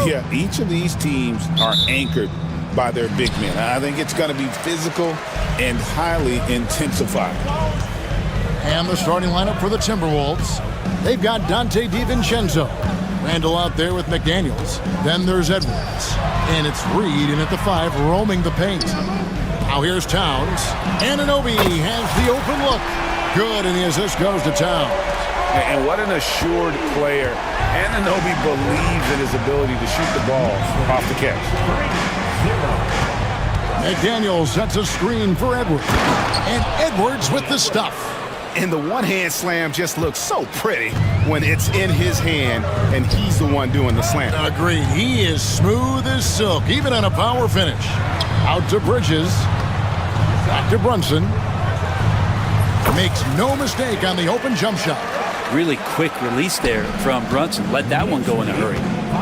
Yeah, each of these teams are anchored by their big men. I think it's going to be physical and highly intensified. And the starting lineup for the Timberwolves. They've got Dante DiVincenzo. Randall out there with McDaniels. Then there's Edwards. And it's Reed in at the 5, roaming the paint. Now here's Towns. Anunoby has the open look. Good, and the assist goes to Towns. And what an assured player. Anunoby believes in his ability to shoot the ball off the catch. McDaniels sets a screen for Edwards. And Edwards with the stuff. And the one-hand slam just looks so pretty when it's in his hand and he's the one doing the slam. Agreed. He is smooth as silk, even on a power finish. Out to Bridges. Back to Brunson. Makes no mistake on the open jump shot. Really quick release there from Brunson. Let that one go in a hurry.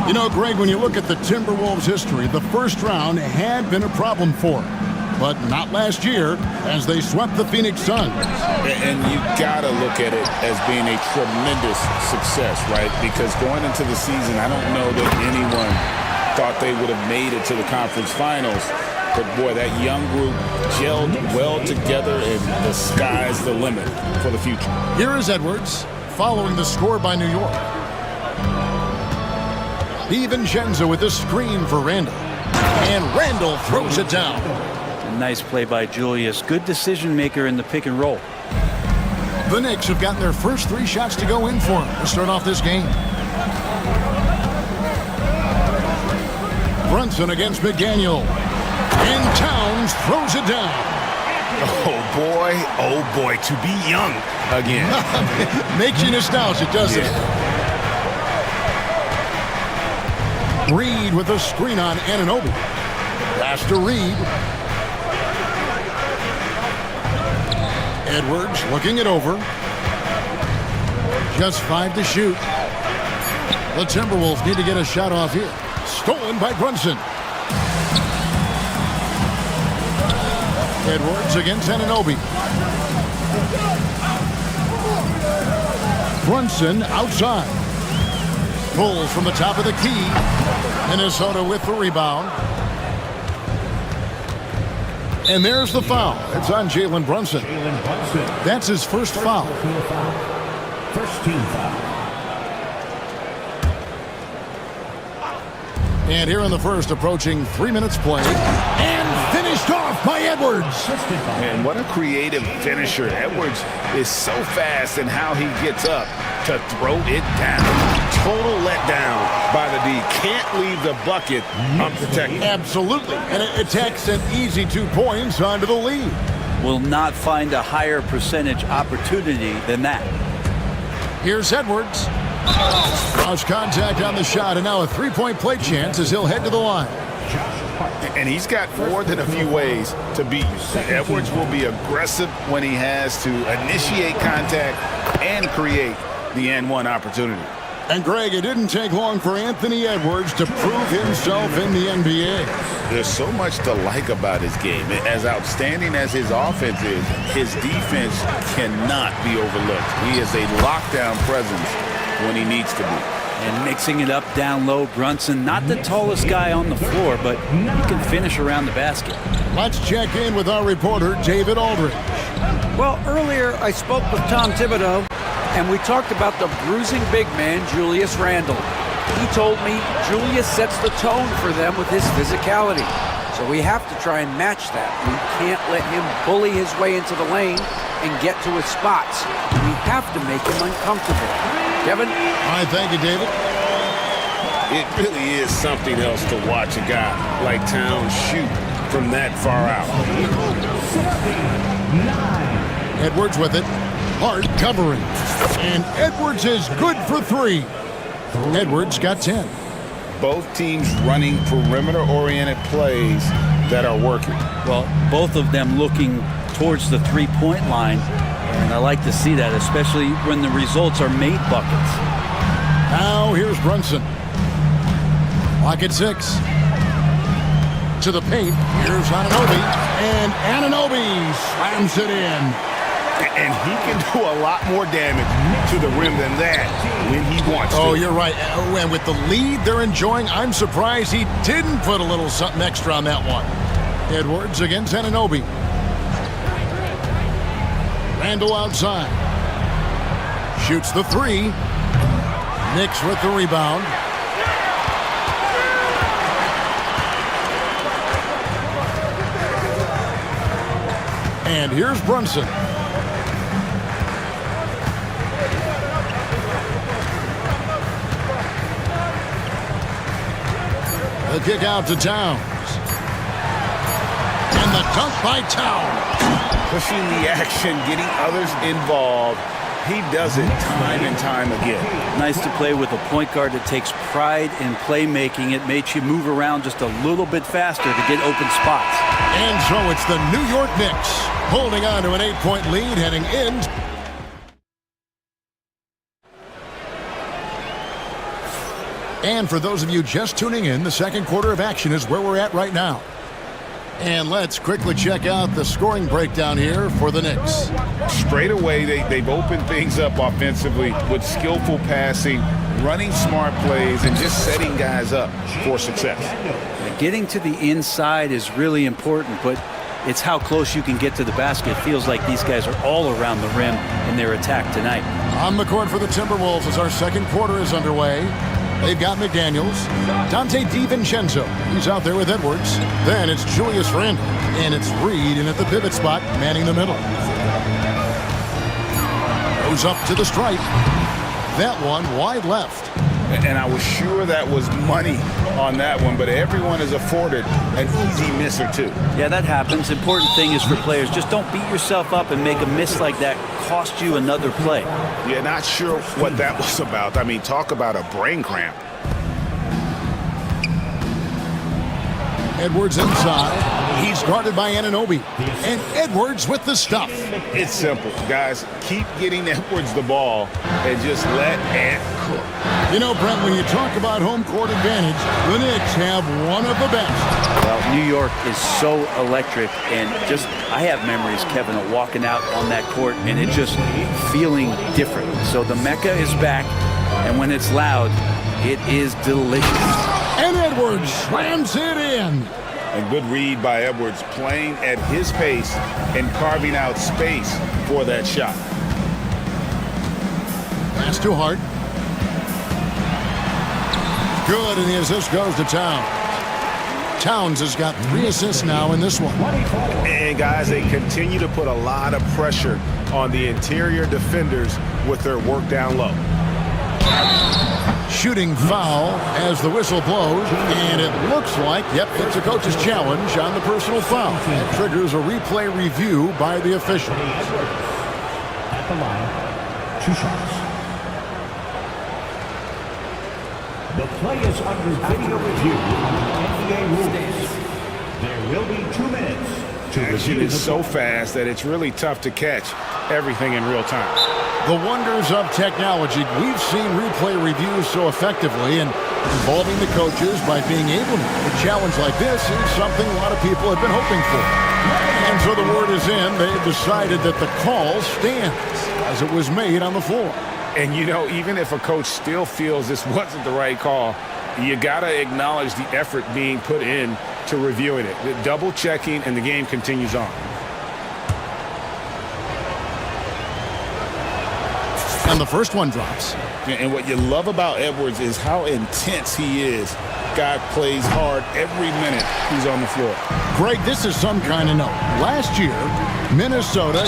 You know, Greg, when you look at the Timberwolves' history, the first round had been a problem for them. But not last year, as they swept the Phoenix Suns. And you got to look at it as being a tremendous success, right? Because going into the season, I don't know that anyone thought they would have made it to the conference finals. But, boy, that young group gelled well together, and the sky's the limit for the future. Here is Edwards, following the score by New York. DiVincenzo with a screen for Randall. And Randall throws it down. Nice play by Julius. Good decision maker in the pick and roll. The Knicks have gotten their first 3 shots to go in for them to start off this game. Brunson against McDaniel. And Towns throws it down. Oh boy, to be young again. Makes you nostalgic, doesn't it? Reed with a screen on Anunoby. Pass to Reed. Edwards looking it over. Just 5 to shoot. The Timberwolves need to get a shot off here. Stolen by Brunson. Edwards against Anunoby. Brunson outside. Pulls from the top of the key. Minnesota with the rebound. And there's the foul. It's on Jalen Brunson. That's his first foul. First team foul. And here in the first, approaching 3 minutes played. And finished off by Edwards. And what a creative finisher. Edwards is so fast in how he gets up to throw it down. Total letdown by the D. Can't leave the bucket unprotected. Absolutely. And it takes an easy 2 points onto the lead. Will not find a higher percentage opportunity than that. Here's Edwards. Lost contact on the shot, and now a 3-point play chance as he'll head to the line. And he's got more than a few ways to beat you. Edwards will be aggressive when he has to initiate contact and create the N1 opportunity. And Greg, it didn't take long for Anthony Edwards to prove himself in the NBA. There's so much to like about his game. As outstanding as his offense is, his defense cannot be overlooked. He is a lockdown presence when he needs to be. And mixing it up down low, Brunson, not the tallest guy on the floor, but he can finish around the basket. Let's check in with our reporter, David Aldridge. Well, earlier I spoke with Tom Thibodeau, and we talked about the bruising big man, Julius Randle. He told me Julius sets the tone for them with his physicality. So we have to try and match that. We can't let him bully his way into the lane and get to his spots. We have to make him uncomfortable. Kevin? All right, thank you, David. It really is something else to watch a guy like Towns shoot from that far out. 9. Edwards with it. Hard covering. And Edwards is good for 3. Edwards got 10. Both teams running perimeter-oriented plays that are working. Well, both of them looking towards the three-point line, and I like to see that, especially when the results are made buckets. Now here's Brunson. Lock at 6. To the paint. Here's Anunoby. And Anunoby slams it in. And he can do a lot more damage to the rim than that when he wants to. Oh, you're right. And with the lead they're enjoying, I'm surprised he didn't put a little something extra on that one. Edwards against Anunoby. Randall outside. Shoots the three. Knicks with the rebound. And here's Brunson. The kick out to Towns. And the dunk by Towns. Pushing the action, getting others involved. He does it time and time again. Nice to play with a point guard that takes pride in playmaking. It makes you move around just a little bit faster to get open spots. And so it's the New York Knicks holding on to an 8-point lead heading in. And for those of you just tuning in, the second quarter of action is where we're at right now. And let's quickly check out the scoring breakdown here for the Knicks. Straight away, they've opened things up offensively with skillful passing, running smart plays, and just setting guys up for success. Getting to the inside is really important, but it's how close you can get to the basket. It feels like these guys are all around the rim in their attack tonight. On the court for the Timberwolves as our second quarter is underway. They've got McDaniels, Dante DiVincenzo. He's out there with Edwards. Then it's Julius Randle, and it's Reed in at the pivot spot, manning the middle. Goes up to the stripe. That one wide left. And I was sure that was money on that one, but everyone is afforded an easy miss or two. Yeah, that happens. Important thing is for players, just don't beat yourself up and make a miss like that cost you another play. Yeah, not sure what that was about. I mean, talk about a brain cramp. Edwards inside. He's guarded by Anunoby. And Edwards with the stuff. It's simple, guys. Keep getting Edwards the ball and just let Ant cook. You know, Brent, when you talk about home court advantage, the Knicks have one of the best. Well, New York is so electric, and just, I have memories, Kevin, of walking out on that court and it just feeling different. So the Mecca is back, and when it's loud, it is delicious. And Edwards slams it in. A good read by Edwards, playing at his pace and carving out space for that shot. Pass to Hart. Good, and the assist goes to Towns. Towns has got 3 assists now in this one. And guys, they continue to put a lot of pressure on the interior defenders with their work down low. Shooting foul as the whistle blows, and it looks like, yep, it's a coach's challenge on the personal foul. It triggers a replay review by the official. At the line, 2 shots. The play is under video review on NBA rules. There will be 2 minutes to Action review. is so fast that it's really tough to catch everything in real time. The wonders of technology. We've seen replay reviews so effectively, and involving the coaches by being able to make a challenge like this is something a lot of people have been hoping for. And so the word is in. They've decided that the call stands as it was made on the floor. And, you know, even if a coach still feels this wasn't the right call, you got to acknowledge the effort being put in to reviewing it. The double checking, and the game continues on. And the first one drops. And what you love about Edwards is how intense he is. Guy plays hard every minute he's on the floor. Greg, this is some kind of note. Last year, Minnesota,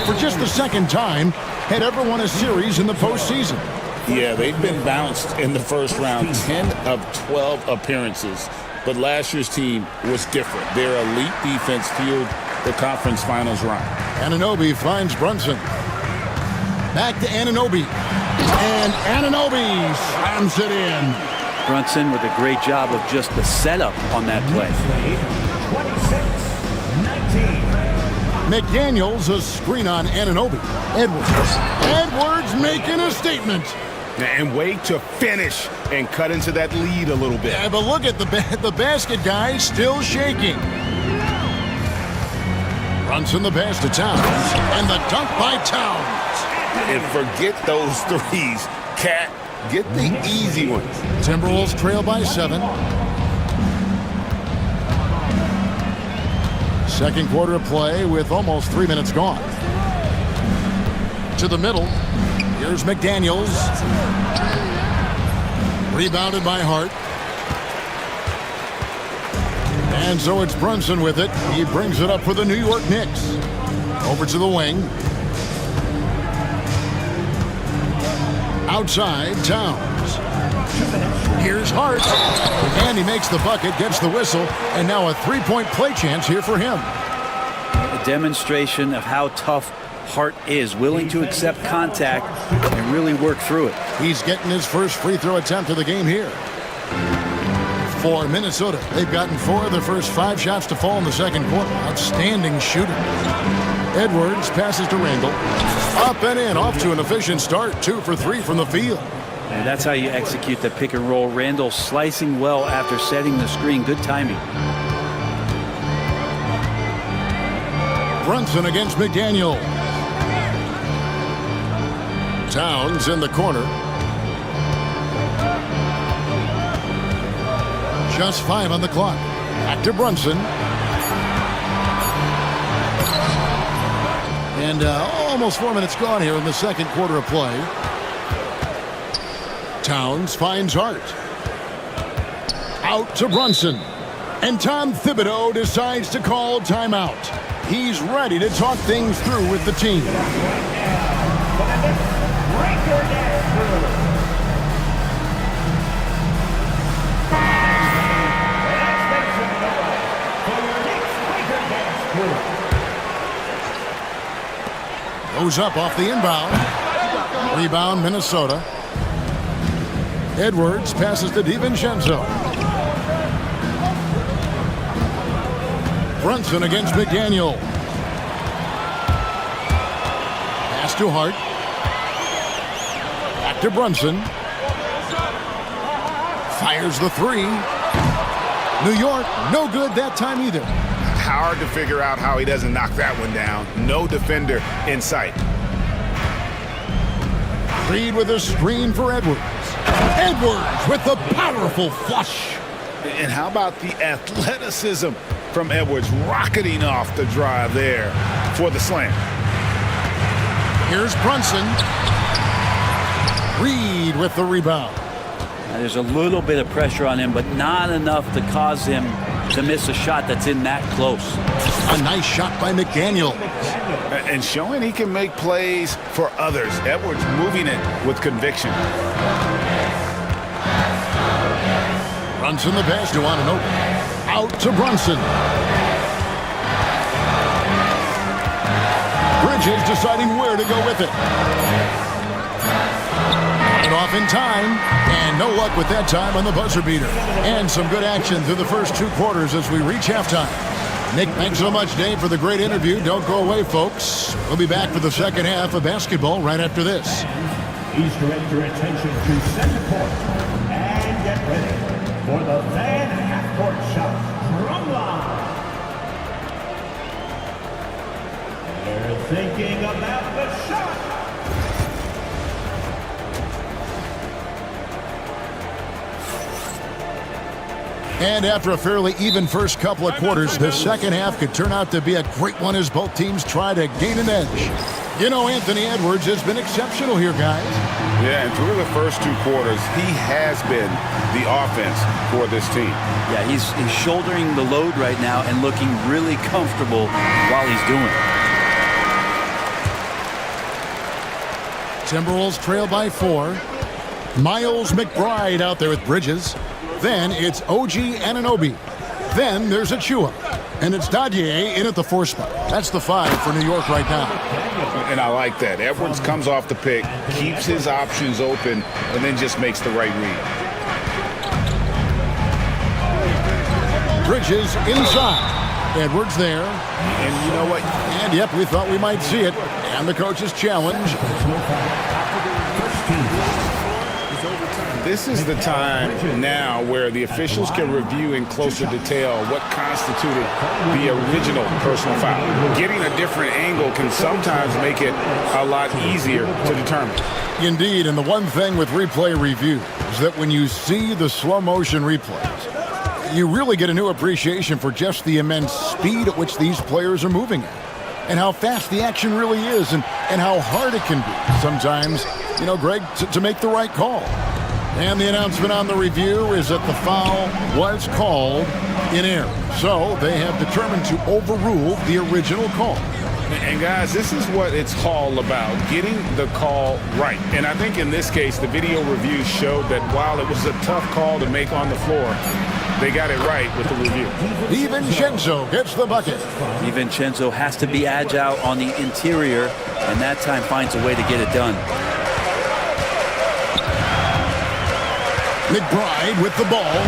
for just the second time, had ever won a series in the postseason. Yeah, they've been bounced in the first round, 10 of 12 appearances. But last year's team was different. Their elite defense fueled the conference finals run. Anunoby finds Brunson. Back to Anunoby. And Anunoby slams it in. Brunson with a great job of just the setup on that play. 26-19. McDaniels, a screen on Anunoby. Edwards making a statement. And wait to finish and cut into that lead a little bit. Yeah, but look at the basket guy still shaking. Brunson the pass to Towns. And the dunk by Towns. And forget those threes. Cat, get the easy ones. Timberwolves trail by 7. Second quarter of play with almost 3 minutes gone. To the middle. Here's McDaniels. Rebounded by Hart. And so it's Brunson with it. He brings it up for the New York Knicks. Over to the wing. Outside, Towns. Here's Hart. And he makes the bucket, gets the whistle, and now a three-point play chance here for him. A demonstration of how tough Hart is, willing to accept contact and really work through it. He's getting his first free throw attempt of the game here. For Minnesota, they've gotten 4 of their first 5 shots to fall in the second quarter. Outstanding shooting. Edwards passes to Randall. Up and in, off to an efficient start. 2 for 3 from the field. And that's how you execute the pick and roll. Randall slicing well after setting the screen. Good timing. Brunson against McDaniel. Towns in the corner. Just 5 on the clock. Back to Brunson. And almost 4 minutes gone here in the second quarter of play. Towns finds Hart. Out to Brunson. And Tom Thibodeau decides to call timeout. He's ready to talk things through with the team. Goes up off the inbound. Rebound, Minnesota. Edwards passes to DiVincenzo. Brunson against McDaniel. Pass to Hart. Back to Brunson. Fires the 3. New York, no good that time either. Hard to figure out how he doesn't knock that one down. No defender in sight. Reed with a screen for Edwards. Edwards with the powerful flush. And how about the athleticism from Edwards rocketing off the drive there for the slam. Here's Brunson. Reed with the rebound. Now, there's a little bit of pressure on him, but not enough to cause him to miss a shot that's in that close. A nice shot by McDaniel. And showing he can make plays for others. Edwards moving it with conviction. Brunson the pass to Anunoby. Out to Brunson. Bridges deciding where to go with it. And off in time. And no luck with that time on the buzzer beater. And some good action through the first 2 quarters as we reach halftime. Nick, thanks so much, Dave, for the great interview. Don't go away, folks. We'll be back for the second half of basketball right after this. Please direct your attention to center court and get ready for the fan half-court shot drum line. They're thinking about the shot. And after a fairly even first couple of quarters, the second half could turn out to be a great one as both teams try to gain an edge. You know, Anthony Edwards has been exceptional here, guys. Yeah, and through the first 2 quarters, he has been the offense for this team. Yeah, he's shouldering the load right now and looking really comfortable while he's doing it. Timberwolves trail by 4. Miles McBride out there with Bridges. Then it's OG Anunoby. Then there's Achua. And it's Dadier in at the 4 spot. That's the 5 for New York right now. And I like that. Edwards comes off the pick, keeps his options open, and then just makes the right read. Bridges inside. Edwards there. And you know what? And yep, we thought we might see it. And the coach's challenge. this is the time now where the officials can review in closer detail what constituted the original personal foul. Getting a different angle can sometimes make it a lot easier to determine. Indeed, and the one thing with replay review is that when you see the slow motion replays, you really get a new appreciation for just the immense speed at which these players are moving at, and how fast the action really is, and how hard it can be sometimes, Greg, to make the right call. And the announcement on the review is that the foul was called in error. So they have determined to overrule the original call. And guys, this is what it's all about, getting the call right. And I think in this case, the video review showed that while it was a tough call to make on the floor, they got it right with the review. DiVincenzo gets the bucket. DiVincenzo has to be agile on the interior, and that time finds a way to get it done. McBride with the ball.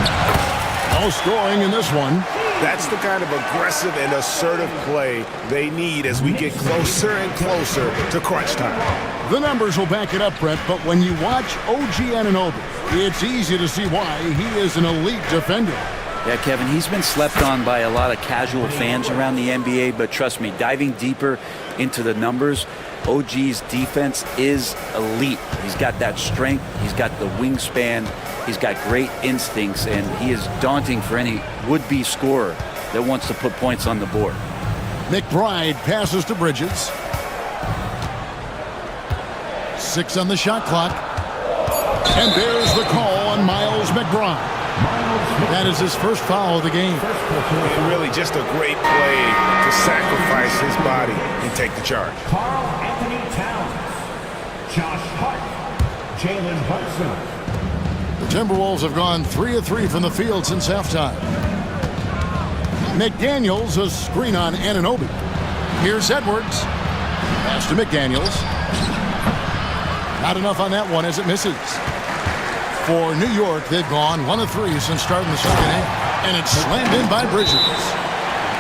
No scoring in this one. That's the kind of aggressive and assertive play they need as we get closer and closer to crunch time. The numbers will back it up, Brett, but when you watch OG Anunoby, it's easy to see why he is an elite defender. Yeah, Kevin, he's been slept on by a lot of casual fans around the NBA, but trust me, diving deeper into the numbers, OG's defense is elite. He's got that strength, he's got the wingspan, he's got great instincts, and he is daunting for any would-be scorer that wants to put points on the board. McBride passes to Bridges. 6 on the shot clock. And there's the call on Miles McBride. That is his first foul of the game. And really just a great play to sacrifice his body and take the charge. Carl Anthony Towns, Josh Hart, Jalen Hudson. The Timberwolves have gone 3 of 3 from the field since halftime. McDaniels, a screen on Anunoby. Here's Edwards. Pass to McDaniels. Not enough on that one as it misses. For New York, they've gone 1 of 3 since starting the second half. And it's slammed in by Bridges.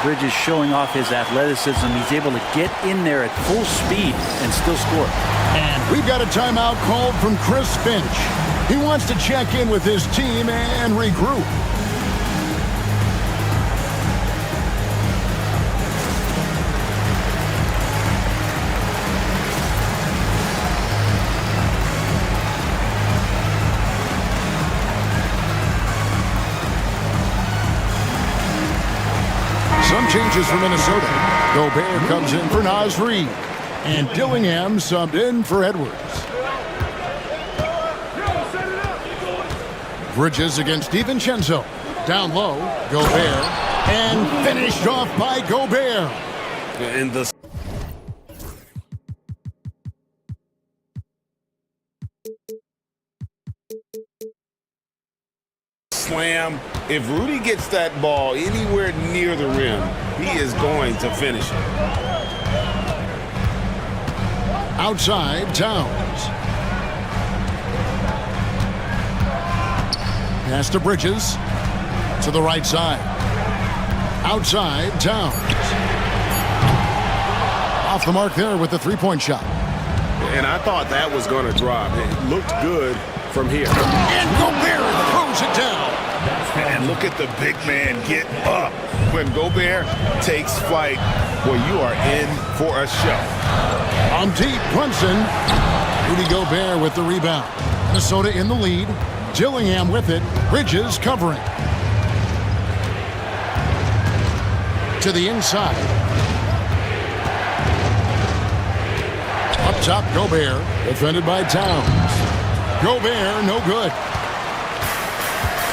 Bridges showing off his athleticism. He's able to get in there at full speed and still score. And we've got a timeout called from Chris Finch. He wants to check in with his team and regroup. Some changes for Minnesota. Gobert comes in for Naz Reid. And Dillingham subbed in for Edwards. Bridges against DiVincenzo. Down low, Gobert. And finished off by Gobert. And the slam. If Rudy gets that ball anywhere near the rim, he is going to finish it. Outside, Towns. Pass to Bridges. To the right side. Outside, Towns. Off the mark there with the three-point shot. And I thought that was going to drop. It looked good from here. And Gobert throws it down. And look at the big man get up. When Gobert takes flight, well, you are in for a show. On deep, Brunson. Rudy Gobert with the rebound. Minnesota in the lead. Dillingham with it. Bridges covering. To the inside. Up top, Gobert. Defended by Towns. Gobert, no good.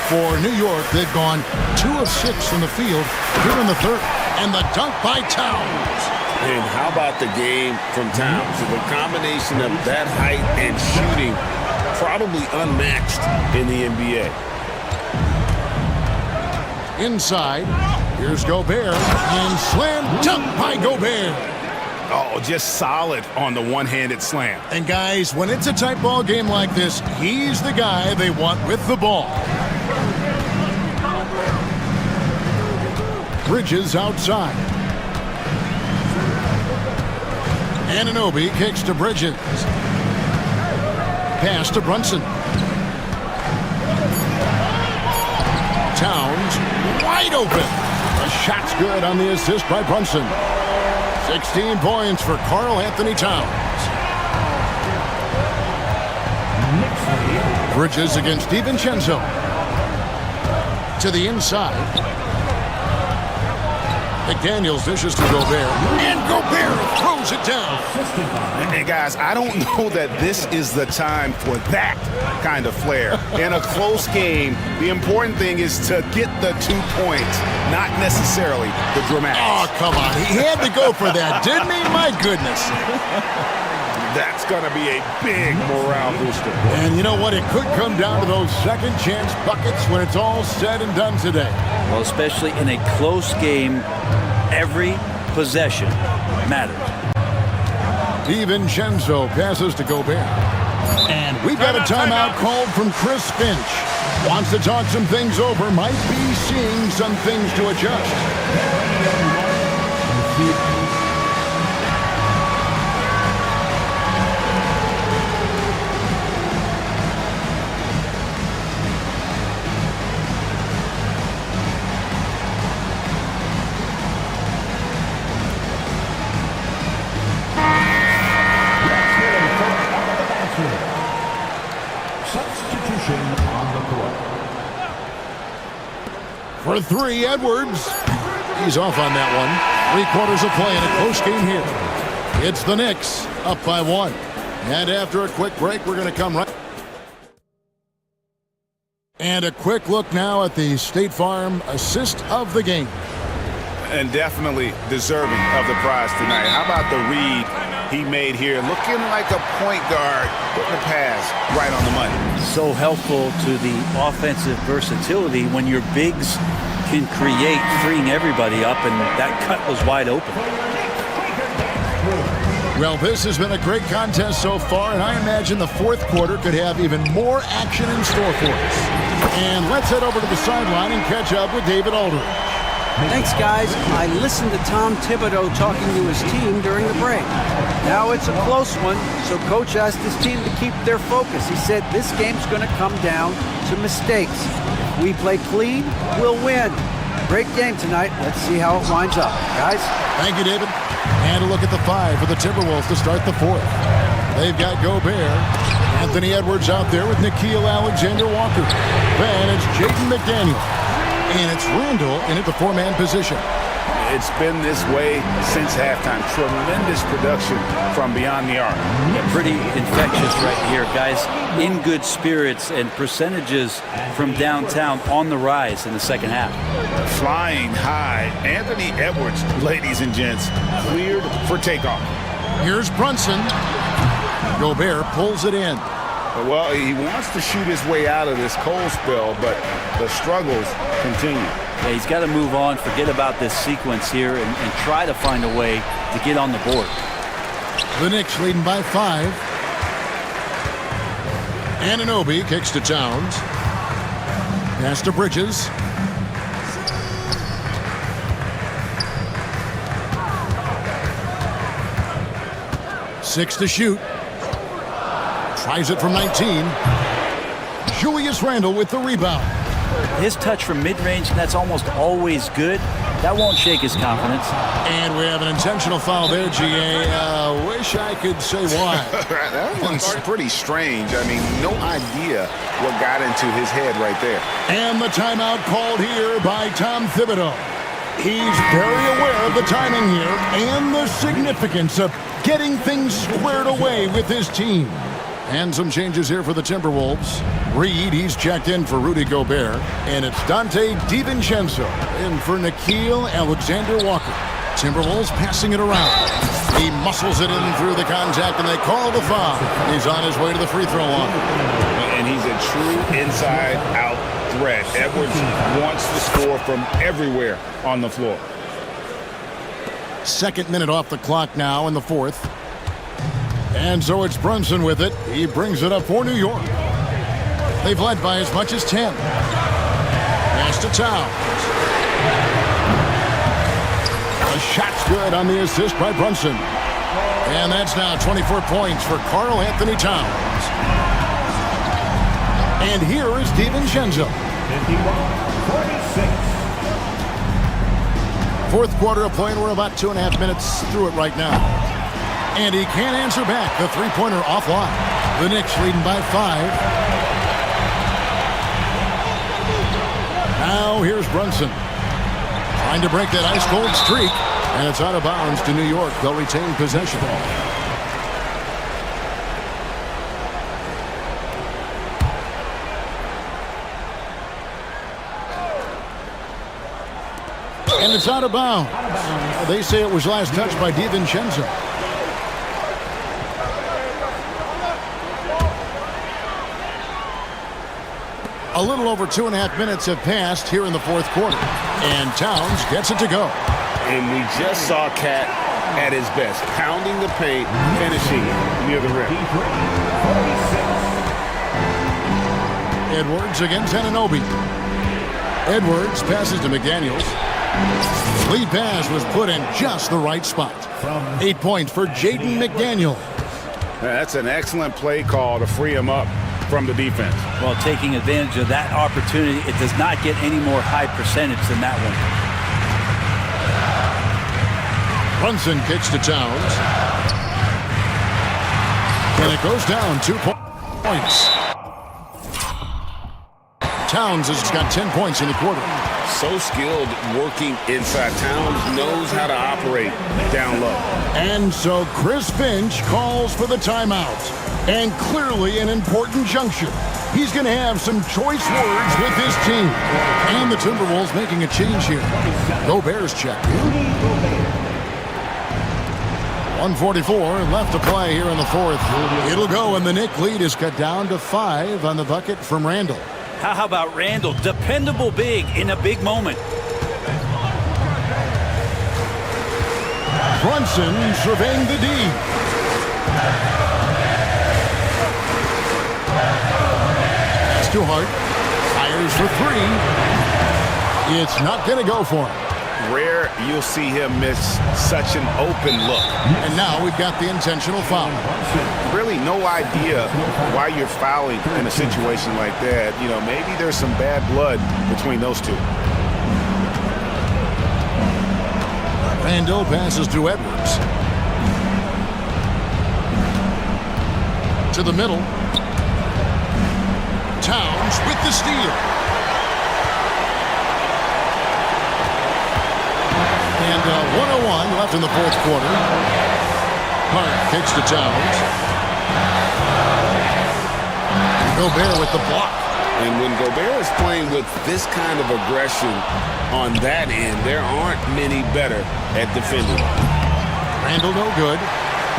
For New York, they've gone 2 of 6 from the field here in the third. And the dunk by Towns. And how about the game from Towns? The combination of that height and shooting, probably unmatched in the NBA. Inside, here's Gobert, and slam dunk by Gobert. Oh, just solid on the one-handed slam. And guys, when it's a tight ball game like this, he's the guy they want with the ball. Bridges outside. Anunoby kicks to Bridges. Pass to Brunson. wide open. The shot's good on the assist by Brunson. 16 points for Karl Anthony Towns. Bridges against DiVincenzo. To the inside. McDaniels dishes to Gobert. And Gobert throws it down. Hey, guys, I don't know that this is the time for that kind of flair. In a close game, the important thing is to get the 2 points, not necessarily the dramatics. Oh, come on. He had to go for that, didn't he? My goodness. That's going to be a big morale booster. And you know what? It could come down to those second chance buckets when it's all said and done today. Well, especially in a close game, every possession matters. DiVincenzo passes to Gobert. And we've got a timeout called from Chris Finch. Wants to talk some things over, might be seeing some things to adjust. For three, Edwards. He's off on that one. 3/4 of play in a close game here. It's the Knicks, up by 1. And after a quick break, we're going to come right. And a quick look now at the State Farm assist of the game. And definitely deserving of the prize tonight. How about the read he made here? Looking like a point guard, putting the pass right on the money. So helpful to the offensive versatility when your bigs can create, freeing everybody up, and that cut was wide open. Well, this has been a great contest so far, and I imagine the fourth quarter could have even more action in store for us. And let's head over to the sideline and catch up with David Aldridge. Thanks, guys. I listened to Tom Thibodeau talking to his team during the break. Now it's a close one, so Coach asked his team to keep their focus. He said this game's going to come down to mistakes. If we play clean, we'll win. Great game tonight. Let's see how it winds up. Guys? Thank you, David. And a look at the 5 for the Timberwolves to start the 4th. They've got Gobert. Anthony Edwards out there with Nickeil Alexander-Walker. Then it's Jaden McDaniel. And it's Randall in at the 4-man position. It's been this way since halftime. Tremendous production from beyond the arc. Yeah, pretty infectious right here, guys. In good spirits and percentages from downtown on the rise in the second half. Flying high. Anthony Edwards, ladies and gents, cleared for takeoff. Here's Brunson. Gobert pulls it in. Well, he wants to shoot his way out of this cold spell, but the struggles continue. Yeah, he's got to move on, forget about this sequence here, and try to find a way to get on the board. The Knicks leading by 5. Anunoby kicks to Towns. Pass to Bridges. Six to shoot. Tries it from 19. Julius Randle with the rebound. His touch from mid-range, that's almost always good. That won't shake his confidence. And we have an intentional foul there, GA. Wish I could say why. That one's pretty strange. I mean, no idea what got into his head right there. And the timeout called here by Tom Thibodeau. He's very aware of the timing here and the significance of getting things squared away with his team. And some changes here for the Timberwolves. Reed, he's checked in for Rudy Gobert. And it's Dante DiVincenzo in for Nickeil Alexander-Walker. Timberwolves passing it around. He muscles it in through the contact, and they call the foul. He's on his way to the free throw line. And he's a true inside-out threat. Edwards wants to score from everywhere on the floor. Second minute off the clock now in the 4th. And so it's Brunson with it. He brings it up for New York. They've led by as much as 10. Pass to Towns. The shot's good on the assist by Brunson. And that's now 24 points for Karl Anthony Towns. And here is DiVincenzo. 51-46. Fourth quarter of play, and we're about 2.5 minutes through it right now. And he can't answer back. The three-pointer offline. The Knicks leading by 5. Now here's Brunson. Trying to break that ice-cold streak. And it's out of bounds to New York. They'll retain possession. And it's out of bounds. They say it was last touched by DiVincenzo. A little over 2.5 minutes have passed here in the fourth quarter. And Towns gets it to go. And we just saw Cat at his best, pounding the paint, finishing near the rim. Edwards against Anunoby. Edwards passes to McDaniels. Lead pass was put in just the right spot. 8 points for Jaden McDaniel. That's an excellent play call to free him up from the defense. Well, taking advantage of that opportunity, it does not get any more high percentage than that one. Brunson kicks to Towns. And it goes down 2 points. Towns has got 10 points in the quarter. So skilled working inside. Towns knows how to operate down low. And so Chris Finch calls for the timeout. And clearly an important juncture. He's going to have some choice words with his team. And the Timberwolves making a change here. Gobert's check. 1:44 left to play here in the fourth. It'll go, and the Knick lead is cut down to 5 on the bucket from Randall. How about Randall? Dependable big in a big moment. Brunson surveying the D. That's too hard. Fires for 3. It's not going to go for him. Rare you'll see him miss such an open look. And now we've got the intentional foul. Really no idea why you're fouling in a situation like that. You know, maybe there's some bad blood between those two. Randall passes to Edwards. To the middle. Towns with the steal. And 1:01 left in the fourth quarter. Hart kicks to Towns. Gobert with the block. And when Gobert is playing with this kind of aggression on that end, there aren't many better at defending. Randall no good.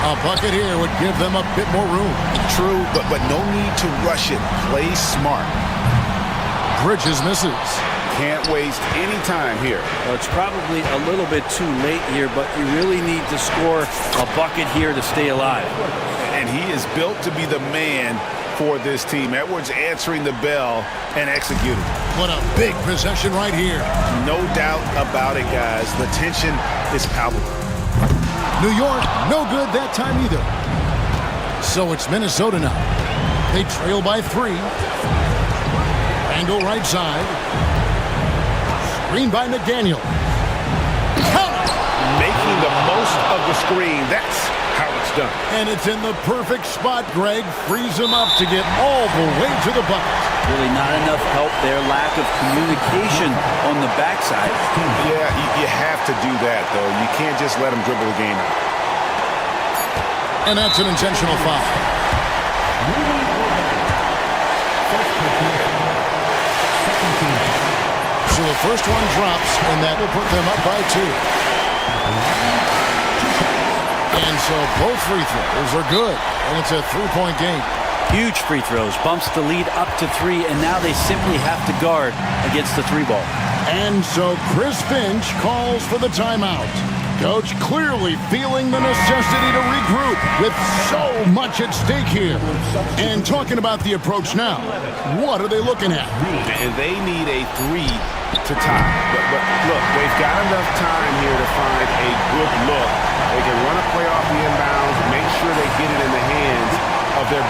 A bucket here would give them a bit more room. True, but no need to rush it. Play smart. Bridges misses. Can't waste any time here. Well, it's probably a little bit too late here, but you really need to score a bucket here to stay alive. And he is built to be the man for this team. Edwards answering the bell and executing. What a big possession right here. No doubt about it, guys. The tension is palpable. New York, no good that time either. So it's Minnesota now. They trail by 3. Randall right side. Screen by McDaniel. Making the most of the screen. That's how it's done. And it's in the perfect spot, Greg. Frees him up to get all the way to the bucket. Really not enough help there. Lack of communication on the backside. Yeah, you have to do that, though. You can't just let him dribble the game out. And that's an intentional foul. So the first one drops, and that will put them up by 2. And so both free throws are good, and it's a 3-point game. Huge free throws. Bumps the lead up to 3, and now they simply have to guard against the 3-ball. And so Chris Finch calls for the timeout. Coach clearly feeling the necessity to regroup with so much at stake here. And talking about the approach now, what are they looking at? And they need a 3 to tie. But look, they've got enough time here to find a good look. They can run a play off the inbounds, make sure they get it in the hands of their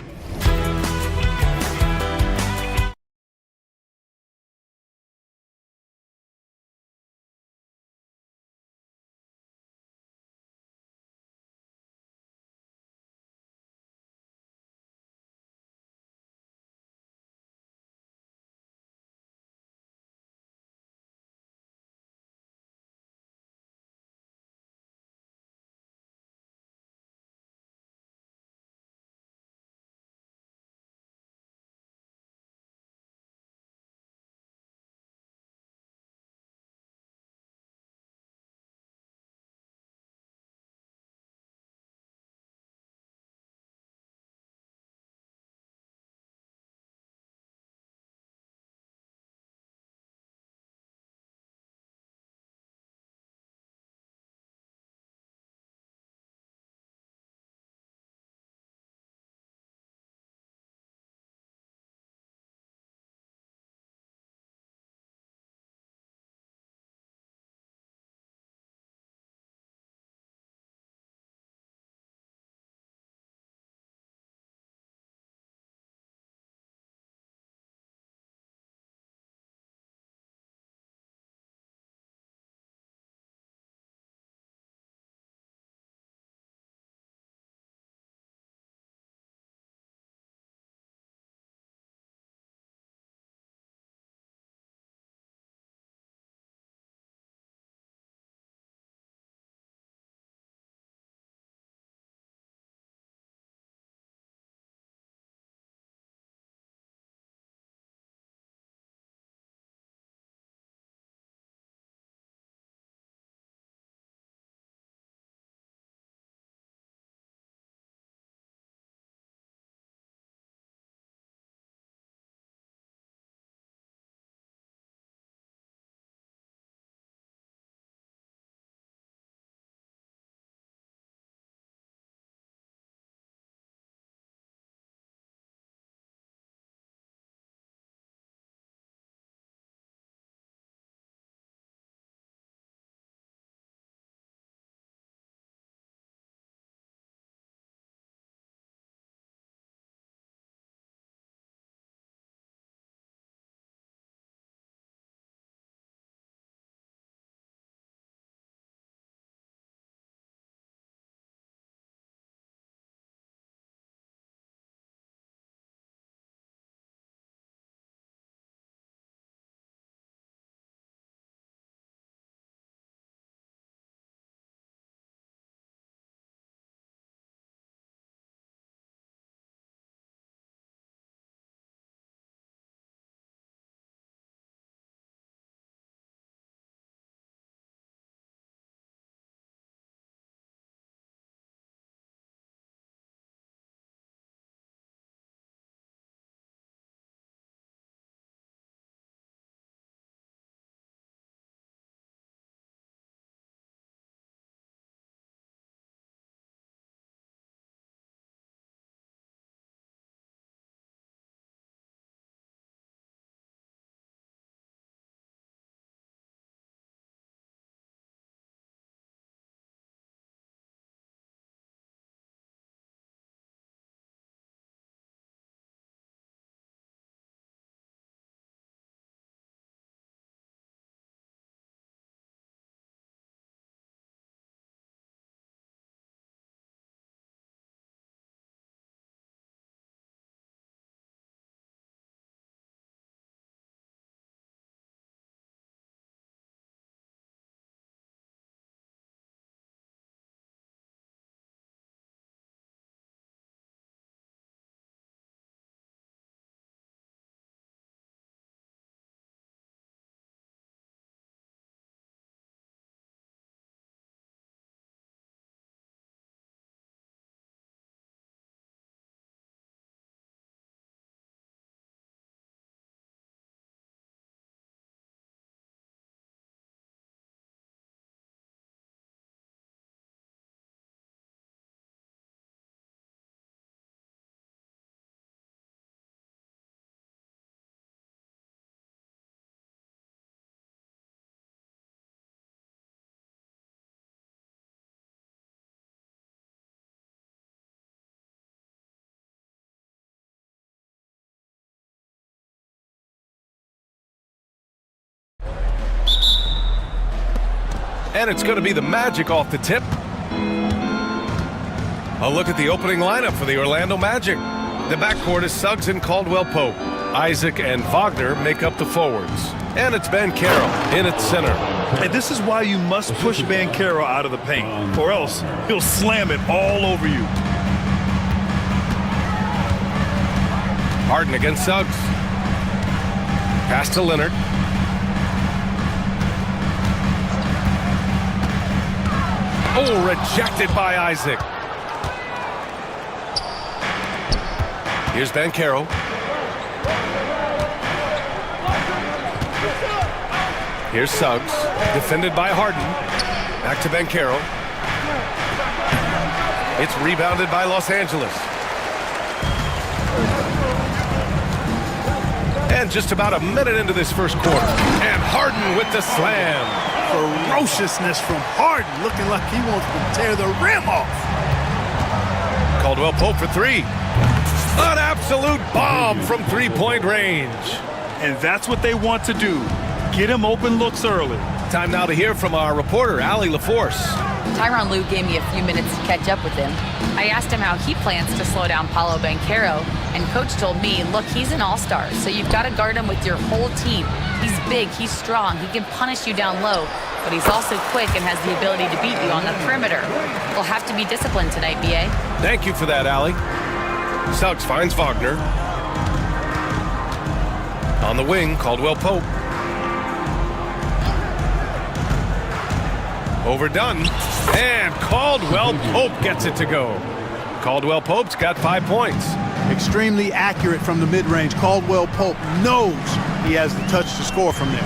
And it's going to be the Magic off the tip. A look at the opening lineup for the Orlando Magic. The backcourt is Suggs and Caldwell-Pope. Isaac and Wagner make up the forwards. And it's Banchero in its center. And this is why you must push Banchero out of the paint, or else he'll slam it all over you. Harden against Suggs. Pass to Leonard. Oh, rejected by Isaac. Here's Banchero. Here's Suggs, defended by Harden. Back to Banchero. It's rebounded by Los Angeles. And just about a minute into this first quarter. And Harden with the slam. Ferociousness from Harden, looking like he wants to tear the rim off. Caldwell-Pope for three. An absolute bomb from three-point range. And that's what they want to do. Get him open looks early. Time now to hear from our reporter, Allie LaForce. Tyronn Lue gave me a few minutes to catch up with him. I asked him how he plans to slow down Paolo Banchero, and Coach told me, look, he's an all-star, so you've got to guard him with your whole team. He's big, he's strong, he can punish you down low, but he's also quick and has the ability to beat you on the perimeter. We'll have to be disciplined tonight, B.A. Thank you for that, Allie. Suggs finds Wagner. On the wing, Caldwell-Pope. Overdone, and Caldwell-Pope gets it to go. Caldwell-Pope's got 5 points. Extremely accurate from the mid-range. Caldwell-Pope knows he has the touch to score from there.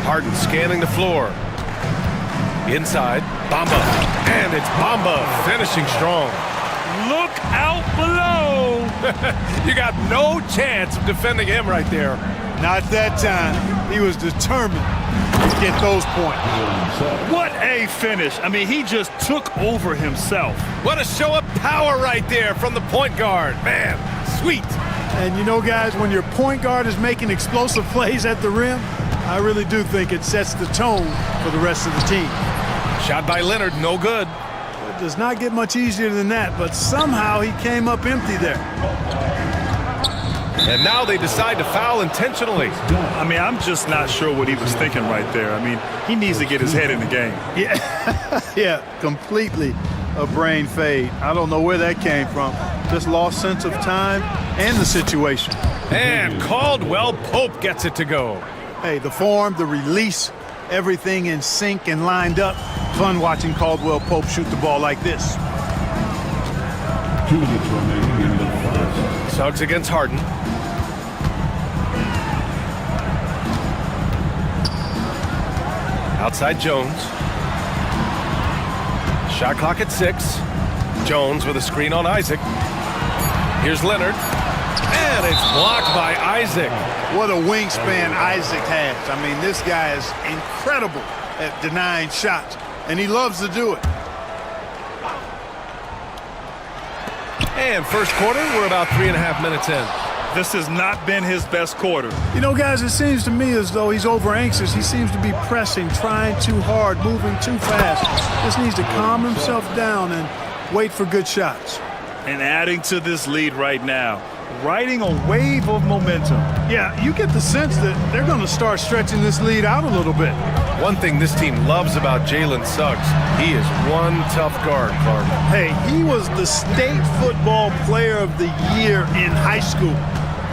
Harden scanning the floor. Inside, Bamba, and it's Bamba finishing strong. Look out below! You got no chance of defending him right there. Not that time. He was determined to get those points. What a finish. I mean, he just took over himself. What a show of power right there from the point guard. Man, sweet. And you know, guys, when your point guard is making explosive plays at the rim, I really do think it sets the tone for the rest of the team. Shot by Leonard, no good. It does not get much easier than that, but somehow he came up empty there. And now they decide to foul intentionally. I mean, I'm just not sure what he was thinking right there. I mean, he needs to get his head in the game. Yeah, yeah, completely a brain fade. I don't know where that came from. Just lost sense of time and the situation. And Caldwell-Pope gets it to go. Hey, the form, the release, everything in sync and lined up. Fun watching Caldwell-Pope shoot the ball like this. 2 minutes remaining in the first. Suggs against Harden. Outside Jones. Shot clock at 6. Jones with a screen on Isaac. Here's Leonard. And it's blocked by Isaac. What a wingspan Isaac has. I mean, this guy is incredible at denying shots, and he loves to do it. And first quarter, we're about 3.5 minutes in. This has not been his best quarter. You know, guys, it seems to me as though he's over anxious. He seems to be pressing, trying too hard, moving too fast. Just needs to calm himself down and wait for good shots. And adding to this lead right now, riding a wave of momentum. Yeah, you get the sense that they're going to start stretching this lead out a little bit. One thing this team loves about Jalen Suggs, he is one tough guard, Clark. Hey, he was the state football player of the year in high school.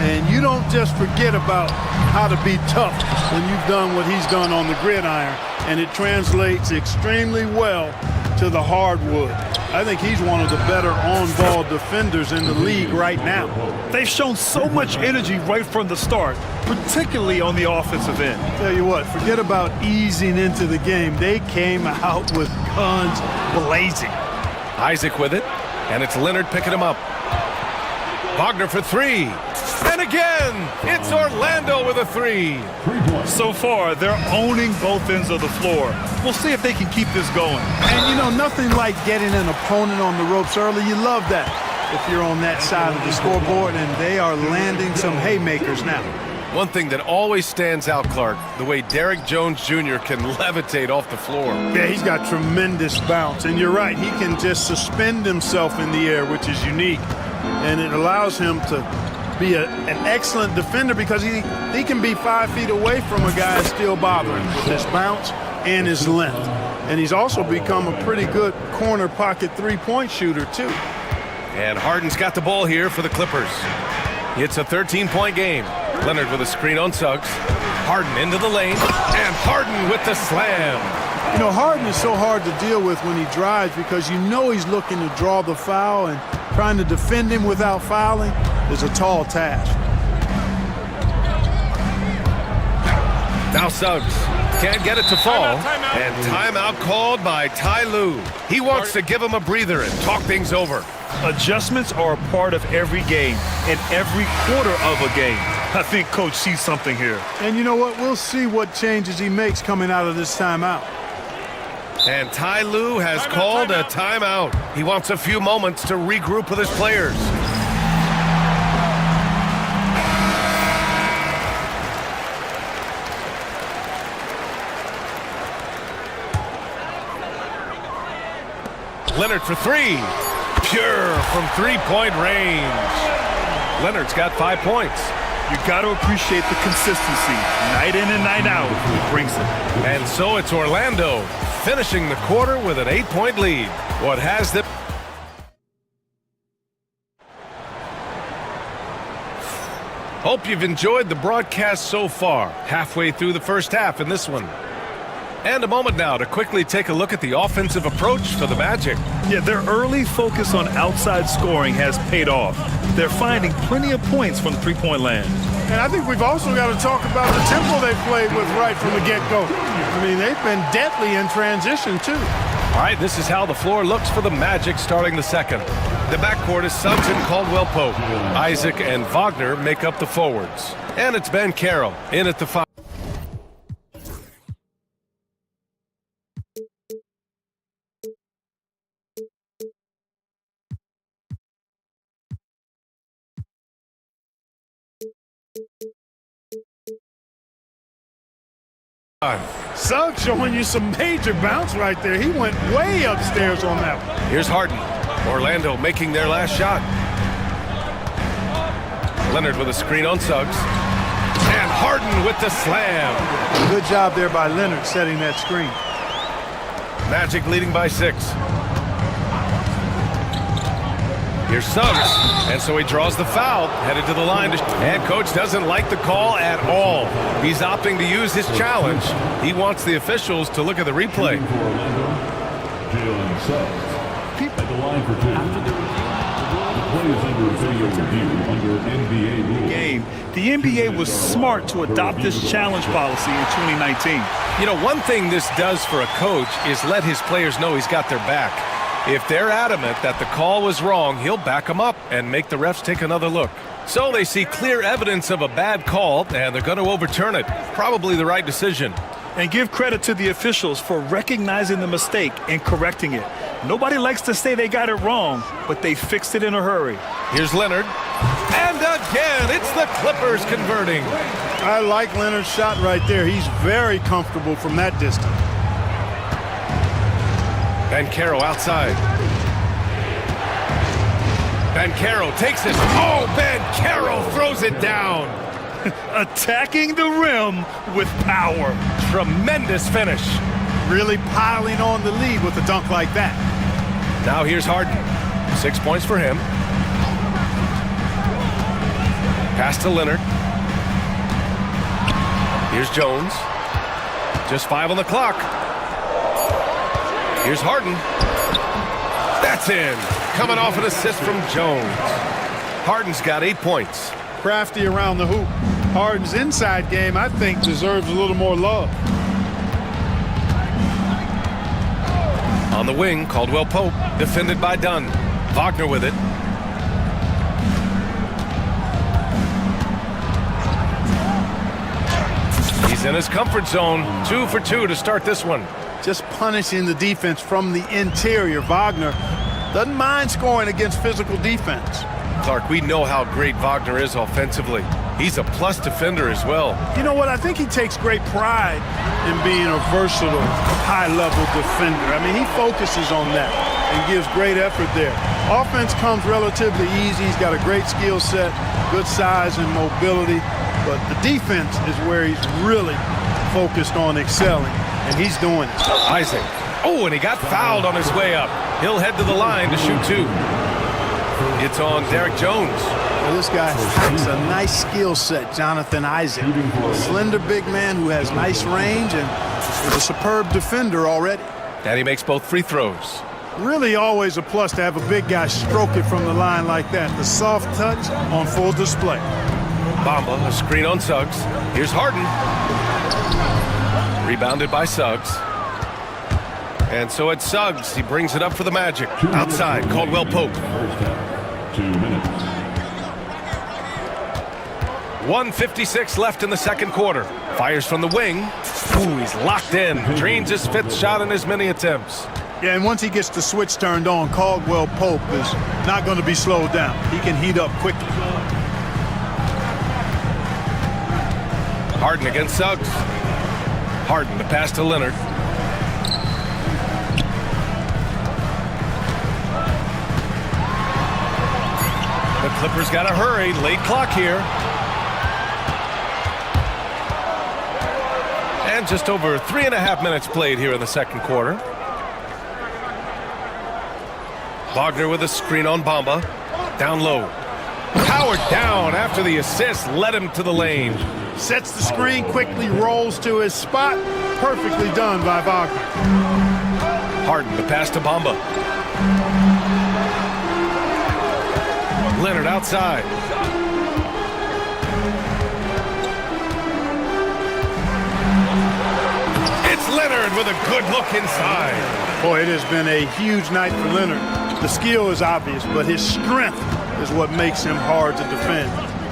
And you don't just forget about how to be tough when you've done what he's done on the gridiron. And it translates extremely well to the hardwood. I think he's one of the better on-ball defenders in the league right now. They've shown so much energy right from the start, particularly on the offensive end. Tell you what, forget about easing into the game. They came out with guns blazing. Isaac with it, and it's Leonard picking him up. Wagner for 3. And again, it's Orlando with a 3. So far, they're owning both ends of the floor. We'll see if they can keep this going. And, you know, nothing like getting an opponent on the ropes early. You love that if you're on that side of the scoreboard, and they are landing some haymakers now. One thing that always stands out, Clark, the way Derek Jones Jr. can levitate off the floor. Yeah, he's got tremendous bounce. And you're right, he can just suspend himself in the air, which is unique. And it allows him to be an excellent defender because he can be 5 feet away from a guy and still bother him with his bounce and his length. And he's also become a pretty good corner pocket three-point shooter, too. And Harden's got the ball here for the Clippers. It's a 13-point game. Leonard with a screen on Suggs. Harden into the lane. And Harden with the slam. You know, Harden is so hard to deal with when he drives because you know he's looking to draw the foul, and trying to defend him without fouling is a tall task. Now Suggs can't get it to fall. And timeout called by Ty Lue. He wants to give him a breather and talk things over. Adjustments are a part of every game and every quarter of a game. I think Coach sees something here. And you know what? We'll see what changes he makes coming out of this timeout. And Ty Lue has called a timeout. He wants a few moments to regroup with his players. Leonard for three. Pure from three-point range. Leonard's got 5 points. You got to appreciate the consistency. Night in and night out, he brings it. And so it's Orlando finishing the quarter with an 8-point lead. What has them... Hope you've enjoyed the broadcast so far. Halfway through the first half in this one. And a moment now to quickly take a look at the offensive approach for the Magic. Yeah, their early focus on outside scoring has paid off. They're finding plenty of points from three-point land. And I think we've also got to talk about the tempo they played with right from the get-go. I mean, they've been deadly in transition, too. All right, this is how the floor looks for the Magic starting the second. The backcourt is Suggs and Caldwell-Pope. Isaac and Wagner make up the forwards. And it's Ben Carroll in at the 5. Suggs showing you some major bounce right there. He went way upstairs on that one. Here's Harden. Orlando making their last shot. Leonard with a screen on Suggs. And Harden with the slam. Good job there by Leonard setting that screen. Magic leading by 6. Here's Suggs, and so he draws the foul, headed to the line, and coach doesn't like the call at all. He's opting to use his challenge. He wants the officials to look at the replay. At the line for two. The play is under video review under NBA rules. The NBA was smart to adopt this challenge policy in 2019. You know, one thing this does for a coach is let his players know he's got their back. If they're adamant that the call was wrong, he'll back them up and make the refs take another look. So they see clear evidence of a bad call, and they're going to overturn it. Probably the right decision. And give credit to the officials for recognizing the mistake and correcting it. Nobody likes to say they got it wrong, but they fixed it in a hurry. Here's Leonard. And again, it's the Clippers converting. I like Leonard's shot right there. He's very comfortable from that distance. Ben Carroll outside. Ben Carroll takes it. Oh, Ben Carroll throws it down. Attacking the rim with power. Tremendous finish. Really piling on the lead with a dunk like that. Now here's Harden. 6 points for him. Pass to Leonard. Here's Jones. Just 5 on the clock. Here's Harden. That's in. Coming off an assist from Jones. Harden's got 8 points. Crafty around the hoop. Harden's inside game, I think, deserves a little more love. On the wing, Caldwell-Pope, defended by Dunn. Wagner with it. He's in his comfort zone. 2 for 2 to start this one. Just punishing the defense from the interior. Wagner doesn't mind scoring against physical defense. Clark, we know how great Wagner is offensively. He's a plus defender as well. You know what? I think he takes great pride in being a versatile, high-level defender. I mean, he focuses on that and gives great effort there. Offense comes relatively easy. He's got a great skill set, good size and mobility. But the defense is where he's really focused on excelling, and he's doing it. Isaac. Oh, and he got fouled on his way up. He'll head to the line to shoot two. It's on Derek Jones. Well, this guy has a nice skill set, Jonathan Isaac. A slender big man who has nice range and is a superb defender already. And he makes both free throws. Really always a plus to have a big guy stroke it from the line like that. The soft touch on full display. Bamba, a screen on Suggs. Here's Harden. Rebounded by Suggs. And so it's Suggs. He brings it up for the Magic. Outside, Caldwell Pope. 2 minutes. 1:56 left in the second quarter. Fires from the wing. Ooh, he's locked in. Drains his fifth shot in as many attempts. Yeah, and once he gets the switch turned on, Caldwell Pope is not going to be slowed down. He can heat up quickly. Harden against Suggs. Harden, the pass to Leonard. The Clippers got to hurry. Late clock here. And just over 3.5 minutes played here in the second quarter. Wagner with a screen on Bamba. Down low. Howard down after the assist led him to the lane. Sets the screen, quickly rolls to his spot. Perfectly done by Wagner. Harden, the pass to Bamba. Leonard outside. It's Leonard with a good look inside. Boy, it has been a huge night for Leonard. The skill is obvious, but his strength is what makes him hard to defend.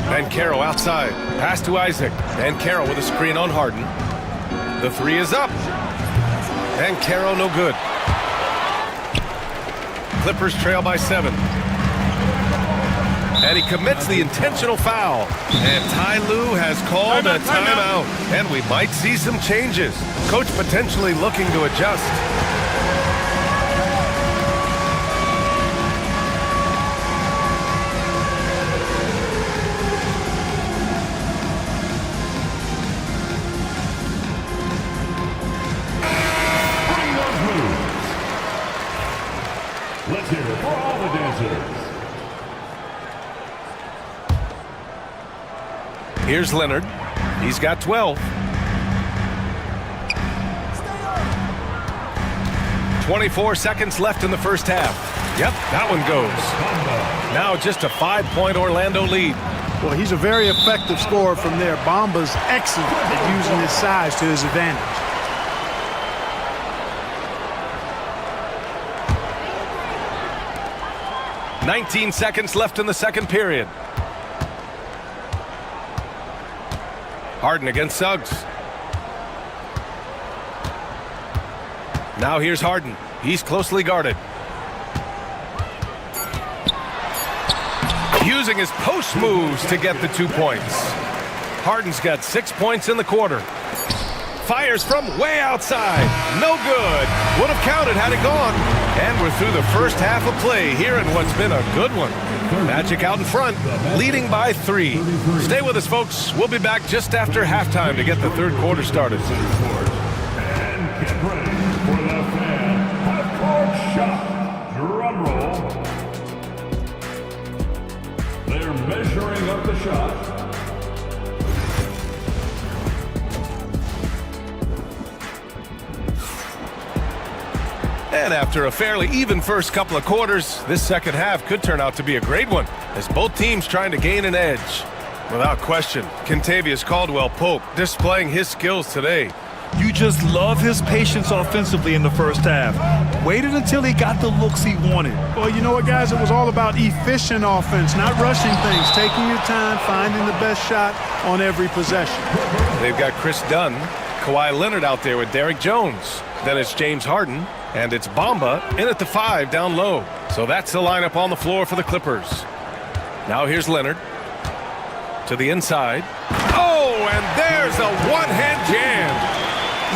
Banchero outside. Pass to Isaac. Banchero with a screen on Harden. The three is up. Banchero no good. Clippers trail by 7. And he commits the intentional foul. And Ty Lue has called a timeout. And we might see some changes. Coach potentially looking to adjust. Let's hear it for all the dancers. Here's Leonard. He's got 12. 24 seconds left in the first half. Yep, that one goes. Now just a 5-point Orlando lead. Well, he's a very effective scorer from there. Bamba's excellent at using his size to his advantage. $19 seconds left in the second period. Harden against Suggs. Now here's Harden. He's closely guarded. Using his post moves to get the 2 points. Harden's got 6 points in the quarter. Fires from way outside. No good. Would have counted had it gone. And we're through the first half of play here in what's been a good one. Magic out in front, leading by 3. Stay with us, folks. We'll be back just after halftime to get the third quarter started. And get ready for the fan half-court shot. Drum roll. They're measuring up the shot. And after a fairly even first couple of quarters, this second half could turn out to be a great one, as both teams trying to gain an edge. Without question, Kentavious Caldwell-Pope displaying his skills today. You just love his patience offensively in the first half. Waited until he got the looks he wanted. Well, you know what, guys? It was all about efficient offense, not rushing things, taking your time, finding the best shot on every possession. They've got Chris Dunn, Kawhi Leonard out there with Derek Jones. Then it's James Harden, and it's Bamba in at the 5 down low. So that's the lineup on the floor for the Clippers. Now here's Leonard. To the inside. Oh, and there's a one-hand jam.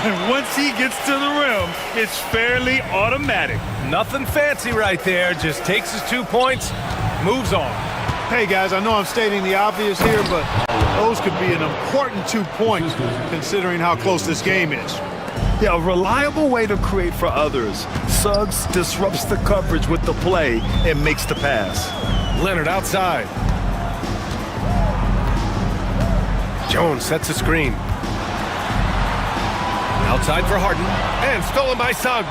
And once he gets to the rim, it's fairly automatic. Nothing fancy right there. Just takes his 2 points, moves on. Hey, guys, I know I'm stating the obvious here, but those could be an important 2 points considering how close this game is. Yeah, a reliable way to create for others. Suggs disrupts the coverage with the play and makes the pass. Leonard outside. Jones sets a screen. Outside for Harden, and stolen by Suggs.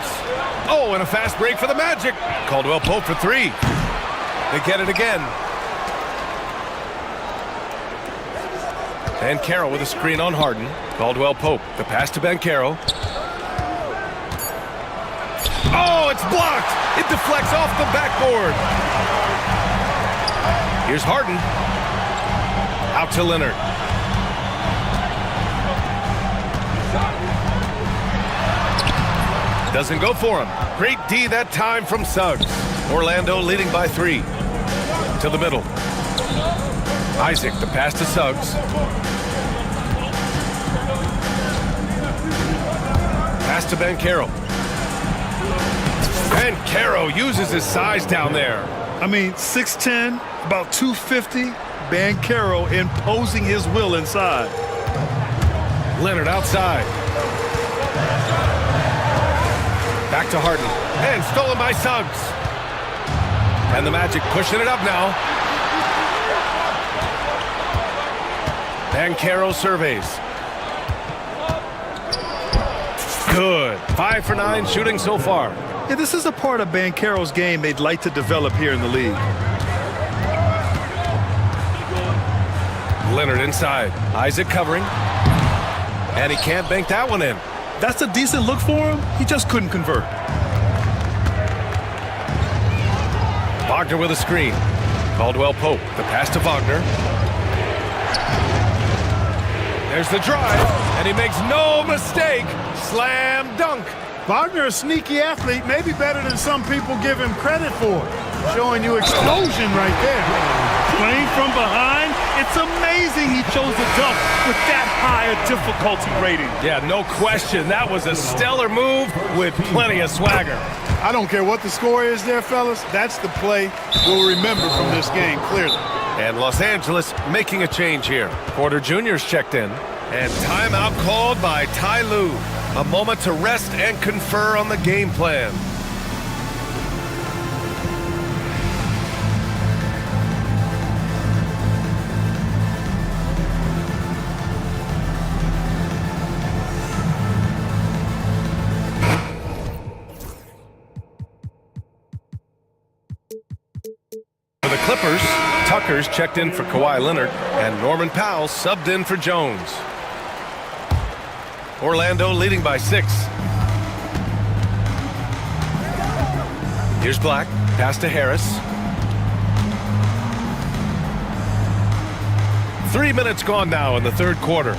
Oh, and a fast break for the Magic. Caldwell Pope for 3. They get it again. Banchero with a screen on Harden. Caldwell Pope, the pass to Banchero. Oh, it's blocked. It deflects off the backboard. Here's Harden. Out to Leonard. Doesn't go for him. Great D that time from Suggs. Orlando leading by 3. To the middle. Isaac, the pass to Suggs. Pass to Banchero. Banchero uses his size down there. I mean, 6'10", about 250. Banchero imposing his will inside. Leonard outside. Back to Harden. And stolen by Suggs. And the Magic pushing it up now. Banchero surveys. Good. 5 for 9 shooting so far. Yeah, this is a part of Banchero's game they'd like to develop here in the league. Leonard inside. Isaac covering. And he can't bank that one in. That's a decent look for him. He just couldn't convert. Wagner with a screen. Caldwell Pope, the pass to Wagner. There's the drive, and he makes no mistake. Slam dunk. Wagner, a sneaky athlete, maybe better than some people give him credit for. Showing you explosion right there. Playing from behind, it's amazing he chose to dunk with that high a difficulty rating. Yeah, no question. That was a stellar move with plenty of swagger. I don't care what the score is there, fellas. That's the play we'll remember from this game, clearly. And Los Angeles making a change here. Porter Jr.'s checked in. And timeout called by Ty Lue. A moment to rest and confer on the game plan. For the Clippers, Tucker's checked in for Kawhi Leonard, and Norman Powell subbed in for Jones. Orlando leading by 6. Here's Black, pass to Harris. 3 minutes gone now in the third quarter. 2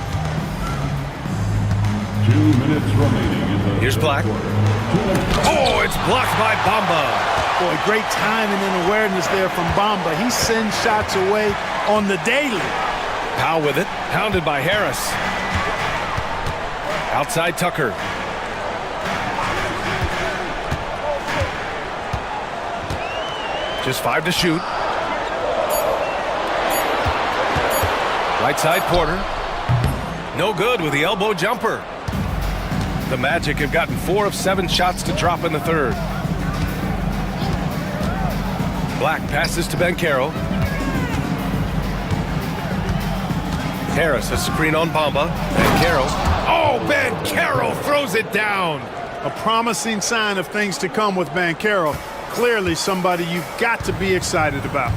minutes remaining in the Here's Black. Oh, it's blocked by Bamba. Boy, great timing and awareness there from Bamba. He sends shots away on the daily. Powell with it, pounded by Harris. Outside Tucker. Just 5 to shoot. Right side Porter. No good with the elbow jumper. The Magic have gotten 4 of 7 shots to drop in the third. Black passes to Banchero. Harris, a screen on Bamba. Banchero. Oh, Banchero throws it down. A promising sign of things to come with Banchero. Clearly somebody you've got to be excited about.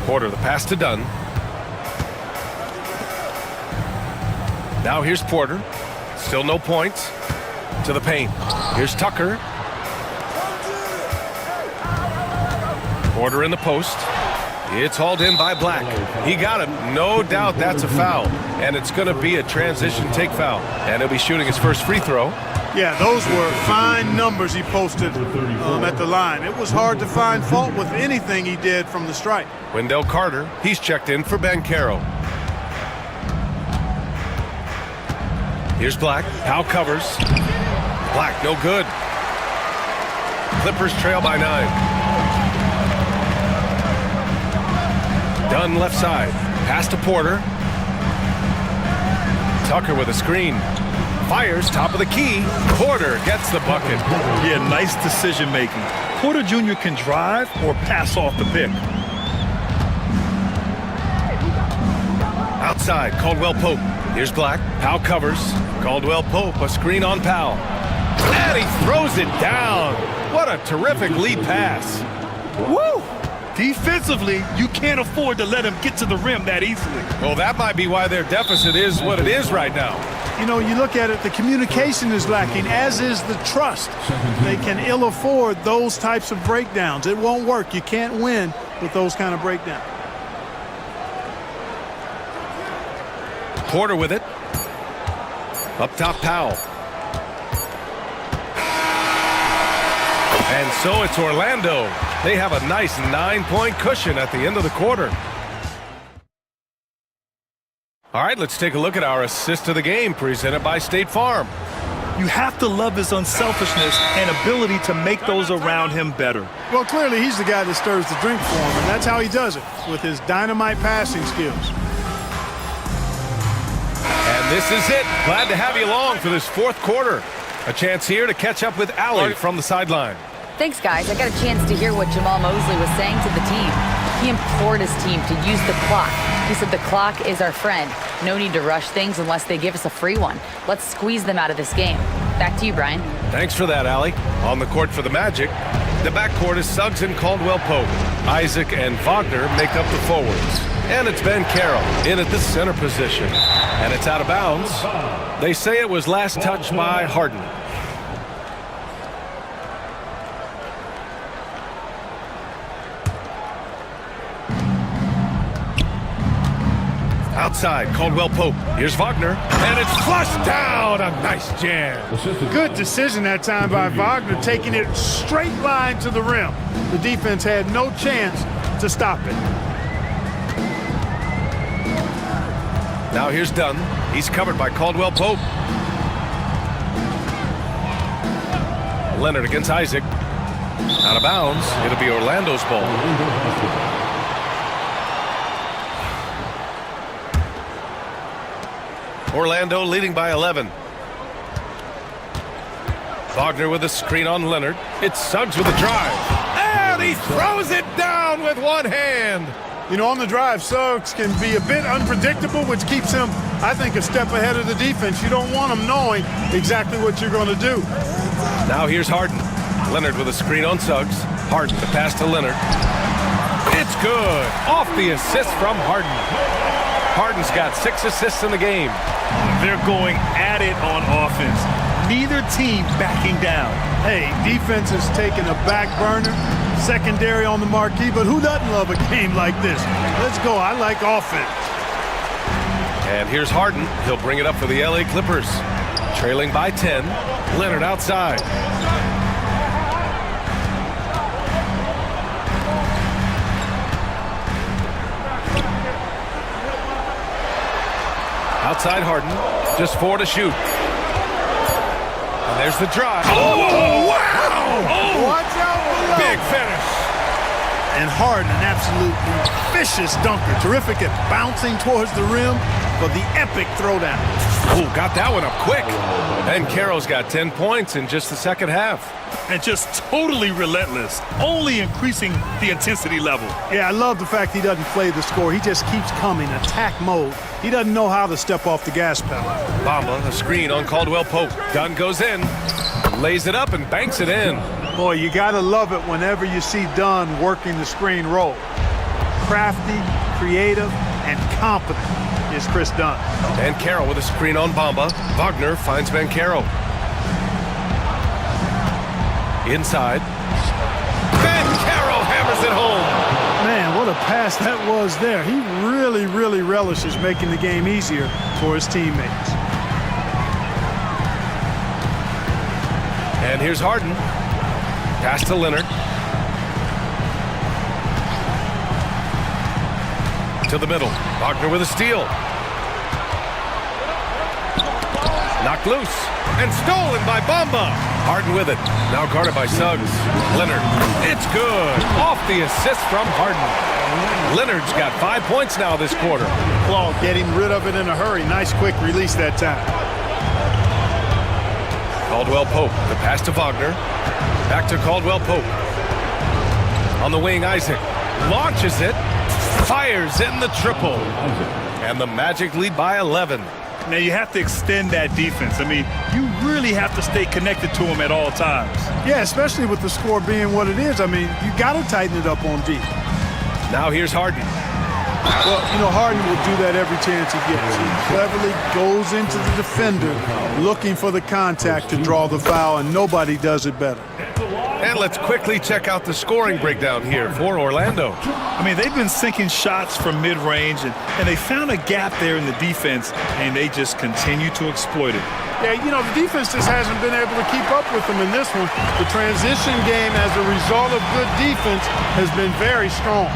Porter, the pass to Dunn. Now here's Porter. Still no points. To the paint. Here's Tucker. Porter in the post. It's hauled in by Black. He got him. No doubt that's a foul. And it's going to be a transition take foul. And he'll be shooting his first free throw. Yeah, those were fine numbers he posted at the line. It was hard to find fault with anything he did from the stripe. Wendell Carter, he's checked in for Bankero. Here's Black. Powell covers. Black, no good. Clippers trail by 9. Dunn left side. Pass to Porter. Tucker with a screen. Fires, top of the key. Porter gets the bucket. Yeah, nice decision making. Porter Jr. can drive or pass off the pick. Outside, Caldwell Pope. Here's Black. Powell covers. Caldwell Pope, a screen on Powell. And he throws it down. What a terrific lead pass. Woo! Defensively, you can't afford to let him get to the rim that easily. Well, that might be why their deficit is what it is right now. You know, you look at it, the communication is lacking, as is the trust. They can ill afford those types of breakdowns. It won't work. You can't win with those kind of breakdowns. Porter with it. Up top, Powell. And so it's Orlando. They have a nice 9-point cushion at the end of the quarter. All right, let's take a look at our assist of the game presented by State Farm. You have to love his unselfishness and ability to make those around him better. Well, clearly he's the guy that stirs the drink for him, and that's how he does it, with his dynamite passing skills. And this is it. Glad to have you along for this fourth quarter. A chance here to catch up with Allie from the sideline. Thanks, guys. I got a chance to hear what Jamal Mosley was saying to the team. He implored his team to use the clock. He said the clock is our friend. No need to rush things unless they give us a free one. Let's squeeze them out of this game. Back to you, Brian. Thanks for that, Allie. On the court for the Magic, the backcourt is Suggs and Caldwell Pope. Isaac and Wagner make up the forwards. And it's Ben Carroll in at the center position. And it's out of bounds. They say it was last touched by Harden. Outside, Caldwell Pope. Here's Wagner. And it's flushed down. A nice jam. Good decision that time by Wagner, taking it straight line to the rim. The defense had no chance to stop it. Now here's Dunn. He's covered by Caldwell Pope. Leonard against Isaac. Out of bounds. It'll be Orlando's ball. Orlando leading by 11. Wagner with a screen on Leonard. It's Suggs with a drive. And he throws it down with one hand. You know, on the drive, Suggs can be a bit unpredictable, which keeps him, I think, a step ahead of the defense. You don't want him knowing exactly what you're going to do. Now here's Harden. Leonard with a screen on Suggs. Harden, the pass to Leonard. It's good. Off the assist from Harden. Harden's got 6 assists in the game. They're going at it on offense. Neither team backing down. Hey, defense is taking a back burner, secondary on the marquee, but who doesn't love a game like this? Let's go. I like offense. And here's Harden. He'll bring it up for the LA Clippers. Trailing by 10. Leonard outside. Outside Harden, just 4 to shoot. And there's the drive. Oh, wow! Oh, watch out below. Big finish. And Harden, an absolutely vicious dunker. Terrific at bouncing towards the rim for the epic throwdown. Oh, got that one up quick. Ben Carroll's got 10 points in just the second half. And just totally relentless, only increasing the intensity level. Yeah, I love the fact he doesn't play the score. He just keeps coming, attack mode. He doesn't know how to step off the gas pedal. Bamba, a screen on Caldwell Pope. Dunn goes in, lays it up and banks it in. Boy, you gotta love it whenever you see Dunn working the screen roll. Crafty, creative, and competent is Chris Dunn. Ben Carroll with a screen on Bamba. Wagner finds Ben Carroll. Inside. Ben Carroll hammers it home. Man, what a pass that was there. He really, really relishes making the game easier for his teammates. And here's Harden. Pass to Leonard. To the middle. Wagner with a steal. Knocked loose. And stolen by Bamba. Harden with it. Now guarded by Suggs. Leonard. It's good. Off the assist from Harden. Leonard's got 5 points now this quarter. Claw getting rid of it in a hurry. Nice quick release that time. Caldwell Pope. The pass to Wagner. Back to Caldwell Pope. On the wing, Isaac. Launches it. Fires in the triple. And the Magic lead by 11. Now you have to extend that defense. I mean, you really have to stay connected to him at all times. Yeah, especially with the score being what it is. I mean, you got to tighten it up on D. Now here's Harden. Well, you know, Harden will do that every chance he gets. He cleverly goes into the defender looking for the contact to draw the foul, and nobody does it better. And let's quickly check out the scoring breakdown here for Orlando. I mean, they've been sinking shots from mid-range, and they found a gap there in the defense, and they just continue to exploit it. Yeah, you know, the defense just hasn't been able to keep up with them in this one. The transition game as a result of good defense has been very strong.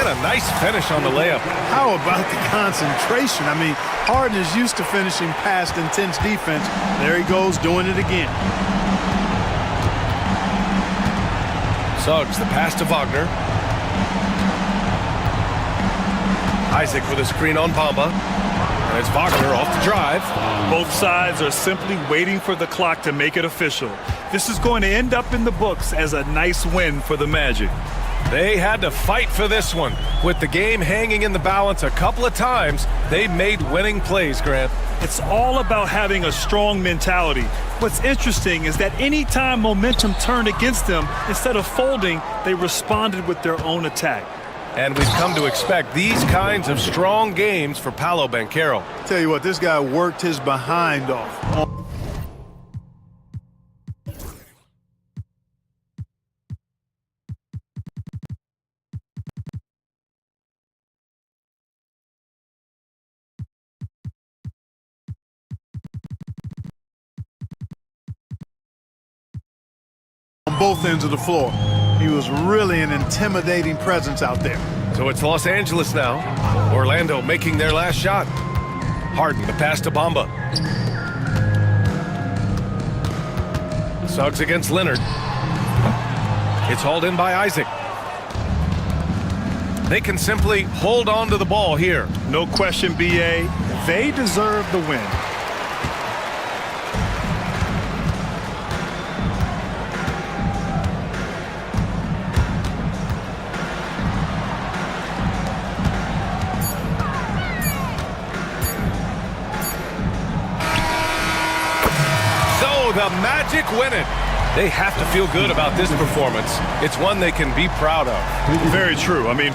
And a nice finish on the layup. How about the concentration? I mean, Harden is used to finishing past intense defense. There he goes, doing it again. Suggs, the pass to Wagner. Isaac with a screen on Bamba. And it's Wagner off the drive. Both sides are simply waiting for the clock to make it official. This is going to end up in the books as a nice win for the Magic. They had to fight for this one. With the game hanging in the balance a couple of times, they made winning plays, Grant. It's all about having a strong mentality. What's interesting is that anytime momentum turned against them, instead of folding, they responded with their own attack. And we've come to expect these kinds of strong games for Paolo Banchero. Tell you what, this guy worked his behind off. On both ends of the floor. He was really an intimidating presence out there. So it's Los Angeles now. Orlando making their last shot. Harden, the pass to Bamba. Suggs against Leonard. It's hauled in by Isaac. They can simply hold on to the ball here. No question, BA. They deserve the win. The Magic win it. They have to feel good about this performance. It's one they can be proud of. Very true. I mean,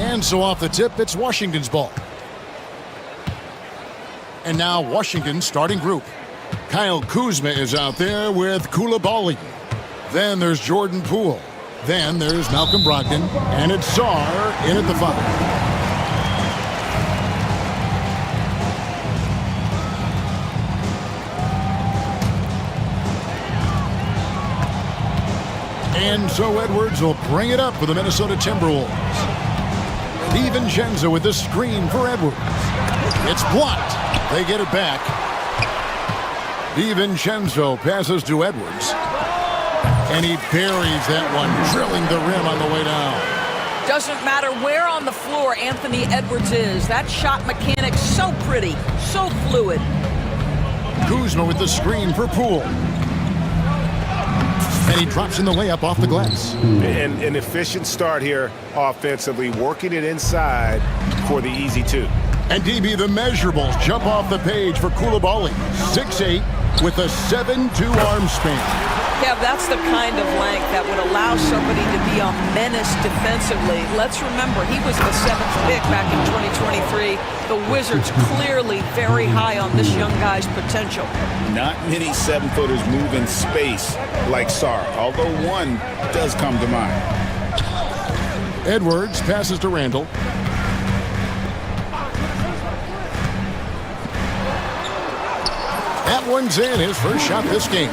And so off the tip, it's Washington's ball. And now Washington's starting group. Kyle Kuzma is out there with Koulibaly. Then there's Jordan Poole. Then there's Malcolm Brogdon. And it's Sarr in at the 5. And so Edwards will bring it up for the Minnesota Timberwolves. DiVincenzo with the screen for Edwards. It's blocked. They get it back. DiVincenzo passes to Edwards. And he buries that one, drilling the rim on the way down. Doesn't matter where on the floor Anthony Edwards is. That shot mechanic's so pretty, so fluid. Kuzma with the screen for Poole. And he drops in the layup off the glass. And an efficient start here offensively, working it inside for the easy 2. And DB, the measurables jump off the page for Koulibaly. 6'8", with a 7'2" arm span. Yeah, that's the kind of length that would allow somebody to be a menace defensively. Let's remember, he was the 7th pick back in 2023. The Wizards clearly very high on this young guy's potential. Not many 7-footers move in space like Sarr, although one does come to mind. Edwards passes to Randall. That one's in, his first shot this game.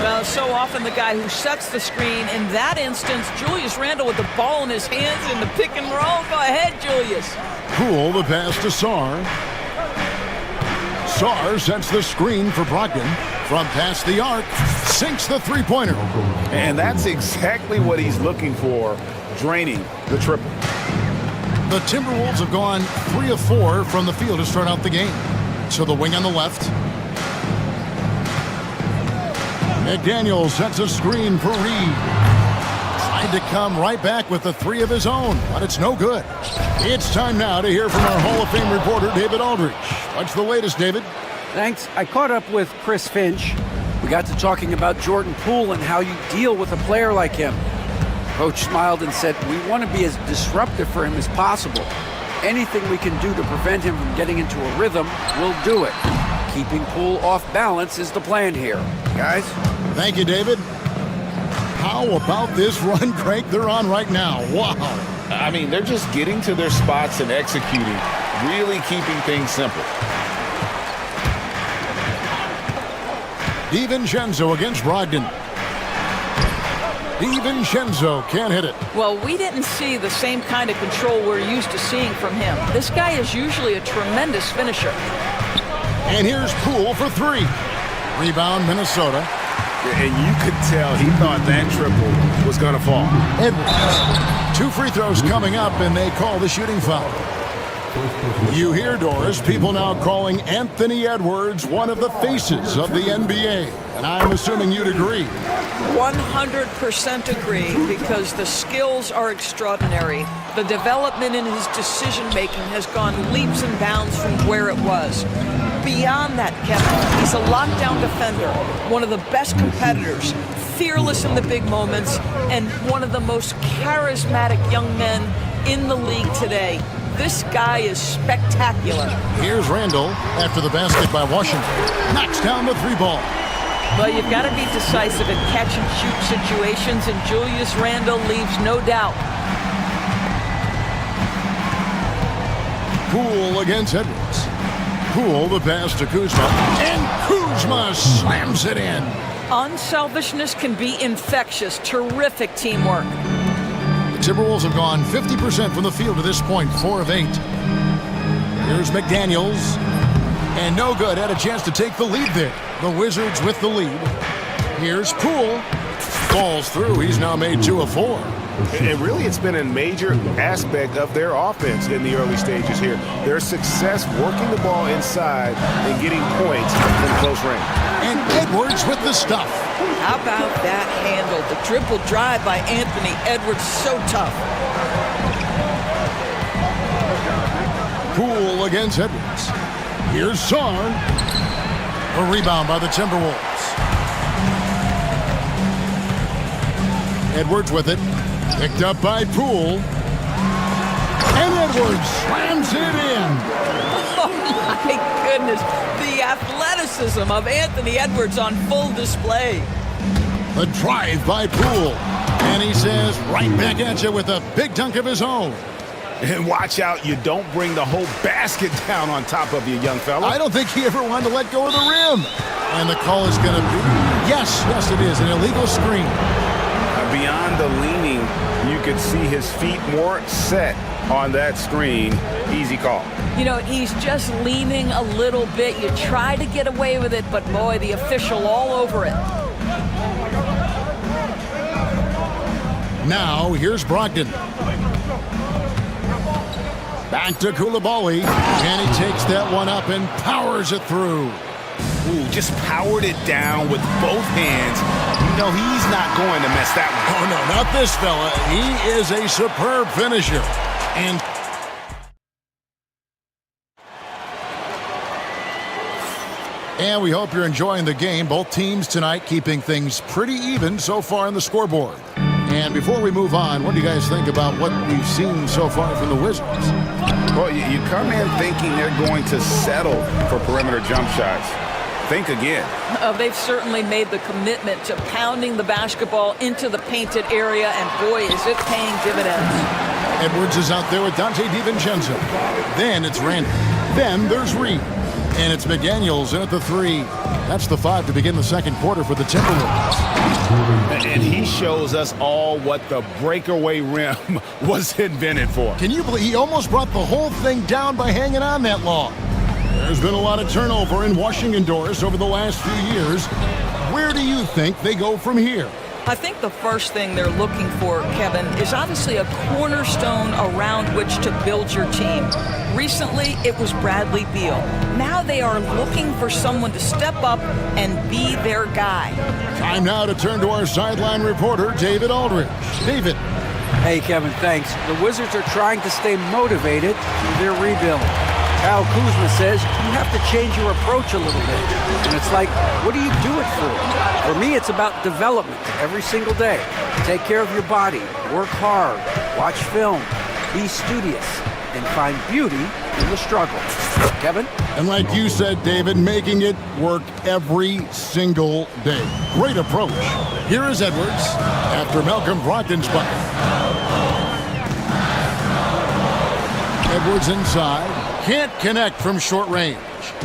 Well, so often the guy who sets the screen. In that instance, Julius Randle with the ball in his hands in the pick and roll. Go ahead, Julius. Poole the pass to Sarr. Sarr sets the screen for Brogdon. From past the arc, sinks the three-pointer. And that's exactly what he's looking for, draining the triple. The Timberwolves have gone 3 of 4 from the field to start out the game. To the wing on the left. McDaniel sets a screen for Reed. Tried to come right back with the 3 of his own, but it's no good. It's time now to hear from our Hall of Fame reporter, David Aldridge. What's the latest, David? Thanks. I caught up with Chris Finch. We got to talking about Jordan Poole and how you deal with a player like him. Coach smiled and said, we want to be as disruptive for him as possible. Anything we can do to prevent him from getting into a rhythm, we'll do it. Keeping Poole off balance is the plan here. Guys? Thank you, David. How about this run crank they're on right now? Wow. I mean, they're just getting to their spots and executing, really keeping things simple. DiVincenzo against Brogdon. DiVincenzo can't hit it. Well, we didn't see the same kind of control we're used to seeing from him. This guy is usually a tremendous finisher. And here's Poole for 3. Rebound, Minnesota. And you could tell he thought that triple was going to fall. Edwards. 2 free throws coming up, and they call the shooting foul. You hear, Doris, people now calling Anthony Edwards one of the faces of the NBA. And I'm assuming you'd agree. 100% agree, because the skills are extraordinary. The development in his decision-making has gone leaps and bounds from where it was. Beyond that, Kevin, he's a lockdown defender, one of the best competitors, fearless in the big moments, and one of the most charismatic young men in the league today. This guy is spectacular. Here's Randall after the basket by Washington. Knocks down the 3 ball. Well, you've got to be decisive in catch-and-shoot situations, and Julius Randle leaves no doubt. Poole against Edwards. Poole the pass to Kuzma. And Kuzma slams it in. Unselfishness can be infectious. Terrific teamwork. The Timberwolves have gone 50% from the field to this point, 4 of 8. Here's McDaniels. And no good, had a chance to take the lead there. The Wizards with the lead. Here's Poole. Falls through, he's now made 2 of 4. And really, it's been a major aspect of their offense in the early stages here. Their success working the ball inside and getting points from close range. And Edwards with the stuff. How about that handle? The triple drive by Anthony Edwards, so tough. Poole against Edwards. Here's Sarr. A rebound by the Timberwolves. Edwards with it. Picked up by Poole. And Edwards slams it in. Oh, my goodness. The athleticism of Anthony Edwards on full display. The drive by Poole. And he says, right back at you with a big dunk of his own. And watch out, you don't bring the whole basket down on top of you, young fella. I don't think he ever wanted to let go of the rim. And the call is going to be, yes, it is, an illegal screen. Beyond the leaning, you could see his feet more set on that screen. Easy call. You know, he's just leaning a little bit. You try to get away with it, but boy, the official all over it. Now, here's Brogdon. Back to Koulibaly, and he takes that one up and powers it through. Ooh, just powered it down with both hands. You know he's not going to mess that one. Oh, no, not this fella. He is a superb finisher. And we hope you're enjoying the game. Both teams tonight keeping things pretty even so far on the scoreboard. And before we move on, what do you guys think about what we've seen so far from the Wizards? Well, you come in thinking they're going to settle for perimeter jump shots. Think again. They've certainly made the commitment to pounding the basketball into the painted area, and boy, is it paying dividends. Edwards is out there with Dante DiVincenzo. Then it's Randall. Then there's Reed. And it's McDaniels in at the 3. That's the 5 to begin the second quarter for the Timberwolves. And he shows us all what the breakaway rim was invented for. Can you believe he almost brought the whole thing down by hanging on that long? There's been a lot of turnover in Washington doors over the last few years. Where do you think they go from here? I think the first thing they're looking for, Kevin, is obviously a cornerstone around which to build your team. Recently, it was Bradley Beal. Now they are looking for someone to step up and be their guy. Time now to turn to our sideline reporter, David Aldridge. David. Hey, Kevin, thanks. The Wizards are trying to stay motivated through their rebuild. Kyle Kuzma says you have to change your approach a little bit. And it's like, what do you do it for? For me, it's about development every single day. Take care of your body, work hard, watch film, be studious, and find beauty in the struggle. Kevin? And like you said, David, making it work every single day. Great approach. Here is Edwards after Malcolm Brogdon's bucket. Edwards inside. Can't connect from short range.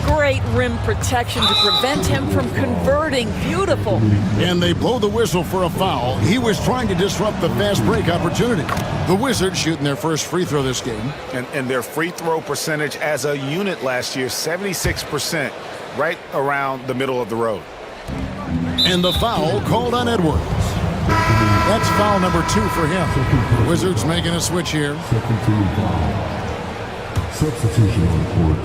Great rim protection to prevent him from converting. Beautiful. And they blow the whistle for a foul. He was trying to disrupt the fast break opportunity. The Wizards shooting their first free throw this game. And their free throw percentage as a unit last year, 76%, right around the middle of the road. And the foul called on Edwards. That's foul number 2 for him. The Wizards making a switch here. Substitution on court.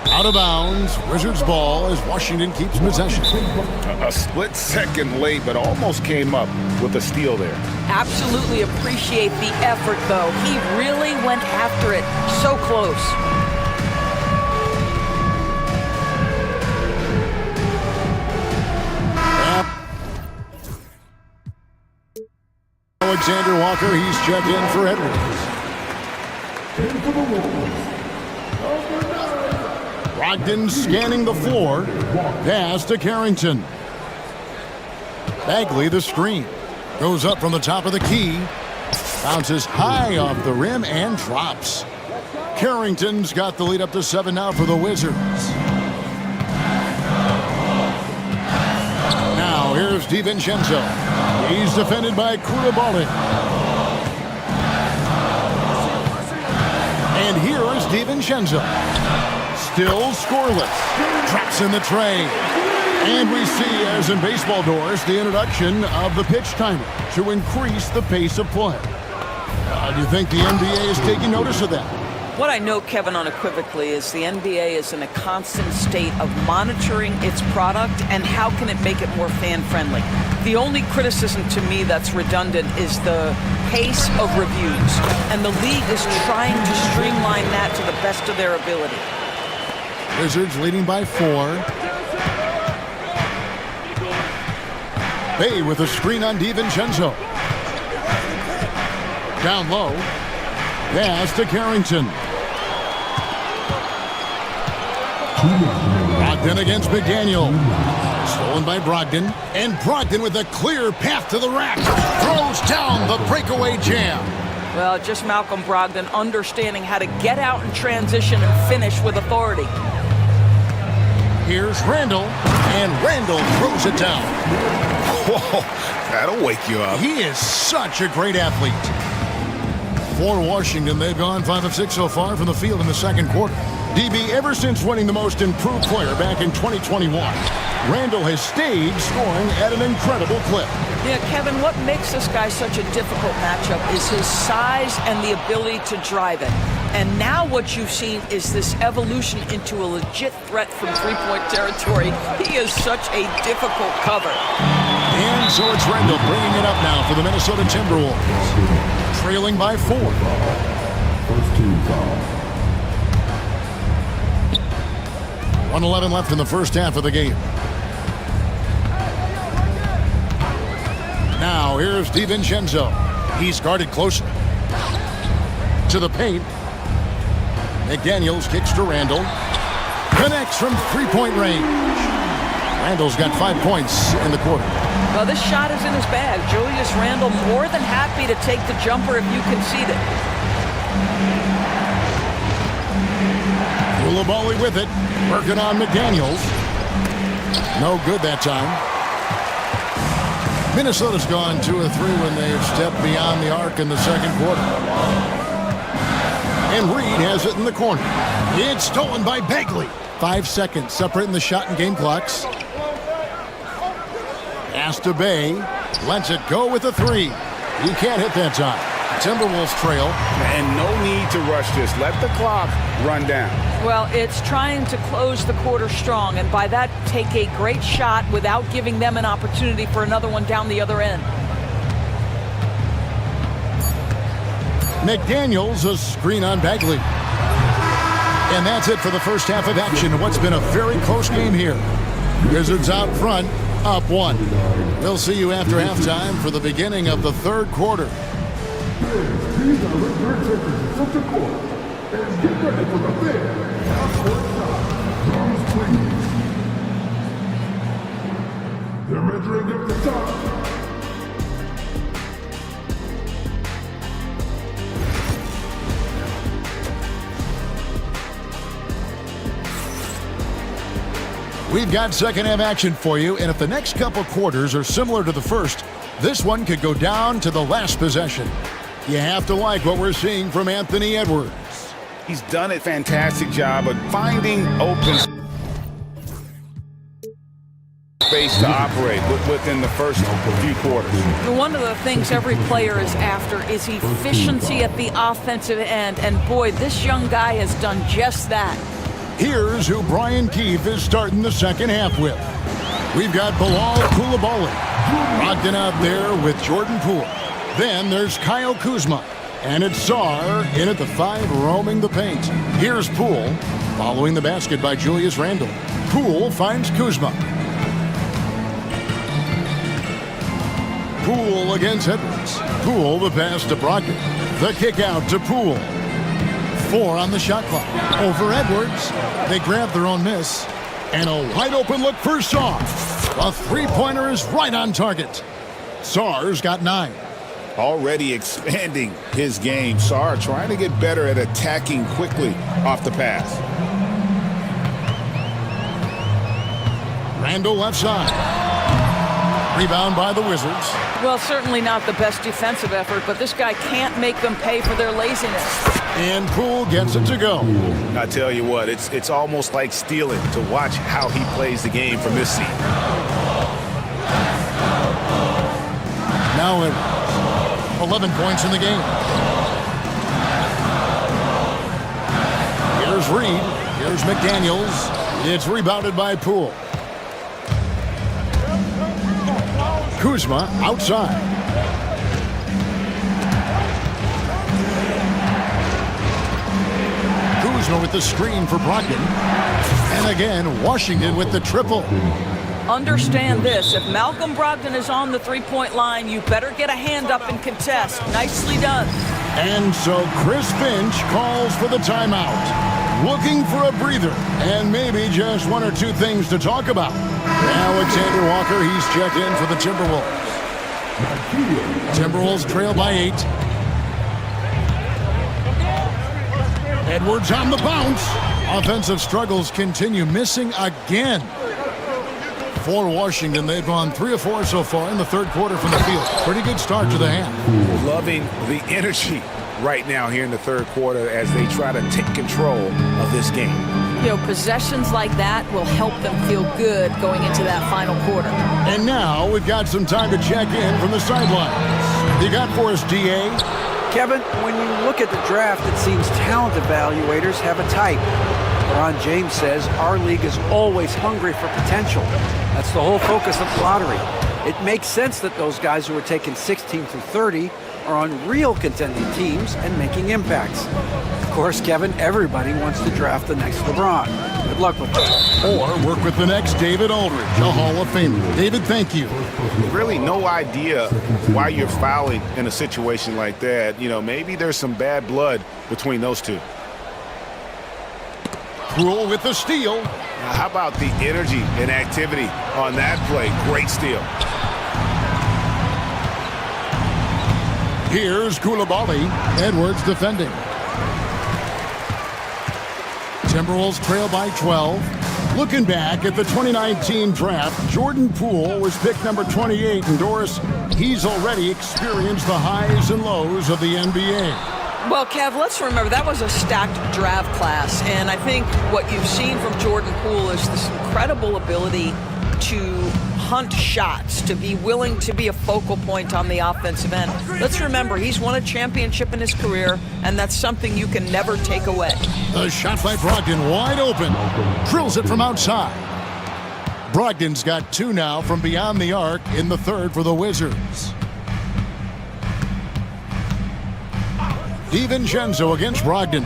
Out of bounds, Wizards ball as Washington keeps possession. A split second late, but almost came up with a steal there. Absolutely appreciate the effort, though. He really went after it. So close. Alexander Walker, he's checked in for Edwards. Brogdon scanning the floor. Pass to Carrington. Bagley the screen. Goes up from the top of the key. Bounces high off the rim and drops. Carrington's got the lead up to 7 now for the Wizards. Now here's DiVincenzo. He's defended by Koulibaly. And here is DiVincenzo. Still scoreless. Drops in the tray. And we see, as in baseball doors, the introduction of the pitch timer to increase the pace of play. Do you think the NBA is taking notice of that? What I know, Kevin, unequivocally is the NBA is in a constant state of monitoring its product and how can it make it more fan-friendly. The only criticism to me that's redundant is the pace of reviews, and the league is trying to streamline that to the best of their ability. Wizards leading by 4. Bay with a screen on DiVincenzo. Down low. Pass to Carrington. Brogdon against McDaniel. Stolen by Brogdon. And Brogdon with a clear path to the rack. Throws down the breakaway jam. Well, just Malcolm Brogdon understanding how to get out in transition and finish with authority. Here's Randall, and Randall throws it down. Whoa, that'll wake you up. He is such a great athlete. For Washington, they've gone 5 of 6 so far from the field in the second quarter. DB, ever since winning the most improved player back in 2021, Randall has stayed scoring at an incredible clip. Yeah, Kevin, what makes this guy such a difficult matchup is his size and the ability to drive it. And now what you've seen is this evolution into a legit threat from three-point territory. He is such a difficult cover. And so it's Randall bringing it up now for the Minnesota Timberwolves. Trailing by 4. First team foul. 1:11 left in the first half of the game. Now here's DiVincenzo. He's guarded closer. To the paint. McDaniels kicks to Randall. Connects from three-point range. Randall's got 5 points in the quarter. Well, this shot is in his bag. Julius Randle more than happy to take the jumper if you concede it. Koulibaly with it. Working on McDaniels. No good that time. Minnesota's gone 2 of 3 when they've stepped beyond the arc in the second quarter. And Reed has it in the corner. It's stolen by Bagley. 5 seconds separating the shot and game clocks. Pass to Bay. Lets it go with a 3. He can't hit that time. Timberwolves trail. And no need to rush this. Let the clock run down. Well, it's trying to close the quarter strong, and by that, take a great shot without giving them an opportunity for another one down the other end. McDaniels, a screen on Bagley. And that's it for the first half of action. What's been a very close game here. Wizards out front, up 1. We'll see you after halftime for the beginning of the third quarter. These are the from the court. And get ready for the big half-court shot. Drums, please. They're measuring up the top. We've got second half action for you, and if the next couple quarters are similar to the first, this one could go down to the last possession. You have to like what we're seeing from Anthony Edwards. He's done a fantastic job of finding open space to operate within the first few quarters. One of the things every player is after is efficiency at the offensive end, and boy, this young guy has done just that. Here's who Brian Keefe is starting the second half with. We've got Bilal Koulibaly. Brogdon out there with Jordan Poole. Then there's Kyle Kuzma. And it's Sarr in at the 5 roaming the paint. Here's Poole following the basket by Julius Randle. Poole finds Kuzma. Poole against Edwards. Poole the pass to Brogdon. The kick out to Poole. 4 on the shot clock. Over Edwards. They grab their own miss. And a wide open look for Sarr. A three-pointer is right on target. Sarr's got 9. Already expanding his game. Sarr trying to get better at attacking quickly off the pass. Randle left side. Rebound by the Wizards. Well, certainly not the best defensive effort, but this guy can't make them pay for their laziness. And Poole gets it to go. I tell you what, it's almost like stealing to watch how he plays the game from this seat. Now 11 points in the game. Here's Reed. Here's McDaniels. It's rebounded by Poole. Kuzma outside. Kuzma with the screen for Brogdon. And again, Washington with the triple. Understand this, if Malcolm Brogdon is on the three-point line, you better get a hand up and contest. Nicely done. And so Chris Finch calls for the timeout. Looking for a breather and maybe just one or two things to talk about. Alexander Walker, he's checked in for the Timberwolves. Timberwolves trail by 8. Edwards on the bounce. Offensive struggles continue, missing again. For Washington, they've gone 3 of 4 so far in the third quarter from the field. Pretty good start to the half. Loving the energy right now here in the third quarter as they try to take control of this game. You know, possessions like that will help them feel good going into that final quarter. And now we've got some time to check in from the sidelines. You got for us, DA? Kevin, when you look at the draft, it seems talent evaluators have a type. Ron James says our league is always hungry for potential. That's the whole focus of the lottery. It makes sense that those guys who are taken 16 through 30 are on real contending teams and making impacts. Of course, Kevin, everybody wants to draft the next LeBron. Good luck with that. Or work with the next David Aldridge, a Hall of Famer. David, thank you. Really no idea why you're fouling in a situation like that. You know, maybe there's some bad blood between those two. Cruel with the steal. Now, how about the energy and activity on that play? Great steal. Here's Koulibaly. Edwards defending. Timberwolves trail by 12. Looking back at the 2019 draft, Jordan Poole was picked number 28. And Doris, he's already experienced the highs and lows of the NBA. Well, Kev, let's remember that was a stacked draft class, and I think what you've seen from Jordan Poole is this incredible ability to hunt shots, to be willing to be a focal point on the offensive end. Let's remember, he's won a championship in his career, and that's something you can never take away. The shot by Brogdon wide open. Drills it from outside. Brogdon's got 2 now from beyond the arc in the third for the Wizards. DiVincenzo against Brogdon.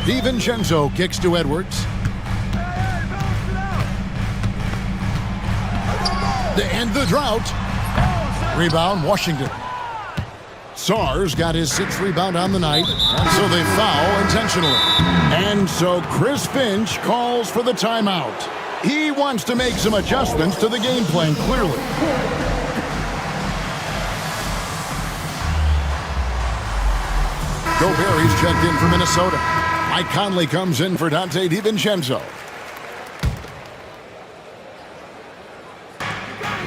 DiVincenzo kicks to Edwards. To end the drought. Rebound, Washington. Sars got his 6th rebound on the night, and so they foul intentionally. And so Chris Finch calls for the timeout. He wants to make some adjustments to the game plan, clearly. Gobert, he's checked in for Minnesota. Mike Conley comes in for Dante DiVincenzo.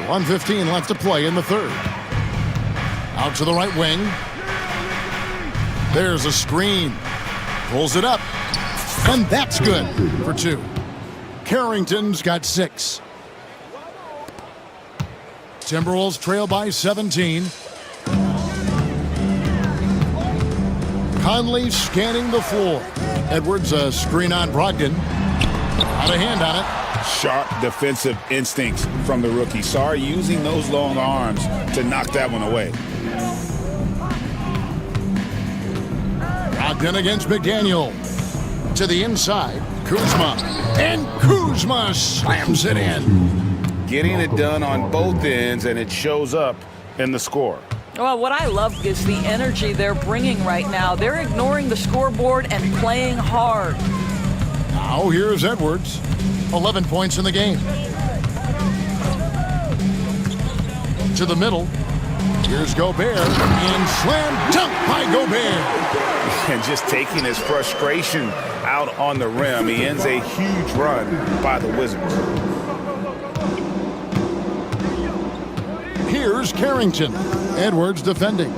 1:15 left to play in the third. Out to the right wing. There's a screen. Pulls it up. And that's good for 2. Carrington's got 6. Timberwolves trail by 17. Conley scanning the floor. Edwards, a screen on Brogdon. Out of hand on it. Sharp defensive instincts from the rookie. Sorry, using those long arms to knock that one away. Brogdon against McDaniel. To the inside, Kuzma. And Kuzma slams it in. Getting it done on both ends, and it shows up in the score. Well, what I love is the energy they're bringing right now. They're ignoring the scoreboard and playing hard. Now here's Edwards. 11 points in the game. To the middle. Here's Gobert. And slam dunk by Gobert. And just taking his frustration out on the rim. He ends a huge run by the Wizards. Here's Carrington. Edwards defending.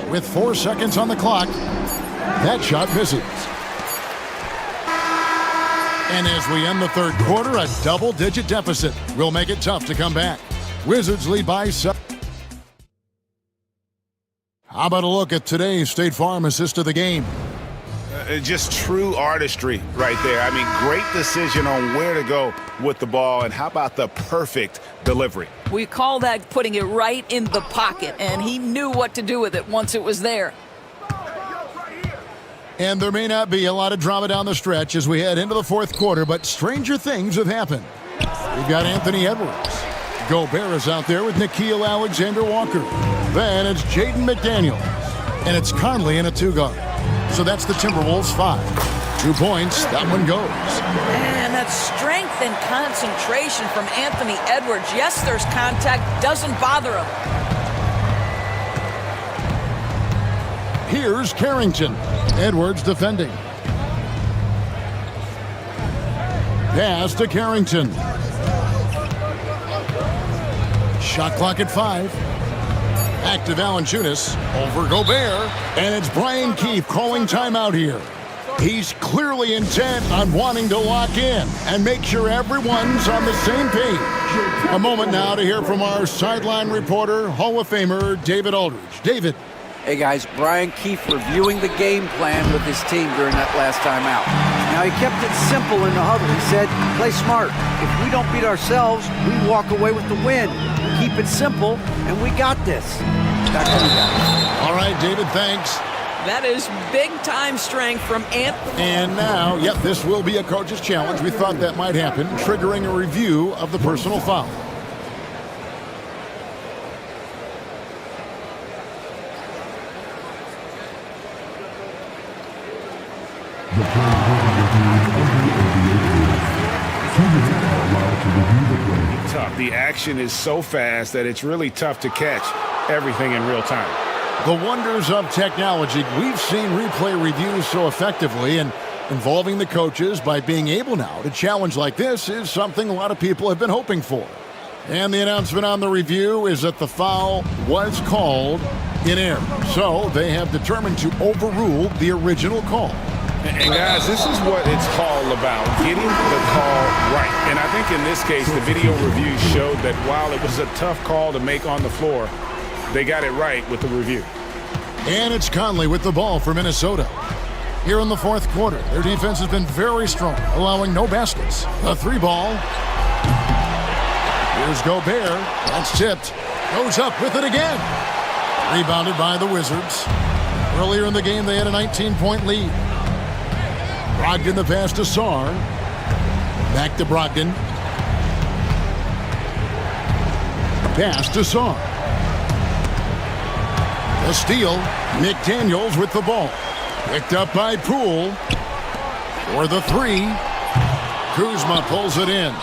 With 4 seconds on the clock, that shot misses. And as we end the third quarter, a double-digit deficit will make it tough to come back. Wizards lead by 7. How about a look at today's State Farm assist of the game? Just true artistry right there. I mean, great decision on where to go with the ball, and how about the perfect delivery? We call that putting it right in the pocket, and he knew what to do with it once it was there. And there may not be a lot of drama down the stretch as we head into the fourth quarter, but stranger things have happened. We've got Anthony Edwards. Gobert is out there with Nickeil Alexander-Walker. Then it's Jaden McDaniels. And it's Conley in a 2-guard. So that's the Timberwolves 5. 2 points, that one goes. And that strength and concentration from Anthony Edwards. Yes, there's contact, doesn't bother him. Here's Carrington. Edwards defending. Pass to Carrington. Shot clock at 5. Active Valanciunas over Gobert. And it's Brian Keefe calling timeout here. He's clearly intent on wanting to lock in and make sure everyone's on the same page. A moment now to hear from our sideline reporter, Hall of Famer David Aldridge. David. Hey guys, Brian Keefe reviewing the game plan with his team during that last time out. Now he kept it simple in the huddle. He said, play smart. If we don't beat ourselves, we walk away with the win. Keep it simple, and we got this. Back to you guys. All right, David, thanks. That is big-time strength from Anthony. And now, yep, this will be a coach's challenge. We thought that might happen, triggering a review of the personal foul. Tough. The action is so fast that it's really tough to catch everything in real time. The wonders of technology. We've seen replay reviews so effectively, and involving the coaches by being able now to challenge like this is something a lot of people have been hoping for. And the announcement on the review is that the foul was called in error. So they have determined to overrule the original call. And guys, this is what it's all about, getting the call right. And I think in this case, the video review showed that while it was a tough call to make on the floor, they got it right with the review. And it's Conley with the ball for Minnesota. Here in the fourth quarter, their defense has been very strong, allowing no baskets. The 3-ball. Here's Gobert. That's tipped. Goes up with it again. Rebounded by the Wizards. Earlier in the game, they had a 19-point lead. Brogdon the pass to Sarr. Back to Brogdon. Pass to Sarr. The steal. McDaniels with the ball. Picked up by Poole. For the 3. Kuzma pulls it in.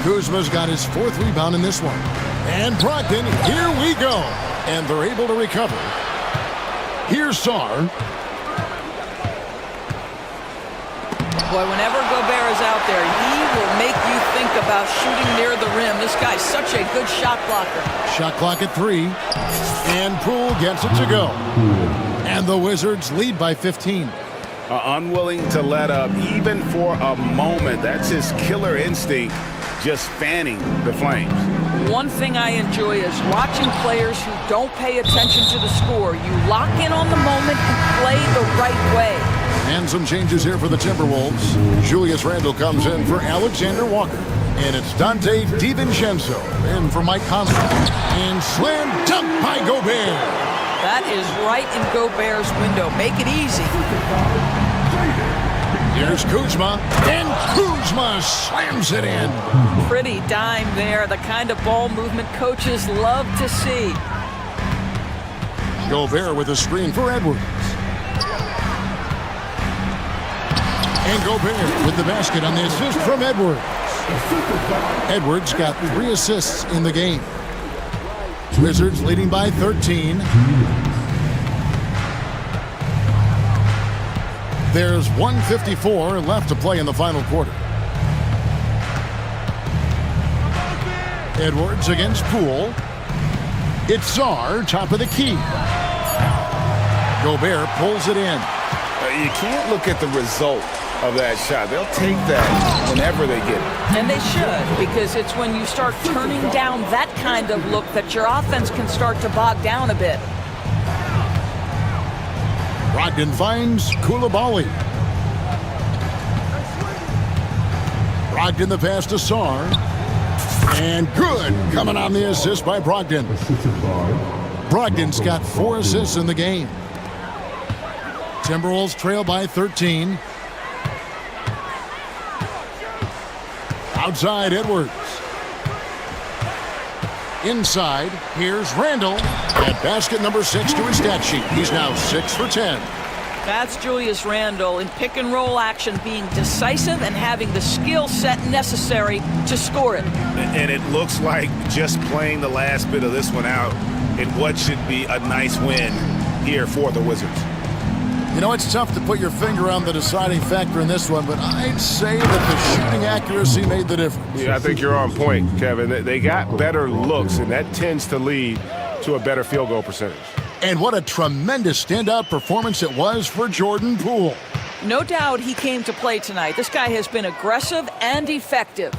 Kuzma's got his 4th rebound in this one. And Brogdon, here we go. And they're able to recover. Here's Sarr. Boy, whenever Gobert is out there, he will make you think about shooting near the rim. This guy's such a good shot blocker. Shot clock at 3. And Poole gets it to go. And the Wizards lead by 15. Unwilling to let up even for a moment. That's his killer instinct, just fanning the flames. One thing I enjoy is watching players who don't pay attention to the score. You lock in on the moment and play the right way. And some changes here for the Timberwolves. Julius Randle comes in for Alexander Walker. And it's Dante DiVincenzo in for Mike Conley. And slam dunk by Gobert. That is right in Gobert's window. Make it easy. Here's Kuzma. And Kuzma slams it in. Pretty dime there. The kind of ball movement coaches love to see. Gobert with a screen for Edwards. And Gobert with the basket on the assist from Edwards. Edwards got 3 assists in the game. Wizards leading by 13. There's 1:54 left to play in the final quarter. Edwards against Poole. It's Sarr, top of the key. Gobert pulls it in. You can't look at the result of that shot. They'll take that whenever they get it. And they should, because it's when you start turning down that kind of look that your offense can start to bog down a bit. Brogdon finds Koulibaly. Brogdon the pass to Sarr. And good, coming on the assist by Brogdon. Brogdon's got 4 assists in the game. Timberwolves trail by 13. Outside Edwards. Inside, here's Randall. And basket number 6 to his stat sheet. He's now 6 for 10. That's Julius Randle in pick and roll action, being decisive and having the skill set necessary to score it. And it looks like just playing the last bit of this one out in what should be a nice win here for the Wizards. You know, it's tough to put your finger on the deciding factor in this one, but I'd say that the shooting accuracy made the difference. Yeah, I think you're on point, Kevin. They got better looks, and that tends to lead to a better field goal percentage. And what a tremendous standout performance it was for Jordan Poole. No doubt he came to play tonight. This guy has been aggressive and effective.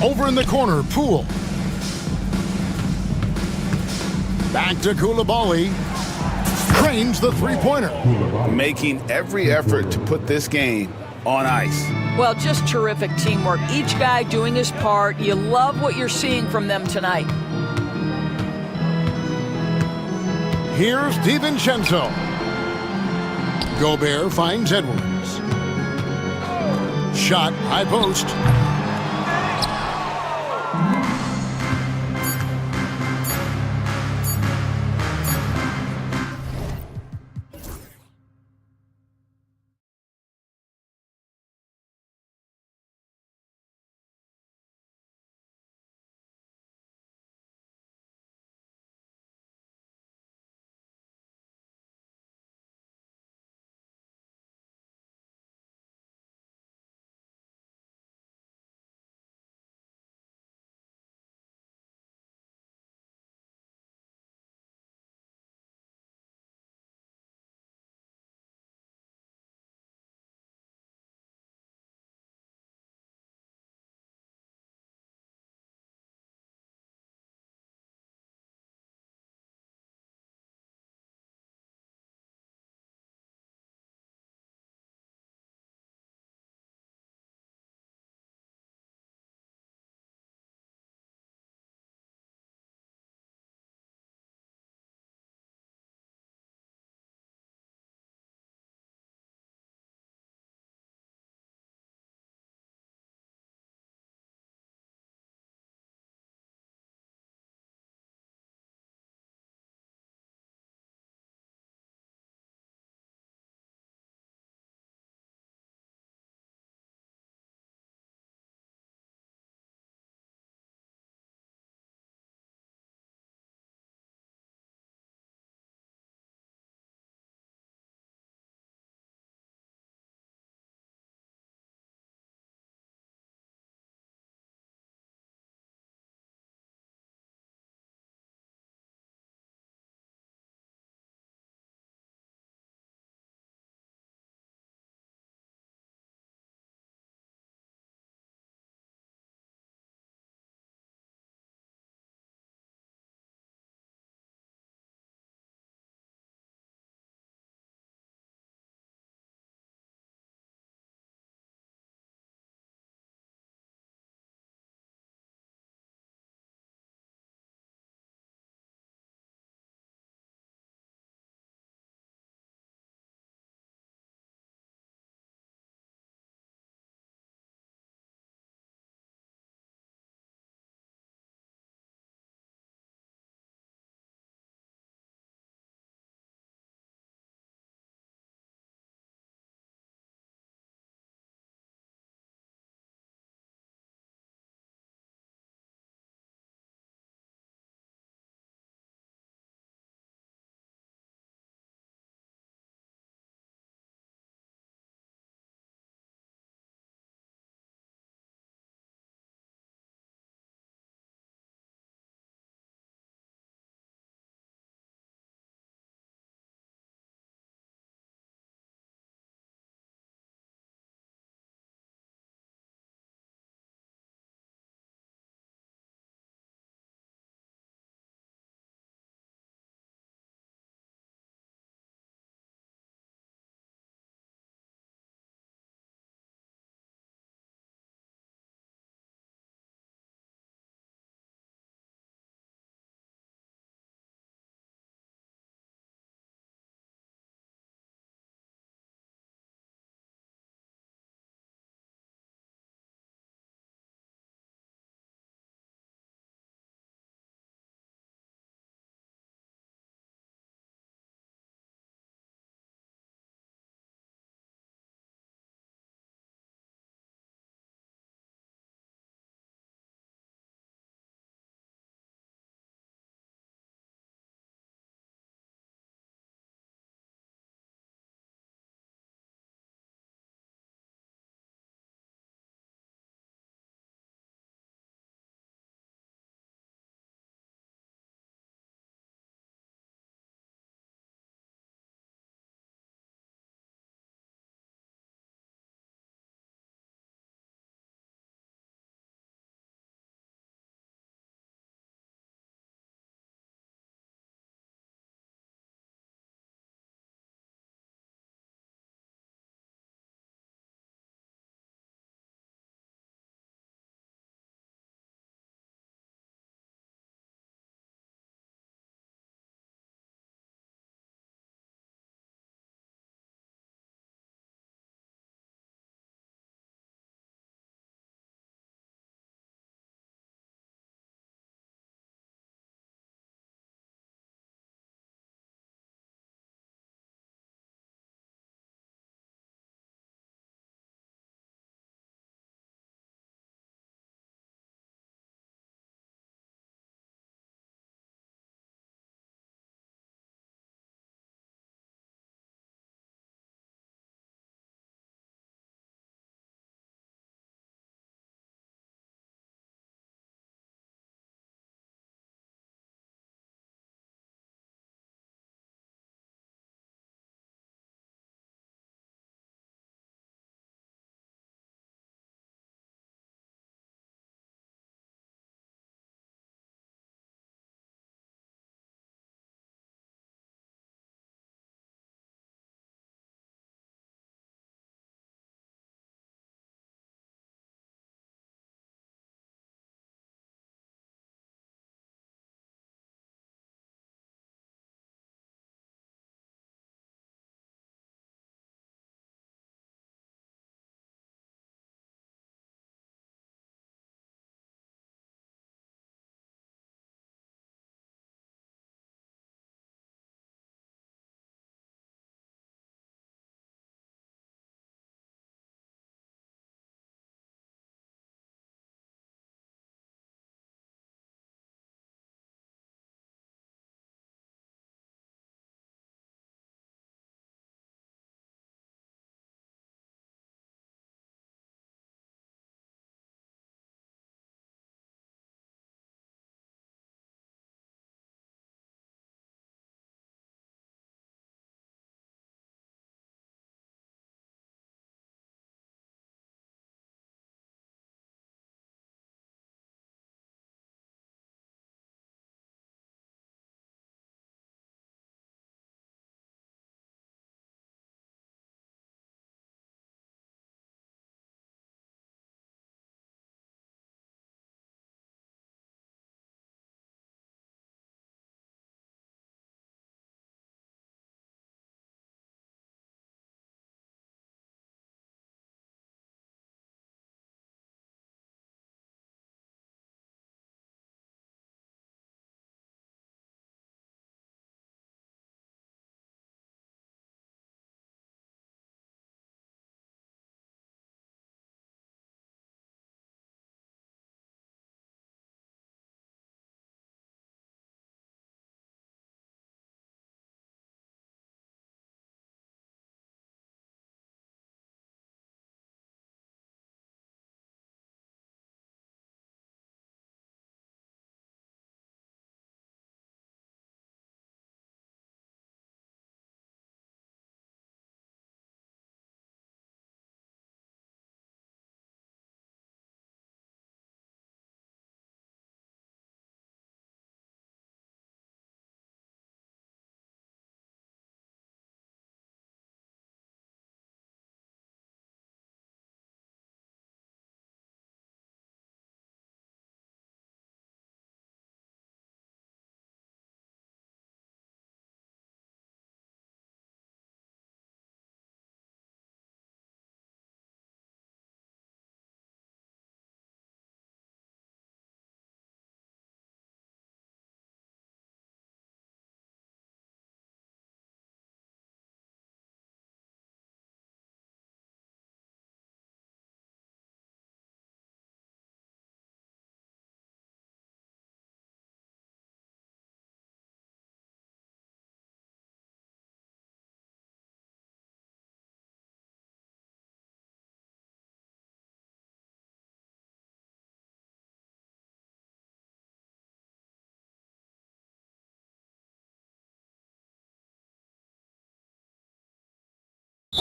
Over in the corner, Poole. Back to Koulibaly. Cranes the three-pointer. Making every effort to put this game on ice. Well, just terrific teamwork. Each guy doing his part. You love what you're seeing from them tonight. Here's DiVincenzo. Gobert finds Edwards. Shot, high post.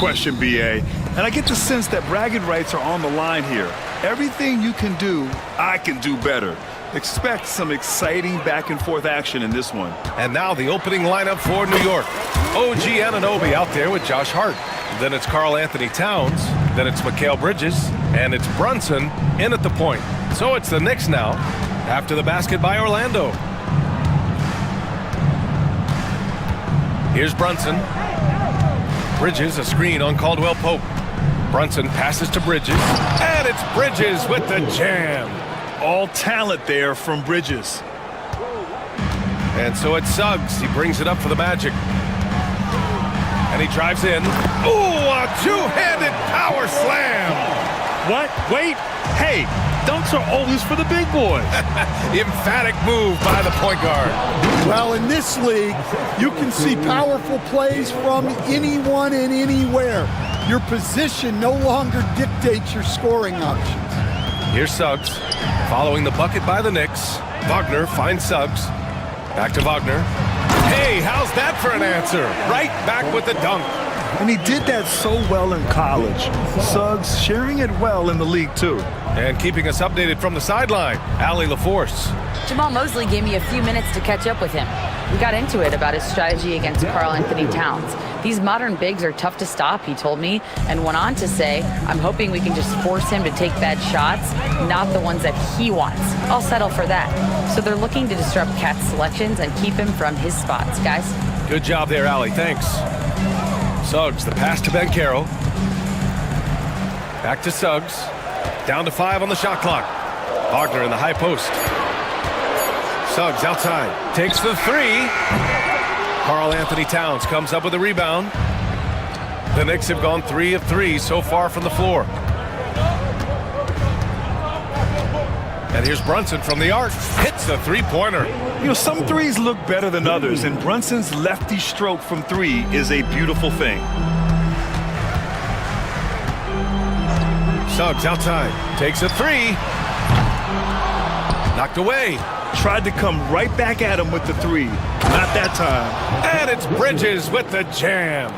question, BA. And I get the sense that bragging rights are on the line here. Everything you can do, I can do better. Expect some exciting back-and-forth action in this one. And now the opening lineup for New York. OG Anunoby out there with Josh Hart. Then it's Karl Anthony Towns. Then it's Mikal Bridges. And it's Brunson in at the point. So it's the Knicks now after the basket by Orlando. Here's Brunson. Bridges, a screen on Caldwell Pope. Brunson passes to Bridges. And it's Bridges with the jam. All talent there from Bridges. And so it's Suggs. He brings it up for the Magic. And he drives in. Ooh, a two-handed power slam. What? Wait. Hey, dunks are always for the big boys. Emphatic move by the point guard. Well, in this league, you can see powerful plays from anyone and anywhere. Your position no longer dictates your scoring options. Here's Suggs, following the bucket by the Knicks. Wagner finds Suggs. Back to Wagner. Hey, how's that for an answer? Right back with the dunk. And he did that so well in college. Suggs sharing it well in the league, too. And keeping us updated from the sideline, Allie LaForce. Jamal Mosley gave me a few minutes to catch up with him. We got into it about his strategy against Karl Anthony Towns. These modern bigs are tough to stop, he told me, and went on to say, I'm hoping we can just force him to take bad shots, not the ones that he wants. I'll settle for that. So they're looking to disrupt Cat's selections and keep him from his spots, guys. Good job there, Allie. Thanks. Suggs, the pass to Banchero. Back to Suggs. Down to 5 on the shot clock. Wagner in the high post. Suggs outside. Takes the 3. Karl Anthony Towns comes up with a rebound. The Knicks have gone 3 of 3 so far from the floor. And here's Brunson from the arc. Hits the three-pointer. You know, some threes look better than others, and Brunson's lefty stroke from 3 is a beautiful thing. Suggs outside. Takes a 3. Knocked away. Tried to come right back at him with the 3. Not that time. And it's Bridges with the jam.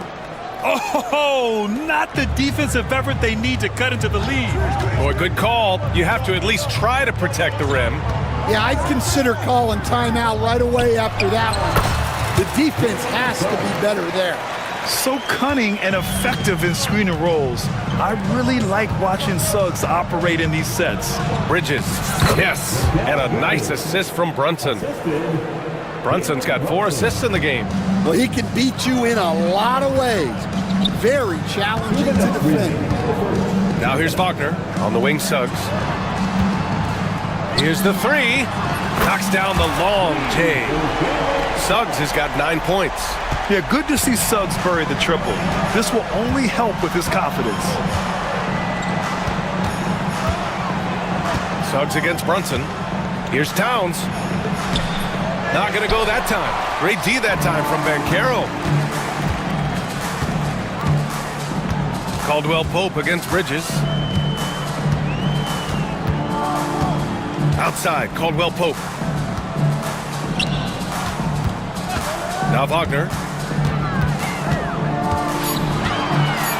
Oh, not the defensive effort they need to cut into the lead. Boy, good call. You have to at least try to protect the rim. Yeah, I'd consider calling timeout right away after that one. The defense has to be better there. So cunning and effective in screen and rolls. I really like watching Suggs operate in these sets. Bridges, yes, and a nice assist from Brunson. Brunson's got 4 assists in the game. Well, he can beat you in a lot of ways. Very challenging to defend. Now here's Wagner on the wing. Suggs. Here's the 3. Knocks down the long J. Suggs has got 9 points. Yeah, good to see Suggs bury the triple. This will only help with his confidence. Suggs against Brunson. Here's Towns. Not going to go that time. Great D that time from Banchero. Caldwell Pope against Bridges. Outside, Caldwell Pope. Now Wagner.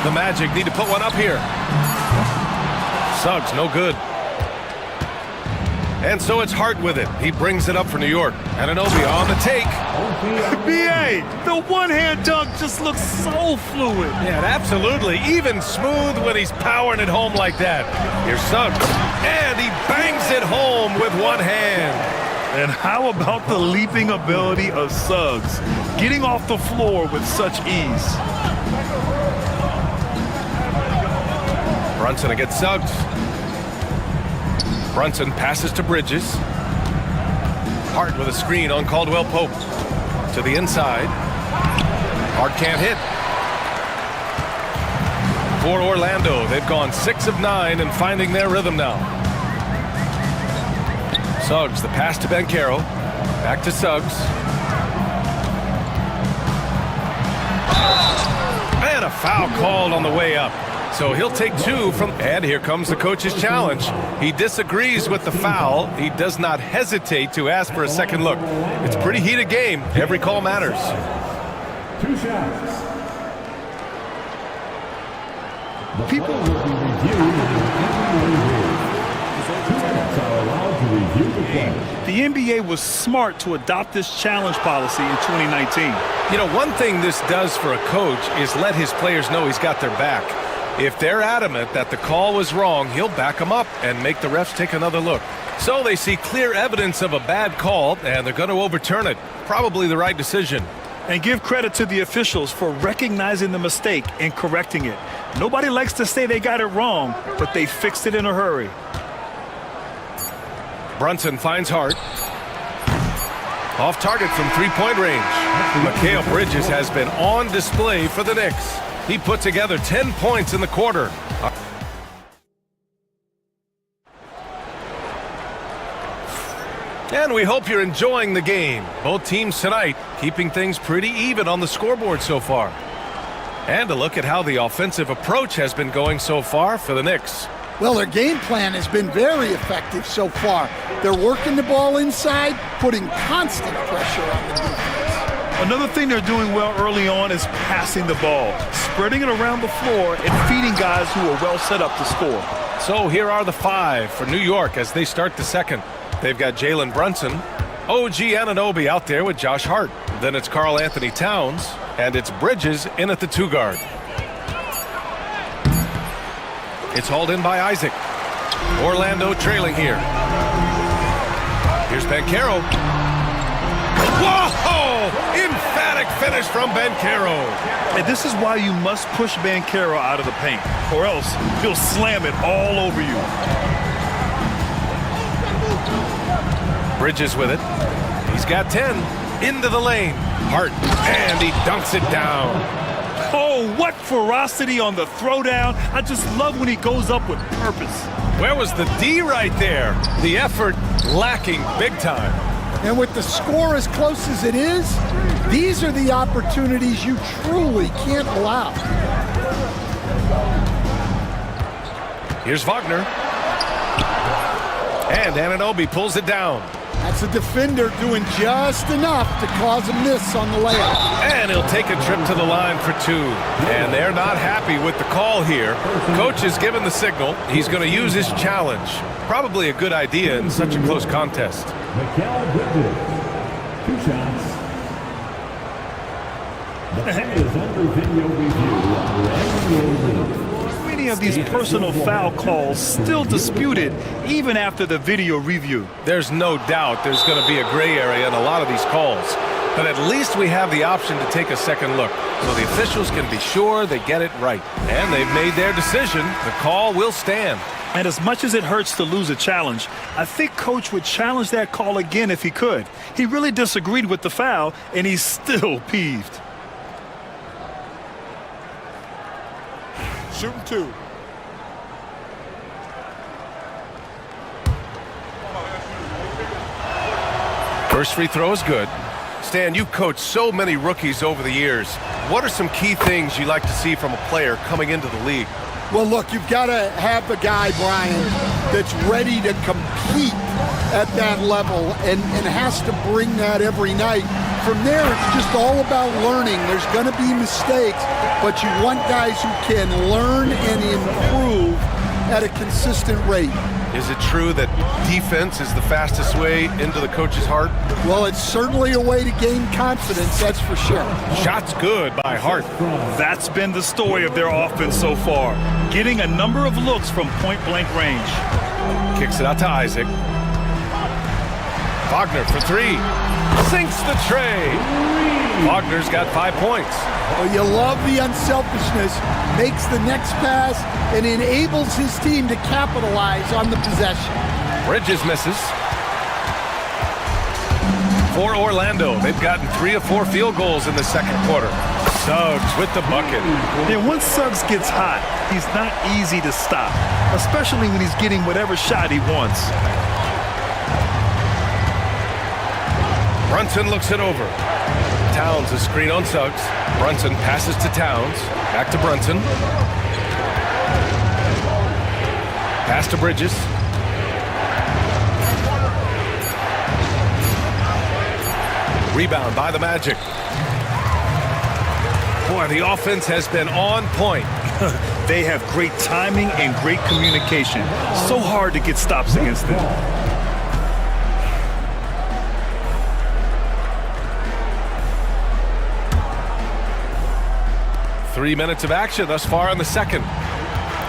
The Magic need to put one up here. Suggs, no good. And so it's Hart with it. He brings it up for New York. Anunoby on the take. BA, the one-hand dunk just looks so fluid. Yeah, absolutely. Even smooth when he's powering it home like that. Here's Suggs. And he bangs it home with one hand. And how about the leaping ability of Suggs? Getting off the floor with such ease. Brunson against Suggs. Brunson passes to Bridges. Hart with a screen on Caldwell Pope. To the inside. Hart can't hit. For Orlando, they've gone 6 of 9 and finding their rhythm now. Suggs, the pass to Banchero. Back to Suggs. And a foul called on the way up. So he'll take 2 from, and here comes the coach's challenge. He disagrees with the foul. He does not hesitate to ask for a second look. It's a pretty heated game. Every call matters. 2 shots. People will be reviewed are allowed to review the play. The NBA was smart to adopt this challenge policy in 2019. You know, one thing this does for a coach is let his players know he's got their back. If they're adamant that the call was wrong, he'll back them up and make the refs take another look. So they see clear evidence of a bad call, and they're going to overturn it. Probably the right decision. And give credit to the officials for recognizing the mistake and correcting it. Nobody likes to say they got it wrong, but they fixed it in a hurry. Brunson finds Hart. Off target from three-point range. Mikal Bridges has been on display for the Knicks. He put together 10 points in the quarter. And we hope you're enjoying the game. Both teams tonight keeping things pretty even on the scoreboard so far. And a look at how the offensive approach has been going so far for the Knicks. Well, their game plan has been very effective so far. They're working the ball inside, putting constant pressure on the defense. Another thing they're doing well early on is passing the ball, spreading it around the floor and feeding guys who are well set up to score. So here are the five for New York as they start the second. They've got Jalen Brunson, OG Anunoby out there with Josh Hart. Then it's Karl Anthony Towns, and it's Bridges in at the two guard. It's hauled in by Isaac. Orlando trailing here. Here's Banchero. Whoa! Emphatic finish from Banchero. And this is why you must push Banchero out of the paint, or else he'll slam it all over you. Bridges with it. He's got 10. Into the lane. Hart. And he dunks it down. Oh, what ferocity on the throwdown. I just love when he goes up with purpose. Where was the D right there? The effort lacking big time. And with the score as close as it is, these are the opportunities you truly can't allow. Here's Wagner. And Anunoby pulls it down. That's a defender doing just enough to cause a miss on the layup. And he'll take a trip to the line for two. And they're not happy with the call here. Coach has given the signal. He's going to use his challenge. Probably a good idea in such a close contest. Mikal Bridges, 2 shots. The play is under video review. Many of these personal foul calls still disputed even after the video review. There's no doubt there's going to be a gray area in a lot of these calls. But at least we have the option to take a second look, so the officials can be sure they get it right. And they've made their decision. The call will stand. And as much as it hurts to lose a challenge, I think Coach would challenge that call again if he could. He really disagreed with the foul, and he's still peeved. Shooting 2. First free throw is good. Stan, you've coached so many rookies over the years. What are some key things you like to see from a player coming into the league? Well, look, you've got to have a guy, Brian, that's ready to compete at that level and has to bring that every night. From there, it's just all about learning. There's going to be mistakes, but you want guys who can learn and improve at a consistent rate. Is it true that defense is the fastest way into the coach's heart? Well, it's certainly a way to gain confidence, that's for sure. Shots good by Hart. That's been the story of their offense so far, getting a number of looks from point-blank range. Kicks it out to Isaac. Wagner for 3. Sinks the tray. Wagner's got 5 points. Well, you love the unselfishness, makes the next pass, and enables his team to capitalize on the possession. Bridges misses. For Orlando, they've gotten 3 of 4 field goals in the second quarter. Suggs with the bucket. And once Suggs gets hot, he's not easy to stop, especially when he's getting whatever shot he wants. Brunson looks it over. Towns a screen on Suggs. Brunson passes to Towns. Back to Brunson. Pass to Bridges. Rebound by the Magic. Boy, the offense has been on point. They have great timing and great communication. So hard to get stops against them. Three minutes of action thus far in the second.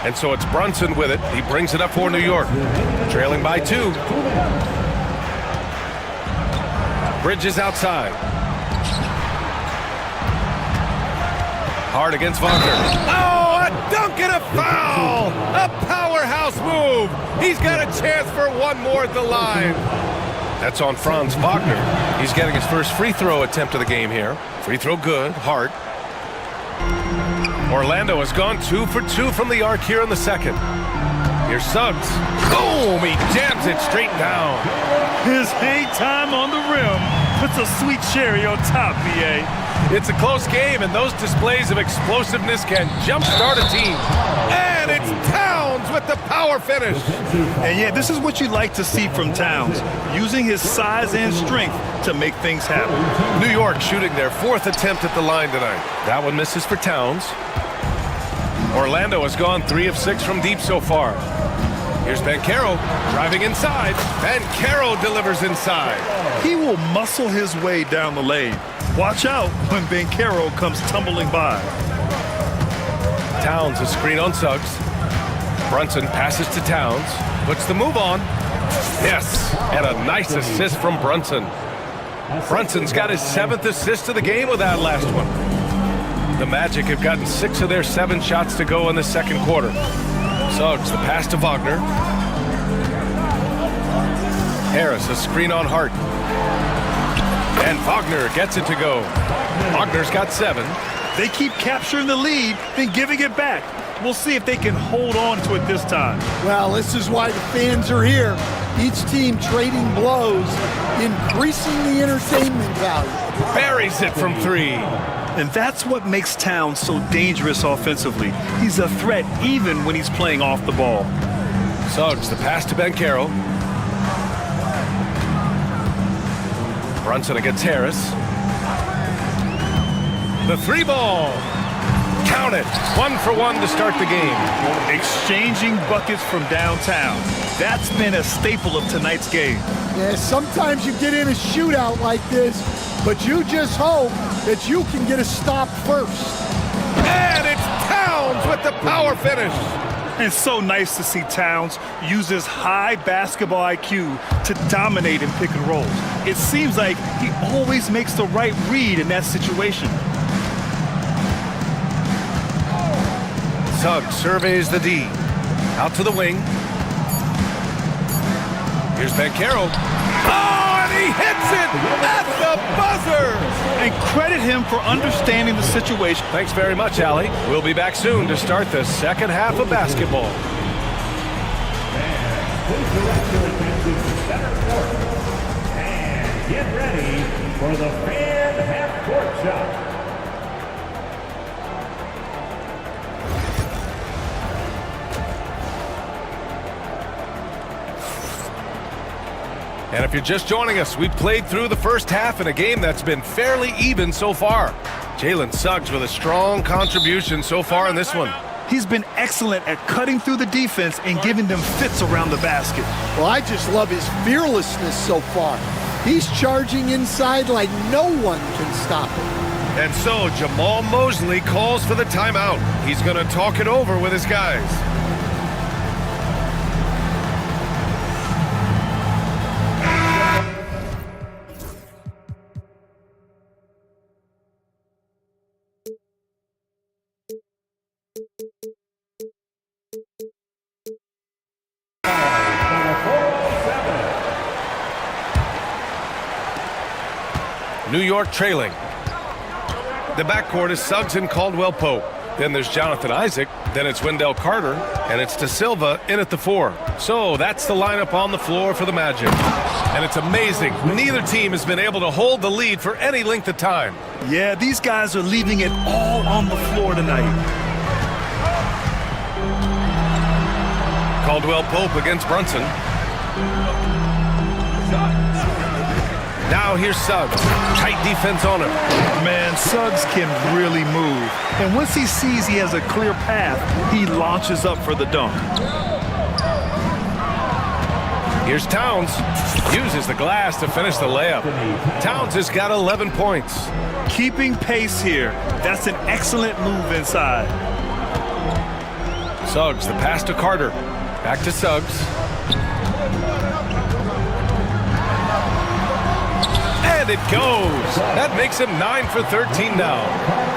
And so it's Brunson with it. He brings it up for New York. Trailing by 2. Bridges outside. Hard against Wagner. Oh, a dunk and a foul! A powerhouse move! He's got a chance for one more at the line. That's on Franz Wagner. He's getting his first free throw attempt of the game here. Free throw good, Hart. Orlando has gone 2 for 2 from the arc here in the second. Here's Suggs. Boom! He jams it straight down. His hang time on the rim puts a sweet cherry on top, BA. It's a close game, and those displays of explosiveness can jumpstart a team. And it's Towns with the power finish. And yeah, this is what you like to see from Towns, using his size and strength to make things happen. New York shooting their 4th attempt at the line tonight. That one misses for Towns. Orlando has gone 3 of 6 from deep so far. Here's Banchero driving inside. Banchero delivers inside. He will muscle his way down the lane. Watch out when Banchero comes tumbling by. Towns a screen on Suggs. Brunson passes to Towns. Puts the move on. Yes, and a nice assist from Brunson. Brunson's got his 7th assist of the game with that last one. The Magic have gotten 6 of their 7 shots to go in the second quarter. Suggs, the pass to Wagner. Harris, a screen on Hart. And Wagner gets it to go. Wagner's got 7. They keep capturing the lead, then giving it back. We'll see if they can hold on to it this time. Well, this is why the fans are here. Each team trading blows, increasing the entertainment value. Buries it from 3. And that's what makes Towns so dangerous offensively. He's a threat even when he's playing off the ball. Suggs, the pass to Banchero. Brunson against Harris. The 3 ball. Count it. 1 for 1 to start the game. Exchanging buckets from downtown. That's been a staple of tonight's game. Yeah, sometimes you get in a shootout like this, but you just hope that you can get a stop first. And it's Towns with the power finish. And so nice to see Towns use his high basketball IQ to dominate in pick and rolls. It seems like he always makes the right read in that situation. Suggs surveys the D. Out to the wing. Here's Banchero. Oh, and he hits it at the buzzer! And credit him for understanding the situation. Thanks very much, Allie. We'll be back soon to start the second half of basketball. And get ready for the fan half-court shot. And if you're just joining us, we played through the first half in a game that's been fairly even so far. Jalen Suggs with a strong contribution so far in this one. He's been excellent at cutting through the defense and giving them fits around the basket. Well, I just love his fearlessness so far. He's charging inside like no one can stop him. And so Jamal Mosley calls for the timeout. He's going to talk it over with his guys. New York trailing. The backcourt is Suggs and Caldwell Pope. Then there's Jonathan Isaac. Then it's Wendell Carter. And it's De Silva in at the 4. So that's the lineup on the floor for the Magic. And it's amazing. Neither team has been able to hold the lead for any length of time. Yeah, these guys are leaving it all on the floor tonight. Caldwell Pope against Brunson. Now here's Suggs. Tight defense on him. Man, Suggs can really move. And once he sees he has a clear path, he launches up for the dunk. Here's Towns. Uses the glass to finish the layup. Towns has got 11 points. Keeping pace here. That's an excellent move inside. Suggs, the pass to Carter. Back to Suggs. And it goes. That makes him 9 for 13 now.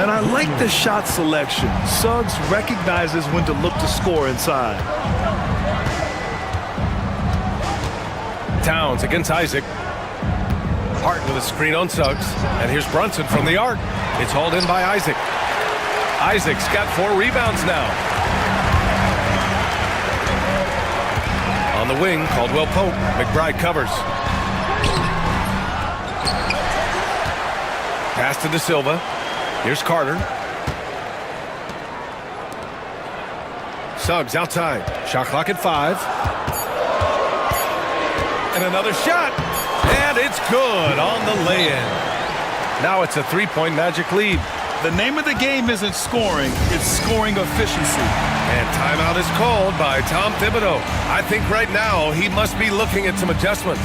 And I like the shot selection. Suggs recognizes when to look to score inside. Towns against Isaac. Hart with a screen on Suggs. And here's Brunson from the arc. It's hauled in by Isaac. Isaac's got 4 rebounds now. On the wing, Caldwell Pope. McBride covers. Pass to De Silva. Here's Carter. Suggs outside. Shot clock at 5. And another shot. And it's good on the lay-in. Now it's a 3-point Magic lead. The name of the game isn't scoring, it's scoring efficiency. And timeout is called by Tom Thibodeau. I think right now he must be looking at some adjustments.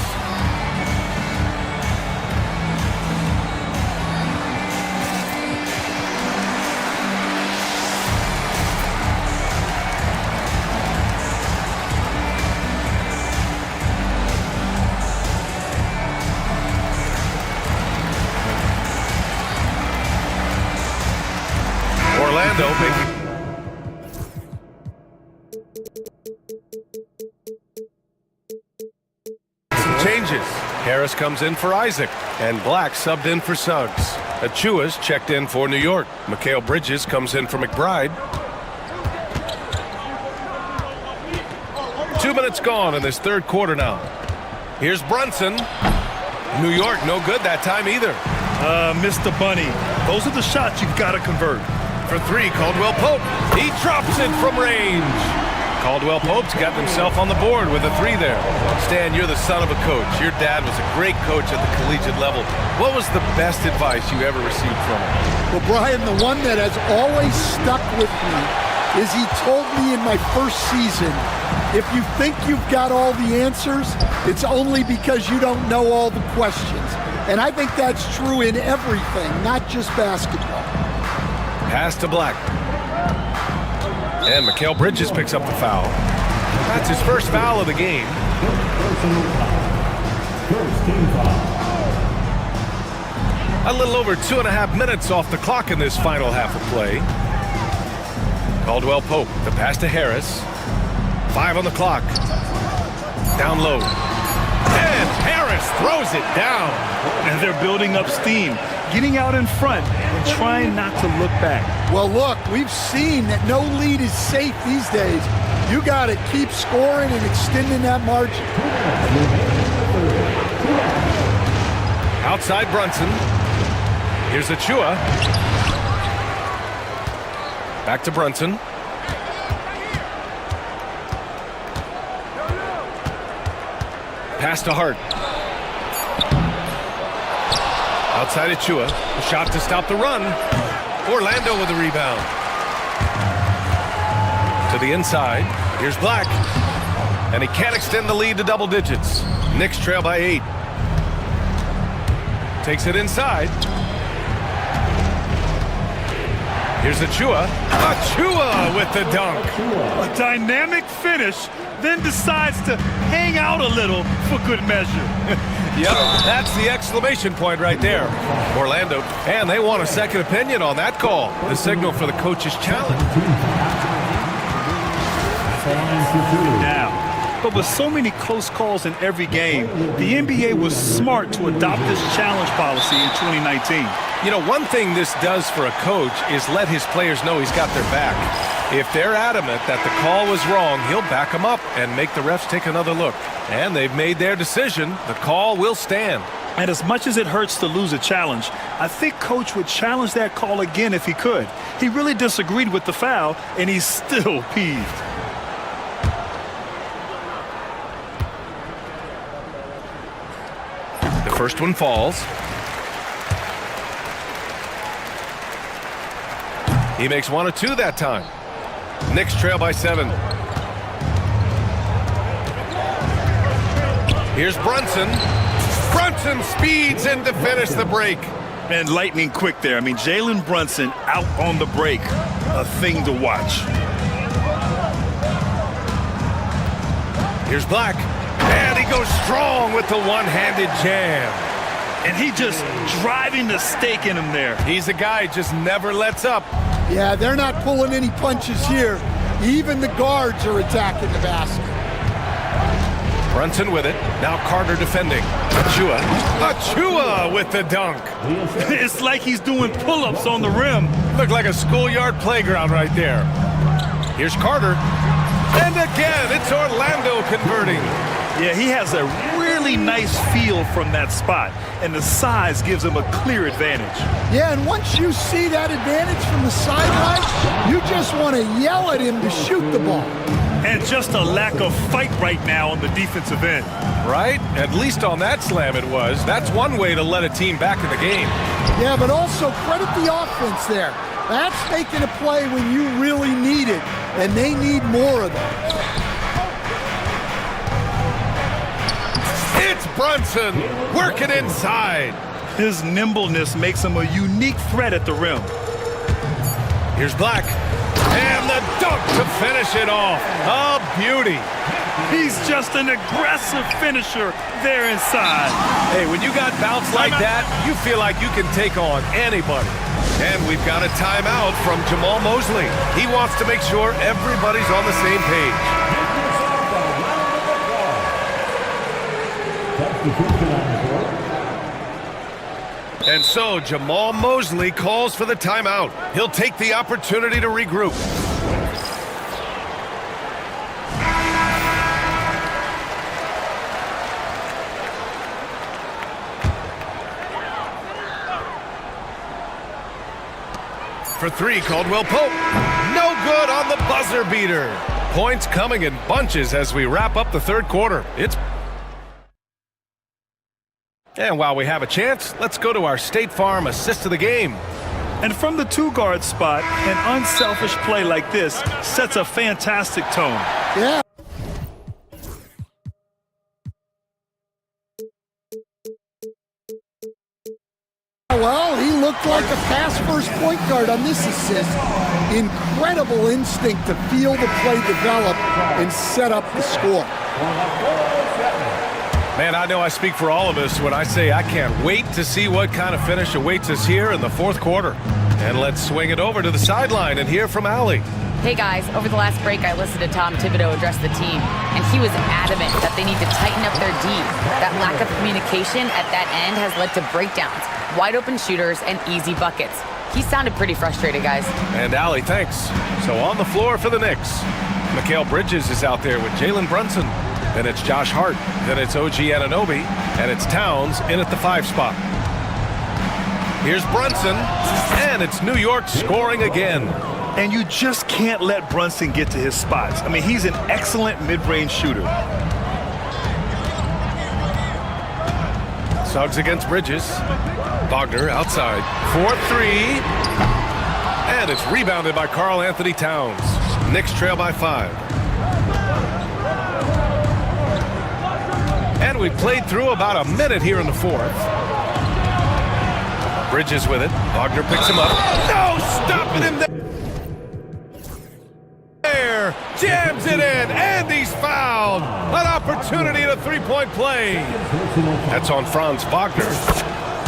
Orlando making some changes. Harris comes in for Isaac, and Black subbed in for Suggs. Achua's checked in for New York. Mikal Bridges comes in for McBride. 2 minutes gone in this third quarter now. Here's Brunson. New York no good that time either. Mr. Bunny, those are the shots you've got to convert. For 3, Caldwell Pope. He drops it from range. Caldwell Pope's got himself on the board with a 3 there. Stan, you're the son of a coach. Your dad was a great coach at the collegiate level. What was the best advice you ever received from him? Well, Brian, the one that has always stuck with me is he told me in my first season, if you think you've got all the answers, it's only because you don't know all the questions. And I think that's true in everything, not just basketball. Pass to Black. And Mikal Bridges picks up the foul. That's his first foul of the game. A little over 2.5 minutes off the clock in this final half of play. Caldwell Pope, the pass to Harris. 5 on the clock. Down low. And Harris throws it down. And they're building up steam, getting out in front and trying not to look back. Well, look, we've seen that no lead is safe these days. You got to keep scoring and extending that margin. Outside Brunson. Here's Achua. Back to Brunson. Pass to Hart. Outside Achua. A shot to stop the run. Orlando with the rebound. To the inside. Here's Black. And he can't extend the lead to double digits. Knicks trail by 8. Takes it inside. Here's Achua. Achua with the dunk. A dynamic finish, then decides to hang out a little for good measure. Yep, that's the exclamation point right there. Orlando, and they want a second opinion on that call. The signal for the coach's challenge. Now, but with so many close calls in every game, the NBA was smart to adopt this challenge policy in 2019. You know, one thing this does for a coach is let his players know he's got their back. If they're adamant that the call was wrong, he'll back them up and make the refs take another look. And they've made their decision. The call will stand. And as much as it hurts to lose a challenge, I think Coach would challenge that call again if he could. He really disagreed with the foul, and he's still peeved. The first one falls. He makes 1 of 2 that time. Knicks trail by 7. Here's Brunson. Brunson speeds in to finish the break. And lightning quick there. I mean, Jalen Brunson out on the break. A thing to watch. Here's Black. And he goes strong with the one-handed jam. And he just driving the stake in him there. He's a guy who just never lets up. Yeah, they're not pulling any punches here. Even the guards are attacking the basket. Brunson with it. Now Carter defending. Achua. Achua with the dunk. It's like he's doing pull-ups on the rim. Looked like a schoolyard playground right there. Here's Carter. And again, it's Orlando converting. Yeah, he has a really nice feel from that spot, and the size gives him a clear advantage. Yeah, and once you see that advantage from the sideline, you just want to yell at him to shoot the ball. And just a lack of fight right now on the defensive end. Right? At least on that slam it was. That's one way to let a team back in the game. Yeah, but also credit the offense there. That's making a play when you really need it, and they need more of that. It's Brunson working inside. His nimbleness makes him a unique threat at the rim. Here's Black. And the dunk to finish it off. A beauty. He's just an aggressive finisher there inside. Hey, when you got bounce like that, you feel like you can take on anybody. And we've got a timeout from Jamal Mosley. He wants to make sure everybody's on the same page. And so Jamal Mosley calls for the timeout. He'll take the opportunity to regroup. For 3, Caldwell Pope. No good on the buzzer beater. Points coming in bunches as we wrap up the third quarter. And while we have a chance, let's go to our State Farm assist of the game. And from the 2-guard spot, an unselfish play like this sets a fantastic tone. Yeah. Well, he looked like a pass-first point guard on this assist. Incredible instinct to feel the play develop and set up the score. Man, I know I speak for all of us when I say I can't wait to see what kind of finish awaits us here in the fourth quarter. And let's swing it over to the sideline and hear from Allie. Hey guys, over the last break I listened to Tom Thibodeau address the team, and he was adamant that they need to tighten up their D. That lack of communication at that end has led to breakdowns, wide open shooters, and easy buckets. He sounded pretty frustrated, guys. And Allie, thanks. So on the floor for the Knicks, Mikal Bridges is out there with Jalen Brunson. Then it's Josh Hart. Then it's OG Anunoby. And it's Towns in at the 5 spot. Here's Brunson. And it's New York scoring again. And you just can't let Brunson get to his spots. I mean, he's an excellent mid-range shooter. Suggs against Bridges. Wagner outside. 4-3. And it's rebounded by Karl Anthony Towns. Knicks trail by 5. And we've played through about a minute here in the fourth. Bridges with it. Wagner picks him up. No, stopping him there. Jams it in, and he's fouled. An opportunity at a three-point play. That's on Franz Wagner.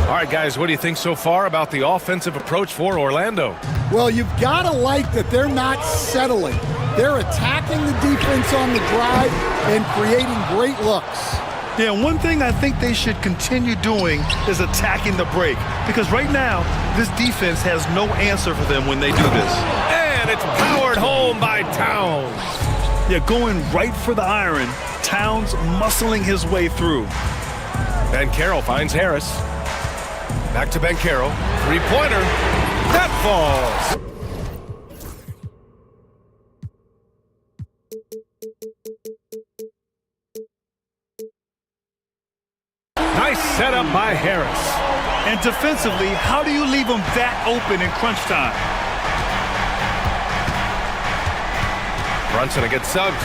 All right, guys, what do you think so far about the offensive approach for Orlando? Well, you've got to like that they're not settling. They're attacking the defense on the drive and creating great looks. Yeah, one thing I think they should continue doing is attacking the break. Because right now, this defense has no answer for them when they do this. And it's powered home by Towns. Yeah, going right for the iron. Towns muscling his way through. Banchero finds Harris. Back to Banchero. Three-pointer. That falls. Nice setup by Harris. And defensively, how do you leave them that open in crunch time? Brunson against Suggs.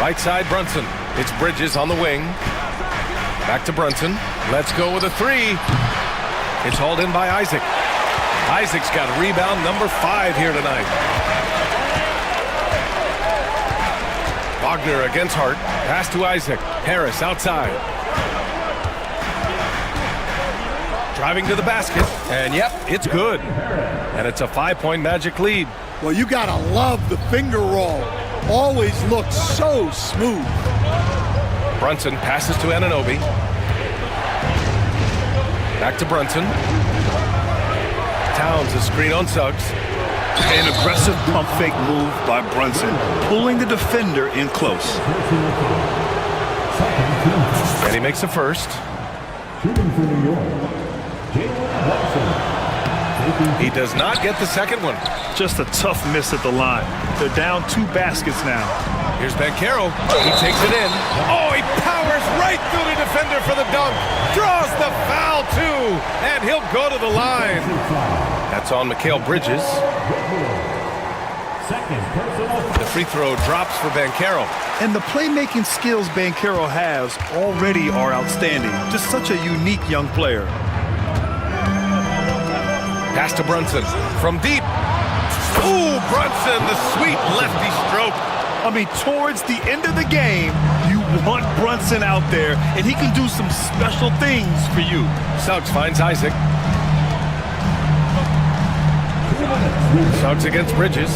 Right side, Brunson. It's Bridges on the wing. Back to Brunson. Let's go with a three. It's hauled in by Isaac. Isaac's got rebound number 5 here tonight. Wagner against Hart. Pass to Isaac. Harris outside. Driving to the basket. And yep, it's good. And it's a 5-point Magic lead. Well, you gotta love the finger roll. Always looks so smooth. Brunson passes to Anunoby. Back to Brunson. Towns a screen on Suggs. An aggressive pump fake move by Brunson, pulling the defender in close. And he makes a first. Shooting for New York, Jalen Watson. He does not get the second one. Just a tough miss at the line. They're down 2 baskets now. Here's Banchero. He takes it in. Oh, he powers right through the defender for the dunk. Draws the foul, too. And he'll go to the line. That's on Mikal Bridges. The free throw drops for Banchero. And the playmaking skills Banchero has already are outstanding. Just such a unique young player. Pass to Brunson from deep. Ooh, Brunson, the sweet lefty stroke. I mean, towards the end of the game, you want Brunson out there, and he can do some special things for you. Suggs finds Isaac. Suggs against Bridges.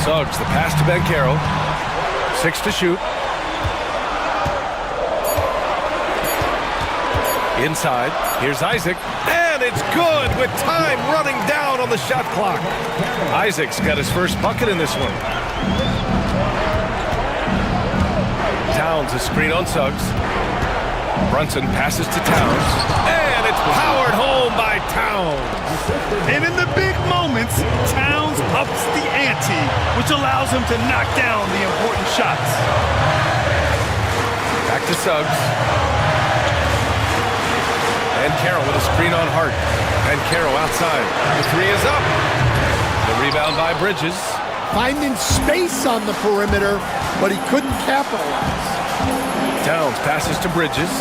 Suggs, the pass to Banchero. 6 to shoot. Inside, here's Isaac, and it's good with time running down on the shot clock. Isaac's got his first bucket in this one. Towns a screen on Suggs. Brunson passes to Towns, and it's powered home by Towns. And in the big moments, Towns ups the ante, which allows him to knock down the important shots. Back to Suggs. And Carroll with a screen on Hart. And Carroll outside. The three is up. The rebound by Bridges. Finding space on the perimeter, but he couldn't capitalize. Towns passes to Bridges.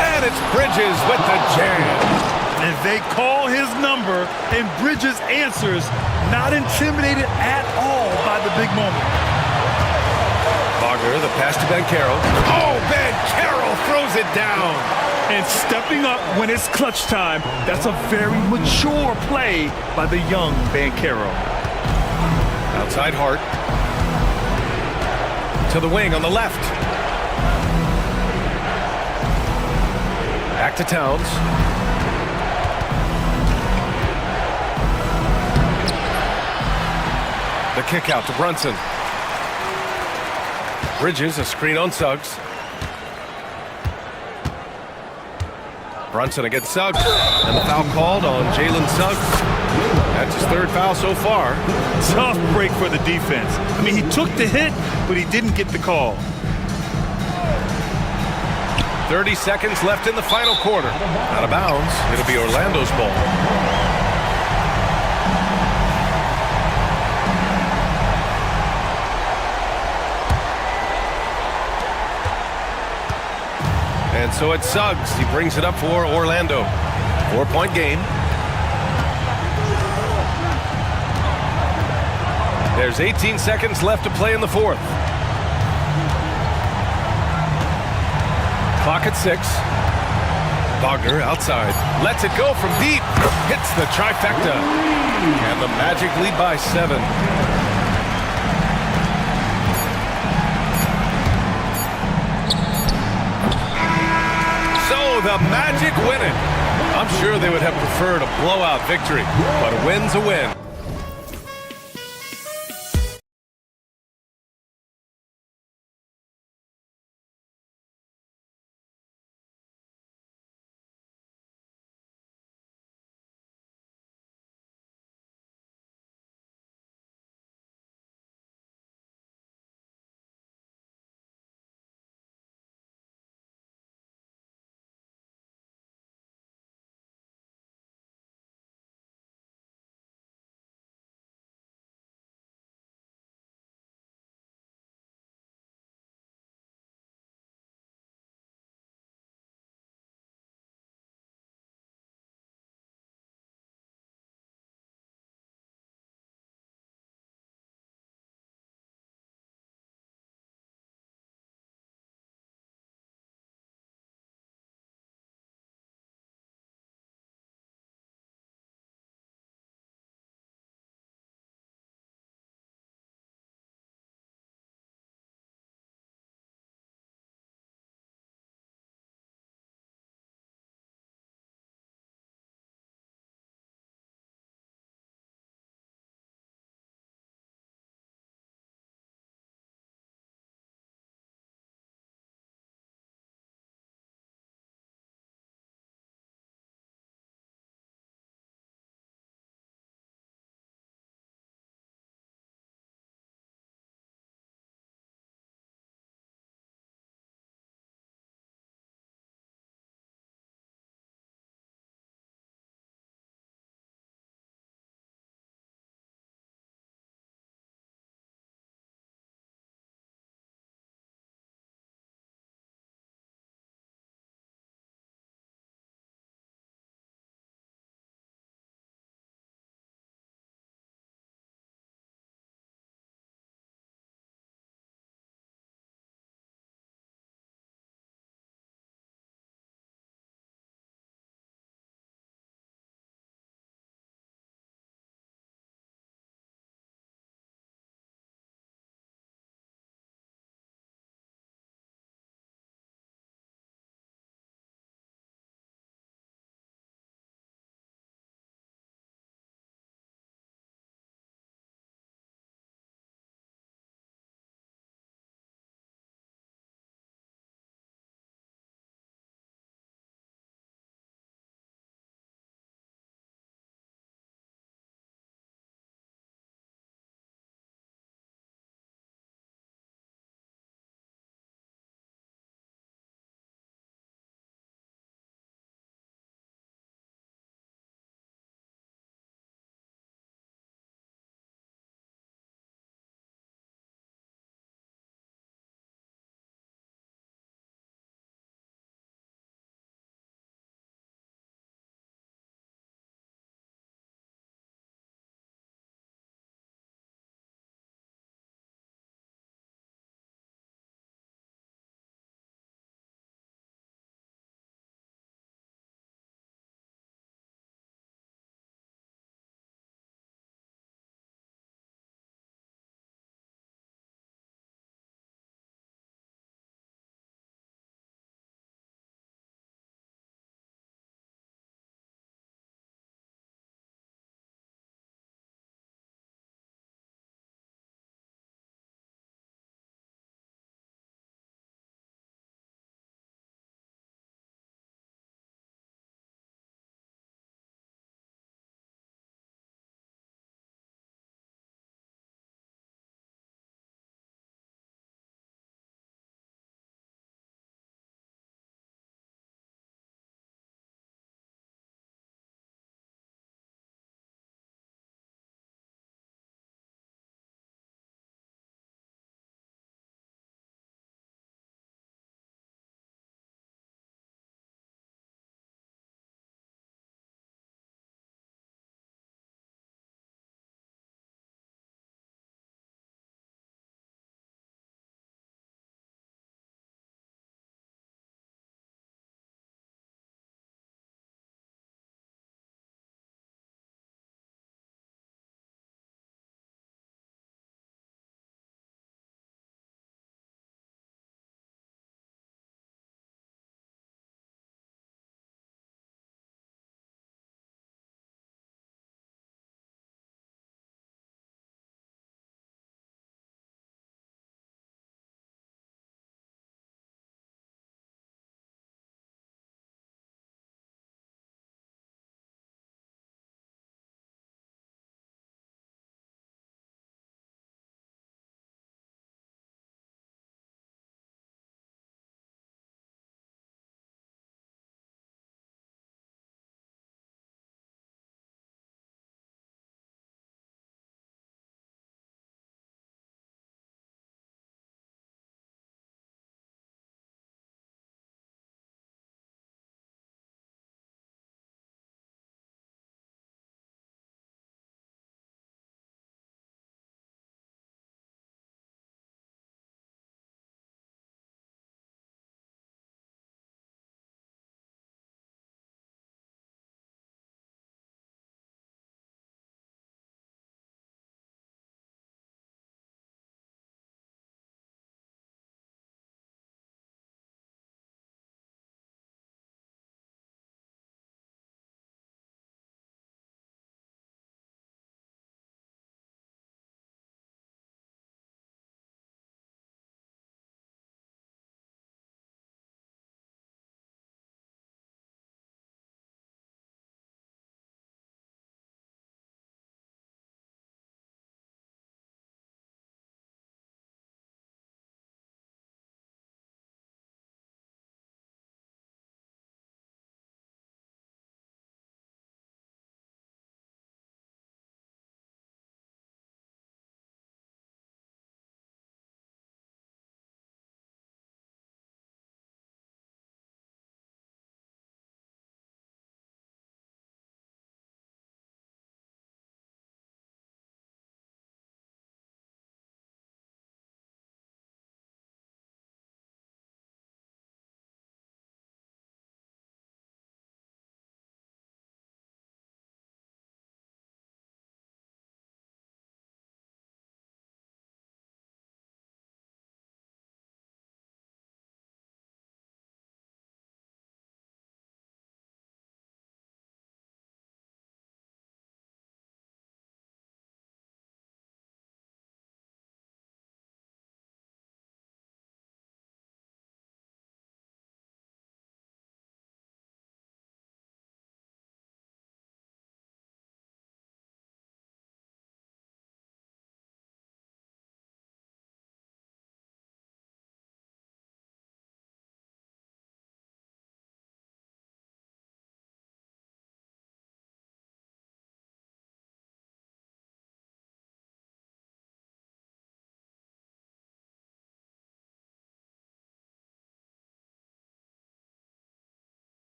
And it's Bridges with the jam. And they call his number, and Bridges answers, not intimidated at all by the big moment. Wagner, the pass to Banchero. Oh, Banchero throws it down. And stepping up when it's clutch time, that's a very mature play by the young Banchero. Outside Hart. To the wing on the left. Back to Towns. The kick out to Brunson. Bridges, a screen on Suggs. Brunson against Suggs. And the foul called on Jalen Suggs. That's his 3rd foul so far. Tough break for the defense. I mean, he took the hit, but he didn't get the call. 30 seconds left in the final quarter. Out of bounds. It'll be Orlando's ball. And so it's Suggs. He brings it up for Orlando. 4-point game. There's 18 seconds left to play in the 4th. Clock at 6. Wagner outside. Lets it go from deep. Hits the trifecta. And the Magic lead by 7. The Magic win it. I'm sure they would have preferred a blowout victory, but a win's a win.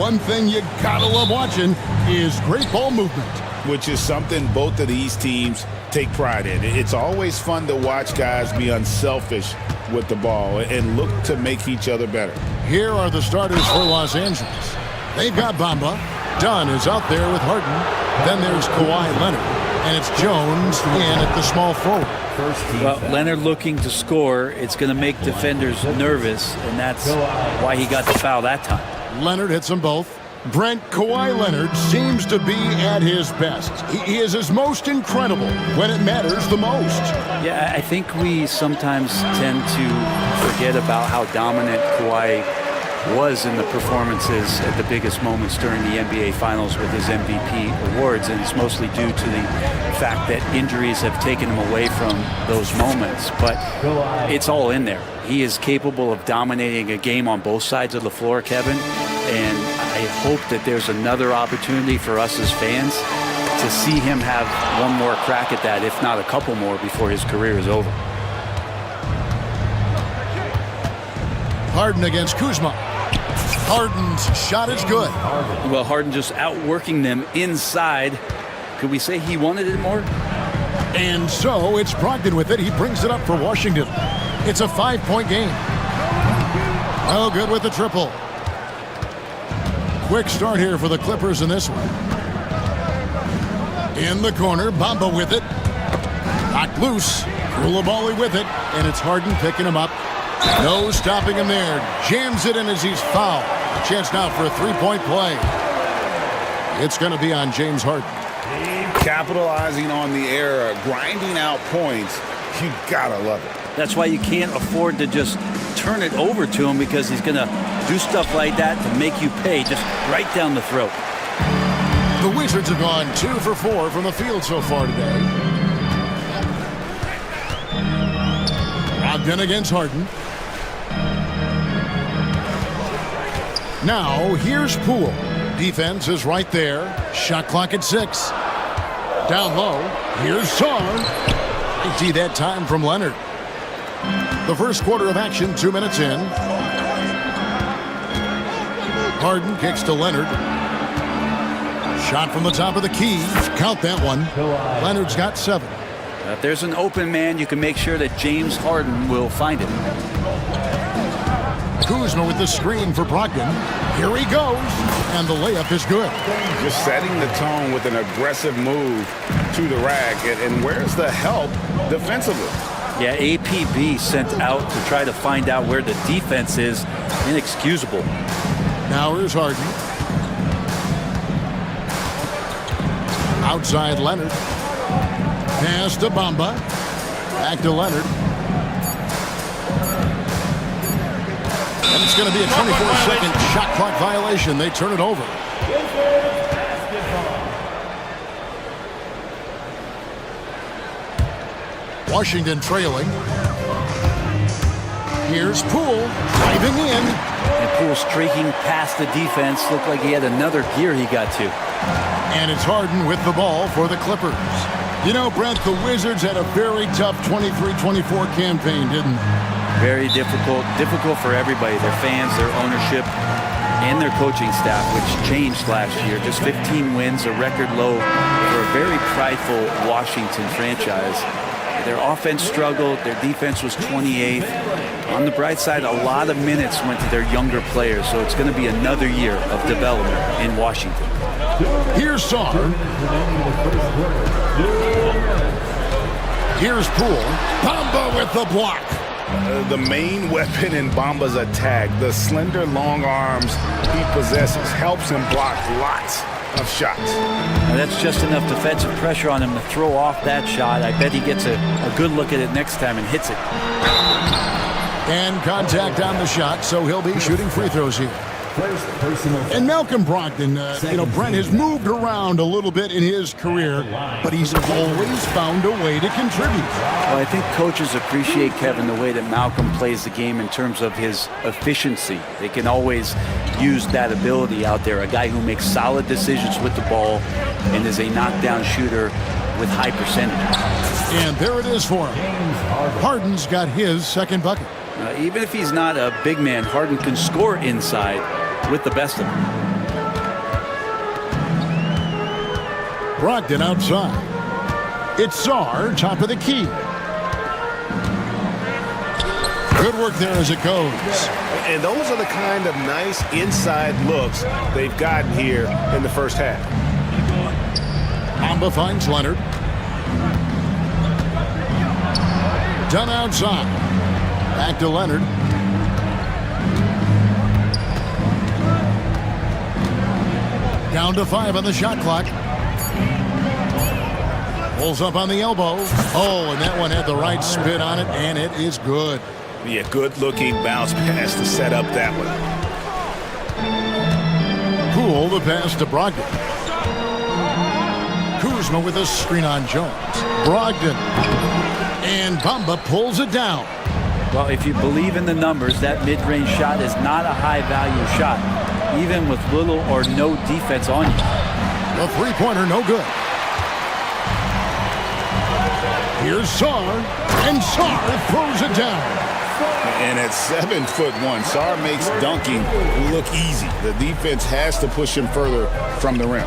one thing you gotta love watching is great ball movement, which is something both of these teams take pride in. It's always fun to watch guys be unselfish with the ball and look to make each other better. Here are the starters for Los Angeles. They've got Bamba. Dunn is out there with Harden. Then there's Kawhi Leonard. And it's Jones in at the small forward. Well, Leonard looking to score, it's going to make defenders nervous, and that's why he got the foul that time. Leonard hits them both. Brent, Kawhi Leonard seems to be at his best. He is his most incredible when it matters the most. Yeah, I think we sometimes tend to forget about how dominant Kawhi was in the performances at the biggest moments during the NBA Finals with his MVP awards, and it's mostly due to the fact that injuries have taken him away from those moments. But it's all in there. He is capable of dominating a game on both sides of the floor, Kevin, and I hope that there's another opportunity for us as fans to see him have one more crack at that, if not a couple more, before his career is over. Harden against Kuzma. Harden's shot is good. Well, Harden just outworking them inside. Could we say he wanted it more? And so it's Brogdon with it. He brings it up for Washington. It's a 5-point game. Oh, good with the triple. Quick start here for the Clippers in this one. In the corner, Bamba with it. Knocked loose. Koulibaly with it. And it's Harden picking him up. No stopping him there. Jams it in as he's fouled. A chance now for a three-point play. It's going to be on James Harden. Capitalizing on the error, grinding out points. You gotta love it. That's why you can't afford to just turn it over to him, because he's going to do stuff like that to make you pay, just right down the throat. The Wizards have gone 2 for 4 from the field so far today. Brogdon against Harden. Now, here's Poole. Defense is right there. Shot clock at 6. Down low. Here's Sarr. I see that time from Leonard. The first quarter of action, 2 minutes in. Harden kicks to Leonard. Shot from the top of the key. Count that one. Leonard's got 7. If there's an open man, you can make sure that James Harden will find it. Kuzma with the screen for Brogdon. Here he goes. And the layup is good. Just setting the tone with an aggressive move to the rack. And where's the help defensively? Yeah, APB sent out to try to find out where the defense is. Inexcusable. Now here's Harden. Outside Leonard. Pass to Bamba. Back to Leonard. And it's going to be a 24-second shot clock violation. They turn it over. Washington trailing. Here's Poole driving in. And Poole streaking past the defense. Looked like he had another gear he got to. And it's Harden with the ball for the Clippers. You know, Brent, the Wizards had a very tough 23-24 campaign, didn't they? Very difficult for everybody, their fans, their ownership, and their coaching staff, which changed last year. Just 15 wins, a record low for a very prideful Washington franchise. Their offense struggled, their defense was 28th. On the bright side, a lot of minutes went to their younger players, so it's going to be another year of development in Washington. Here's Sarr. Here's Poole. Bamba with the block. The main weapon in Bamba's attack, the slender, long arms he possesses, helps him block lots of shots. Now that's just enough defensive pressure on him to throw off that shot. I bet he gets a good look at it next time and hits it. And contact on the shot, so he'll be shooting free throws here. And Malcolm Brogdon, Brent has moved around a little bit in his career, but he's always found a way to contribute. Well, I think coaches appreciate, Kevin, the way that Malcolm plays the game in terms of his efficiency. They can always use that ability out there, a guy who makes solid decisions with the ball and is a knockdown shooter with high percentage. And there it is for him. Harden's got his second bucket. Even if he's not a big man, Harden can score inside with the best of them. Brogdon outside. It's Czar, top of the key. Good work there as it goes. And those are the kind of nice inside looks they've gotten here in the first half. Bamba finds Leonard. Done outside. Back to Leonard. Down to 5 on the shot clock. Pulls up on the elbow. Oh, and that one had the right spin on it, and it is good. Yeah, good-looking bounce pass to set up that one. Poole the pass to Brogdon. Kuzma with a screen on Jones. Brogdon. And Bamba pulls it down. Well, if you believe in the numbers, that mid-range shot is not a high-value shot, even with little or no defense on you. The three-pointer no good. Here's Sar, and Sar throws it down. And at 7'1", Sar makes dunking look easy. The defense has to push him further from the rim.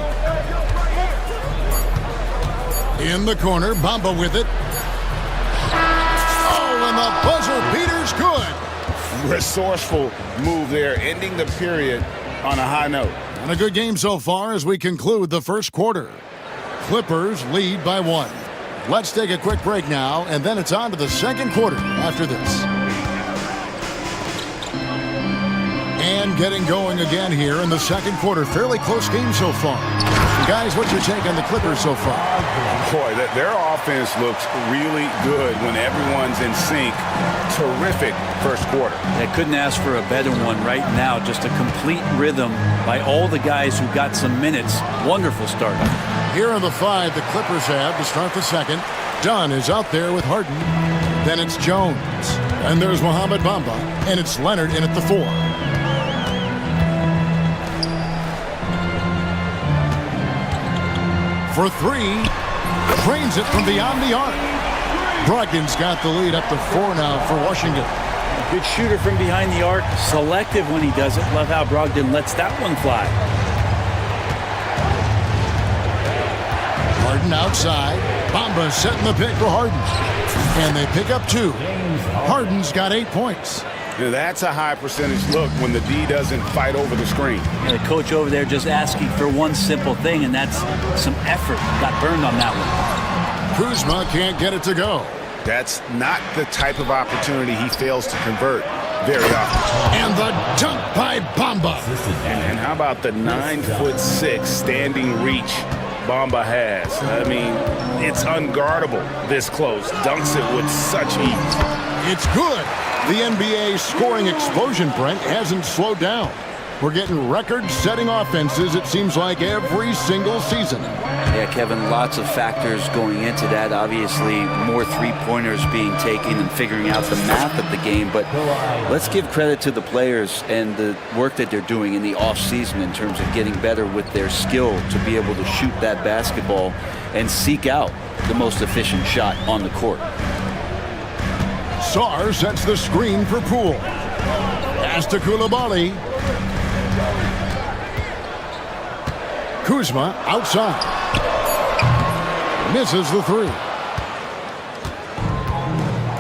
In the corner, Bamba with it. Oh, and the buzzer beater's good. Resourceful move there, ending the period on a high note. And a good game so far as we conclude the first quarter. Clippers lead by 1. Let's take a quick break now, and then it's on to the second quarter after this. And getting going again here in the second quarter. Fairly close game so far. Guys, what's your take on the Clippers so far? Boy, their offense looks really good when everyone's in sync. Terrific first quarter. I couldn't ask for a better one right now. Just a complete rhythm by all the guys who got some minutes. Wonderful start. Here are the 5 the Clippers have to start the second. Dunn is out there with Harden. Then it's Jones. And there's Mohamed Bamba. And it's Leonard in at the 4. For 3. Drains it from beyond the arc. Brogdon's got the lead up to 4 now for Washington. Good shooter from behind the arc. Selective when he does it. Love how Brogdon lets that one fly. Harden outside. Bamba setting the pick for Harden. And they pick up 2. Harden's got 8 points. Now that's a high percentage look when the D doesn't fight over the screen. And the coach over there just asking for one simple thing, and that's some effort. Got burned on that one. Kuzma can't get it to go. That's not the type of opportunity he fails to convert very often. And the dunk by Bamba. And how about the 9'6" standing reach Bamba has? I mean, it's unguardable this close. Dunks it with such ease. It's good. The NBA scoring explosion, Brent, hasn't slowed down. We're getting record-setting offenses, it seems like, every single season. Yeah, Kevin, lots of factors going into that. Obviously, more three-pointers being taken and figuring out the math of the game. But let's give credit to the players and the work that they're doing in the off-season in terms of getting better with their skill to be able to shoot that basketball and seek out the most efficient shot on the court. Sar sets the screen for Poole. Pass to Coulibaly. Kuzma outside. Misses the 3.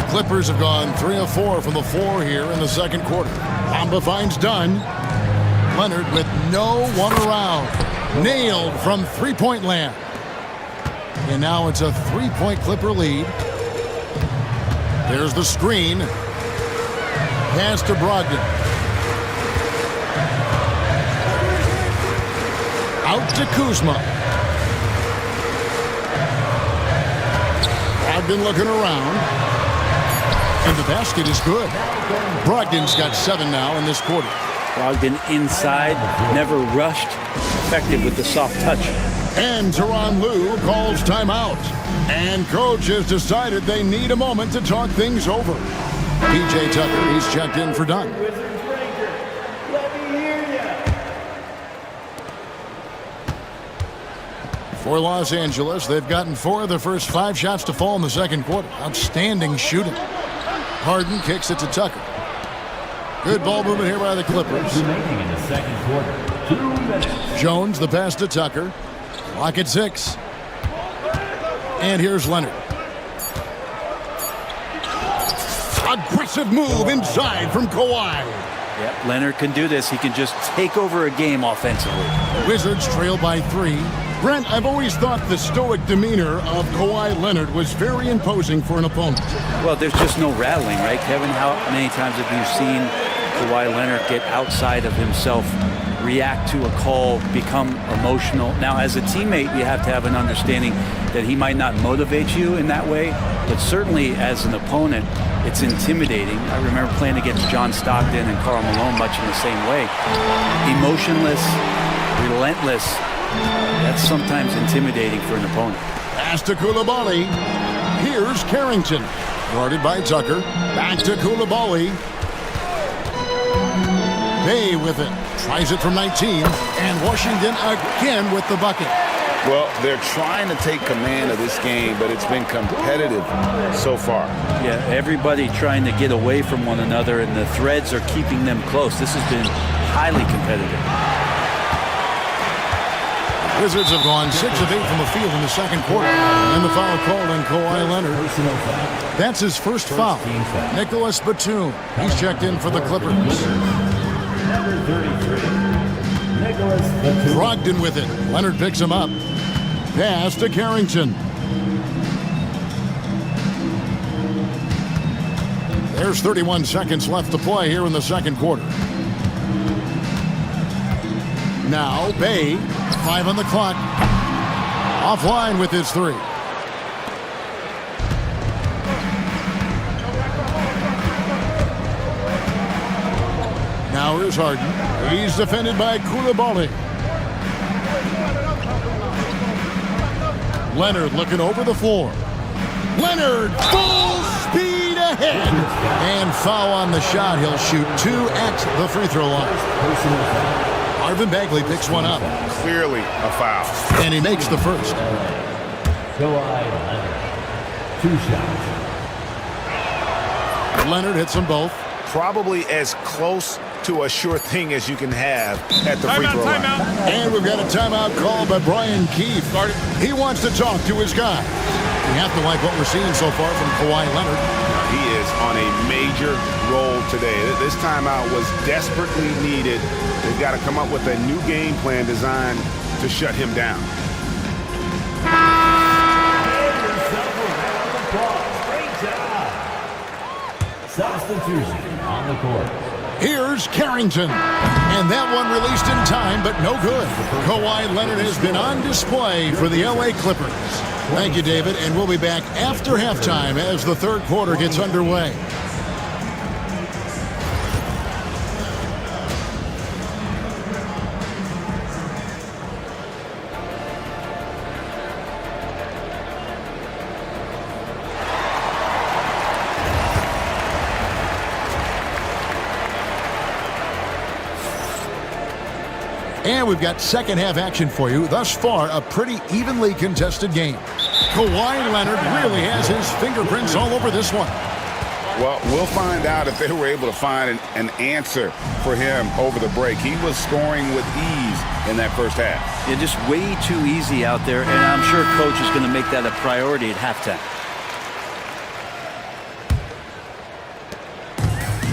Clippers have gone 3 of 4 from the floor here in the second quarter. Bamba finds Dunn. Leonard with no one around. Nailed from three-point land. And now it's a 3-point Clipper lead. There's the screen. Pass to Brogdon. Out to Kuzma. Brogdon looking around. And the basket is good. Brogdon's got 7 now in this quarter. Brogdon inside, never rushed, effective with the soft touch. And Tyronn Lue calls timeout. And coach has decided they need a moment to talk things over. PJ Tucker, he's checked in for Dunn. For Los Angeles, they've gotten 4 of the first 5 shots to fall in the second quarter. Outstanding shooting. Harden kicks it to Tucker. Good ball movement here by the Clippers. Remaining in the second quarter. 2 minutes. Jones, the pass to Tucker. Clock at 6. And here's Leonard. Aggressive move inside from Kawhi. Yep, Leonard can do this. He can just take over a game offensively. Wizards trail by 3. Brent, I've always thought the stoic demeanor of Kawhi Leonard was very imposing for an opponent. Well, there's just no rattling, right, Kevin? How many times have you seen Kawhi Leonard get outside of himself, react to a call, become emotional? Now, as a teammate, you have to have an understanding that he might not motivate you in that way, but certainly as an opponent, it's intimidating. I remember playing against John Stockton and Karl Malone much in the same way. Emotionless, relentless. That's sometimes intimidating for an opponent. Pass to Coulibaly. Here's Carrington. Guarded by Tucker. Back to Coulibaly. Bay with it. Tries it from 19. And Washington again with the bucket. Well, they're trying to take command of this game, but it's been competitive so far. Yeah, everybody trying to get away from one another, and the threads are keeping them close. This has been highly competitive. Wizards have gone 6 of 8 from the field in the second quarter. And the foul called on Kawhi Leonard. That's his first foul. Nicholas Batum. He's checked in for the Clippers. Number 33, Nicholas Batum. Brogdon with it. Leonard picks him up. Pass to Carrington. There's 31 seconds left to play here in the second quarter. Now, Bay, 5 on the clock. Offline with his 3. Now here's Harden. He's defended by Coulibaly. Leonard looking over the floor. Leonard, full speed ahead. And foul on the shot. He'll shoot 2 at the free throw line. Marvin Bagley picks one up. Clearly a foul. And he makes the first. Kawhi Leonard. 2 shots. Leonard hits them both. Probably as close to a sure thing as you can have at the free throw line. And we've got a timeout called by Brian Keefe. He wants to talk to his guy. We have to like what we're seeing so far from Kawhi Leonard. He is on a major roll today. This timeout was desperately needed. They've got to come up with a new game plan designed to shut him down. Great job. Substitution on the court. Here's Carrington. And that one released in time, but no good. Kawhi Leonard has been on display for the LA Clippers. Thank you, David, and we'll be back after halftime as the third quarter gets underway. And we've got second half action for you. Thus far, a pretty evenly contested game. Kawhi Leonard really has his fingerprints all over this one. Well, we'll find out if they were able to find an answer for him over the break. He was scoring with ease in that first half. Yeah, just way too easy out there, and I'm sure coach is going to make that a priority at halftime.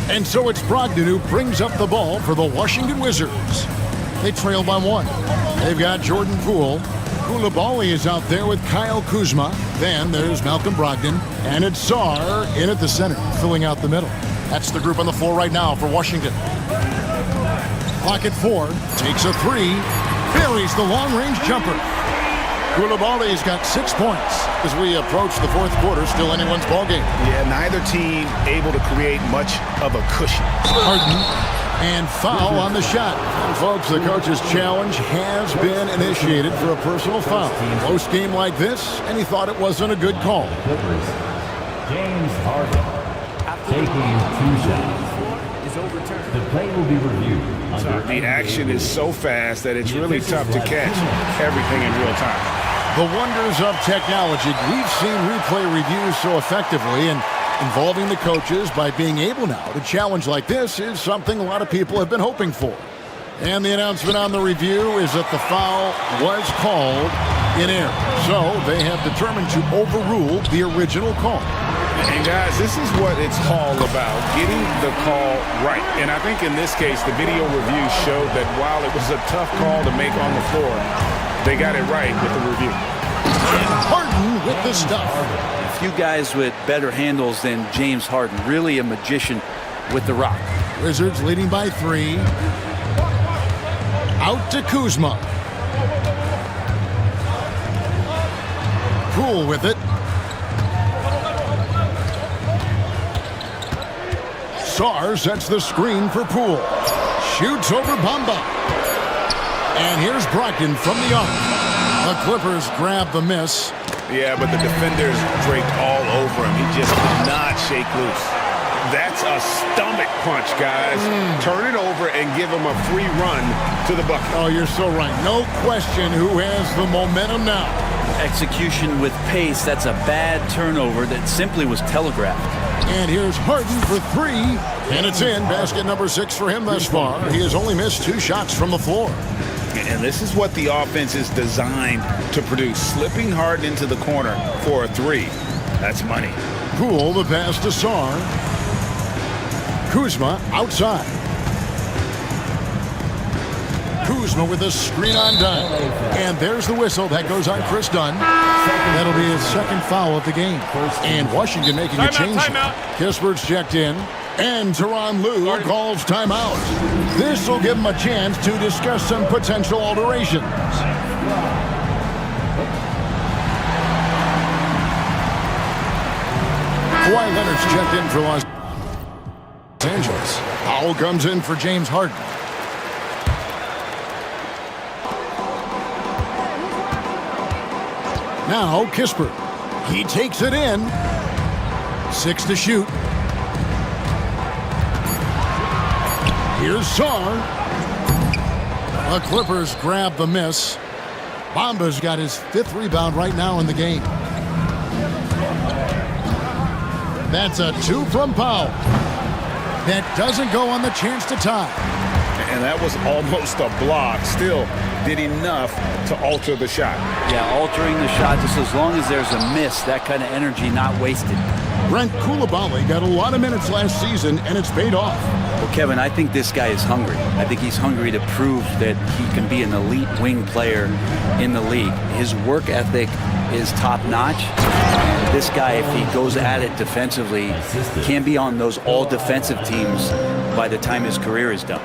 And so it's Brogdon who brings up the ball for the Washington Wizards. They trail by 1. They've got Jordan Poole. Coulibaly is out there with Kyle Kuzma. Then there's Malcolm Brogdon. And it's Sarr in at the center, filling out the middle. That's the group on the floor right now for Washington. Clock at 4. Takes a 3. Buries the long-range jumper. Coulibaly's got 6 points as we approach the fourth quarter. Still anyone's ballgame. Yeah, neither team able to create much of a cushion. Harden. And foul on the shot. And folks, the coach's challenge has been initiated for a personal foul. Close game like this, and he thought it wasn't a good call. Clippers. James Harden taking 2 shots. The play will be reviewed. The action is so fast that it's really tough to catch everything in real time. The wonders of technology. We've seen replay reviews so effectively, and involving the coaches by being able now to challenge like this is something a lot of people have been hoping for. And the announcement on the review is that the foul was called in air. So they have determined to overrule the original call. And guys, this is what it's all about, getting the call right. And I think in this case, the video review showed that while it was a tough call to make on the floor, they got it right with the review. And Harden with the stuff. A few guys with better handles than James Harden. Really a magician with the rock. Wizards leading by 3. Out to Kuzma. Poole with it. Sarr sets the screen for Poole. Shoots over Bamba. And here's Brogdon from the arc. The Clippers grab the miss. Yeah, but the defenders draped all over him. He just could not shake loose. That's a stomach punch, guys. Turn it over and give him a free run to the bucket. Oh, you're so right. No question who has the momentum now. Execution with pace. That's a bad turnover that simply was telegraphed. And here's Harden for 3. And it's in. Basket number 6 for him thus far. He has only missed 2 shots from the floor. And this is what the offense is designed to produce. Slipping hard into the corner for a 3. That's money. Poole, the pass to Sarr. Kuzma outside. Kuzma with a screen on Dunn. And there's the whistle. That goes on Chris Dunn. That'll be his second foul of the game. And Washington making a change. Kispert's checked in. And Tyronn Lue calls timeout. This will give him a chance to discuss some potential alterations. Kawhi Leonard's checked in for Los Angeles. Powell comes in for James Harden. Now Kispert. He takes it in. 6 to shoot. Here's Sarr. The Clippers grab the miss. Bamba's got his 5th rebound right now in the game. That's a 2 from Powell. That doesn't go on the chance to tie. And that was almost a block. Still did enough to alter the shot. Yeah, altering the shot just as long as there's a miss. That kind of energy not wasted. Brent Coulibaly got a lot of minutes last season, and it's paid off. Well, Kevin, I think this guy is hungry. I think he's hungry to prove that he can be an elite wing player in the league. His work ethic is top-notch. This guy, if he goes at it defensively, can be on those all-defensive teams by the time his career is done.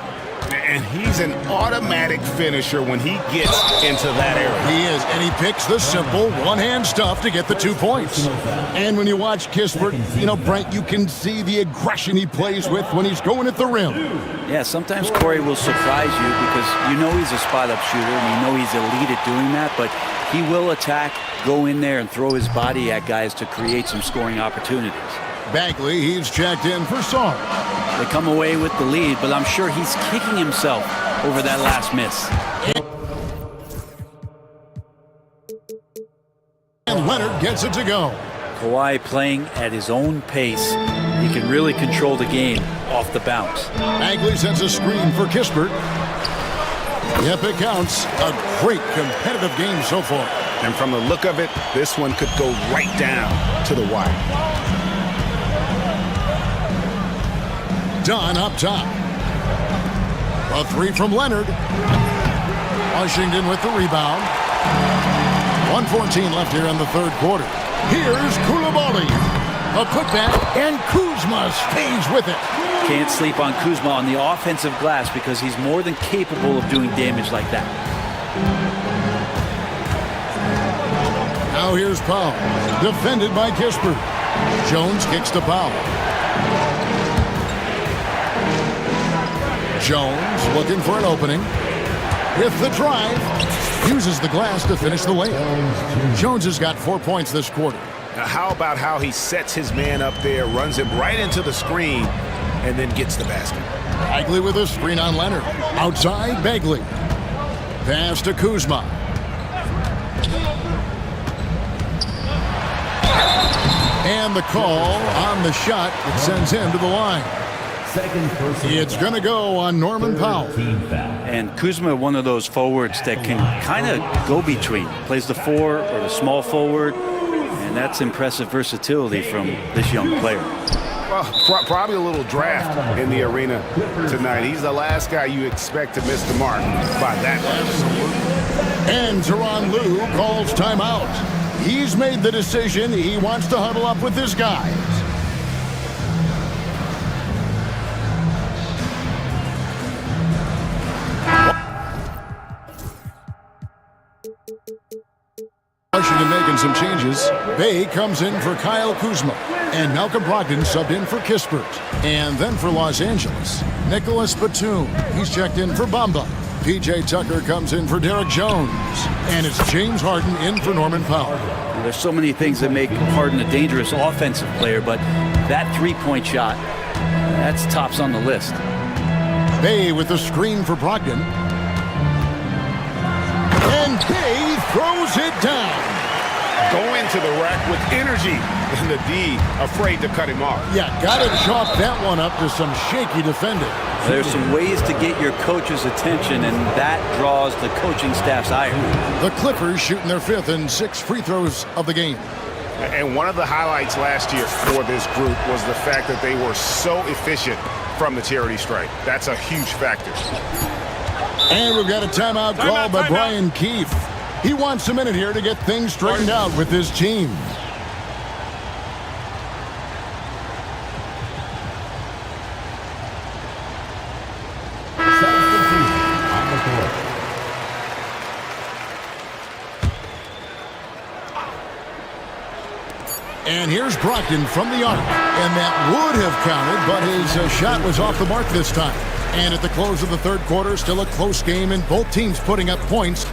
And he's an automatic finisher when he gets into that area. He is, and he picks the simple one-hand stuff to get the 2 points. And when you watch Kispert, Brent, you can see the aggression he plays with when he's going at the rim. Yeah, sometimes Corey will surprise you because he's a spot-up shooter and he's elite at doing that, but he will attack, go in there, and throw his body at guys to create some scoring opportunities. Bagley, he's checked in for Sarr. They come away with the lead, but I'm sure he's kicking himself over that last miss. And Leonard gets it to go. Kawhi playing at his own pace. He can really control the game off the bounce. Bagley sets a screen for Kispert. Yep, it counts. A great competitive game so far. And from the look of it, this one could go right down to the wire. Dunn up top. A 3 from Leonard. Washington with the rebound. 1:14 left here in the 3rd quarter. Here's Coulibaly. A putback, and Kuzma stays with it. Can't sleep on Kuzma on the offensive glass because he's more than capable of doing damage like that. Now here's Powell. Defended by Kispert. Jones kicks to Powell. Jones looking for an opening. With the drive, uses the glass to finish the layup. Jones has got 4 points this quarter. Now how about how he sets his man up there, runs him right into the screen, and then gets the basket. Bagley with a screen on Leonard. Outside, Bagley. Pass to Kuzma. And the call on the shot that sends him to the line. It's going to go on Norman Powell. And Kuzma, one of those forwards that can kind of go between. Plays the 4 or the small forward, and that's impressive versatility from this young player. Well, probably a little draft in the arena tonight. He's the last guy you expect to miss the mark by that much. And Teron Lue calls timeout. He's made the decision. He wants to huddle up with his guys. Washington making some changes. Bay comes in for Kyle Kuzma. And Malcolm Brogdon subbed in for Kispert. And then for Los Angeles, Nicholas Batum. He's checked in for Bamba. P.J. Tucker comes in for Derek Jones. And it's James Harden in for Norman Powell. There's so many things that make Harden a dangerous offensive player, but that three-point shot, that's tops on the list. Bay with the screen for Brogdon. And Bay throws it down. Going to the rack with energy. And the D afraid to cut him off. Yeah, got to chalk that one up to some shaky defending. There's some ways to get your coach's attention, and that draws the coaching staff's ire. The Clippers shooting their 5th and 6th free throws of the game. And one of the highlights last year for this group was the fact that they were so efficient from the charity stripe. That's a huge factor. And we've got a timeout called by Brian Keefe. He wants a minute here to get things straightened out with his team. And here's Brogdon from the arc. And that would have counted, but his shot was off the mark this time. And at the close of the 3rd quarter, still a close game, and both teams putting up points.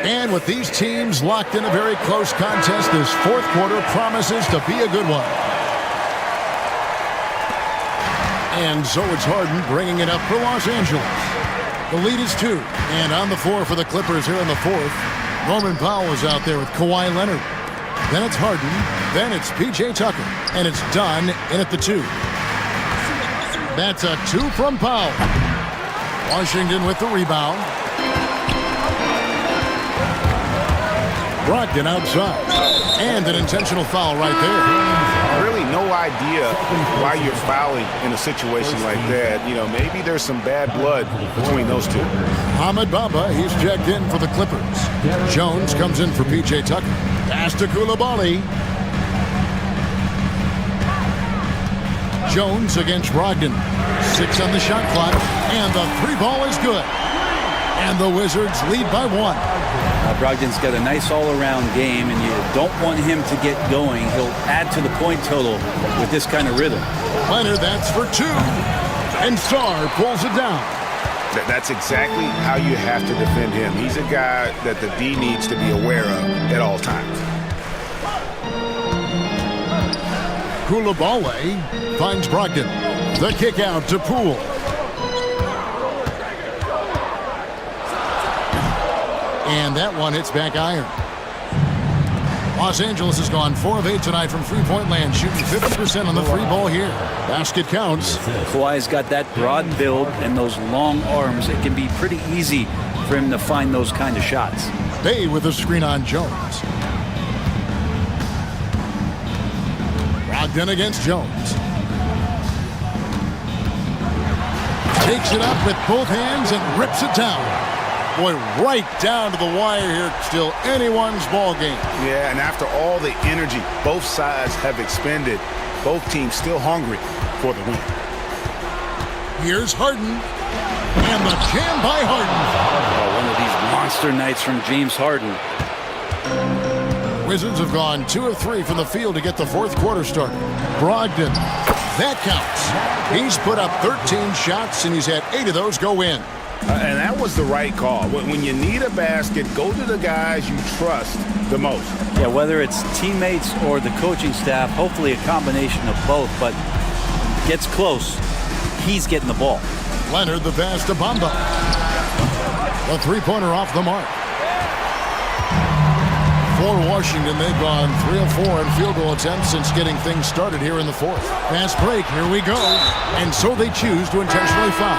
And with these teams locked in a very close contest, this 4th quarter promises to be a good one. And so it's Harden bringing it up for Los Angeles. The lead is 2. And on the floor for the Clippers here in the 4th, Norman Powell is out there with Kawhi Leonard. Then it's Harden. Then it's P.J. Tucker. And it's Dunn in at the 2. That's a 2 from Powell. Washington with the rebound. Brogdon outside. And an intentional foul right there. Really no idea why you're fouling in a situation like that. You know, maybe there's some bad blood between those two. Ahmed Bamba, he's checked in for the Clippers. Jones comes in for P.J. Tucker. Pass to Coulibaly. Jones against Brogdon. 6 on the shot clock. And the 3 ball is good. And the Wizards lead by 1. Brogdon's got a nice all-around game, and you don't want him to get going. He'll add to the point total with this kind of rhythm. Leonard, that's for 2. And Sarr pulls it down. That's exactly how you have to defend him. He's a guy that the D needs to be aware of at all times. Coulibaly finds Brogdon. The kick out to Poole. And that one hits back iron. Los Angeles has gone 4 of 8 tonight from three-point land, shooting 50% on the 3 ball here. Basket counts. Kawhi's got that broad build and those long arms. It can be pretty easy for him to find those kind of shots. Bay with a screen on Jones. Brogdon against Jones. Takes it up with both hands and rips it down. Boy, right down to the wire here. Still anyone's ball game. Yeah, and after all the energy both sides have expended, both teams still hungry for the win. Here's Harden. And the jam by Harden. Oh, one of these monster nights from James Harden. Wizards have gone 2 of 3 from the field to get the 4th quarter started. Brogdon. That counts. He's put up 13 shots, and he's had 8 of those go in. And that was the right call. When you need a basket, go to the guys you trust the most. Yeah, whether it's teammates or the coaching staff, hopefully a combination of both, but gets close, he's getting the ball. Leonard, the pass to Bamba. The 3-pointer off the mark. For Washington, they've gone 3 of 4 in field goal attempts since getting things started here in the fourth. Fast break, here we go. And so they choose to intentionally foul.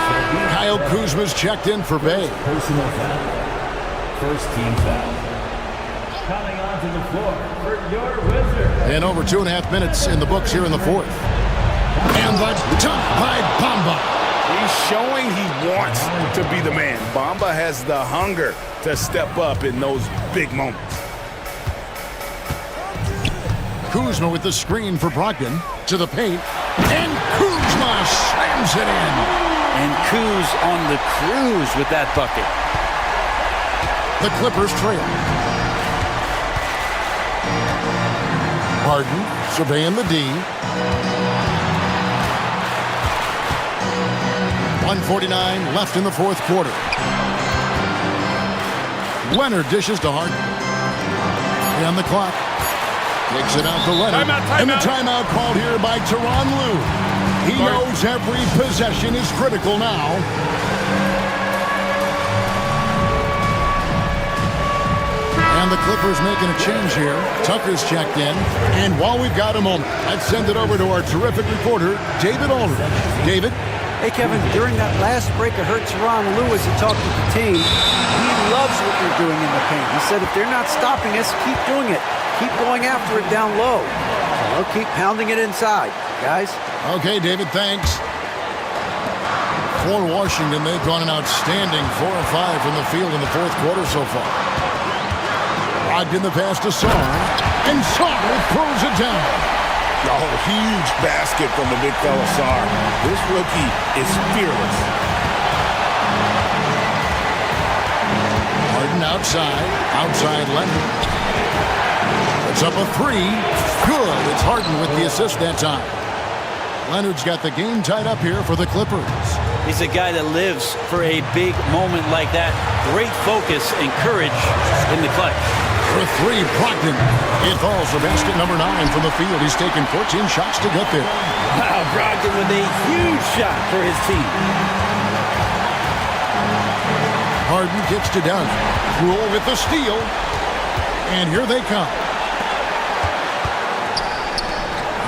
Kyle Kuzma's checked in for Bay. Personal foul. First team foul. Coming onto the floor for your Wizards. And over 2.5 minutes in the books here in the fourth. And the dunk by Bamba. He's showing he wants to be the man. Bamba has the hunger to step up in those big moments. Kuzma with the screen for Brogdon to the paint. And Kuzma slams it in. And Kuz on the cruise with that bucket. The Clippers trail. Harden surveying the D. 1:49 left in the fourth quarter. Leonard dishes to Harden. And the clock. Takes it out to Leonard. And the timeout called here by Tyronn Lue. He knows every possession is critical now. And the Clippers making a change here. Tucker's checked in. And while we've got a moment, let's send it over to our terrific reporter, David Aldridge. David? Hey, Kevin, during that last break, I heard Tyronn Lue as he talked to the team. He loves what they're doing in the paint. He said if they're not stopping us, keep doing it. Keep going after it down low. So they'll keep pounding it inside, guys. Okay, David, thanks. For Washington, they've gone an outstanding 4 of 5 from the field in the fourth quarter so far. Logged in the pass to Sarr. And Sarr throws it down. Oh, huge basket from the big fella Sarr. This rookie is fearless. Harden outside Leonard. It's up a 3. Good. It's Harden with the assist that time. Leonard's got the game tied up here for the Clippers. He's a guy that lives for a big moment like that. Great focus and courage in the clutch. For 3, Brogdon. It falls for basket number 9 from the field. He's taken 14 shots to get there. Wow, Brogdon with a huge shot for his team. Harden gets to Dunn. Rule with the steal. And here they come.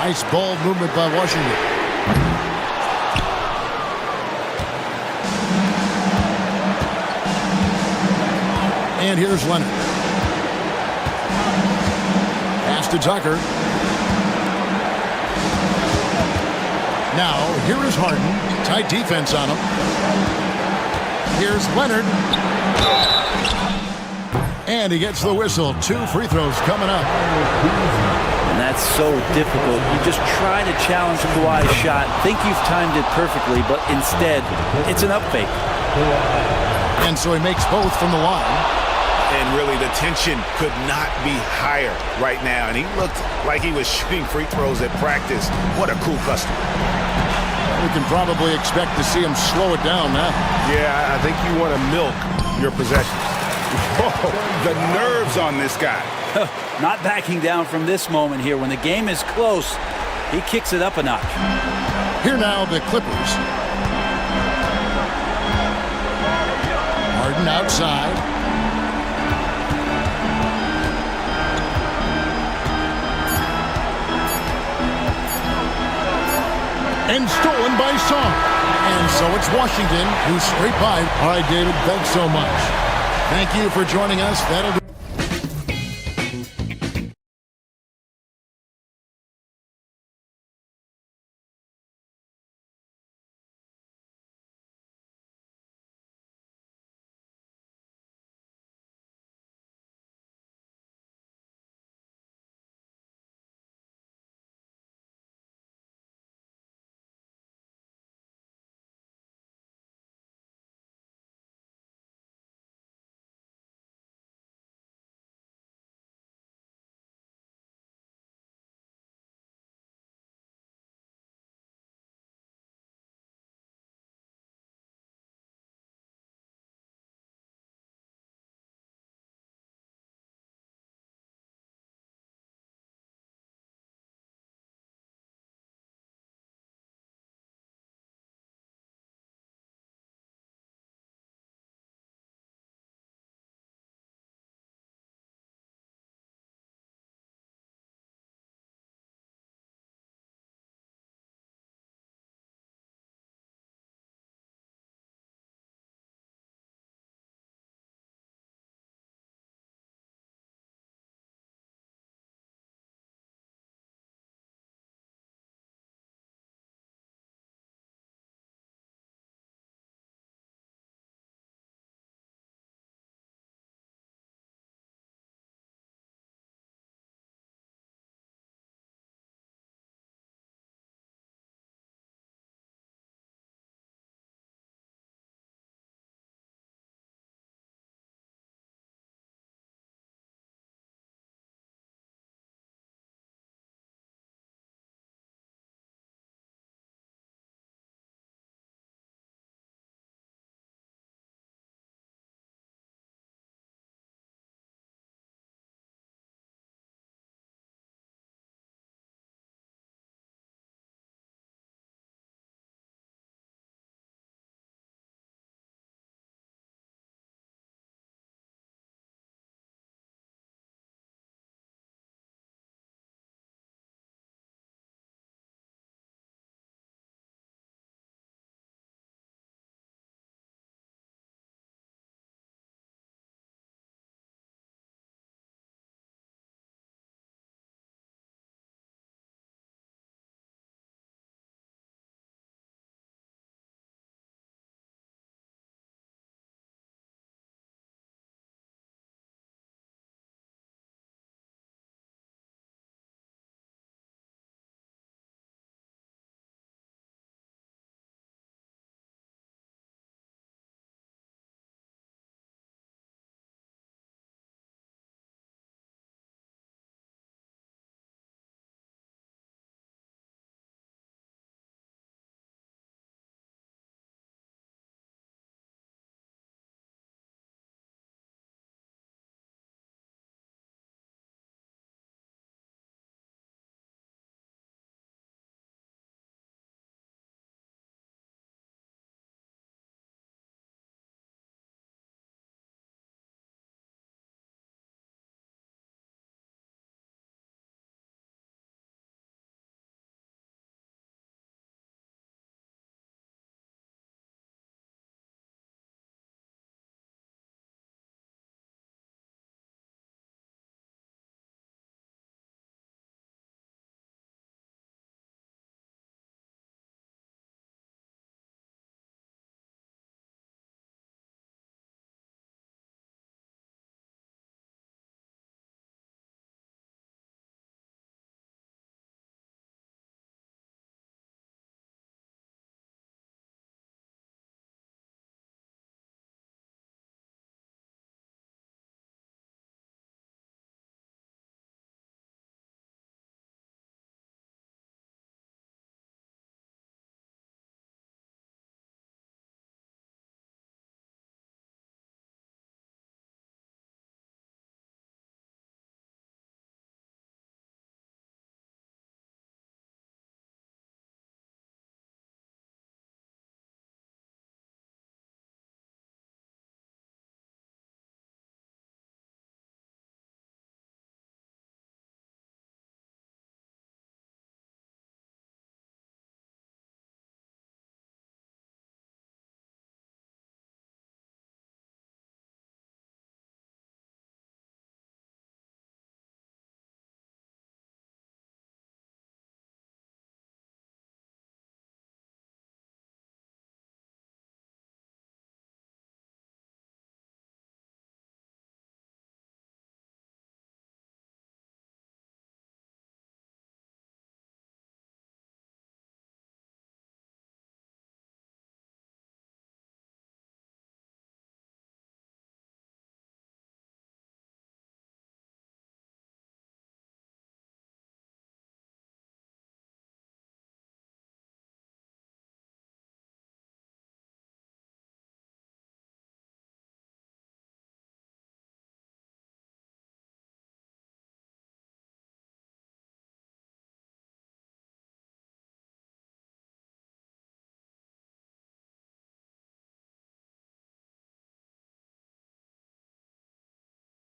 Nice ball movement by Washington. And here's Leonard. Pass to Tucker. Now, here is Harden. Tight defense on him. Here's Leonard. And he gets the whistle. 2 free throws coming up. And that's so difficult. You just try to challenge Kawhi's shot, think you've timed it perfectly, but instead, it's an up fake. And so he makes both from the line. And really, the tension could not be higher right now. And he looked like he was shooting free throws at practice. What a cool customer. We can probably expect to see him slow it down now. Yeah, I think you want to milk your possessions. Whoa, the nerves on this guy. Not backing down from this moment here. When the game is close, he kicks it up a notch. Here now, the Clippers. Harden outside. And stolen by Sarr. And so it's Washington who's straight by. All right, David, thanks so much. Thank you for joining us. That'll do.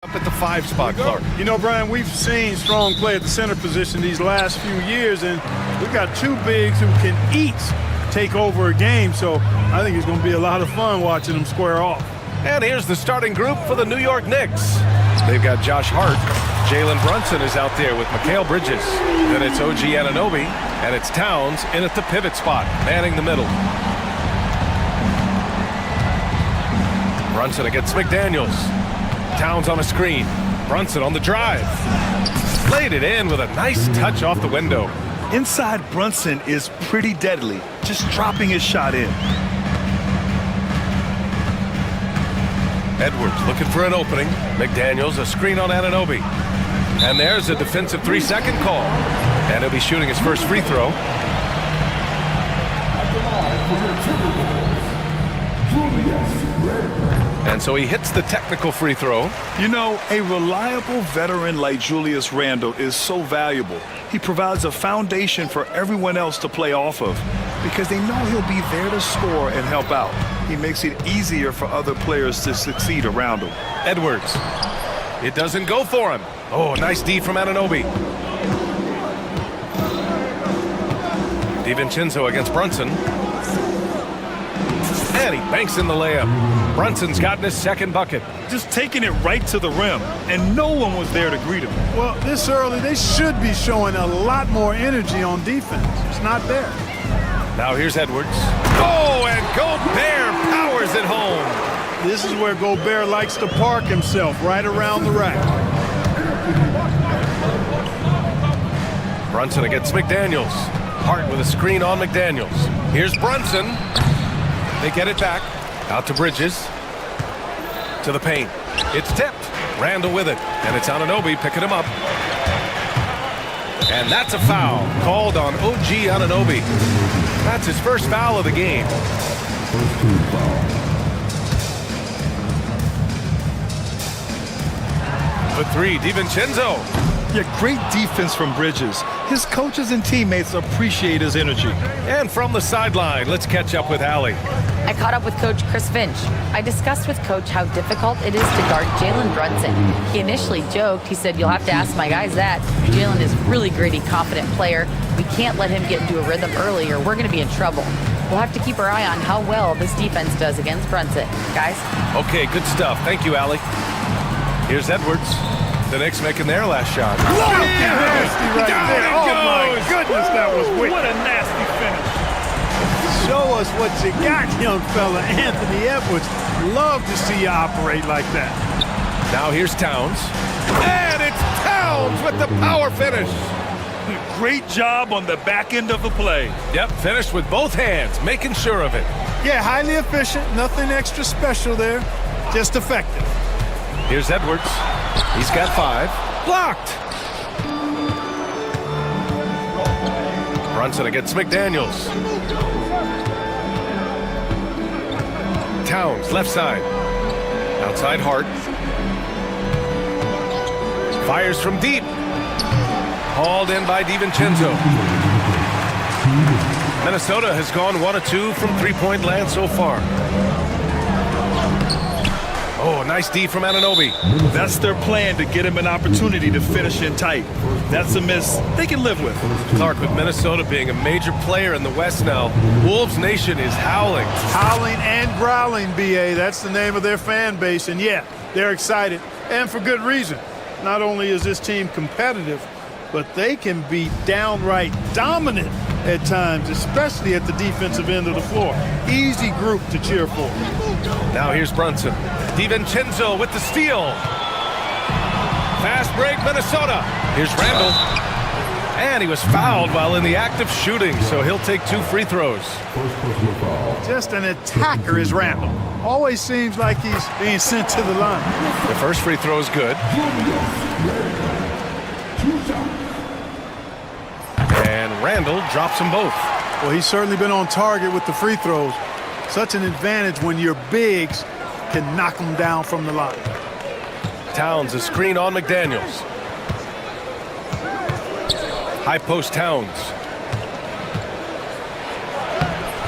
Up at the 5 spot, Clark. You know, Brian, we've seen Strong play at the center position these last few years, and we've got two bigs who can each take over a game, so I think it's going to be a lot of fun watching them square off. And here's the starting group for the New York Knicks. They've got Josh Hart. Jalen Brunson is out there with Mikal Bridges. Then it's OG Anunoby, and it's Towns in at the pivot spot, manning the middle. Brunson against McDaniels. Towns on a screen. Brunson on the drive. Laid it in with a nice touch off the window. Inside Brunson is pretty deadly, just dropping his shot in. Edwards looking for an opening. McDaniels, a screen on Anunoby. And there's a defensive 3-second call. And he'll be shooting his first free throw. And so he hits the technical free throw. You know, a reliable veteran like Julius Randle is so valuable. He provides a foundation for everyone else to play off of because they know he'll be there to score and help out. He makes it easier for other players to succeed around him. Edwards. It doesn't go for him. Oh, nice D from Anunoby. DiVincenzo against Brunson. And he banks in the layup. Brunson's gotten his second bucket. Just taking it right to the rim, and no one was there to greet him. Well, this early, they should be showing a lot more energy on defense. It's not there. Now here's Edwards. Oh, and Gobert powers it home. This is where Gobert likes to park himself, right around the rack. Brunson against McDaniels. Hart with a screen on McDaniels. Here's Brunson. They get it back. Out to Bridges. To the paint. It's tipped. Randle with it. And it's Anunoby picking him up. And that's a foul called on OG Anunoby. That's his first foul of the game. For three, DiVincenzo. Yeah, great defense from Bridges. His coaches and teammates appreciate his energy. And from the sideline, let's catch up with Allie. I caught up with Coach Chris Finch. I discussed with Coach how difficult it is to guard Jalen Brunson. He initially joked. He said, "You'll have to ask my guys that. Jalen is really gritty, confident player. We can't let him get into a rhythm early or we're going to be in trouble. We'll have to keep our eye on how well this defense does against Brunson." Guys? Okay, good stuff. Thank you, Allie. Here's Edwards. The Knicks making their last shot. Nasty right there. Oh, my goodness, that was wicked. What a nasty finish. Show us what you got, young fella. Anthony Edwards. Love to see you operate like that. Now here's Towns. And it's Towns with the power finish. Great job on the back end of the play. Yep, finished with both hands, making sure of it. Yeah, highly efficient. Nothing extra special there. Just effective. Here's Edwards. He's got 5. Blocked. Brunson against McDaniels. Towns, left side. Outside Hart. Fires from deep. Hauled in by DiVincenzo. Minnesota has gone 1 of 2 from three-point land so far. Oh, nice D from Anunoby. That's their plan, to get him an opportunity to finish in tight. That's a miss they can live with. Clark, with Minnesota being a major player in the West now, Wolves Nation is howling. Howling and growling, B.A. That's the name of their fan base. And, yeah, they're excited, and for good reason. Not only is this team competitive, but they can be downright dominant at times, especially at the defensive end of the floor. Easy group to cheer for. Now here's Brunson. DiVincenzo with the steal. Fast break, Minnesota. Here's Randle. And he was fouled while in the act of shooting, so he'll take 2 free throws. Just an attacker is Randle. Always seems like he's being sent to the line. The first free throw is good. And Randle drops them both. Well, he's certainly been on target with the free throws. Such an advantage when your bigs can knock them down from the line. Towns, a screen on McDaniels. High post Towns.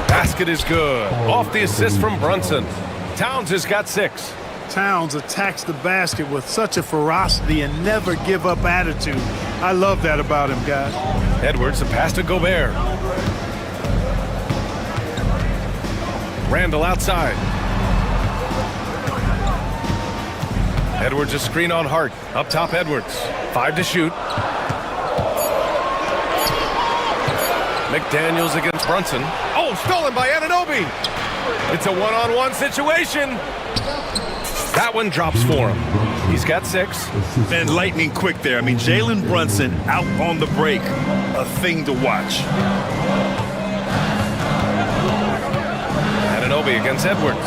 Basket is good. Off the assist from Brunson. Towns has got 6. Towns attacks the basket with such a ferocity and never give up attitude. I love that about him, guys. Edwards, the pass to Gobert. Randall outside. Edwards a screen on Hart. Up top, Edwards. 5 to shoot. McDaniels against Brunson. Oh, stolen by Anunoby. It's a one-on-one situation. That one drops for him. He's got 6. And lightning quick there. I mean, Jalen Brunson out on the break. A thing to watch. Anunoby against Edwards.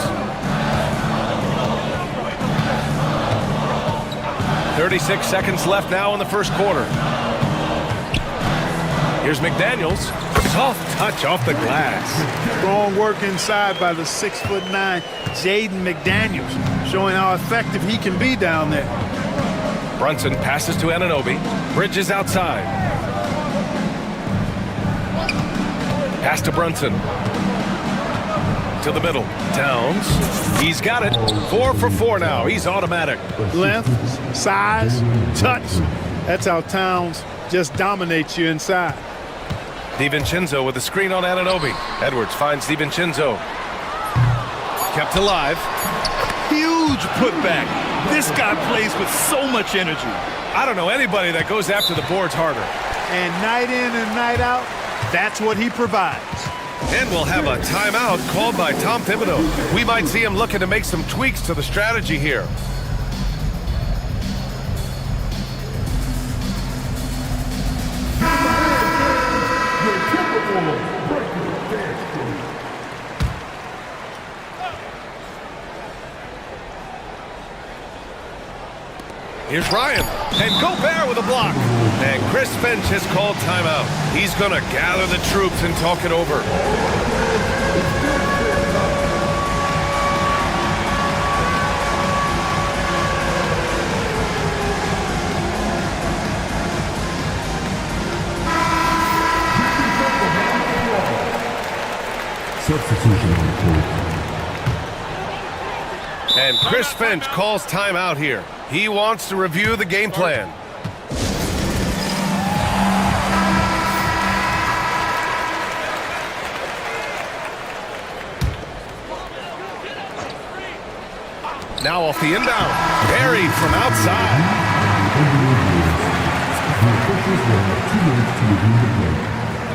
36 seconds left now in the first quarter. Here's McDaniels. Soft touch off the glass. Strong work inside by the 6'9" Jaden McDaniels, showing how effective he can be down there. Brunson passes to Anunoby. Bridges outside. Pass to Brunson. To the middle. Towns. He's got it. 4 for 4 now. He's automatic. Length, size, touch. That's how Towns just dominates you inside. DiVincenzo with a screen on Anunoby. Edwards finds DiVincenzo. Kept alive. Huge putback. This guy plays with so much energy. I don't know anybody that goes after the boards harder. And night in and night out, that's what he provides. And we'll have a timeout called by Tom Thibodeau. We might see him looking to make some tweaks to the strategy here. Here's Ryan, and Gobert with a block. And Chris Finch has called timeout. He's going to gather the troops and talk it over. Substitution on the court. And Chris Finch calls timeout here. He wants to review the game plan. Now off the inbound. Buried from outside.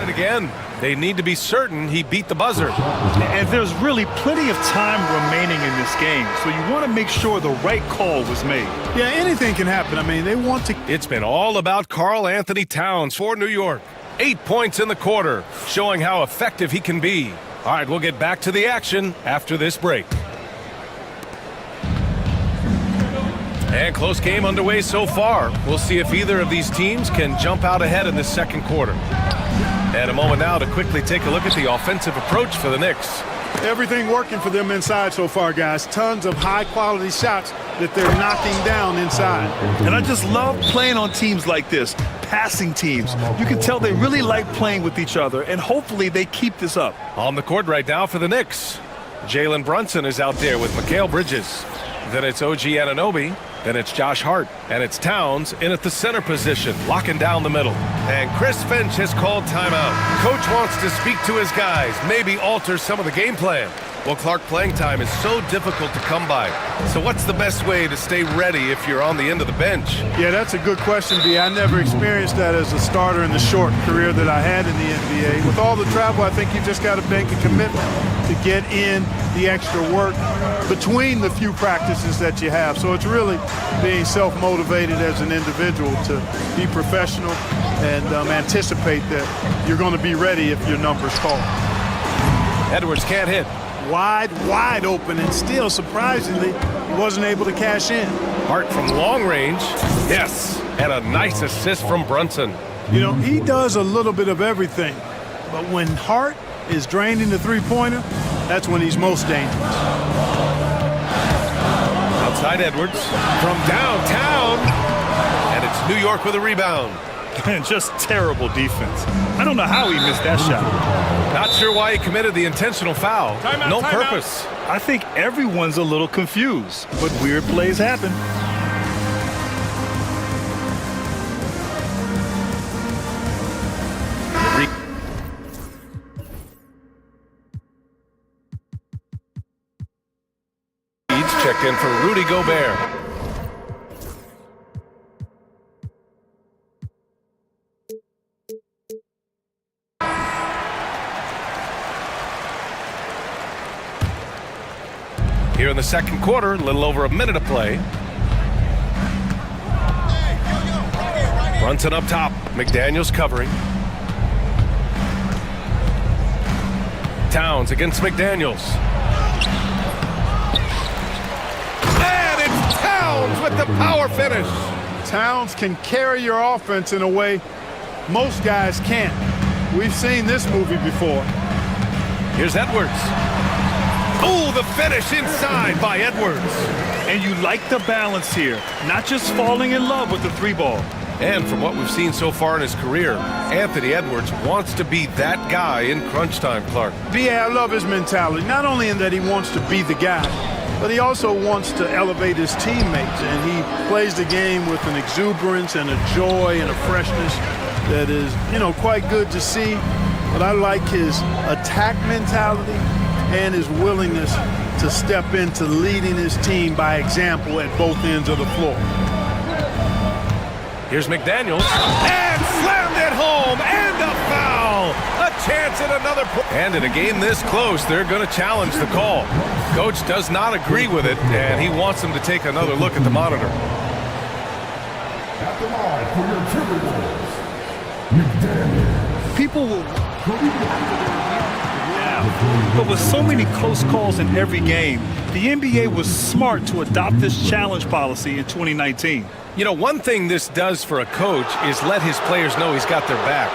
And again, they need to be certain he beat the buzzer. And there's really plenty of time remaining in this game, so you want to make sure the right call was made. Yeah, anything can happen. I mean, they want to... It's been all about Karl Anthony Towns for New York. 8 points in the quarter, showing how effective he can be. All right, we'll get back to the action after this break. And close game underway so far. We'll see if either of these teams can jump out ahead in this second quarter. And a moment now to quickly take a look at the offensive approach for the Knicks. Everything working for them inside so far, guys. Tons of high-quality shots that they're knocking down inside. And I just love playing on teams like this, passing teams. You can tell they really like playing with each other, and hopefully they keep this up. On the court right now for the Knicks, Jalen Brunson is out there with Mikal Bridges. Then it's OG Anunoby. Then it's Josh Hart. And it's Towns in at the center position, locking down the middle. And Chris Finch has called timeout. Coach wants to speak to his guys, maybe alter some of the game plan. Well, Clark, playing time is so difficult to come by. So what's the best way to stay ready if you're on the end of the bench? Yeah, that's a good question, B. I never experienced that as a starter in the short career that I had in the NBA. With all the travel, I think you just got to make a commitment to get in the extra work between the few practices that you have. So it's really being self-motivated as an individual to be professional and anticipate that you're going to be ready if your number's called. Edwards can't hit. Wide open, and still, surprisingly, he wasn't able to cash in. Hart from long range. Yes, and a nice assist from Brunson. You know, he does a little bit of everything, but when Hart is draining the three-pointer, that's when he's most dangerous. Outside Edwards from downtown, and it's New York with a rebound. And just terrible defense. I don't know how he missed that shot. Not sure why he committed the intentional foul. No purpose. I think everyone's a little confused, but weird plays happen. Checked in for Rudy Gobert. Here in the second quarter, a little over a minute of play. Brunson up top. McDaniels covering. Towns against McDaniels. And it's Towns with the power finish. Towns can carry your offense in a way most guys can't. We've seen this movie before. Here's Edwards. Oh, the finish inside by Edwards. And you like the balance here, not just falling in love with the three ball. And from what we've seen so far in his career, Anthony Edwards wants to be that guy in crunch time, Clark. I love his mentality, not only in that he wants to be the guy, but he also wants to elevate his teammates, and he plays the game with an exuberance and a joy and a freshness that is, quite good to see. But I like his attack mentality and his willingness to step into leading his team by example at both ends of the floor. Here's McDaniels, and slammed it home, and a foul! A chance at another point. And in a game this close, they're going to challenge the call. Coach does not agree with it, and he wants them to take another look at the monitor. At the line for your Timberwolves, McDaniels. People will... But with so many close calls in every game, the NBA was smart to adopt this challenge policy in 2019. You know, one thing this does for a coach is let his players know he's got their back.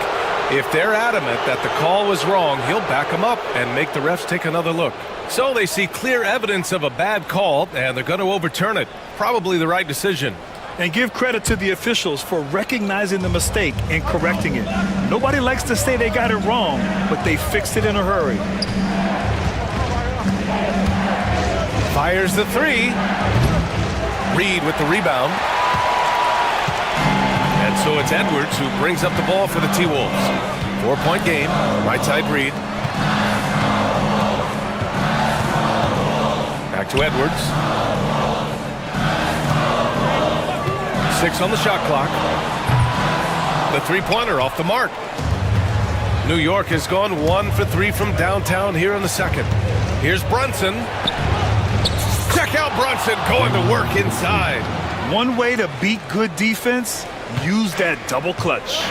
If they're adamant that the call was wrong, he'll back them up and make the refs take another look. So they see clear evidence of a bad call, and they're going to overturn it. Probably the right decision. And give credit to the officials for recognizing the mistake and correcting it. Nobody likes to say they got it wrong, but they fixed it in a hurry. Fires the three. Reed with the rebound. And so it's Edwards who brings up the ball for the T-Wolves. 4-point game, right side Reed. Back to Edwards. 6 on the shot clock. The three-pointer off the mark. New York has gone 1 for 3 from downtown here in the second. Here's Brunson. Check out Brunson going to work inside. One way to beat good defense, use that double clutch.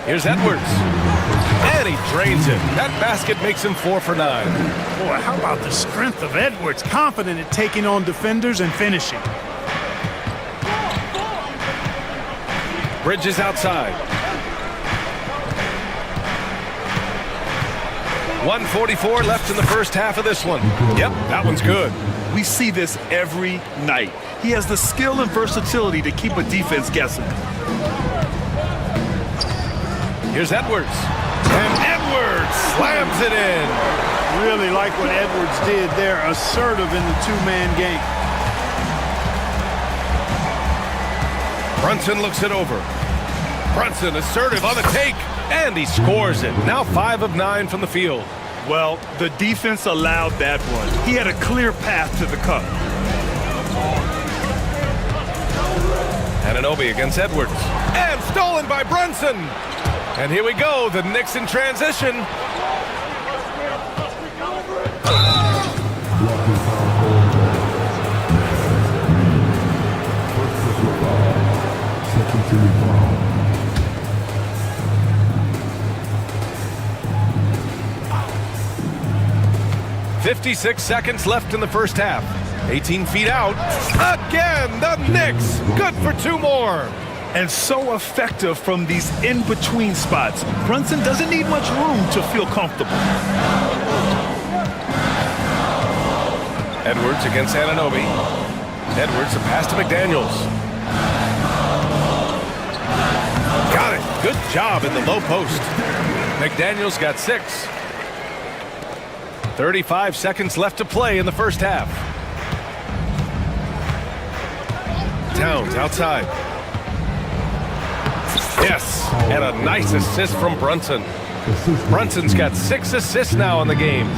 Here's Edwards. And he drains it. That basket makes him 4 for 9. Boy, how about the strength of Edwards, confident at taking on defenders and finishing. Bridges outside. 1:44 left in the first half of this one. Yep, that one's good. We see this every night. He has the skill and versatility to keep a defense guessing. Here's Edwards. And Edwards slams it in. Really like what Edwards did there, assertive in the two-man game. Brunson looks it over. Brunson assertive on the take, and he scores it. Now 5 of 9 from the field. Well, the defense allowed that one. He had a clear path to the cup. Anunoby against Edwards. And stolen by Brunson. And here we go, the Knicks in transition. .56 seconds left in the first half. 18 feet out. Again, the Knicks. Good for 2 more. And so effective from these in-between spots. Brunson doesn't need much room to feel comfortable. Edwards against Anunoby. Edwards, a pass to McDaniels. Got it. Good job in the low post. McDaniels got 6. 35 seconds left to play in the first half. Towns outside. Yes, and a nice assist from Brunson. Brunson's got 6 assists now in the game.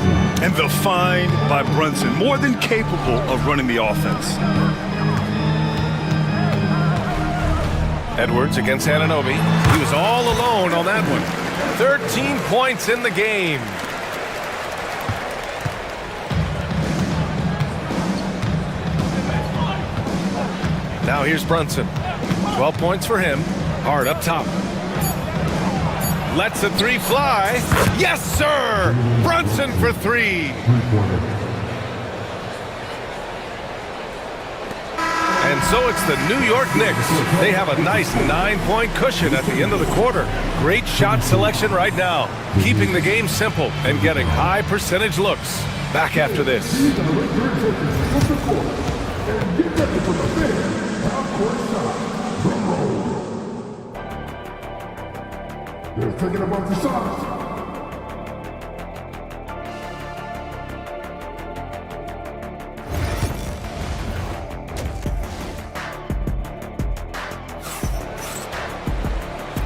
And the find by Brunson, more than capable of running the offense. Edwards against Anunoby. He was all alone on that one. 13 points in the game. Now here's Brunson. 12 points for him. Hard up top. Lets the 3 fly. Yes, sir! Brunson for 3. And so it's the New York Knicks. They have a nice 9-point cushion at the end of the quarter. Great shot selection right now. Keeping the game simple and getting high percentage looks. Back after this. They're taking about the shots.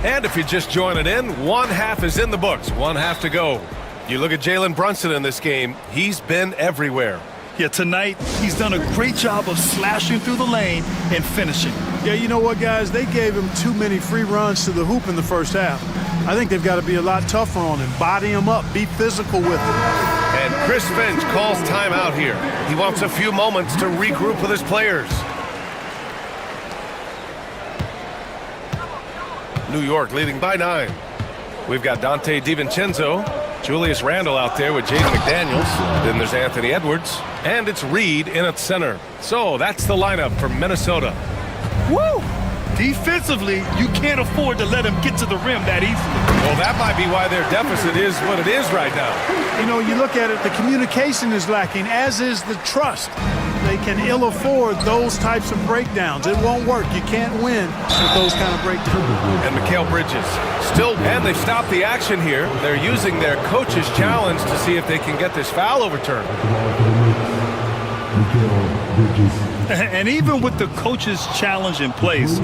And if you're just joining in, one half is in the books, one half to go. You look at Jalen Brunson in this game, he's been everywhere. Yeah, tonight, he's done a great job of slashing through the lane and finishing. Yeah, you know what, guys? They gave him too many free runs to the hoop in the first half. I think they've got to be a lot tougher on him, body him up, be physical with him. And Chris Finch calls timeout here. He wants a few moments to regroup with his players. New York leading by 9. We've got Dante DiVincenzo, Julius Randle out there with Jaden McDaniels. Then there's Anthony Edwards. And it's Reed in at center. So that's the lineup for Minnesota. Woo! Defensively, you can't afford to let him get to the rim that easily. Well, that might be why their deficit is what it is right now. You know, you look at it, the communication is lacking, as is the trust. They can ill afford those types of breakdowns. It won't work. You can't win with those kind of breakdowns. And Mikal Bridges still, and they've stopped the action here. They're using their coach's challenge to see if they can get this foul overturned. And even with the coach's challenge in place,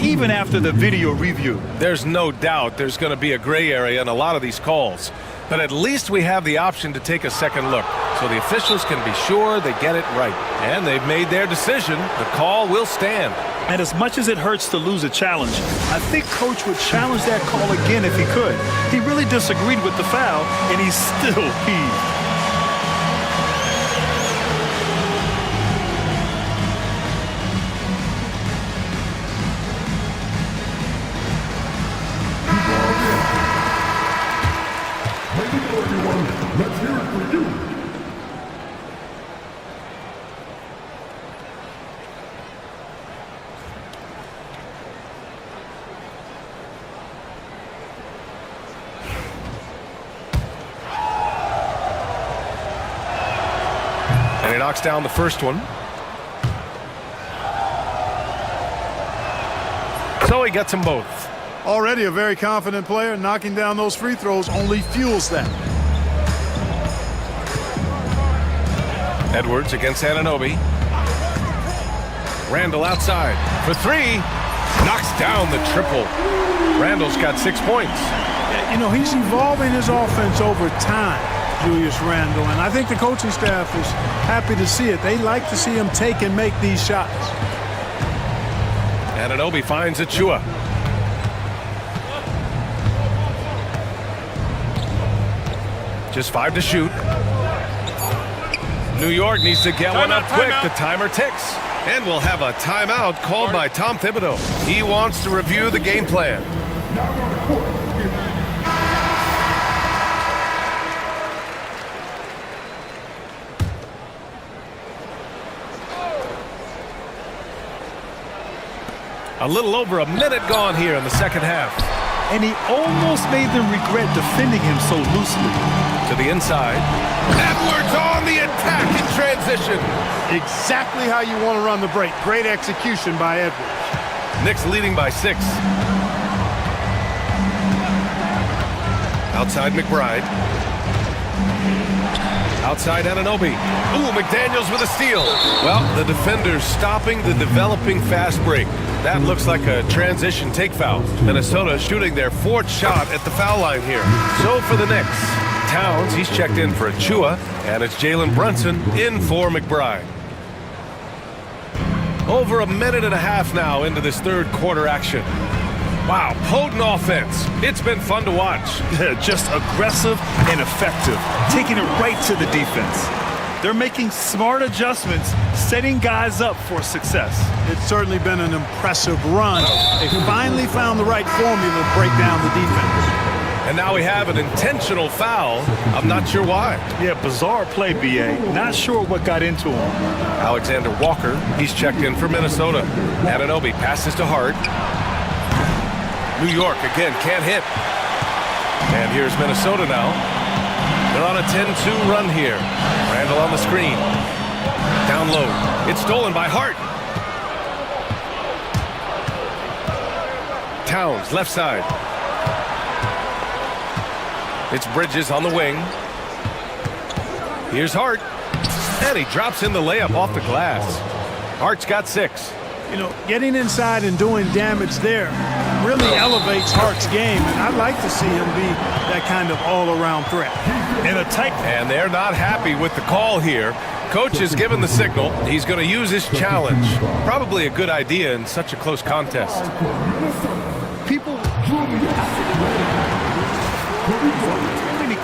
even after the video review, there's no doubt there's going to be a gray area in a lot of these calls. But at least we have the option to take a second look, so the officials can be sure they get it right. And they've made their decision. The call will stand. And as much as it hurts to lose a challenge, I think Coach would challenge that call again if he could. He really disagreed with the foul, and he's still peeved. Let's hear it for you. And he knocks down the first one. So he gets them both. Already a very confident player. Knocking down those free throws only fuels that. Edwards against Anunoby. Randle outside for 3. Knocks down the triple. Randle's got 6 points. You know, he's evolving his offense over time, Julius Randle, and I think the coaching staff is happy to see it. They like to see him take and make these shots. Anunoby finds Achua. Just 5 to shoot. New York needs to get one up quick. The timer ticks. And we'll have a timeout called by Tom Thibodeau. He wants to review the game plan. A little over a minute gone here in the second half. And he almost made them regret defending him so loosely. To the inside. Edwards on the attack in transition. Exactly how you want to run the break. Great execution by Edwards. Knicks leading by 6. Outside McBride. Outside Anunoby. Ooh, McDaniels with a steal. Well, the defender's stopping the developing fast break. That looks like a transition take foul. Minnesota shooting their 4th shot at the foul line here. So for the Knicks, Towns, he's checked in for Achua, and it's Jalen Brunson in for McBride. Over a minute and a half now into this 3rd quarter action. Wow, potent offense. It's been fun to watch. Just aggressive and effective, taking it right to the defense. They're making smart adjustments, setting guys up for success. It's certainly been an impressive run. They finally found the right formula to break down the defense. And now we have an intentional foul. I'm not sure why. Yeah, bizarre play, B.A. Not sure what got into him. Alexander Walker, he's checked in for Minnesota. Anunoby passes to Hart. New York, again, can't hit. And here's Minnesota now. They're on a 10-2 run here. Randall on the screen. Down low. It's stolen by Hart. Towns, left side. It's Bridges on the wing. Here's Hart. And he drops in the layup off the glass. Hart's got 6. You know, getting inside and doing damage there really elevates Hart's game, and I'd like to see him be that kind of all-around threat. And they're not happy with the call here. Coach has given the signal. He's going to use his challenge. Probably a good idea in such a close contest.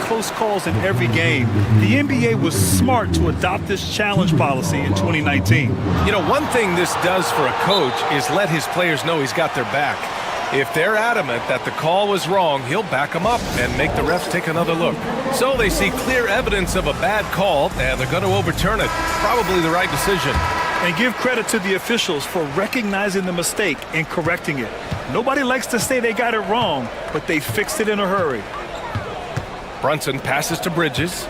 Close calls in every game. The NBA was smart to adopt this challenge policy in 2019. You know, one thing this does for a coach is let his players know he's got their back. If they're adamant that the call was wrong, he'll back them up and make the refs take another look. So they see clear evidence of a bad call, and they're going to overturn it. Probably the right decision. And give credit to the officials for recognizing the mistake and correcting it. Nobody likes to say they got it wrong, but they fixed it in a hurry. Brunson passes to Bridges.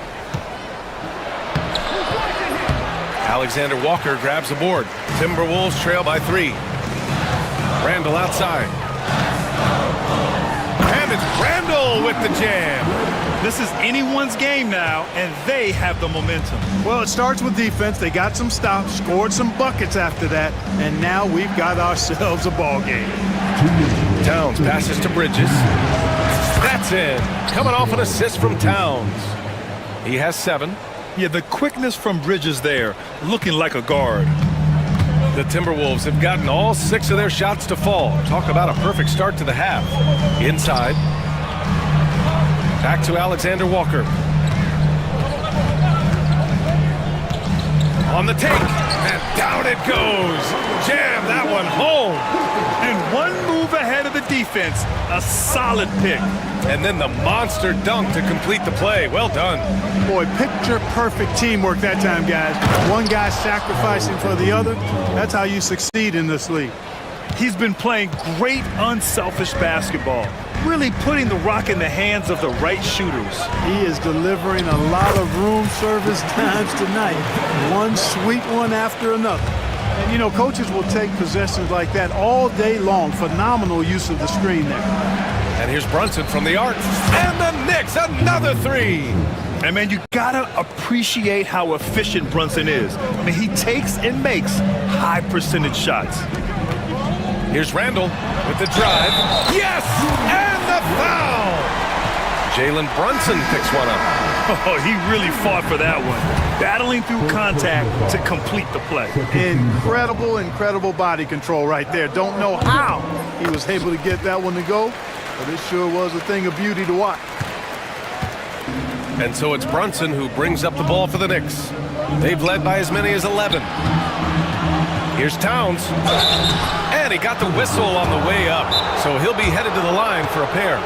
Alexander Walker grabs the board. Timberwolves trail by 3. Randall outside. And it's Randall with the jam. This is anyone's game now, and they have the momentum. Well, it starts with defense. They got some stops, scored some buckets after that, and now we've got ourselves a ball game. Towns passes to Bridges. That's in. Coming off an assist from Towns. He has 7. Yeah, the quickness from Bridges there, looking like a guard. The Timberwolves have gotten all 6 of their shots to fall. Talk about a perfect start to the half. Inside. Back to Alexander Walker. On the take. And down it goes. Jam that one home. And one move ahead of the defense. A solid pick. And then the monster dunk to complete the play. Well done. Boy, picture-perfect teamwork that time, guys. One guy sacrificing for the other. That's how you succeed in this league. He's been playing great, unselfish basketball. Really putting the rock in the hands of the right shooters. He is delivering a lot of room service times tonight. One sweet one after another. And, you know, coaches will take possessions like that all day long. Phenomenal use of the screen there. And here's Brunson from the arc. And the Knicks, another 3. And, man, you got to appreciate how efficient Brunson is. I mean, he takes and makes high-percentage shots. Here's Randall with the drive. Yes! And the foul! Jalen Brunson picks one up. Oh, he really fought for that one. Battling through contact to complete the play. Incredible, incredible body control right there. Don't know how he was able to get that one to go, but it sure was a thing of beauty to watch. And so it's Brunson who brings up the ball for the Knicks. They've led by as many as 11. Here's Towns. And he got the whistle on the way up, so he'll be headed to the line for a pair.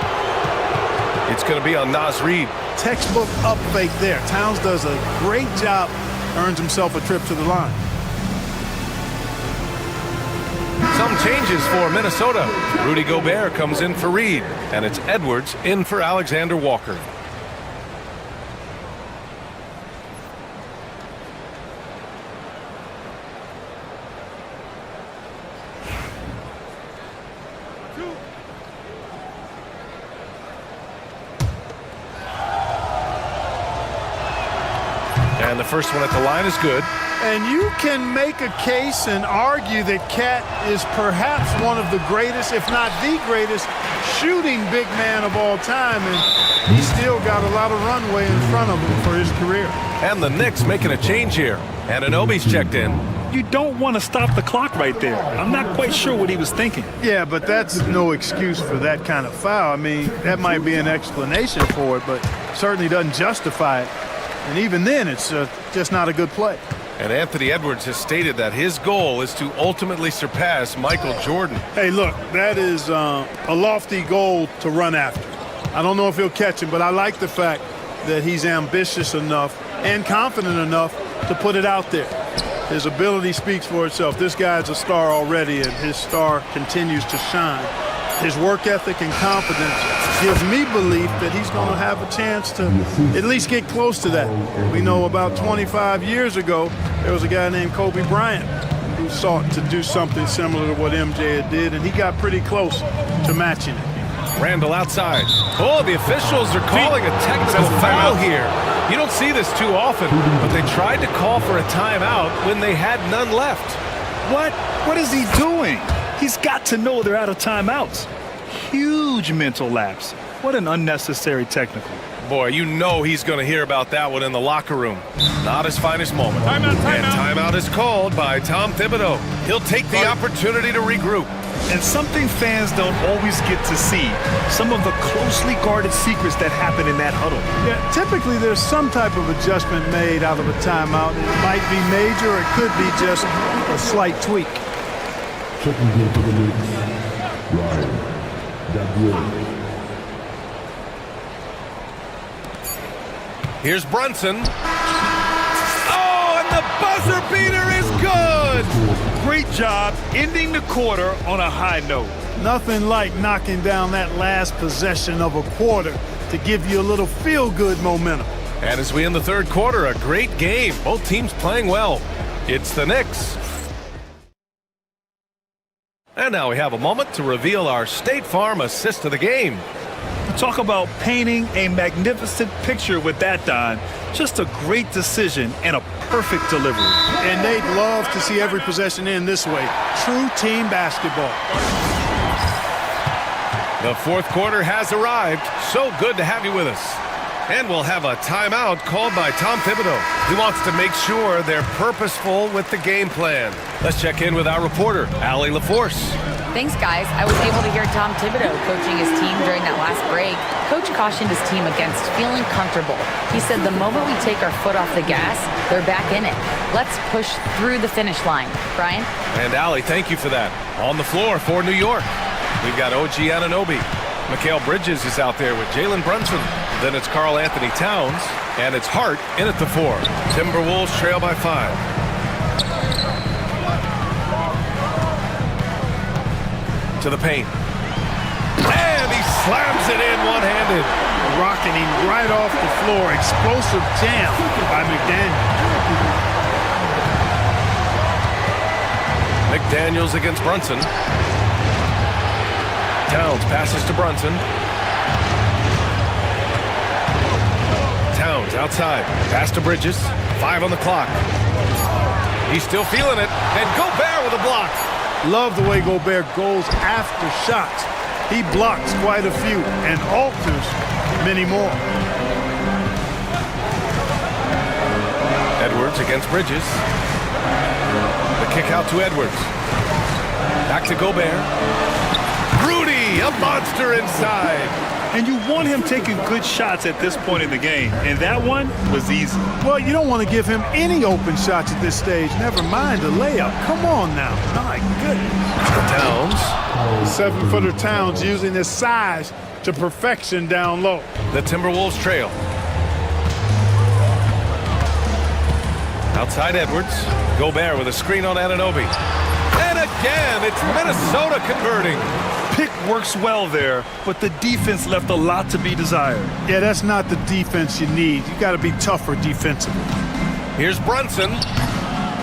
It's going to be on Naz Reid. Textbook up fake there. Towns does a great job, earns himself a trip to the line. Some changes for Minnesota. Rudy Gobert comes in for Reid, and it's Edwards in for Alexander Walker. And the first one at the line is good. And you can make a case and argue that Cat is perhaps one of the greatest, if not the greatest, shooting big man of all time, and he's still got a lot of runway in front of him for his career. And the Knicks making a change here. And Anunoby's checked in. You don't want to stop the clock right there. I'm not quite sure what he was thinking. Yeah, but that's no excuse for that kind of foul. I mean, that might be an explanation for it, but certainly doesn't justify it. And even then, it's just not a good play. And Anthony Edwards has stated that his goal is to ultimately surpass Michael Jordan. Hey, look, that is a lofty goal to run after. I don't know if he'll catch him, but I like the fact that he's ambitious enough and confident enough to put it out there. His ability speaks for itself. This guy's a star already, and his star continues to shine. His work ethic and confidence gives me belief that he's going to have a chance to at least get close to that. We know about 25 years ago, there was a guy named Kobe Bryant who sought to do something similar to what MJ had did, and he got pretty close to matching it. Randall outside. Oh, the officials are calling a technical foul here. You don't see this too often, but they tried to call for a timeout when they had none left. What? What is he doing? He's got to know they're out of timeouts. Huge mental lapse. What an unnecessary technical. Boy, you know he's going to hear about that one in the locker room. Not his finest moment. Timeout. And timeout is called by Tom Thibodeau. He'll take the opportunity to regroup. And something fans don't always get to see, some of the closely guarded secrets that happen in that huddle. Yeah, typically there's some type of adjustment made out of a timeout. It might be major, or it could be just a slight tweak. Checking in for the Knicks, Ryan Gabriel. Here's Brunson. Oh, and the buzzer beater is good! Great job ending the quarter on a high note. Nothing like knocking down that last possession of a quarter to give you a little feel-good momentum. And as we end the third quarter, a great game. Both teams playing well. It's the Knicks. And now we have a moment to reveal our State Farm assist of the game. Talk about painting a magnificent picture with that, Don. Just a great decision and a perfect delivery. And they'd love to see every possession end this way. True team basketball. The fourth quarter has arrived. So good to have you with us. And we'll have a timeout called by Tom Thibodeau. He wants to make sure they're purposeful with the game plan. Let's check in with our reporter, Allie LaForce. Thanks, guys. I was able to hear Tom Thibodeau coaching his team during that last break. Coach cautioned his team against feeling comfortable. He said the moment we take our foot off the gas, they're back in it. Let's push through the finish line. Brian? And Allie, thank you for that. On the floor for New York, we've got OG Anunoby. Mikal Bridges is out there with Jalen Brunson. Then it's Karl Anthony Towns, and it's Hart in at the 4. Timberwolves trail by 5. To the paint. And he slams it in one-handed. Rocketing right off the floor. Explosive jam by McDaniels. McDaniels against Brunson. Towns passes to Brunson. Towns outside. Pass to Bridges. 5 on the clock. He's still feeling it. And Gobert with a block. Love the way Gobert goes after shots. He blocks quite a few and alters many more. Edwards against Bridges. The kick out to Edwards. Back to Gobert. Rudy, a monster inside. And you want him taking good shots at this point in the game. And that one was easy. Well, you don't want to give him any open shots at this stage. Never mind a layup. Come on now. My goodness. Towns. 7-footer Towns using his size to perfection down low. The Timberwolves trail. Outside Edwards. Gobert with a screen on Anunoby. And again, it's Minnesota converting. Pick works well there, but the defense left a lot to be desired. Yeah, that's not the defense you need. You got to be tougher defensively. Here's Brunson.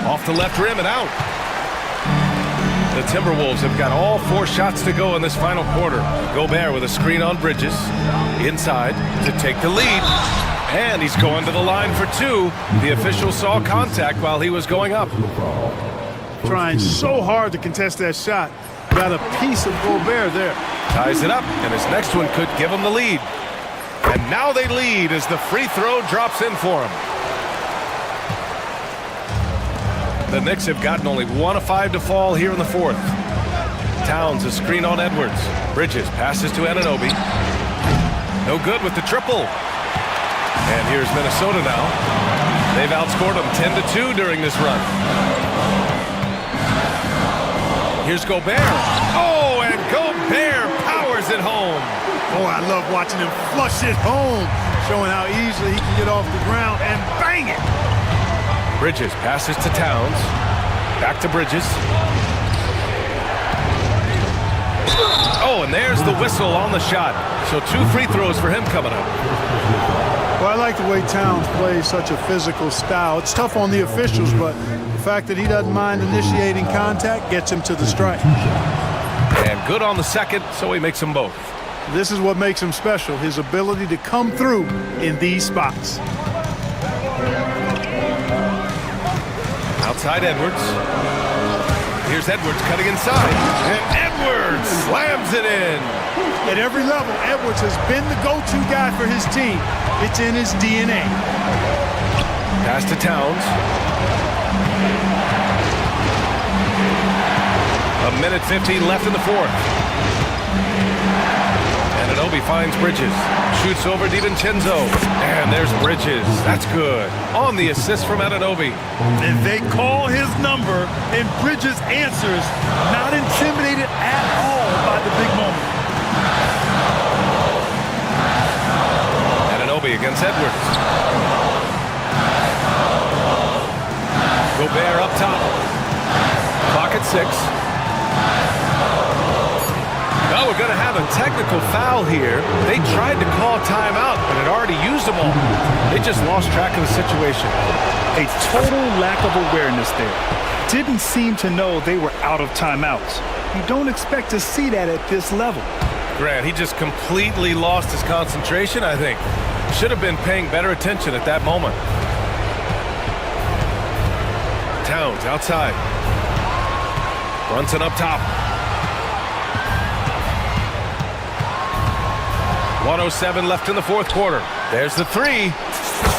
Off the left rim and out. The Timberwolves have got all 4 shots to go in this final quarter. Gobert with a screen on Bridges. Inside to take the lead. And he's going to the line for two. The official saw contact while he was going up. Trying so hard to contest that shot. Got a piece of Gobert there. Ties it up, and his next one could give him the lead. And now they lead as the free throw drops in for him. The Knicks have gotten only 1 of 5 to fall here in the fourth. Towns a screen on Edwards. Bridges passes to Anunoby. No good with the triple. And here's Minnesota now. They've outscored them 10-2 during this run. Here's Gobert. Oh, and Gobert powers it home. Oh, I love watching him flush it home, showing how easily he can get off the ground and bang it. Bridges passes to Towns. Back to Bridges. Oh, and there's the whistle on the shot. So 2 free throws for him coming up. Well, I like the way Towns plays such a physical style. It's tough on the officials, but the fact that he doesn't mind initiating contact gets him to the strike. And good on the second, so he makes them both. This is what makes him special, his ability to come through in these spots. Outside Edwards. Here's Edwards cutting inside. And Edwards slams it in. At every level, Edwards has been the go-to guy for his team. It's in his DNA. Pass to Towns. 1:15 left in the fourth. Anunoby finds Bridges. Shoots over DiVincenzo. And there's Bridges. That's good. On the assist from Anunoby. And they call his number, and Bridges answers, not intimidated at all by the big moment. Anunoby against Edwards. Gobert up top. Clock at 6. Well, we're going to have a technical foul here. They tried to call timeout, but had already used them all. They just lost track of the situation. A total lack of awareness there. Didn't seem to know they were out of timeouts. You don't expect to see that at this level. Grant, he just completely lost his concentration, I think. Should have been paying better attention at that moment. Towns outside. Brunson up top. 1:07 left in the fourth quarter. There's the three.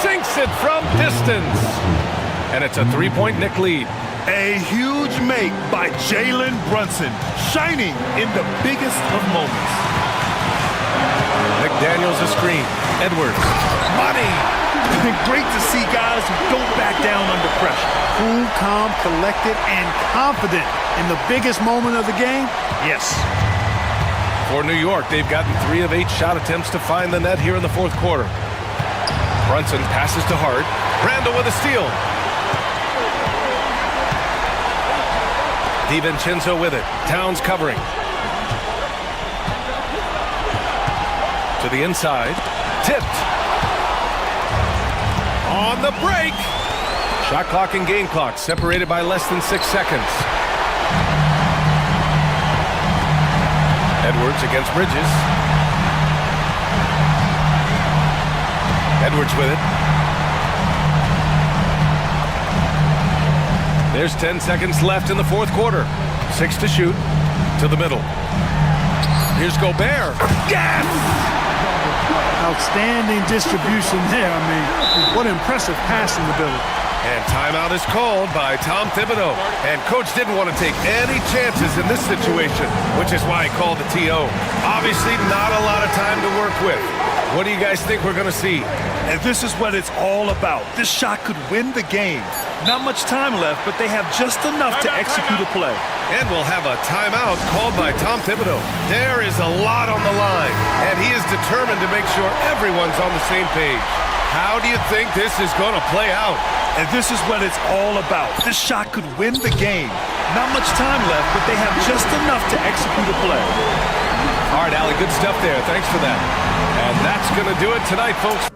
Sinks it from distance. And it's a 3-point Knick lead. A huge make by Jalen Brunson, shining in the biggest of moments. McDaniels a screen. Edwards. Money. Great to see guys who don't back down under pressure. Cool, calm, collected, and confident in the biggest moment of the game? Yes. For New York, they've gotten 3 of 8 shot attempts to find the net here in the fourth quarter. Brunson passes to Hart. Randall with a steal. DiVincenzo with it. Towns covering. To the inside. Tipped. On the break. Shot clock and game clock separated by less than 6 seconds. Edwards against Bridges. Edwards with it. There's 10 seconds left in the fourth quarter. 6 to shoot. To the middle. Here's Gobert. Yes! Outstanding distribution there. I mean, what impressive passing ability. And timeout is called by Tom Thibodeau. And coach didn't want to take any chances in this situation, which is why he called the TO. Obviously not a lot of time to work with. What do you guys think we're going to see? And this is what it's all about. This shot could win the game. Not much time left, but they have just enough to execute a play. And we'll have a timeout called by Tom Thibodeau. There is a lot on the line, and he is determined to make sure everyone's on the same page. How do you think this is going to play out? And this is what it's all about. This shot could win the game. Not much time left, but they have just enough to execute a play. All right, Allie, good stuff there. Thanks for that. And that's going to do it tonight, folks.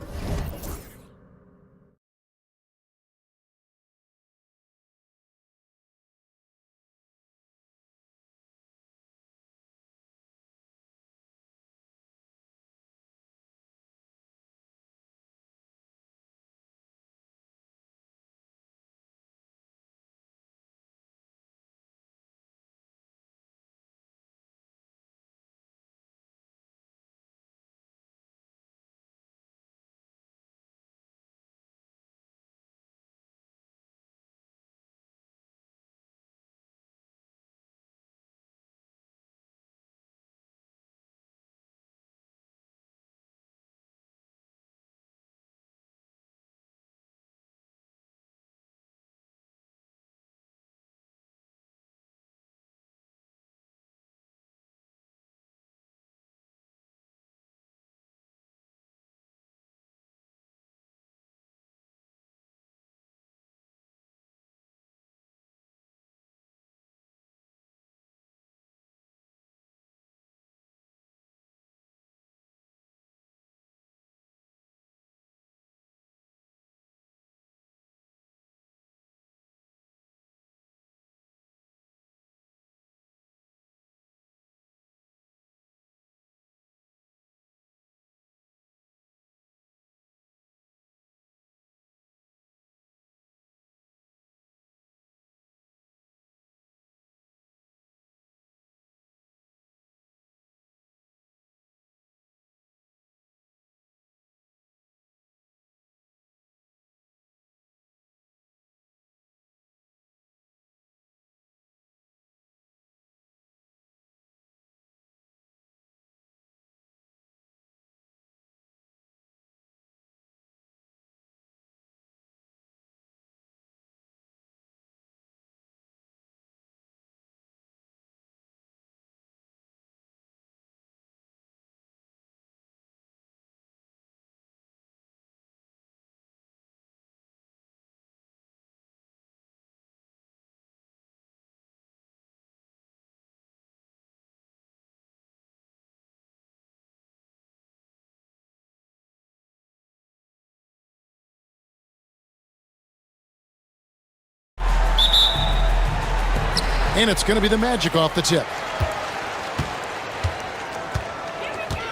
And it's going to be the Magic off the tip.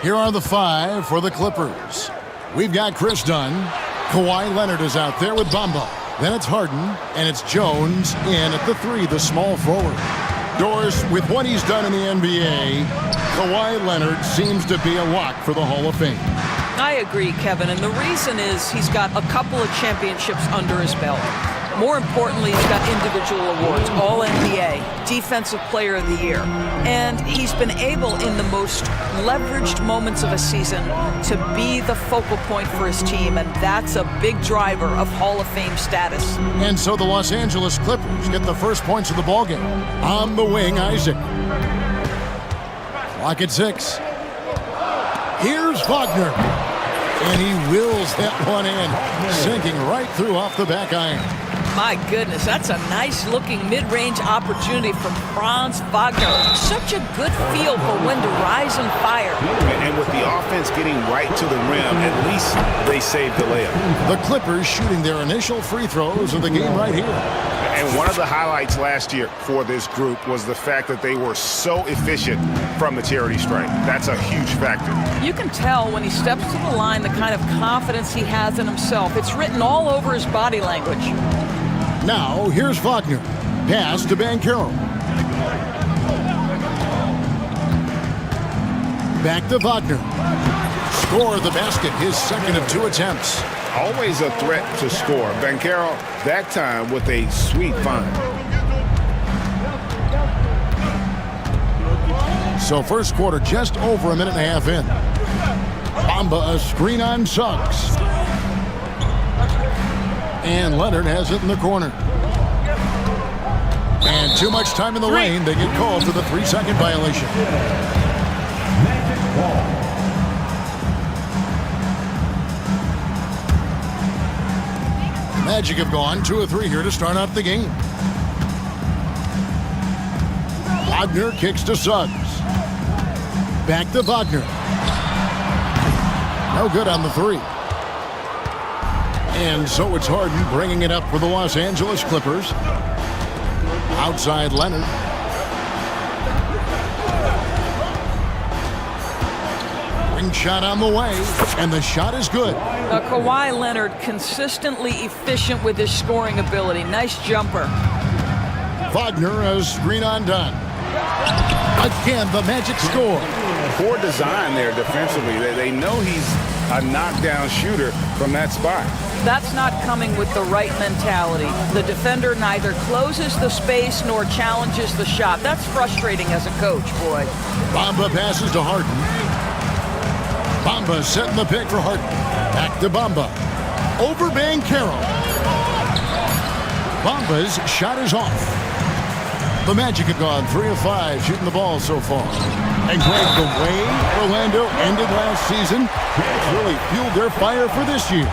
Here are the 5 for the Clippers. We've got Chris Dunn. Kawhi Leonard is out there with Bamba. Then it's Harden, and it's Jones in at the 3, the small forward. Doors, with what he's done in the NBA, Kawhi Leonard seems to be a lock for the Hall of Fame. I agree, Kevin, and the reason is he's got a couple of championships under his belt. More importantly, he's got individual awards, All-NBA, Defensive Player of the Year. And he's been able, in the most leveraged moments of a season, to be the focal point for his team, and that's a big driver of Hall of Fame status. And so the Los Angeles Clippers get the first points of the ballgame. On the wing, Isaac. Clock at 6. Here's Wagner. And he wills that one in, sinking right through off the back iron. My goodness, that's a nice-looking mid-range opportunity from Franz Wagner. Such a good feel for when to rise and fire. And with the offense getting right to the rim, at least they saved the layup. The Clippers shooting their initial free throws of the game right here. And one of the highlights last year for this group was the fact that they were so efficient from the charity stripe. That's a huge factor. You can tell when he steps to the line the kind of confidence he has in himself. It's written all over his body language. Now, here's Wagner. Pass to Banchero. Back to Wagner. Score the basket, his second of 2 attempts. Always a threat to score. Banchero, that time with a sweet find. So first quarter just over a minute and a half in. Bamba a screen on Suggs. And Leonard has it in the corner. And too much time in the lane. They get called for the 3-second violation. Magic have gone 2 of 3 here to start out the game. Wagner kicks to Suggs. Back to Wagner. No good on the 3. And so it's Harden bringing it up for the Los Angeles Clippers. Outside Leonard. Ring shot on the way, and the shot is good. Kawhi Leonard consistently efficient with his scoring ability. Nice jumper. Wagner a screen on Dunn. Again, the Magic score. Poor design there defensively. They know he's a knockdown shooter from that spot. That's not coming with the right mentality. The defender neither closes the space nor challenges the shot. That's frustrating as a coach, boy. Bamba passes to Harden. Bamba setting the pick for Harden. Back to Bamba. Over Banchero. Bamba's shot is off. The Magic have gone 3 of 5 shooting the ball so far. And Greg, the way Orlando ended last season has really fueled their fire for this year.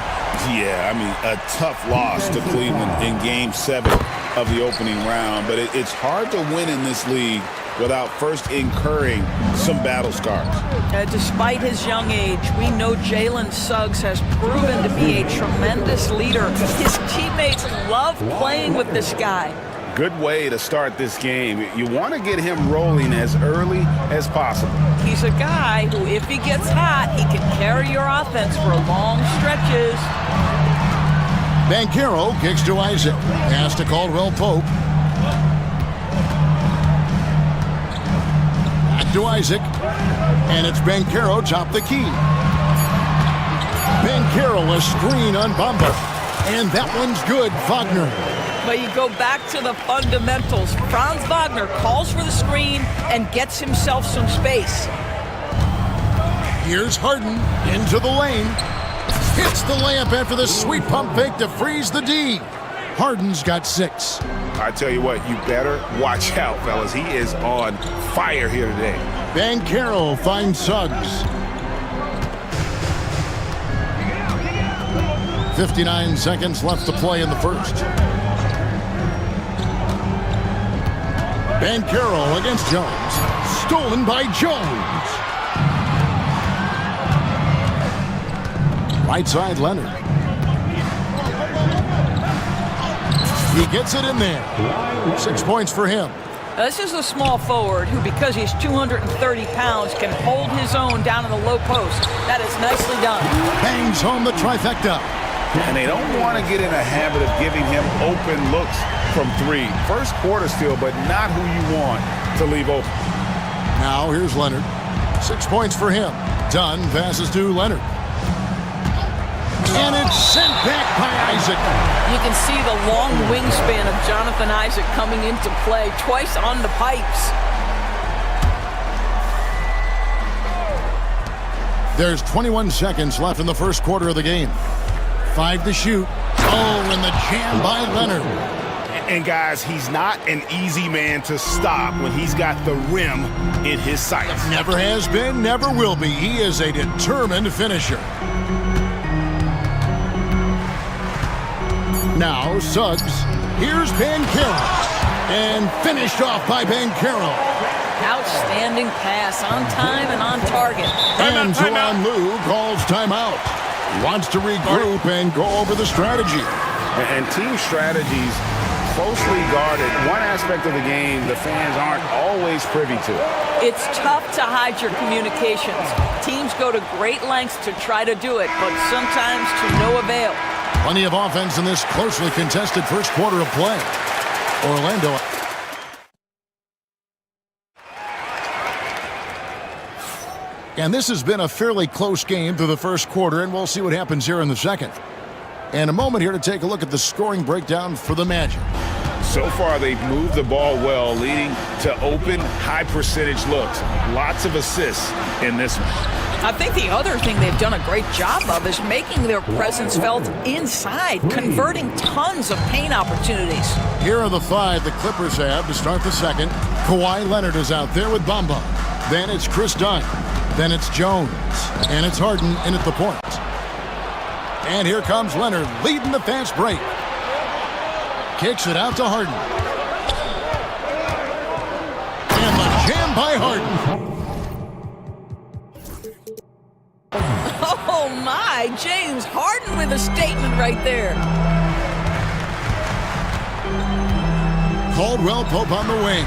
Yeah, I mean, a tough loss to Cleveland in Game 7 of the opening round. But it's hard to win in this league without first incurring some battle scars. Despite his young age, we know Jalen Suggs has proven to be a tremendous leader. His teammates love playing with this guy. Good way to start this game. You want to get him rolling as early as possible. He's a guy who, if he gets hot, he can carry your offense for long stretches. Banchero kicks to Isaac. Pass to Caldwell Pope. Back to Isaac. And it's Banchero top the key. Banchero a screen on Bamba. And that one's good, Wagner. But you go back to the fundamentals. Franz Wagner calls for the screen and gets himself some space. Here's Harden into the lane. Hits the layup after the sweet pump fake to freeze the D. Harden's got 6. I tell you what, you better watch out, fellas. He is on fire here today. Banchero finds Suggs. 59 seconds left to play in the first. Banchero against Jones. Stolen by Jones. Right side Leonard. He gets it in there. 6 points for him. Now, this is a small forward who, because he's 230 pounds, can hold his own down in the low post. That is nicely done. Bangs home the trifecta. And they don't want to get in a habit of giving him open looks from three. First quarter still, but not who you want to leave open. Now here's Leonard. 6 points for him. Dunn passes to Leonard. And it's sent back by Isaac. You can see the long wingspan of Jonathan Isaac coming into play twice on the pipes. There's 21 seconds left in the first quarter of the game. 5 to shoot. Oh, and the jam by Leonard. And guys, he's not an easy man to stop when he's got the rim in his sights. Never has been, never will be. He is a determined finisher. Now, Suggs. Here's Banchero. And finished off by Banchero. Outstanding pass, on time and on target. And Zoran Liu calls timeout. Wants to regroup and go over the strategy. And team strategies closely guarded. One aspect of the game the fans aren't always privy to. It's tough to hide your communications. Teams go to great lengths to try to do it, but sometimes to no avail. Plenty of offense in this closely contested first quarter of play. Orlando. And this has been a fairly close game through the first quarter, and we'll see what happens here in the second. And a moment here to take a look at the scoring breakdown for the Magic. So far, they've moved the ball well, leading to open, high-percentage looks. Lots of assists in this one. I think the other thing they've done a great job of is making their presence felt inside, converting tons of paint opportunities. Here are the 5 the Clippers have to start the second. Kawhi Leonard is out there with Bamba. Then it's Chris Dunn. Then it's Jones. And it's Harden in at the point. And here comes Leonard leading the fast break. Kicks it out to Harden. And the jam by Harden. Oh my, James Harden with a statement right there. Caldwell Pope on the wing.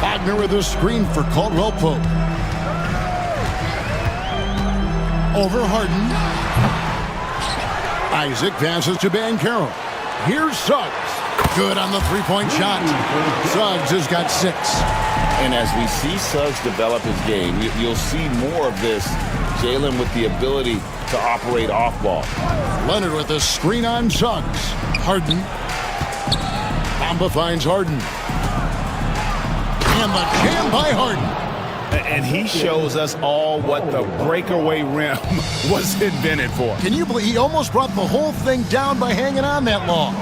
Wagner with a screen for Caldwell Pope. Over Harden. Isaac passes to Banchero. Here's Suggs. Good on the three-point shot. Suggs has got 6. And as we see Suggs develop his game, you'll see more of this. Jalen with the ability to operate off ball. Leonard with a screen on Suggs. Harden. Bamba finds Harden. And the jam by Harden. And he shows us all what the breakaway rim was invented for. Can you believe he almost brought the whole thing down by hanging on that long?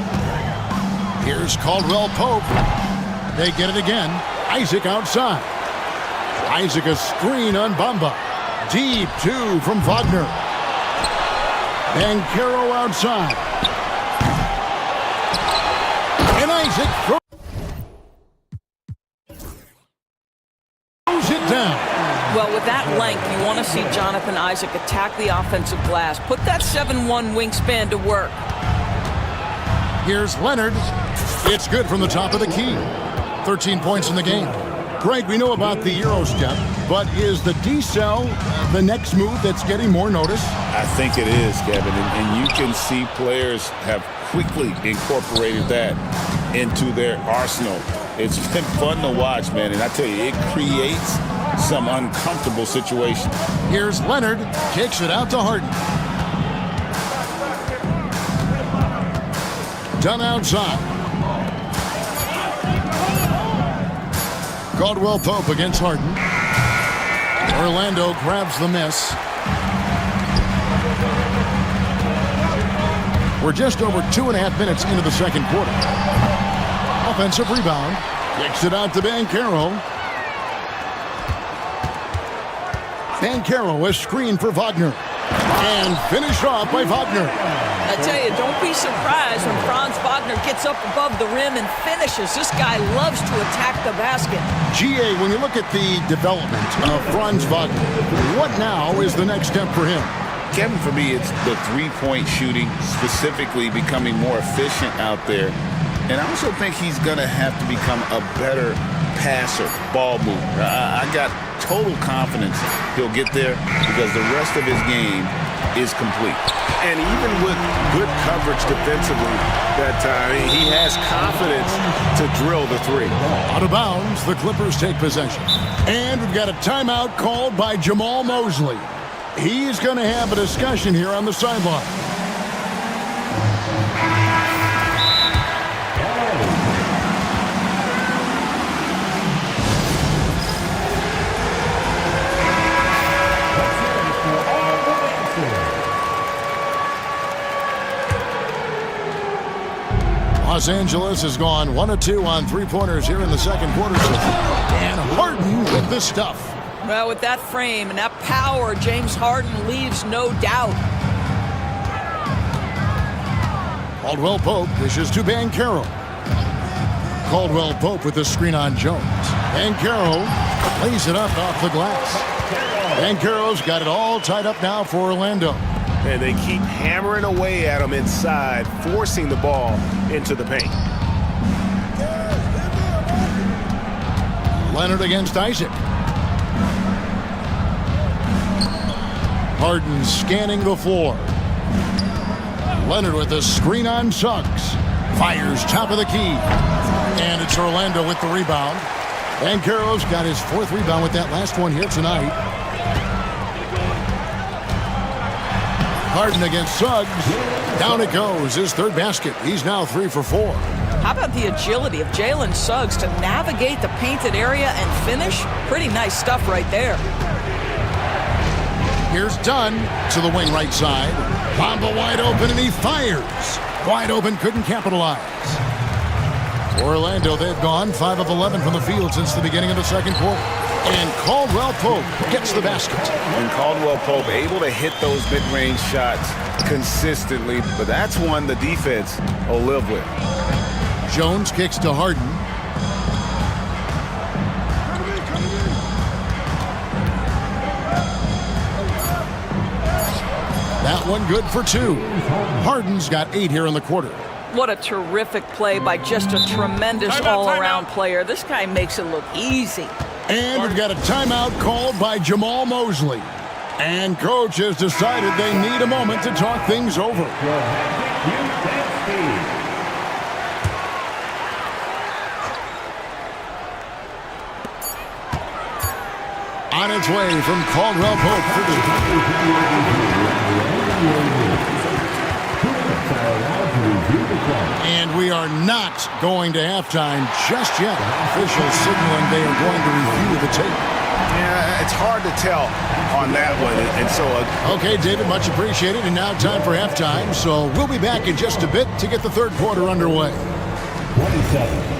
Here's Caldwell Pope. They get it again. Isaac outside. Isaac a screen on Bamba. Deep 2 from Wagner. Banchero outside. And Isaac throws it down. Well, with that length, you want to see Jonathan Isaac attack the offensive glass. Put that 7-1 wingspan to work. Here's Leonard. It's good from the top of the key. 13 points in the game. Greg, we know about the Euro step, but is the D-cell the next move that's getting more notice? I think it is, Kevin, and you can see players have quickly incorporated that into their arsenal. It's been fun to watch, man, and I tell you, it creates some uncomfortable situations. Here's Leonard, kicks it out to Harden. Done outside. Caldwell Pope against Harden. Orlando grabs the miss. We're just over 2.5 minutes into the second quarter. Offensive rebound. Kicks it out to Banchero. Banchero, a screen for Wagner. And finished off by Wagner. I tell you, don't be surprised when Franz Wagner gets up above the rim and finishes. This guy loves to attack the basket. GA, when you look at the development of Franz Wagner, what now is the next step for him? Kevin, for me, it's the three-point shooting, specifically becoming more efficient out there. And I also think he's going to have to become a better passer, ball mover. I got total confidence he'll get there because the rest of his game is complete. And even with good coverage defensively, that he has confidence to drill the three. Out of bounds, the Clippers take possession. And we've got a timeout called by Jamal Mosley. He's going to have a discussion here on the sideline. Los Angeles has gone 1 of 2 on three-pointers here in the second quarter. And Harden with the stuff. Well, with that frame and that power, James Harden leaves no doubt. Caldwell Pope dishes to Banchero. Caldwell Pope with the screen on Jones. Banchero lays it up off the glass. Banchero's got it all tied up now for Orlando. And they keep hammering away at him inside, forcing the ball into the paint. Leonard against Isaac. Harden scanning the floor. Leonard with the screen on Suggs. Fires top of the key. And it's Orlando with the rebound. Banchero's got his 4th rebound with that last one here tonight. Harden against Suggs. Down it goes. His 3rd basket. He's now 3 for 4. How about the agility of Jalen Suggs to navigate the painted area and finish? Pretty nice stuff right there. Here's Dunn to the wing right side. Bamba wide open and he fires. Wide open, couldn't capitalize. Orlando, they've gone 5 of 11 from the field since the beginning of the second quarter. And Caldwell Pope gets the basket. And Caldwell Pope able to hit those mid-range shots consistently, but that's one the defense will live with. Jones kicks to Harden. That one good for 2. Harden's got 8 here in the quarter. What a terrific play by just a tremendous all-around player. This guy makes it look easy. And we've got a timeout called by Jamal Mosley. And coach has decided they need a moment to talk things over. On its way from Caldwell Pope for the... And we are not going to halftime just yet. Officials signaling they are going to review the tape. Yeah, it's hard to tell on that one. And so, okay, David, much appreciated. And now time for halftime. So we'll be back in just a bit to get the third quarter underway. 27.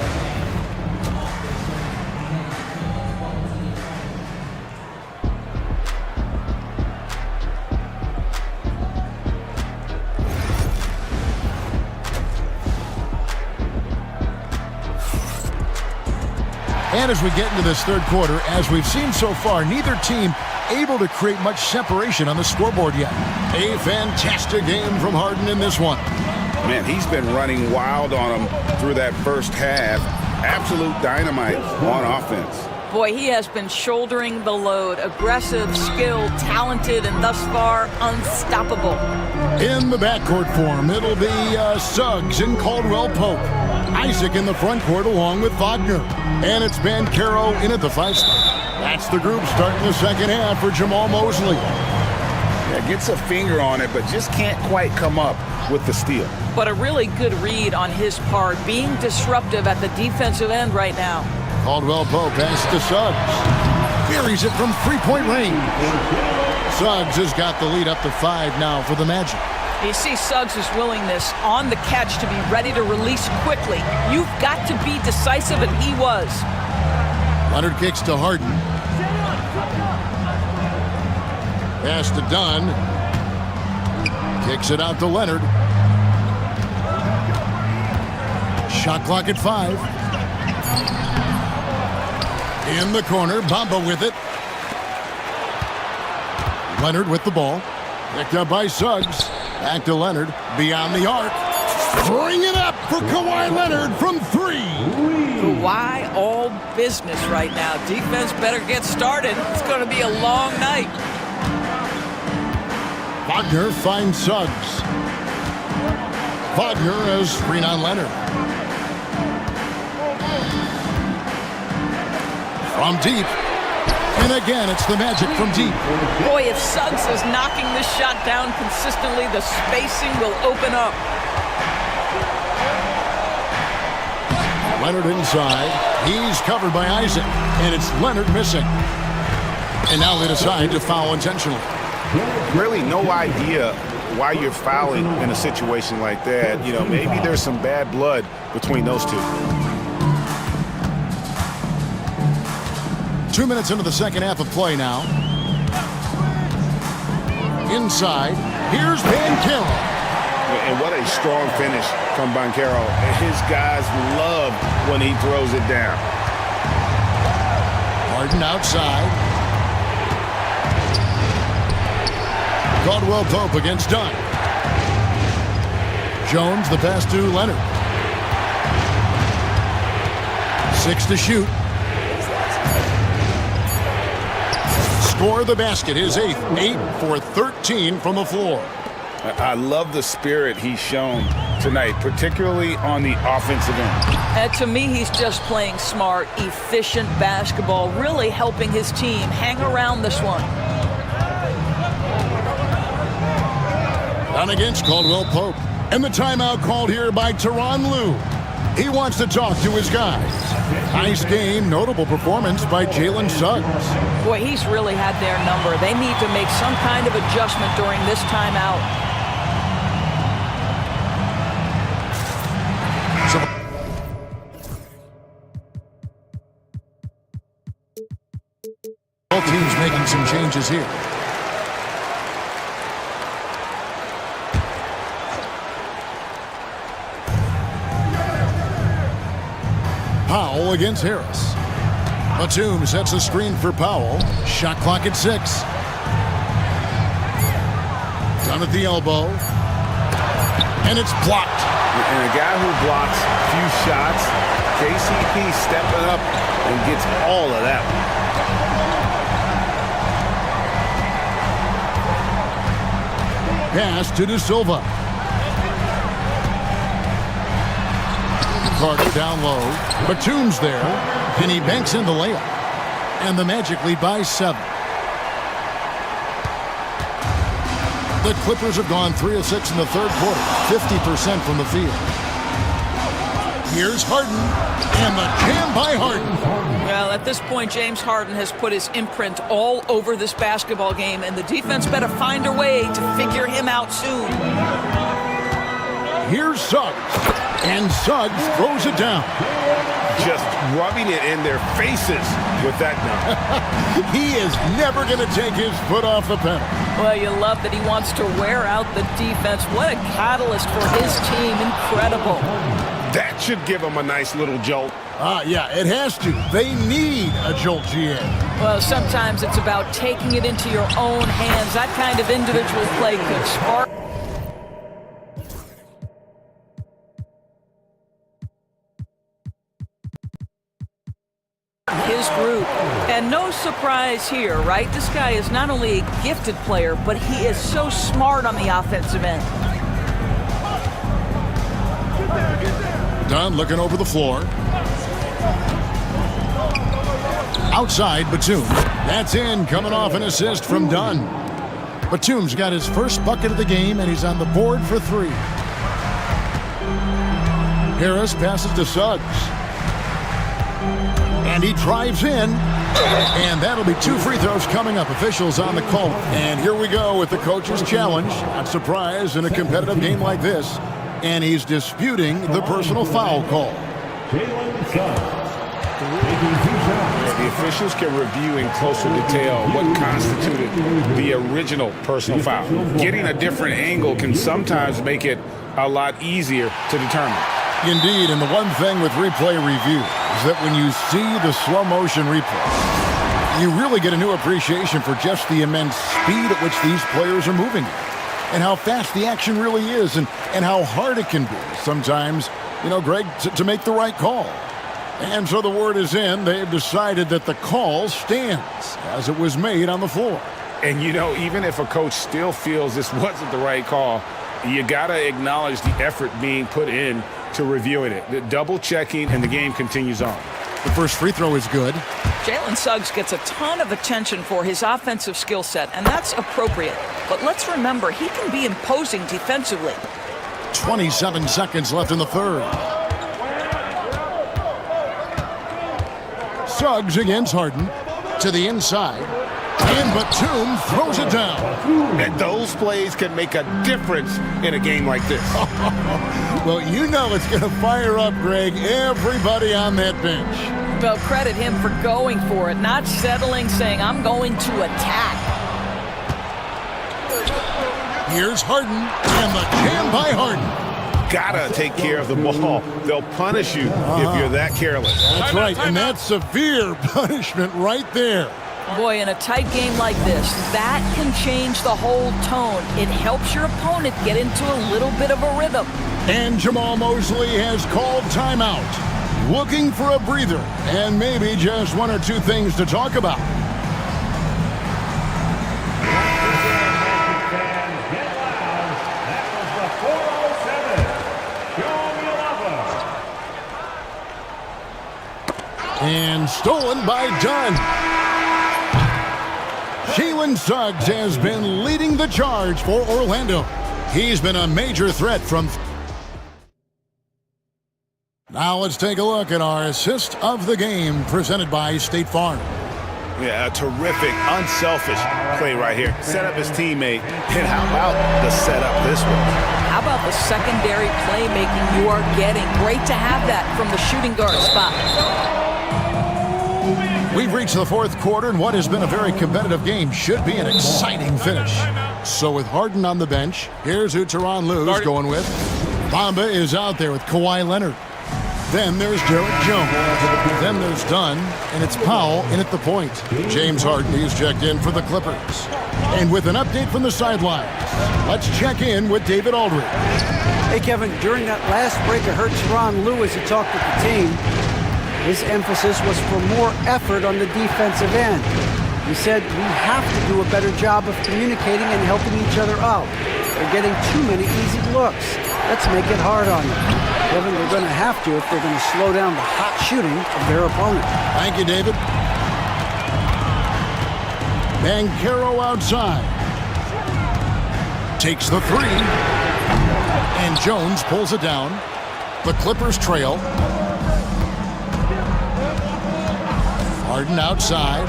And as we get into this third quarter, as we've seen so far, neither team able to create much separation on the scoreboard yet. A fantastic game from Harden in this one. Man, he's been running wild on him through that first half. Absolute dynamite on offense. Boy, he has been shouldering the load. Aggressive, skilled, talented, and thus far, unstoppable. In the backcourt form, it'll be Suggs and Caldwell Pope. Isaac in the front court along with Wagner. And it's Banchero in at the 5 spot. That's the group starting the second half for Jamal Mosley. Yeah, gets a finger on it, but just can't quite come up with the steal. But a really good read on his part, being disruptive at the defensive end right now. Caldwell Pope pass to Suggs. Buries it from three-point range. Suggs has got the lead up to 5 now for the Magic. You see Suggs' willingness on the catch to be ready to release quickly. You've got to be decisive, and he was. Leonard kicks to Harden. Pass to Dunn. Kicks it out to Leonard. Shot clock at 5. In the corner, Bamba with it. Leonard with the ball. Picked up by Suggs. Back to Leonard. Beyond the arc. Bring it up for Kawhi Leonard from 3. Kawhi all business right now. Defense better get started. It's going to be a long night. Wagner finds Suggs. Wagner has screen on Leonard. From deep. And again, it's the Magic from deep. Boy, if Suggs is knocking this shot down consistently, the spacing will open up. Leonard inside. He's covered by Isaac. And it's Leonard missing. And now they decide to foul intentionally. Really no idea why you're fouling in a situation like that. You know, maybe there's some bad blood between those two. 2 minutes into the second half of play now. Inside, here's Banchero. And what a strong finish from Banchero. His guys love when he throws it down. Harden outside. Caldwell Pope against Dunn. Jones, the pass to Leonard. 6 to shoot. Score the basket, his 8th. 8 for 13 from the floor. I love the spirit he's shown tonight, particularly on the offensive end. To me, he's just playing smart, efficient basketball, really helping his team hang around this one. Down against Caldwell Pope. And the timeout called here by Tyronn Lue. He wants to talk to his guys. Nice game, notable performance by Jalen Suggs. Boy, he's really had their number. They need to make some kind of adjustment during this timeout. Both teams making some changes here. Powell against Harris. Batum sets a screen for Powell. Shot clock at 6. Down at the elbow. And it's blocked. And a guy who blocks few shots, KCP stepping up and gets all of that. Pass to De Silva. Carter down low. Batum's there. And he banks in the layup. And the Magic lead by 7. The Clippers have gone 3 of 6 in the third quarter. 50% from the field. Here's Harden. And the jam by Harden. Well, at this point, James Harden has put his imprint all over this basketball game, and the defense better find a way to figure him out soon. Here's Suggs. And Suggs throws it down. Just rubbing it in their faces with that dunk. He is never going to take his foot off the pedal. Well, you love that he wants to wear out the defense. What a catalyst for his team. Incredible. That should give him a nice little jolt. Yeah, it has to. They need a jolt, GA. Well, sometimes it's about taking it into your own hands. That kind of individual play could spark his group. And no surprise here, right? This guy is not only a gifted player, but he is so smart on the offensive end. Dunn looking over the floor. Outside, Batum. That's in, coming off an assist from Dunn. Batum's got his first bucket of the game, and he's on the board for 3. Harris passes to Suggs. And he drives in. And that'll be 2 free throws coming up. Officials on the call. And here we go with the coach's challenge. Not surprised in a competitive game like this. And he's disputing the personal foul call. The officials can review in closer detail what constituted the original personal foul. Getting a different angle can sometimes make it a lot easier to determine. Indeed, and the one thing with replay review is that when you see the slow motion replay, you really get a new appreciation for just the immense speed at which these players are moving. and how fast the action really is and how hard it can be sometimes, Greg, to make the right call. And so the word is in. They've decided that the call stands as it was made on the floor. And, even if a coach still feels this wasn't the right call, you got to acknowledge the effort being put in to reviewing it. The double checking, and the game continues on. The first free throw is good. Jalen Suggs gets a ton of attention for his offensive skill set, and that's appropriate. But let's remember, he can be imposing defensively. 27 seconds left in the third. Suggs against Harden to the inside. And Batum throws it down. And those plays can make a difference in a game like this. Well, it's going to fire up, Greg, everybody on that bench. Well, credit him for going for it, not settling, saying, I'm going to attack. Here's Harden, and the jam by Harden. Gotta take care of the ball. They'll punish you if you're that careless. That's right, and that's severe punishment right there. Boy, in a tight game like this, that can change the whole tone. It helps your opponent get into a little bit of a rhythm. And Jamal Mosley has called timeout, looking for a breather, and maybe just one or two things to talk about. And stolen by Dunn. Jalen Suggs has been leading the charge for Orlando. He's been a major threat from... Now let's take a look at our assist of the game presented by State Farm. Yeah, a terrific, unselfish play right here. Set up his teammate. And how about the setup this one? How about the secondary playmaking you are getting? Great to have that from the shooting guard spot. We've reached the fourth quarter, and what has been a very competitive game should be an exciting finish. So with Harden on the bench, here's who Tyronn Lue's going with. Bamba is out there with Kawhi Leonard. Then there's Derek Jones. Then there's Dunn, and it's Powell in at the point. James Harden is checked in for the Clippers. And with an update from the sidelines, let's check in with David Aldridge. Hey, Kevin, during that last break, I heard Tyronn Lue as he talked with the team. His emphasis was for more effort on the defensive end. He said, we have to do a better job of communicating and helping each other out. They're getting too many easy looks. Let's make it hard on them. Kevin, they're going to have to if they're going to slow down the hot shooting of their opponent. Thank you, David. Banchero outside. Takes the three. And Jones pulls it down. The Clippers trail. Harden outside.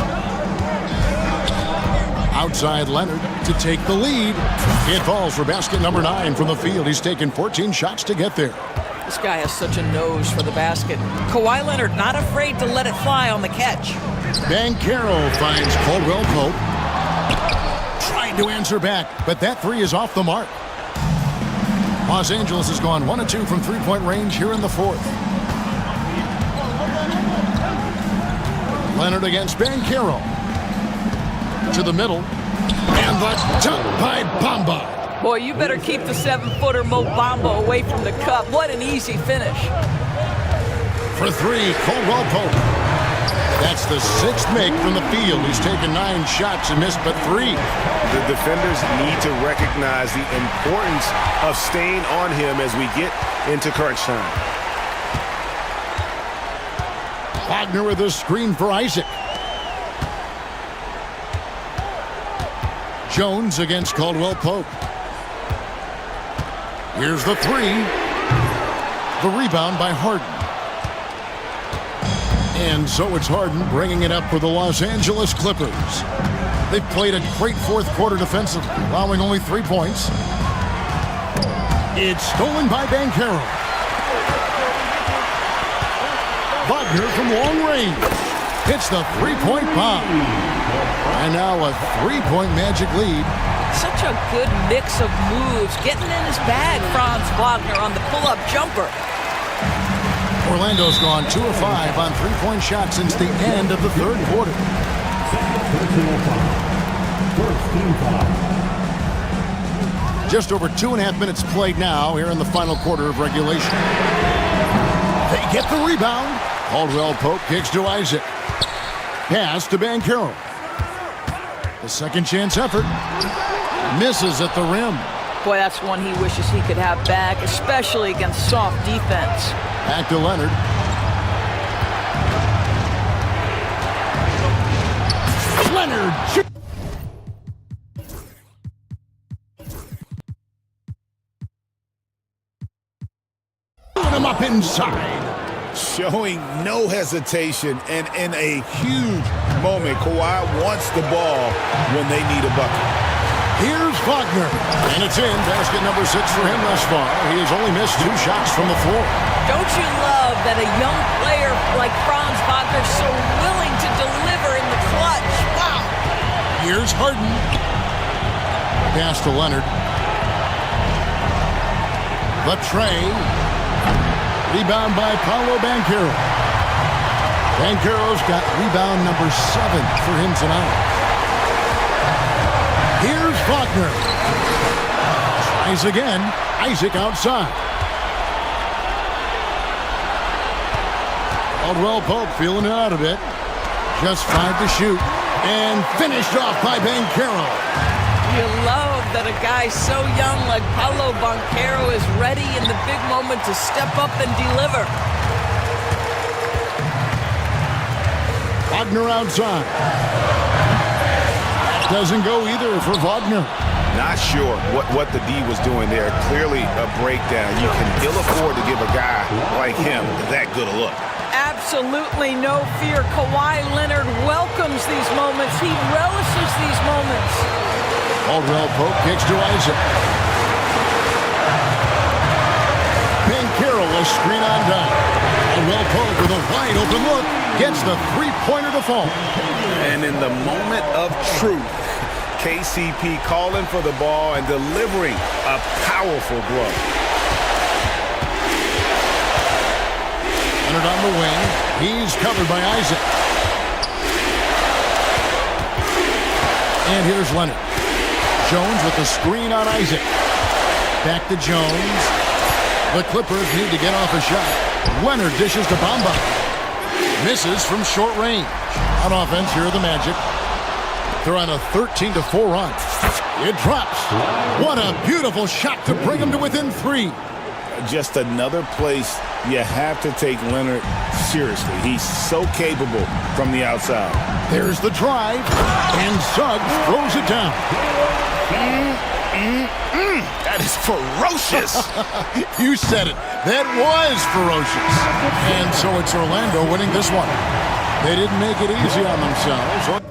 Outside Leonard to take the lead. It falls for basket number 9 from the field. He's taken 14 shots to get there. This guy has such a nose for the basket. Kawhi Leonard not afraid to let it fly on the catch. Banchero finds Caldwell Pope. Trying to answer back, but that three is off the mark. Los Angeles has gone 1 of 2 from three-point range here in the fourth. Leonard against Banchero. To the middle. And the dunk by Bamba. Boy, you better keep the 7-footer Mo Bamba away from the cup. What an easy finish. For three, Caldwell Pope. That's the 6th make from the field. He's taken 9 shots and missed but 3. The defenders need to recognize the importance of staying on him as we get into crunch time. Wagner with a screen for Isaac. Jones against Caldwell Pope. Here's the three. The rebound by Harden. And so it's Harden bringing it up for the Los Angeles Clippers. They've played a great fourth quarter defensively, allowing only 3 points. It's stolen by Banchero. Wagner from long range hits the three-point bomb. And now a 3-point Magic lead. Such a good mix of moves. Getting in his bag, Franz Wagner on the pull-up jumper. Orlando's gone 2 of 5 on three-point shots since the end of the third quarter. Just over 2.5 minutes played now here in the final quarter of regulation. They get the rebound. Caldwell Pope kicks to Isaac. Pass to Banchero. The second chance effort. Misses at the rim. Boy, that's one he wishes he could have back, especially against soft defense. Back to Leonard. Leonard. Him up inside. Showing no hesitation, and in a huge moment, Kawhi wants the ball when they need a bucket. Here's Wagner, and it's in. Basket number 6 for him thus far. He has only missed 2 shots from the floor. Don't you love that a young player like Franz Wagner is so willing to deliver in the clutch? Wow. Here's Harden. Pass to Leonard. The tray. Rebound by Paolo Banchero. Banchero's got rebound number 7 for him tonight. Here's Wagner. Tries again. Isaac outside. Caldwell Pope feeling it out a bit. Just 5 to shoot. And finished off by Banchero. You love that a guy so young like Paolo Banchero is ready in the big moment to step up and deliver. Wagner outside. Doesn't go either for Wagner. Not sure what the D was doing there. Clearly a breakdown. You can ill afford to give a guy like him that good a look. Absolutely no fear. Kawhi Leonard welcomes these moments. He relishes these moments. Caldwell Pope kicks to Isaac. Banchero a screen on down. Caldwell Pope with a wide open look gets the three-pointer to fall. And in the moment of truth, KCP calling for the ball and delivering a powerful blow. Leonard on the wing. He's covered by Isaac. And here's Leonard. Jones with the screen on Isaac. Back to Jones. The Clippers need to get off a shot. Leonard dishes to Bamba. Misses from short range. On offense, here are the Magic. They're on a 13-4 run. It drops. What a beautiful shot to bring them to within 3. Just another place you have to take Leonard seriously. He's so capable from the outside. There's the drive, and Suggs throws it down. That is ferocious. You said it. That was ferocious. And so it's Orlando winning this one. They didn't make it easy on themselves.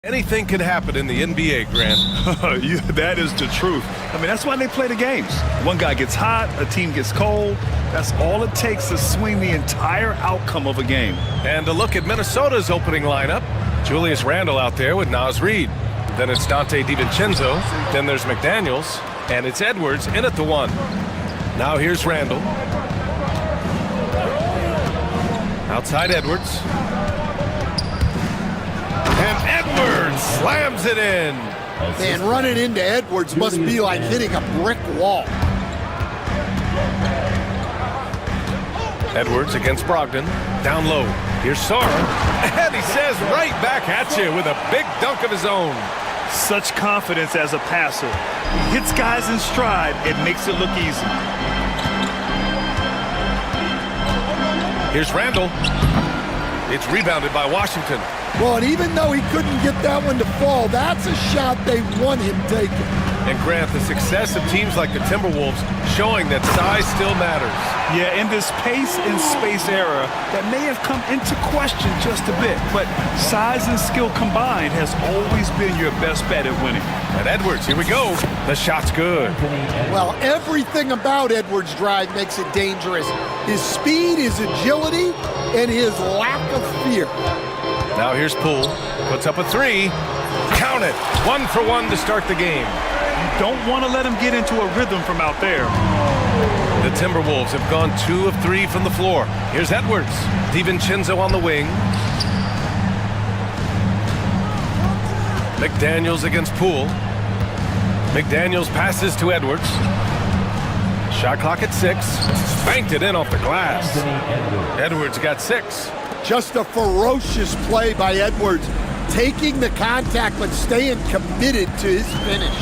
Anything can happen in the NBA, Grant. That is the truth. I mean, that's why they play the games. One guy gets hot, a team gets cold. That's all it takes to swing the entire outcome of a game. And a look at Minnesota's opening lineup. Julius Randle out there with Naz Reid. Then it's Dante DiVincenzo. Then there's McDaniels. And it's Edwards in at the 1. Now here's Randle. Outside Edwards. And Edwards slams it in. Man, running into Edwards must be like hitting a brick wall. Edwards against Brogdon. Down low. Here's Sara. And he says right back at you with a big dunk of his own. Such confidence as a passer. He hits guys in stride. It makes it look easy. Here's Randle. It's rebounded by Washington. Well, and even though he couldn't get that one to fall, that's a shot they want him taking. And Grant, the success of teams like the Timberwolves showing that size still matters. Yeah, in this pace and space era, that may have come into question just a bit, but size and skill combined has always been your best bet at winning. And Edwards, here we go. The shot's good. Well, everything about Edwards' drive makes it dangerous. His speed, his agility, and his lack of fear. Now here's Poole. Puts up a 3. Count it. 1 for 1 to start the game. You don't want to let him get into a rhythm from out there. The Timberwolves have gone 2 of 3 from the floor. Here's Edwards. DiVincenzo on the wing. McDaniels against Poole. McDaniels passes to Edwards. Shot clock at 6. Banked it in off the glass. Edwards got 6. Just a ferocious play by Edwards, taking the contact but staying committed to his finish.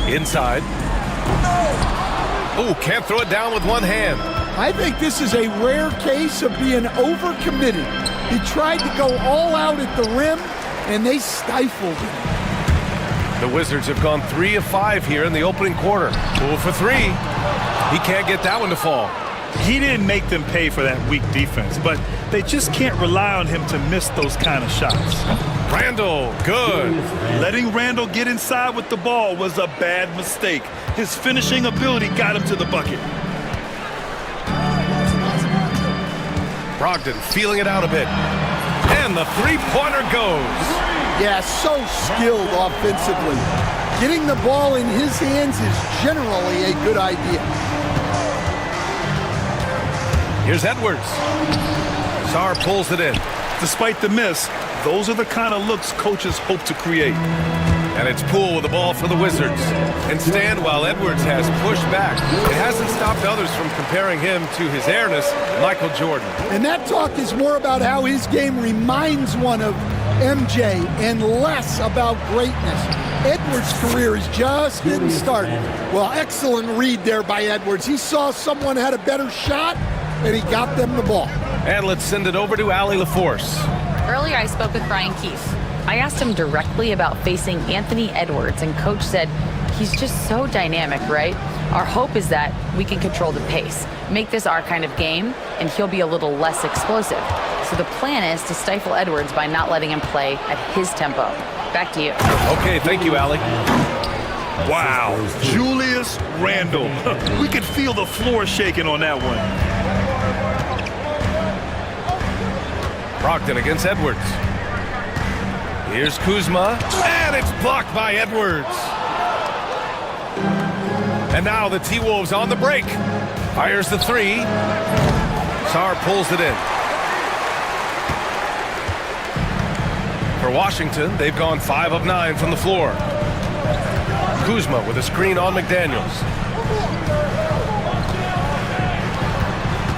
Inside. Oh, can't throw it down with one hand. I think this is a rare case of being overcommitted. He tried to go all out at the rim, and they stifled him. The Wizards have gone 3 of 5 here in the opening quarter. Poole for 3. He can't get that one to fall. He didn't make them pay for that weak defense, but they just can't rely on him to miss those kind of shots. Randle, good. Letting Randle get inside with the ball was a bad mistake. His finishing ability got him to the bucket. Brogdon feeling it out a bit. And the three-pointer goes. Yeah, so skilled offensively. Getting the ball in his hands is generally a good idea. Here's Edwards. Sar pulls it in. Despite the miss, those are the kind of looks coaches hope to create. And it's Poole with the ball for the Wizards. And stand while Edwards has pushed back. It hasn't stopped others from comparing him to his airness, Michael Jordan. And that talk is more about how his game reminds one of MJ and less about greatness. Edwards' career is just getting started. Well, excellent read there by Edwards. He saw someone had a better shot, and he got them the ball. And let's send it over to Allie LaForce. Earlier, I spoke with Brian Keefe. I asked him directly about facing Anthony Edwards, and Coach said, he's just so dynamic, right? Our hope is that we can control the pace, make this our kind of game, and he'll be a little less explosive. So the plan is to stifle Edwards by not letting him play at his tempo. Back to you. Okay, thank you, Allie. Wow, Julius Randle. We could feel the floor shaking on that one. Brogdon against Edwards. Here's Kuzma, and it's blocked by Edwards. And now the T-Wolves on the break. Fires the 3. Sar pulls it in. For Washington, they've gone 5 of 9 from the floor. Kuzma with a screen on McDaniels.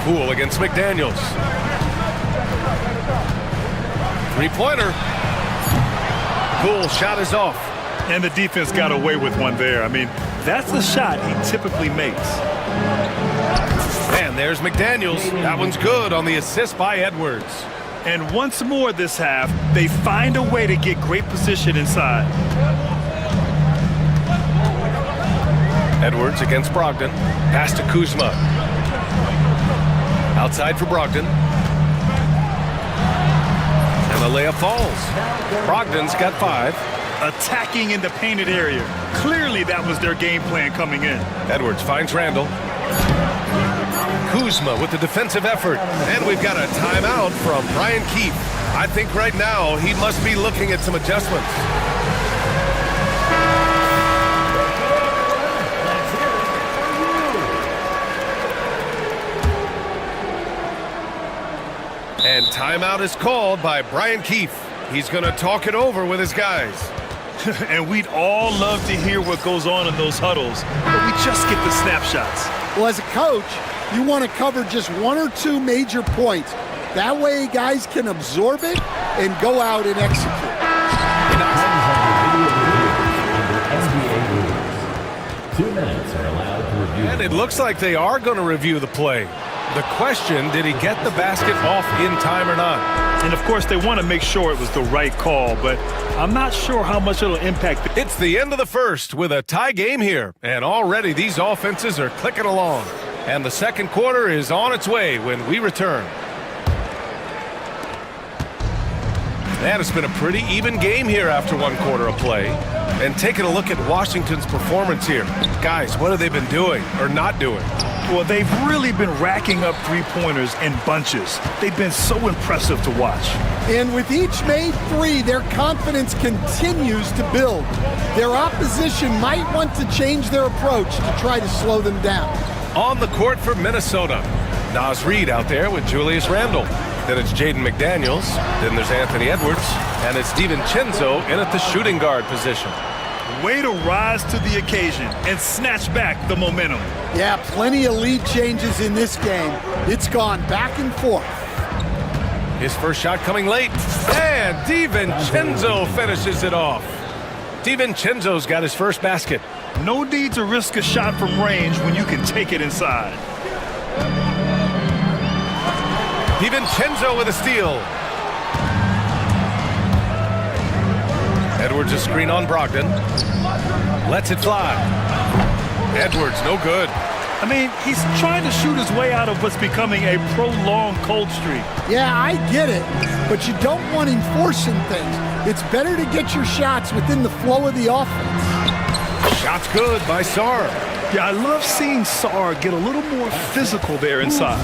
Poole against McDaniels. Three-pointer. Poole shot is off. And the defense got away with one there. I mean, that's the shot he typically makes. And there's McDaniels. That one's good on the assist by Edwards. And once more this half, they find a way to get great position inside. Edwards against Brogdon. Pass to Kuzma. Outside for Brogdon. And the The layup falls. Brogdon's got 5. Attacking in the painted area. Clearly that was their game plan coming in. Edwards finds Randall. Kuzma with the defensive effort. And we've got a timeout from Brian Keefe. I think right now he must be looking at some adjustments. And timeout is called by Brian Keefe. He's going to talk it over with his guys. And we'd all love to hear what goes on in those huddles, but we just get the snapshots. Well, as a coach, you want to cover just 1 or 2 major points. That way guys can absorb it and go out and execute. And it looks like they are going to review the play. The question, did he get the basket off in time or not? And of course, they want to make sure it was the right call, but I'm not sure how much it'll impact. It's the end of the first with a tie game here, and already these offenses are clicking along. And the second quarter is on its way when we return. And it's been a pretty even game here after 1 quarter of play. And taking a look at Washington's performance here. Guys, what have they been doing or not doing? Well, they've really been racking up three-pointers in bunches. They've been so impressive to watch. And with each made 3, their confidence continues to build. Their opposition might want to change their approach to try to slow them down. On the court for Minnesota, Naz Reid out there with Julius Randle. Then it's Jaden McDaniels. Then there's Anthony Edwards. And it's DiVincenzo in at the shooting guard position. Way to rise to the occasion and snatch back the momentum. Yeah, plenty of lead changes in this game. It's gone back and forth. His first shot coming late. And DiVincenzo finishes it off. DiVincenzo's got his first basket. No need to risk a shot from range when you can take it inside. DiVincenzo with a steal. Edwards a screen on Brogdon. Lets it fly. Edwards, no good. I mean, he's trying to shoot his way out of what's becoming a prolonged cold streak. Yeah, I get it, but you don't want him forcing things. It's better to get your shots within the flow of the offense. Shot's good by Sarr. Yeah, I love seeing Sarr get a little more physical there inside.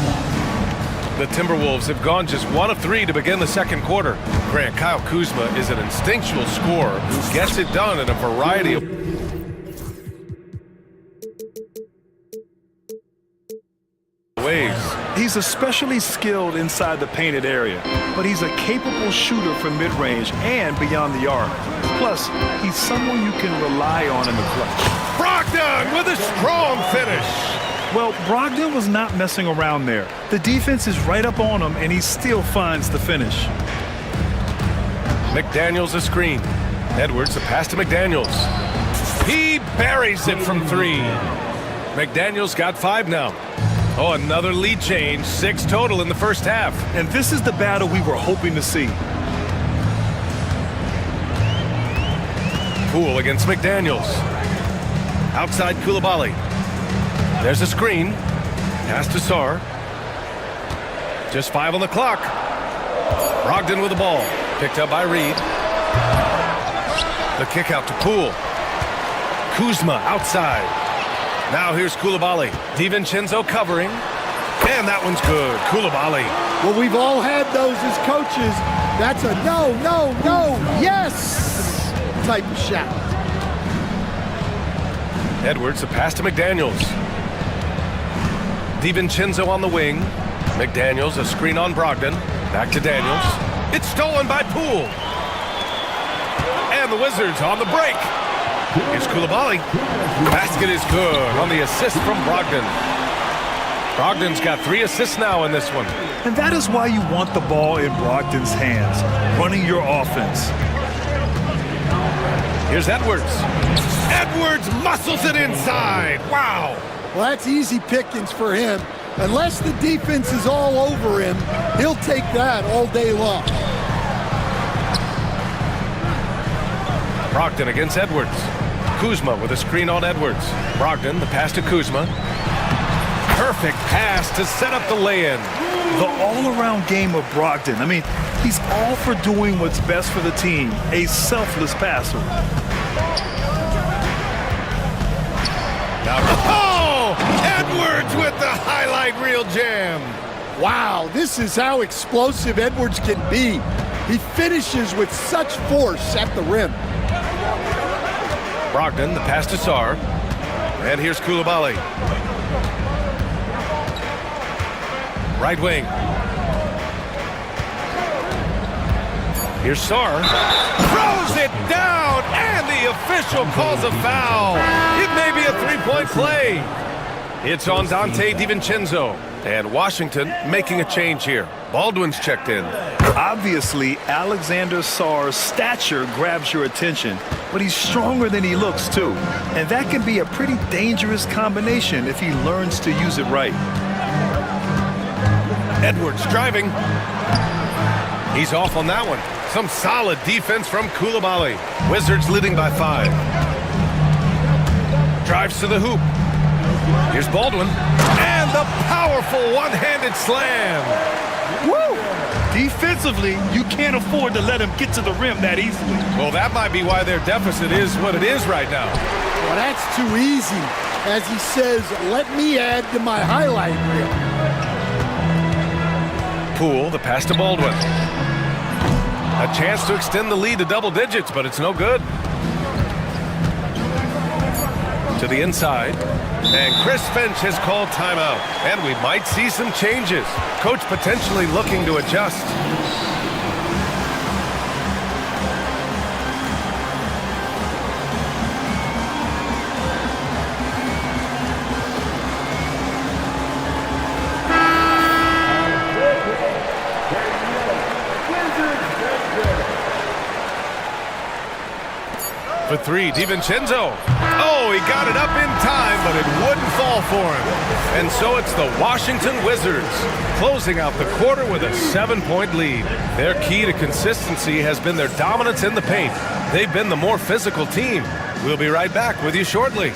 The Timberwolves have gone just 1 of 3 to begin the second quarter. Grant, Kyle Kuzma is an instinctual scorer who gets it done in a variety of ways. He's especially skilled inside the painted area, but he's a capable shooter from mid-range and beyond the arc. Plus, he's someone you can rely on in the clutch. Brogdon with a strong finish. Well, Brogdon was not messing around there. The defense is right up on him, and he still finds the finish. McDaniels a screen. Edwards a pass to McDaniels. He buries it from 3. McDaniels got 5 now. Oh, another lead change. 6 total in the first half. And this is the battle we were hoping to see. Poole against McDaniels. Outside Koulibaly. There's a screen. Pass to Sarr. Just 5 on the clock. Brogdon with the ball. Picked up by Reid. The kick out to Poole. Kuzma outside. Now here's Koulibaly. DiVincenzo covering. And that one's good. Koulibaly. Well, we've all had those as coaches. That's a no, no, no, yes type of shot. Edwards a pass to McDaniels. DiVincenzo on the wing. McDaniels a screen on Brogdon. Back to Daniels. It's stolen by Poole. And the Wizards on the break. Here's Koulibaly. Basket is good on the assist from Brogdon. Brogdon's got 3 assists now in this one. And that is why you want the ball in Brogdon's hands, running your offense. Here's Edwards. Edwards muscles it inside. Wow. Well, that's easy pickings for him. Unless the defense is all over him, he'll take that all day long. Brogdon against Edwards. Kuzma with a screen on Edwards. Brogdon, the pass to Kuzma. Perfect pass to set up the lay-in. The all-around game of Brogdon. I mean, He's all for doing what's best for the team, a selfless passer. Oh! Edwards with the highlight reel jam. Wow, this is how explosive Edwards can be. He finishes with such force at the rim. Brogdon, the pass to Sarr. And here's Koulibaly. Right wing. Here's Sarr. Throws it down, and the official calls a foul. It may be a three-point play. It's on Dante DiVincenzo. And Washington making a change here. Baldwin's checked in. Obviously, Alexander Sarr's stature grabs your attention, but he's stronger than he looks, too. And that can be a pretty dangerous combination if he learns to use it right. Edwards driving. He's off on that one. Some solid defense from Koulibaly. Wizards leading by 5. Drives to the hoop. Here's Baldwin. And the powerful one-handed slam. Woo! Defensively, you can't afford to let him get to the rim that easily. Well, that might be why their deficit is what it is right now. Well, that's too easy. As he says, let me add to my highlight reel. Poole, the pass to Baldwin. A chance to extend the lead to double digits, but it's no good. To the inside. And Chris Finch has called timeout. And we might see some changes. Coach potentially looking to adjust. For 3, DiVincenzo. Oh, he got it up in time, but it wouldn't fall for him. And so it's the Washington Wizards closing out the quarter with a 7-point lead. Their key to consistency has been their dominance in the paint. They've been the more physical team. We'll be right back with you shortly.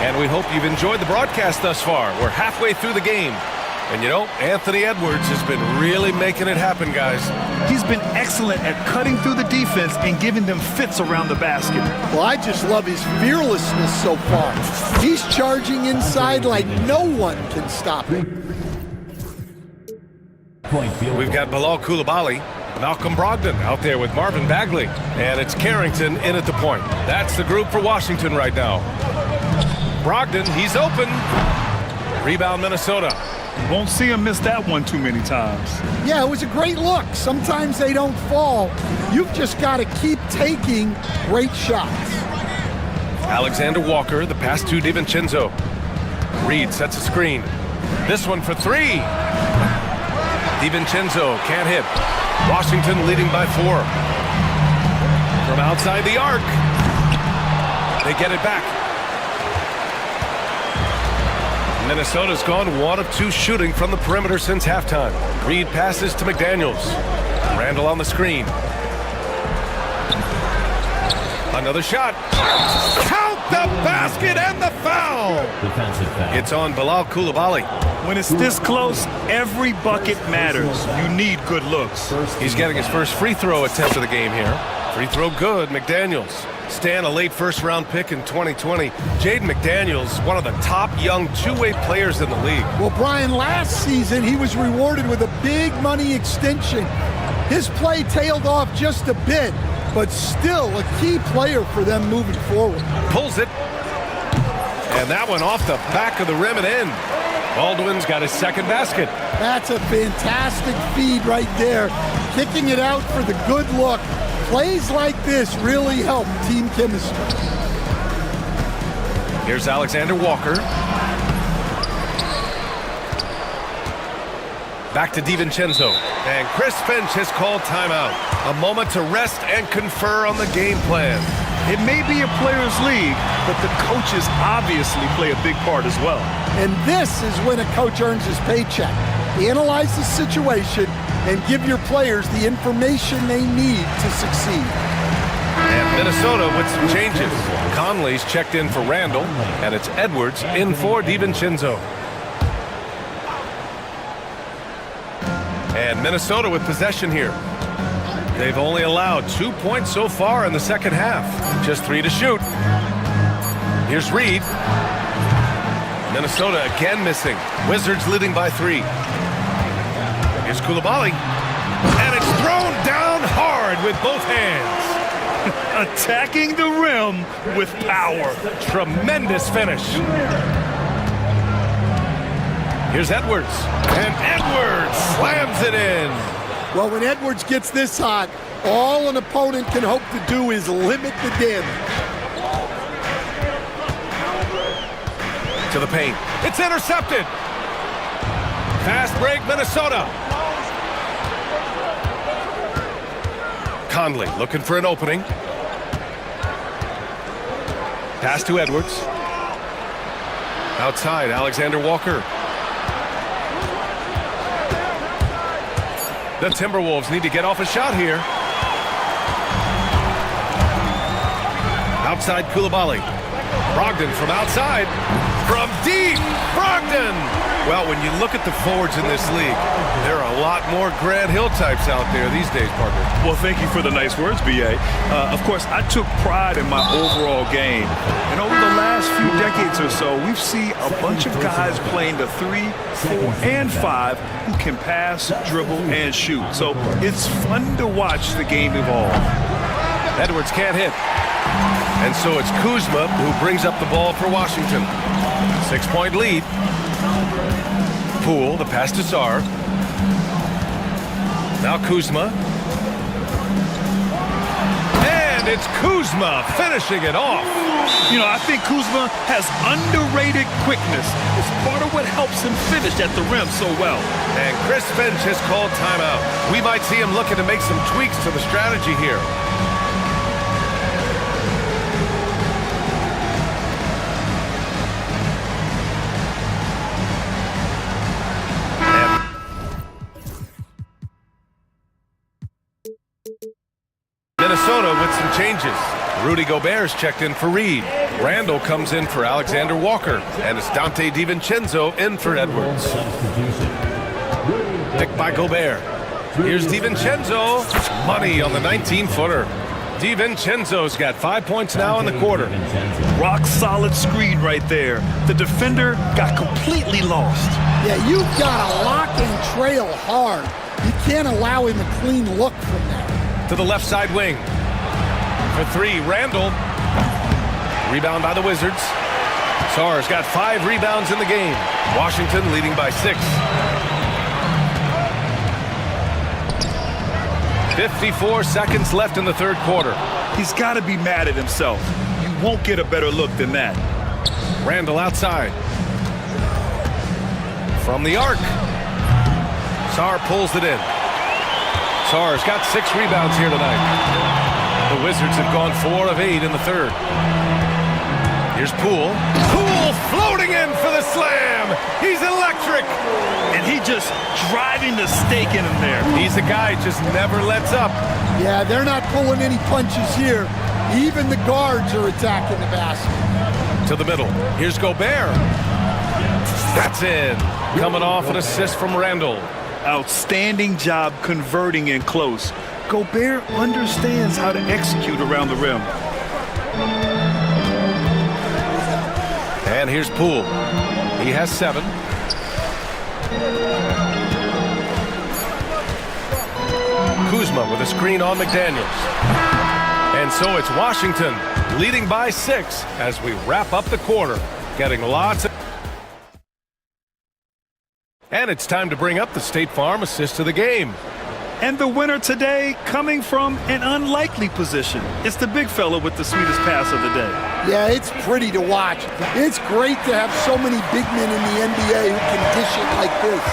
And we hope you've enjoyed the broadcast thus far. We're halfway through the game. And you know, Anthony Edwards has been really making it happen, guys. He's been excellent at cutting through the defense and giving them fits around the basket. Well, I just love his fearlessness so far. He's charging inside like no one can stop him. We've got Bilal Koulibaly, Malcolm Brogdon out there with Marvin Bagley. And it's Carrington in at the point. That's the group for Washington right now. Brogdon, he's open. Rebound, Minnesota. Won't see him miss that one too many times. Yeah, it was a great look. Sometimes they don't fall. You've just got to keep taking great shots. Alexander Walker, the pass to DiVincenzo. Reed sets a screen. This one for 3. DiVincenzo can't hit. Washington leading by 4. From outside the arc. They get it back. Minnesota's gone 1 of 2 shooting from the perimeter since halftime. Reed passes to McDaniels. Randall on the screen. Another shot. Count the basket and the foul. Defensive foul. It's on Bilal Koulibaly. When it's this close, every bucket matters. You need good looks. He's getting his first free throw attempt of the game here. Free throw good, McDaniels. Stan, a late first-round pick in 2020. Jaden McDaniels, one of the top young two-way players in the league. Well, Brian, last season he was rewarded with a big money extension. His play tailed off just a bit, but still a key player for them moving forward. Pulls it. And that one off the back of the rim and in. Baldwin's got his second basket. That's a fantastic feed right there. Kicking it out for the good look. Plays like this really help team chemistry. Here's Alexander Walker. Back to DiVincenzo. And Chris Finch has called timeout. A moment to rest and confer on the game plan. It may be a players' league, but the coaches obviously play a big part as well. And this is when a coach earns his paycheck. Analyze the situation and give your players the information they need to succeed. And Minnesota with some changes. Conley's checked in for Randall, and it's Edwards in for DiVincenzo. And Minnesota with possession here. They've only allowed 2 points so far in the second half. Just 3 to shoot. Here's Reed. Minnesota again missing. Wizards leading by 3. Here's Coulibaly. And it's thrown down hard with both hands. Attacking the rim with power. Tremendous finish. Here's Edwards. And Edwards slams it in. Well, when Edwards gets this hot, all an opponent can hope to do is limit the damage. To the paint. It's intercepted. Fast break, Minnesota. Conley looking for an opening. Pass to Edwards. Outside, Alexander Walker. The Timberwolves need to get off a shot here. Outside Coulibaly. Brogdon from outside. From deep, Brogdon! Well, when you look at the forwards in this league, there are a lot more Grant Hill types out there these days, partner. Well, thank you for the nice words, B.A. Of course, I took pride in my overall game. And over the last few decades or so, we've seen a bunch of guys playing the 3, 4, and 5 who can pass, dribble, and shoot. So it's fun to watch the game evolve. Edwards can't hit. And so it's Kuzma who brings up the ball for Washington. 6-point lead. Poole, the pass to Sarr. Now Kuzma. And it's Kuzma finishing it off. You know, I think Kuzma has underrated quickness. It's part of what helps him finish at the rim so well. And Chris Finch has called timeout. We might see him looking to make some tweaks to the strategy here. Minnesota with some changes. Rudy Gobert's checked in for Reed. Randall comes in for Alexander Walker. And it's Dante DiVincenzo in for Edwards. Picked by Gobert. Here's DiVincenzo. Money on the 19-footer. DiVincenzo's got 5 points now in the quarter. Rock solid screen right there. The defender got completely lost. Yeah, you've got to lock and trail hard. You can't allow him a clean look from there. To the left side wing. For 3, Randall. Rebound by the Wizards. Sarr's got 5 rebounds in the game. Washington leading by 6. 54 seconds left in the third quarter. He's got to be mad at himself. You won't get a better look than that. Randall outside. From the arc. Sarr pulls it in. Sarr's got 6 rebounds here tonight. The Wizards have gone 4 of 8 in the third. Here's Poole. Poole floating in for the slam. He's electric. And he just driving the stake in him there. He's a guy just never lets up. Yeah, they're not pulling any punches here. Even the guards are attacking the basket. To the middle. Here's Gobert. That's in. Coming off an assist from Randall. Outstanding job converting in close. Gobert understands how to execute around the rim. And here's Poole. He has 7. Kuzma with a screen on McDaniels. And so it's Washington leading by 6 as we wrap up the quarter. Getting lots of... And it's time to bring up the State Farm assist of the game. And the winner today coming from an unlikely position. It's the big fella with the sweetest pass of the day. Yeah, it's pretty to watch. It's great to have so many big men in the NBA who can dish it like this.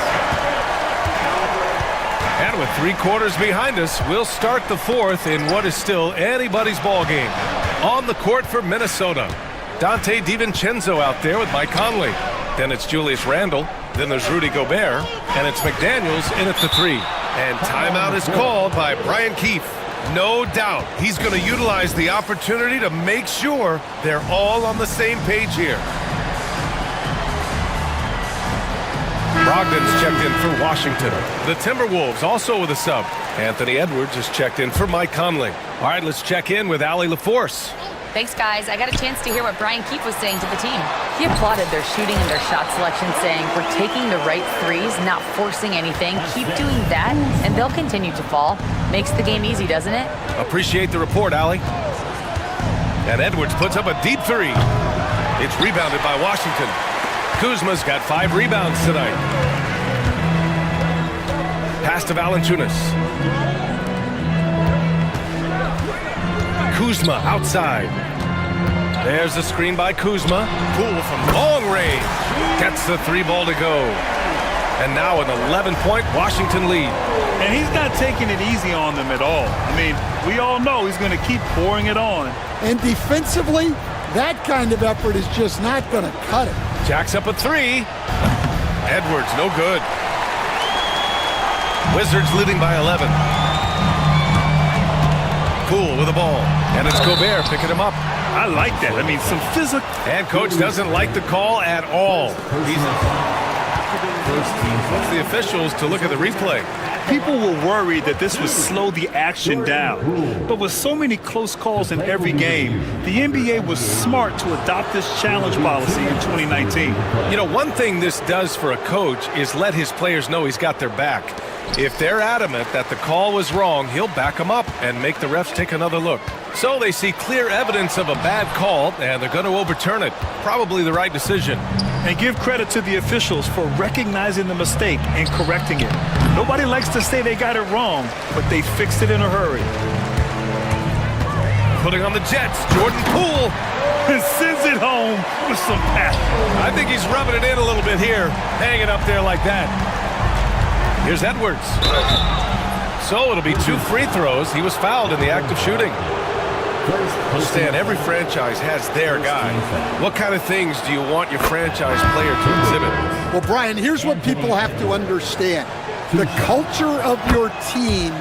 And with 3 quarters behind us, we'll start the 4th in what is still anybody's ball game. On the court for Minnesota, Dante DiVincenzo out there with Mike Conley. Then it's Julius Randle. Then there's Rudy Gobert. And it's McDaniels in at the 3. And timeout is called by Brian Keefe. No doubt he's going to utilize the opportunity to make sure they're all on the same page here. Brogdon's checked in for Washington. The Timberwolves also with a sub. Anthony Edwards is checked in for Mike Conley. All right, let's check in with Allie LaForce. Thanks, guys. I got a chance to hear what Brian Keefe was saying to the team. He applauded their shooting and their shot selection, saying, "We're taking the right threes, not forcing anything. Keep doing that, and they'll continue to fall." Makes the game easy, doesn't it? Appreciate the report, Allie. And Edwards puts up a deep 3. It's rebounded by Washington. Kuzma's got 5 rebounds tonight. Pass to Valanciunas. Kuzma outside. There's a screen by Kuzma. Poole from long range. Gets the 3 ball to go. And now an 11-point Washington lead. And he's not taking it easy on them at all. I mean, we all know he's going to keep pouring it on. And defensively, that kind of effort is just not going to cut it. Jacks up a 3. Edwards, no good. Wizards leading by 11. Poole with the ball. And it's Gobert picking him up. I like that. I mean, some physical. And coach doesn't like the call at all. He's wants the officials to look at the replay. People were worried that this would slow the action down. But with so many close calls in every game, the NBA was smart to adopt this challenge policy in 2019. You know, one thing this does for a coach is let his players know he's got their back. If they're adamant that the call was wrong, he'll back them up and make the refs take another look. So they see clear evidence of a bad call, and they're going to overturn it. Probably the right decision. And give credit to the officials for recognizing the mistake and correcting it. Nobody likes to say they got it wrong, but they fixed it in a hurry. Putting on the Jets, Jordan Poole. And sends it home with some passion. I think he's rubbing it in a little bit here, hanging up there like that. Here's Edwards. So it'll be 2 free throws. He was fouled in the act of shooting. Stan, every franchise has their guy. What kind of things do you want your franchise player to exhibit? Well, Brian, here's what people have to understand. The culture of your team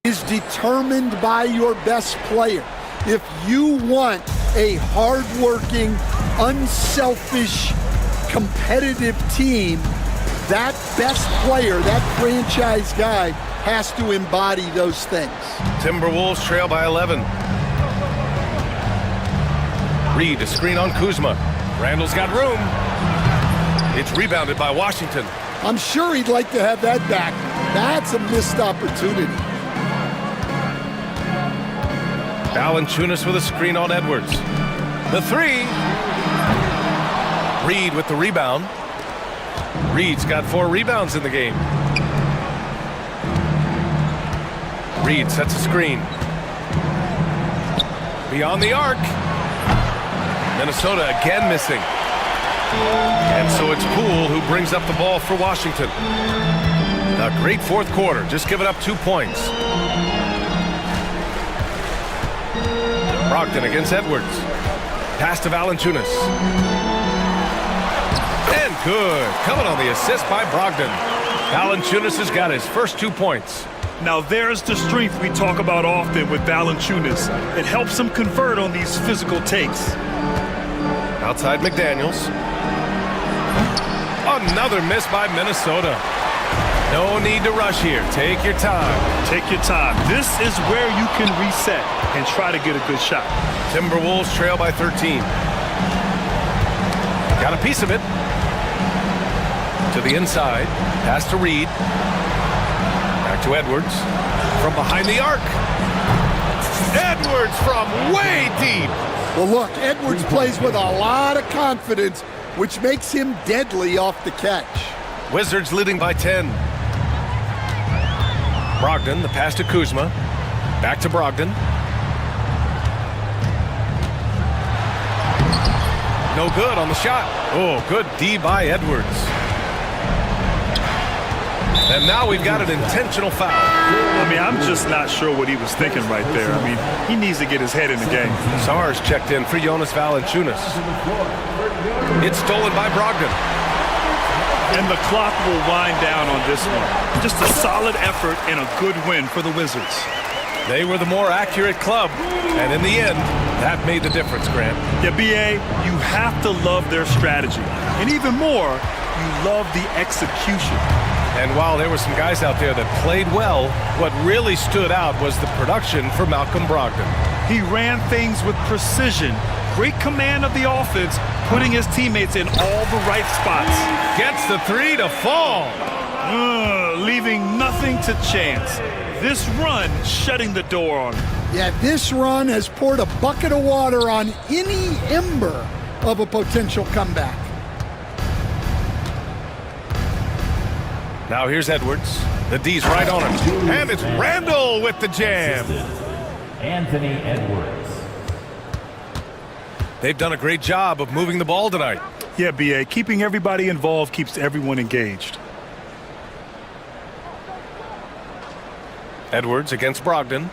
is determined by your best player. If you want a hardworking, unselfish, competitive team, that best player, that franchise guy, has to embody those things. Timberwolves trail by 11. Reed, a screen on Kuzma. Randall's got room. It's rebounded by Washington. I'm sure he'd like to have that back. That's a missed opportunity. Valanciunas with a screen on Edwards. The 3. Reed with the rebound. Reed's got 4 rebounds in the game. Reed sets a screen. Beyond the arc. Minnesota again missing. And so it's Poole who brings up the ball for Washington. A great 4th quarter, just giving up 2 points. Brogdon against Edwards. Pass to Valanciunas. And good. Coming on the assist by Brogdon. Valanciunas has got his first 2 points. Now there's the strength we talk about often with Valanciunas. It helps him convert on these physical takes. Outside McDaniels. Another miss by Minnesota. No need to rush here. Take your time. Take your time. This is where you can reset and try to get a good shot. Timberwolves trail by 13. Got a piece of it. To the inside. Pass to Reed. Back to Edwards. From behind the arc. Edwards from way deep. Well, look, Edwards plays with a lot of confidence, which makes him deadly off the catch. Wizards leading by 10. Brogdon, the pass to Kuzma. Back to Brogdon. no good on the shot. Oh, good D by Edwards. And now we've got an intentional foul. I mean, I'm just not sure what he was thinking right there. I mean, he needs to get his head in the game. Sars checked in for Jonas Valanciunas. It's stolen by Brogdon. And the clock will wind down on this one. Just a solid effort and a good win for the Wizards. They were the more accurate club, and in the end, that made the difference, Grant. Yeah, B.A., you have to love their strategy. And even more, you love the execution. And while there were some guys out there that played well, what really stood out was the production for Malcolm Brogdon. He ran things with precision, great command of the offense, putting his teammates in all the right spots. Gets the three to fall. Leaving nothing to chance. This run shutting the door on him. Yeah, this run has poured a bucket of water on any ember of a potential comeback. Now here's Edwards. The D's right on him. And it's Randall with the jam. Anthony Edwards. They've done a great job of moving the ball tonight. Yeah, B.A., keeping everybody involved keeps everyone engaged. Edwards against Brogdon.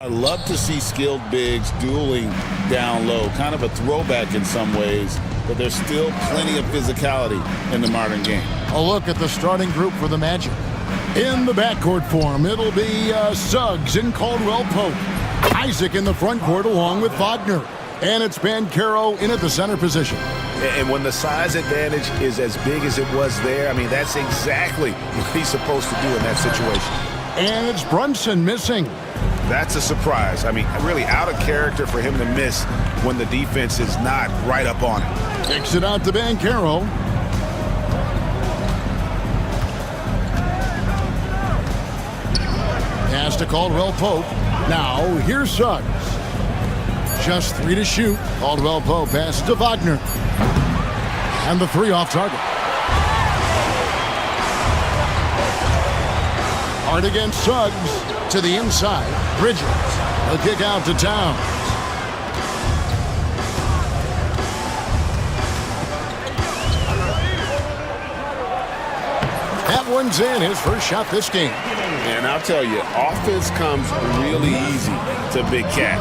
I love to see skilled bigs dueling down low, kind of a throwback in some ways, but there's still plenty of physicality in the modern game. A look at the starting group for the Magic. In the backcourt form, it'll be Suggs and Caldwell Pope. Isaac in the front court along with Wagner. And it's Banchero in at the center position. And when the size advantage is as big as it was there, I mean, that's exactly what he's supposed to do in that situation. And it's Brunson missing. That's a surprise. I mean, really out of character for him to miss when the defense is not right up on him. Kicks it out to Banchero. Pass to Caldwell Pope. Now, here's Suggs. Just 3 to shoot. Caldwell Pope passes to Wagner. And the 3 off target. Hard against Suggs. To the inside. Bridges. A kick out to Towns. That one's in. His first shot this game. And I'll tell you, offense comes really easy to Big Cat.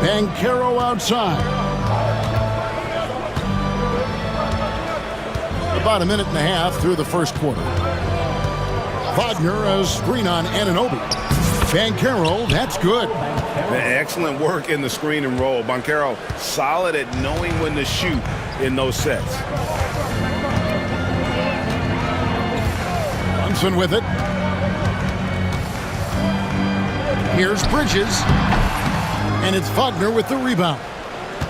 Banchero outside. About a minute and a half through the first quarter. Wagner a screen on Anunoby. Banchero, that's good. Excellent work in the screen and roll. Banchero solid at knowing when to shoot in those sets. Brunson with it. Here's Bridges. And it's Wagner with the rebound.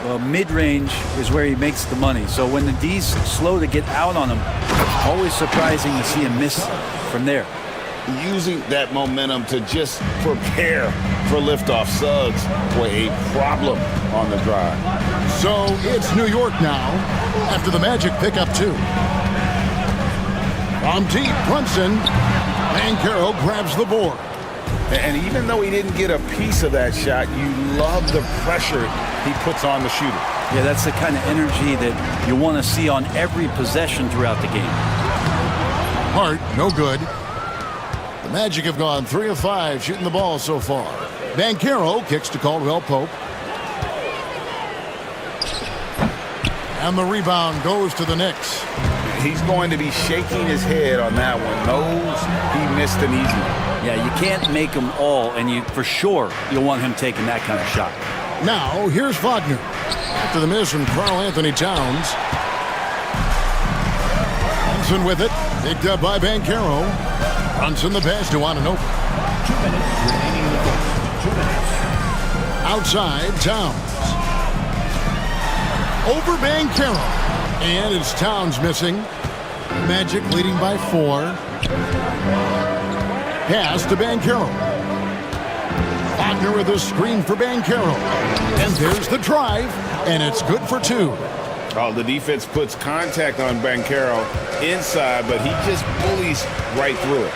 Well, mid-range is where he makes the money. So when the D's slow to get out on him, always surprising to see him miss from there. Using that momentum to just prepare for liftoff. Suggs were a problem on the drive. So it's New York now after the Magic pick up 2. From deep, Brunson. Banchero grabs the board. And even though he didn't get a piece of that shot, you love the pressure he puts on the shooter. Yeah, that's the kind of energy that you want to see on every possession throughout the game. Hart, no good. The Magic have gone 3 of 5 shooting the ball so far. Banchero kicks to Caldwell Pope. And the rebound goes to the Knicks. He's going to be shaking his head on that one. Knows he missed an easy one. Yeah, you can't make them all, and for sure you'll want him taking that kind of shot. Now, here's Wagner. After the miss from Karl Anthony Towns. Brunson with it. Picked up by Banchero. Brunson the pass to Anunoby. 2 minutes remaining in the game. 2 minutes. Outside, Towns. Over Banchero. And it's Towns missing. Magic leading by 4. Pass to Banchero. Wagner with a screen for Banchero. And there's the drive, and it's good for 2. Oh, the defense puts contact on Banchero inside, but he just bullies right through it.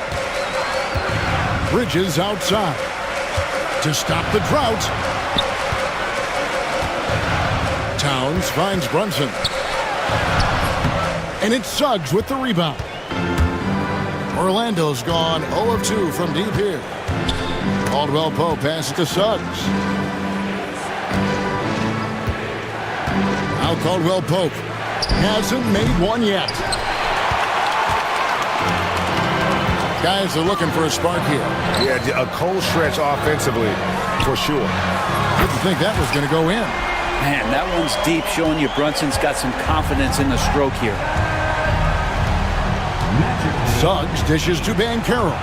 Bridges outside to stop the drought. Towns finds Brunson. And it's Suggs with the rebound. Orlando's gone 0 of 2 from deep here. Caldwell Pope passes to Suggs. Now Caldwell Pope hasn't made one yet. Guys are looking for a spark here. Yeah, a cold stretch offensively, for sure. Didn't think that was going to go in. Man, that one's deep, showing you Brunson's got some confidence in the stroke here. Suggs dishes to Banchero.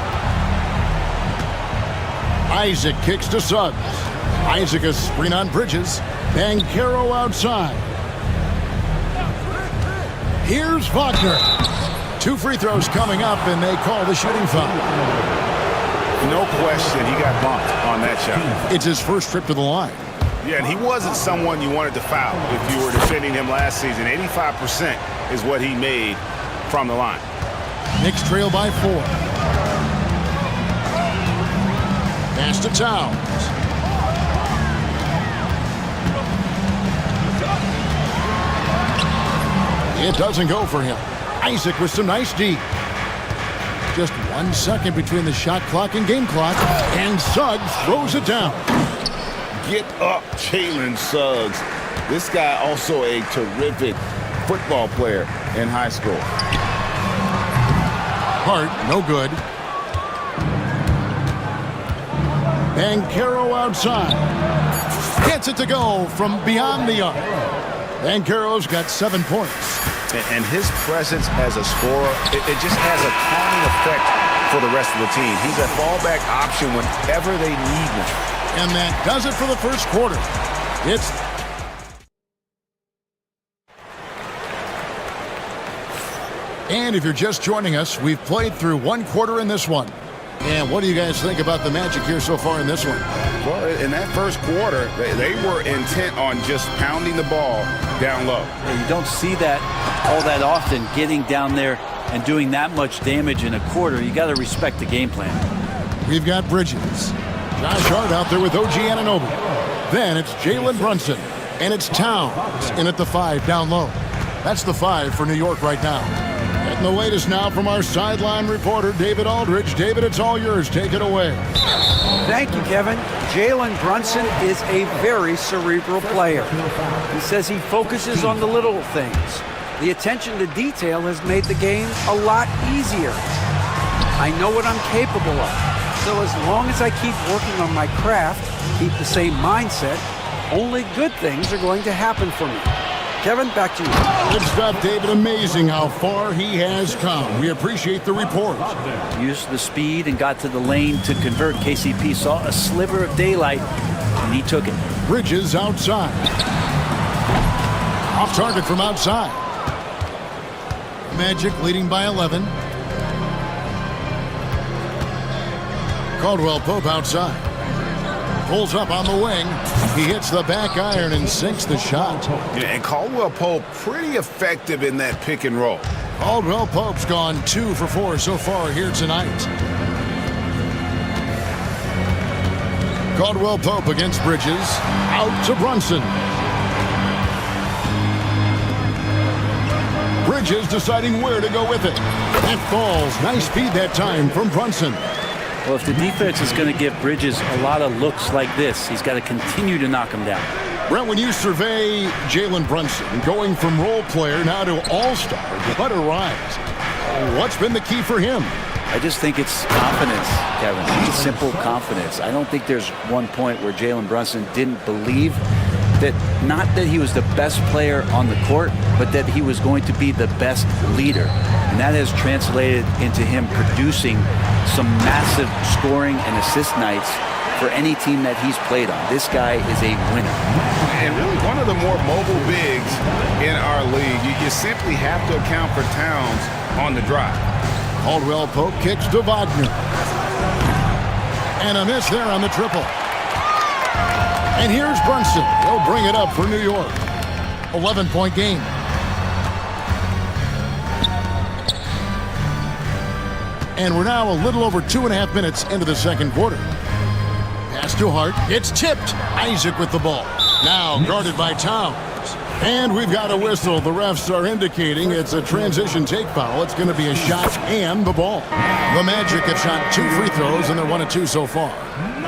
Isaac kicks to Suggs. Isaac a screen on Bridges. Banchero outside. Here's Wagner. 2 free throws coming up, and they call the shooting foul. No question, he got bumped on that shot. It's his first trip to the line. Yeah, and he wasn't someone you wanted to foul if you were defending him last season. 85% is what he made from the line. Knicks trail by 4. Pass to Towns. It doesn't go for him. Isaac with some nice D. Just 1 second between the shot clock and game clock. And Suggs throws it down. Get up, Jalen Suggs. This guy also a terrific football player in high school. Hart, no good. Bancaro outside. Gets it to go from beyond the arc. Bancaro's got 7 points. And his presence as a scorer, it just has a calming effect for the rest of the team. He's a fallback option whenever they need him. And that does it for the first quarter. And if you're just joining us, we've played through 1 quarter in this one. And what do you guys think about the Magic here so far in this one? Well, in that first quarter, they were intent on just pounding the ball down low. You don't see that all that often, getting down there and doing that much damage in a quarter. You got to respect the game plan. We've got Bridges. Josh Hart out there with OG Anunoby. Then it's Jalen Brunson. And it's Towns in at the 5 down low. That's the 5 for New York right now. Getting the latest now from our sideline reporter, David Aldridge. David, it's all yours. Take it away. Thank you, Kevin. Jalen Brunson is a very cerebral player. He says he focuses on the little things. The attention to detail has made the game a lot easier. I know what I'm capable of. So as long as I keep working on my craft, keep the same mindset, only good things are going to happen for me. Kevin, back to you. Good stuff, David. Amazing how far he has come. We appreciate the report. Used the speed and got to the lane to convert. KCP saw a sliver of daylight, and he took it. Bridges outside. Off target from outside. Magic leading by 11. Caldwell Pope outside. Pulls up on the wing. He hits the back iron and sinks the shot. Yeah, and Caldwell Pope pretty effective in that pick and roll. Caldwell Pope's gone 2 for 4 so far here tonight. Caldwell Pope against Bridges. Out to Brunson. Bridges deciding where to go with it. It falls. Nice feed that time from Brunson. Well, if the defense is going to give Bridges a lot of looks like this, he's got to continue to knock him down. Brent, when you survey Jalen Brunson, going from role player now to all-star, what a rise. What's been the key for him? I just think it's confidence, Kevin. It's simple confidence. I don't think there's one point where Jalen Brunson didn't believe that, not that he was the best player on the court, but that he was going to be the best leader. And that has translated into him producing some massive scoring and assist nights for any team that he's played on. This guy is a winner. And really one of the more mobile bigs in our league. You simply have to account for Towns on the drive. Caldwell Pope kicks to Wagner. And a miss there on the triple. And here's Brunson. He'll bring it up for New York. 11-point game. And we're now a little over 2.5 minutes into the second quarter. Pass to Hart. It's tipped. Isaac with the ball. Now guarded by Towns. And we've got a whistle. The refs are indicating it's a transition take foul. It's going to be a shot and the ball. The Magic have shot 2 free throws, and they're 1 of 2 so far.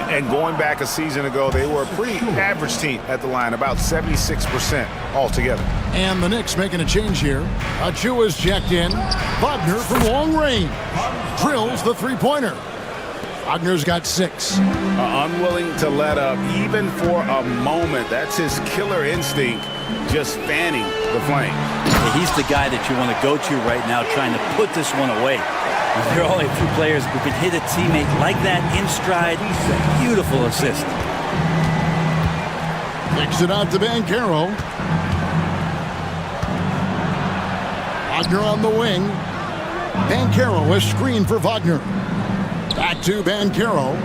And going back a season ago, they were a pretty average team at the line, about 76% altogether. And the Knicks making a change here. Achua's checked in. Wagner from long range. Drills the three-pointer. Wagner's got 6. Unwilling to let up even for a moment. That's his killer instinct, just fanning the flame. He's the guy that you want to go to right now, trying to put this one away. There are only a few players who can hit a teammate like that in stride. Beautiful assist. Kicks it out to Bancaro. Wagner on the wing. Bancaro is screened for Wagner. Back to Bancaro.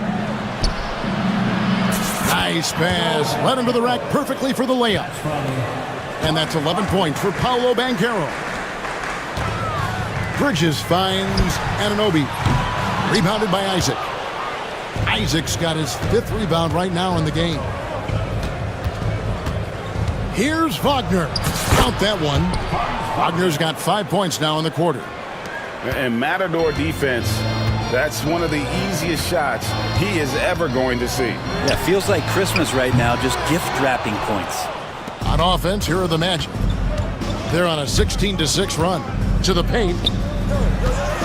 Nice pass. Led him to the rack perfectly for the layup. And that's 11 points for Paolo Bancaro. Bridges finds Anunoby. Rebounded by Isaac. Isaac's got his 5th rebound right now in the game. Here's Wagner. Count that one. Wagner's got 5 points now in the quarter. And Matador defense That's one of the easiest shots he is ever going to see. Yeah, feels like Christmas right now, just gift wrapping points. On offense, here are the Magic. They're on a 16-6 run. To the paint.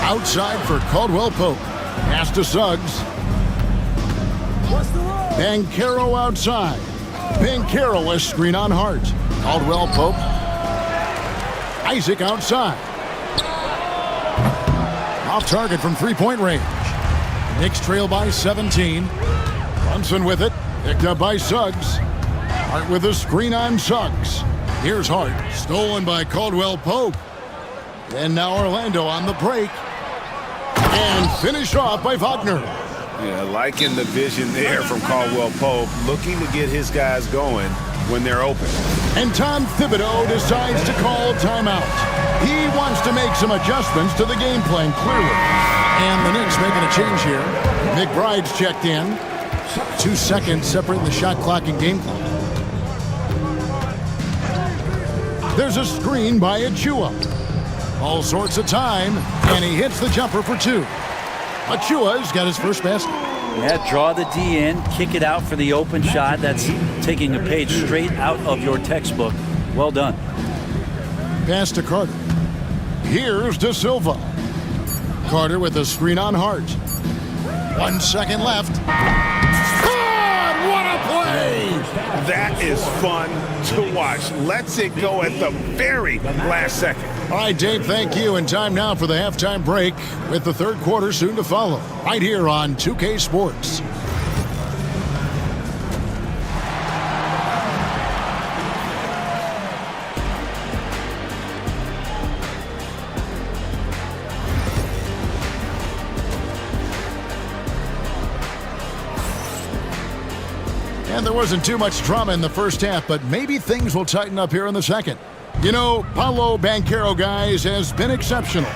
Outside for Caldwell Pope. Pass to Suggs. Banchero outside. Banchero a screen on Hart. Caldwell Pope. Isaac outside. Off target from three-point range. Knicks trail by 17. Brunson with it. Picked up by Suggs. Hart with a screen on Suggs. Here's Hart. Stolen by Caldwell Pope. And now Orlando on the break. And finished off by Wagner. Yeah, liking the vision there from Caldwell Pope, looking to get his guys going when they're open. And Tom Thibodeau decides to call timeout. He wants to make some adjustments to the game plan, clearly. And the Knicks making a change here. McBride's checked in. 2 seconds separating the shot clock and game clock. There's a screen by Achua. All sorts of time, and he hits the jumper for 2. Achua's got his first basket. Yeah, draw the D in, kick it out for the open shot. That's taking a page straight out of your textbook. Well done. Pass to Carter. Here's De Silva. Carter with a screen on Hart. 1 second left. God, what a play! That is fun to watch. Lets it go at the very last second. All right, Dave, thank you. And time now for the halftime break with the third quarter soon to follow. Right here on 2K Sports. And there wasn't too much drama in the first half, but maybe things will tighten up here in the second. You know, Paolo Banchero, guys, has been exceptional.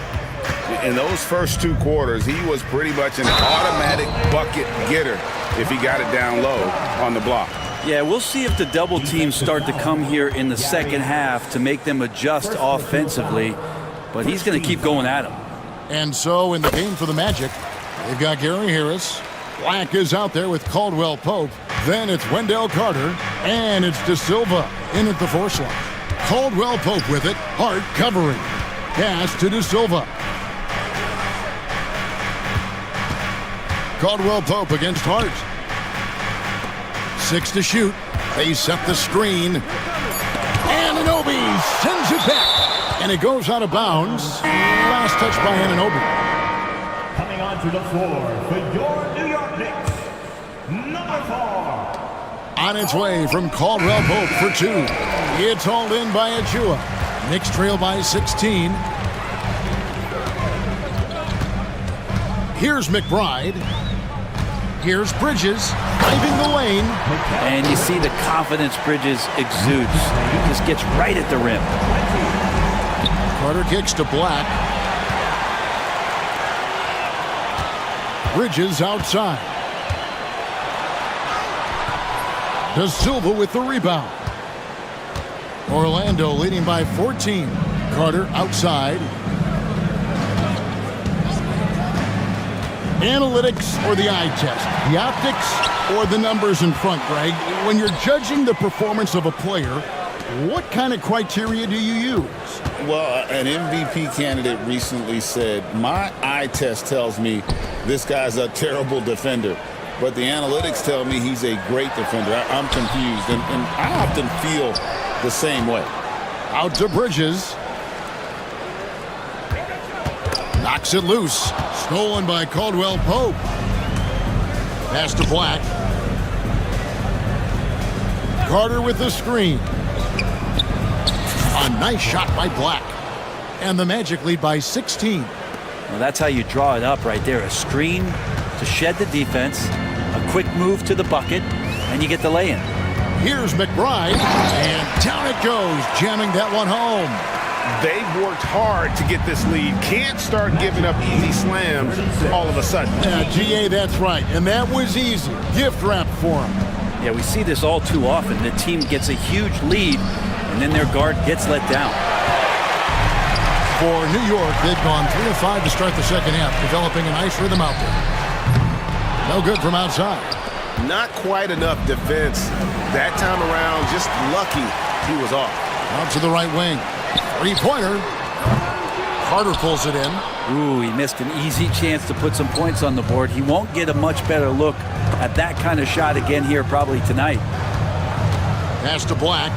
In those first 2 quarters, he was pretty much an automatic bucket getter if he got it down low on the block. Yeah, we'll see if the double teams start to come here in the second half to make them adjust offensively, but he's going to keep going at him. And so in the game for the Magic, they've got Gary Harris. Black is out there with Caldwell Pope. Then it's Wendell Carter, and it's De Silva in at the 4 slot. Caldwell Pope with it. Hart covering. Pass to De Silva. Caldwell Pope against Hart. 6 to shoot. They set the screen. And Anunoby sends it back. And it goes out of bounds. Last touch by Anunoby. Coming onto the floor for your New York Knicks, number 4. On its way from Caldwell Pope for 2. It's hauled in by Achua. Knicks trail by 16. Here's McBride. Here's Bridges, driving the lane. And you see the confidence Bridges exudes. He just gets right at the rim. Carter kicks to Black. Bridges outside. De Silva with the rebound. Orlando leading by 14. Carter outside. Analytics or the eye test? The optics or the numbers in front, Greg? When you're judging the performance of a player, what kind of criteria do you use? Well, an MVP candidate recently said, my eye test tells me this guy's a terrible defender, but the analytics tell me he's a great defender. I'm confused, and I often feel the same way. Out to Bridges. Knocks it loose. Stolen by Caldwell Pope. Pass to Black. Carter with the screen. A nice shot by Black. And the Magic lead by 16. Well, that's how you draw it up right there. A screen to shed the defense, a quick move to the bucket, and you get the lay-in. Here's McBride, and down it goes, jamming that one home. They've worked hard to get this lead. Can't start giving up easy slams all of a sudden. Yeah, GA, that's right. And that was easy. Gift wrap for him. Yeah, we see this all too often. The team gets a huge lead, and then their guard gets let down. For New York, they've gone 3 of 5 to start the second half, developing a nice rhythm out there. No good from outside. Not quite enough defense that time around. Just lucky he was off. Out to the right wing. Three-pointer. Carter pulls it in. Ooh, he missed an easy chance to put some points on the board. He won't get a much better look at that kind of shot again here probably tonight. Pass to Black.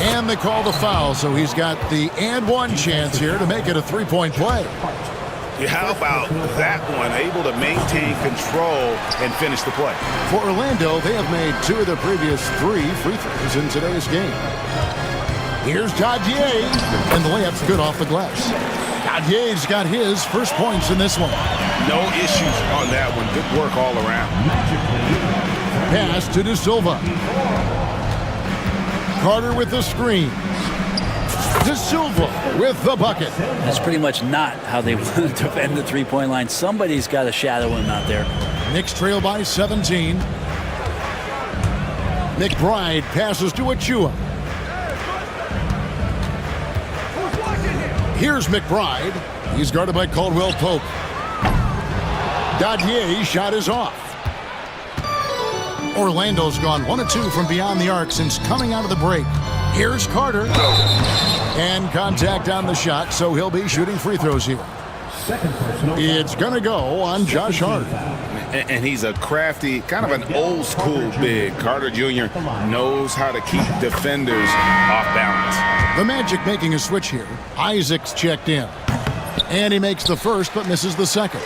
And they call the foul, so he's got the and one chance here to make it a three-point play. Yeah, how about that one? Able to maintain control and finish the play. For Orlando, they have made 2 of their previous 3 free throws in today's game. Here's Dadier, and the layup's good off the glass. Dadier's got his first points in this one. No issues on that one. Good work all around. Pass to De Silva. Carter with the screen. De Silva with the bucket. That's pretty much not how they want to defend the three-point line. Somebody's got to shadow him out there. Knicks trail by 17. McBride passes to Achua. Here's McBride. He's guarded by Caldwell Pope. Dadier's shot is off. Orlando's gone 1 of 2 from beyond the arc since coming out of the break. Here's Carter. And contact on the shot, so he'll be shooting free throws here. It's going to go on Josh Hart. And he's a crafty, kind of an old school big. Carter Jr. knows how to keep defenders off balance. The Magic making a switch here. Isaac's checked in. And he makes the first, but misses the second.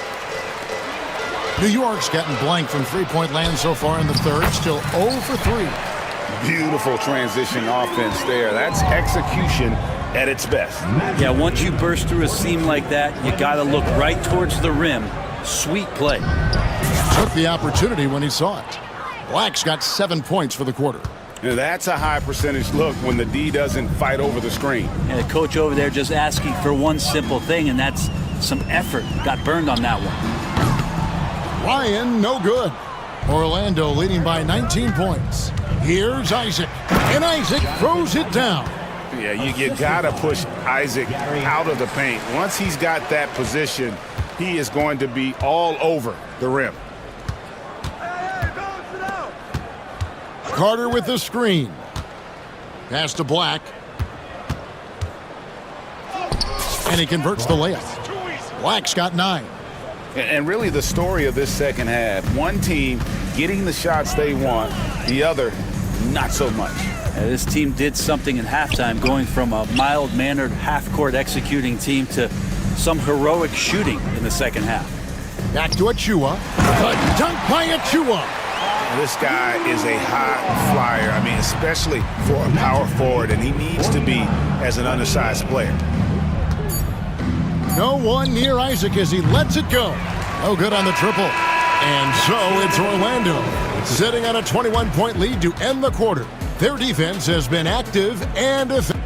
New York's gotten blank from three-point land so far in the third. Still 0 for 3. Beautiful transition offense there. That's execution at its best. Yeah, once you burst through a seam like that, you got to look right towards the rim. Sweet play. Took the opportunity when he saw it. Black's got 7 points for the quarter. Now that's a high percentage look when the D doesn't fight over the screen. And the coach over there just asking for one simple thing, and that's some effort. Got burned on that one. Ryan, no good. Orlando leading by 19 points. Here's Isaac. And Isaac throws it down. Yeah, you got to push Isaac out of the paint. Once he's got that position, he is going to be all over the rim. Carter with the screen. Pass to Black. And he converts the layup. Black's got 9. And really the story of this second half, one team getting the shots they want, the other not so much. This team did something in halftime, going from a mild-mannered half-court executing team to some heroic shooting in the second half. Back to Achua. A dunk by Achua. This guy is a high flyer. I mean, especially for a power forward, and he needs to be as an undersized player. No one near Isaac as he lets it go. No good on the triple. And so it's Orlando sitting on a 21-point lead to end the quarter. Their defense has been active and effective.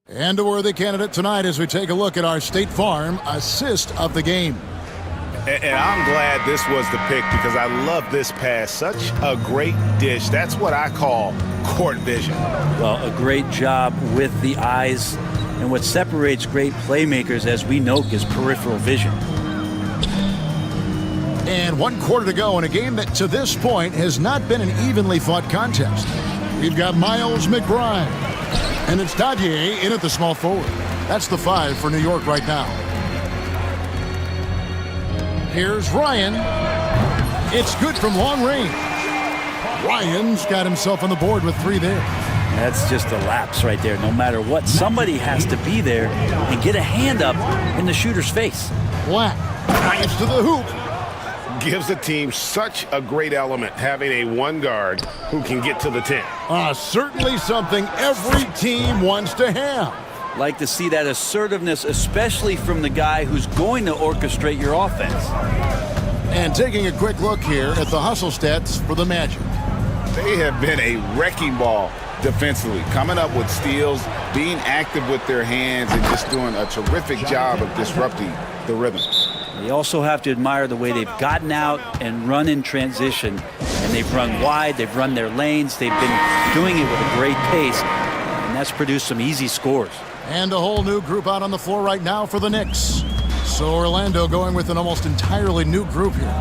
And a worthy candidate tonight as we take a look at our State Farm assist of the game. And I'm glad this was the pick because I love this pass. Such a great dish. That's what I call court vision. Well, a great job with the eyes. And what separates great playmakers, as we know, is peripheral vision. And 1 quarter to go in a game that to this point has not been an evenly fought contest. We've got Miles McBride. And it's Dadier in at the small forward. That's the 5 for New York right now. Here's Ryan. It's good from long range. Ryan's got himself on the board with 3 there. That's just a lapse right there. No matter what, somebody has to be there and get a hand up in the shooter's face. Black drives to the hoop. Gives the team such a great element having a one guard who can get to the 10. Certainly something every team wants to have. Like to see that assertiveness, especially from the guy who's going to orchestrate your offense. And taking a quick look here at the hustle stats for the Magic. They have been a wrecking ball defensively, coming up with steals, being active with their hands, and just doing a terrific job of disrupting the rhythm. You also have to admire the way they've gotten out and run in transition. and they've run wide, they've run their lanes, they've been doing it with a great pace, and that's produced some easy scores. And a whole new group out on the floor right now for the Knicks. So Orlando going with an almost entirely new group here.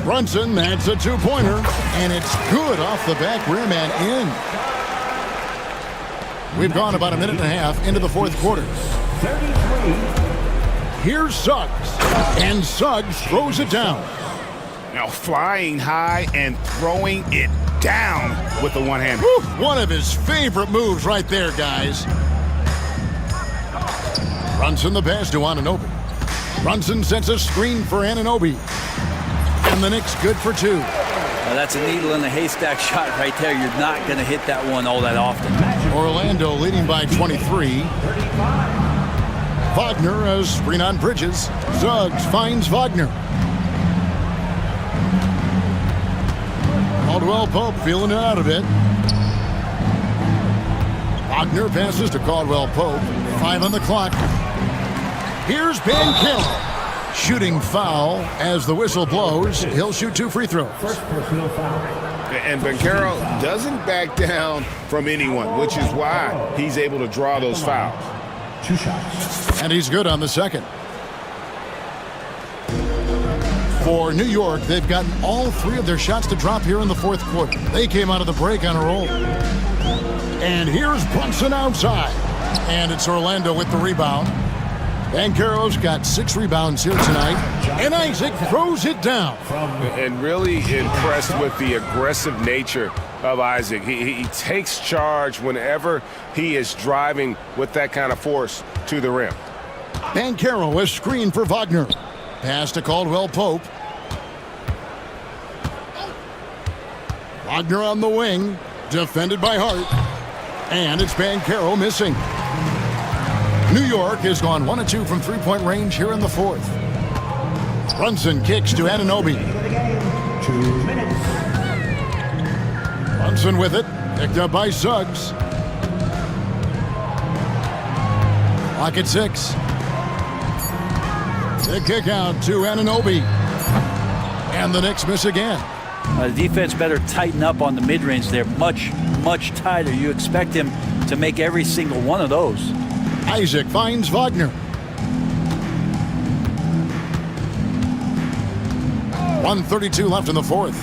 Brunson, that's a two-pointer, and it's good off the back rim and in. We've gone about a minute and a half into the fourth quarter. 33. Here's Suggs, and Suggs throws it down. Now flying high and throwing it down with the one-hand. One of his favorite moves right there, guys. Brunson the pass to Anunoby. Brunson sets a screen for Anunoby. And the Knicks good for two. Now that's a needle in the haystack shot right there. You're not going to hit that one all that often. Orlando leading by 23. Wagner, a screen on Bridges. Suggs finds Wagner. Caldwell Pope feeling it out a bit. Wagner passes to Caldwell Pope. 5 on the clock. Here's Banchero. Shooting foul as the whistle blows. He'll shoot 2 free throws. First personal foul. And Banchero doesn't back down from anyone, which is why he's able to draw those fouls. 2 shots. And he's good on the second. For New York, they've gotten all 3 of their shots to drop here in the fourth quarter. They came out of the break on a roll. And here's Brunson outside. And it's Orlando with the rebound. Banchero's got 6 rebounds here tonight. And Isaac throws it down. And really impressed with the aggressive nature of Isaac. He takes charge whenever he is driving with that kind of force to the rim. Banchero, a screen for Wagner. Pass to Caldwell Pope. Wagner on the wing. Defended by Hart. And it's Banchero missing. New York has gone 1 of 2 from three-point range here in the fourth. Brunson kicks to Anunoby. 2 minutes. Brunson with it. Picked up by Suggs. Clock at 6. The kick out to Anunoby. And the Knicks miss again. The defense better tighten up on the mid-range. They're much, much tighter. You expect him to make every single one of those. Isaac finds Wagner. 1:32 left in the fourth.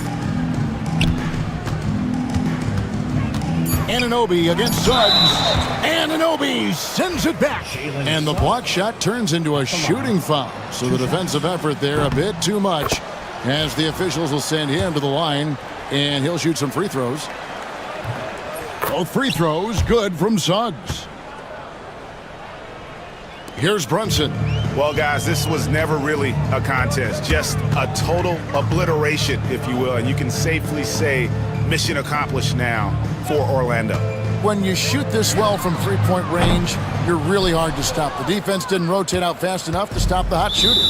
Anunoby against Suggs. Anunoby sends it back. And the block shot turns into a shooting foul. So the defensive effort there a bit too much, as the officials will send him to the line, and he'll shoot some free throws. Both free throws good from Suggs. Here's Brunson. Well, guys, this was never really a contest, just a total obliteration, if you will. And you can safely say mission accomplished now for Orlando. When you shoot this well from three-point range, you're really hard to stop. The defense didn't rotate out fast enough to stop the hot shooter.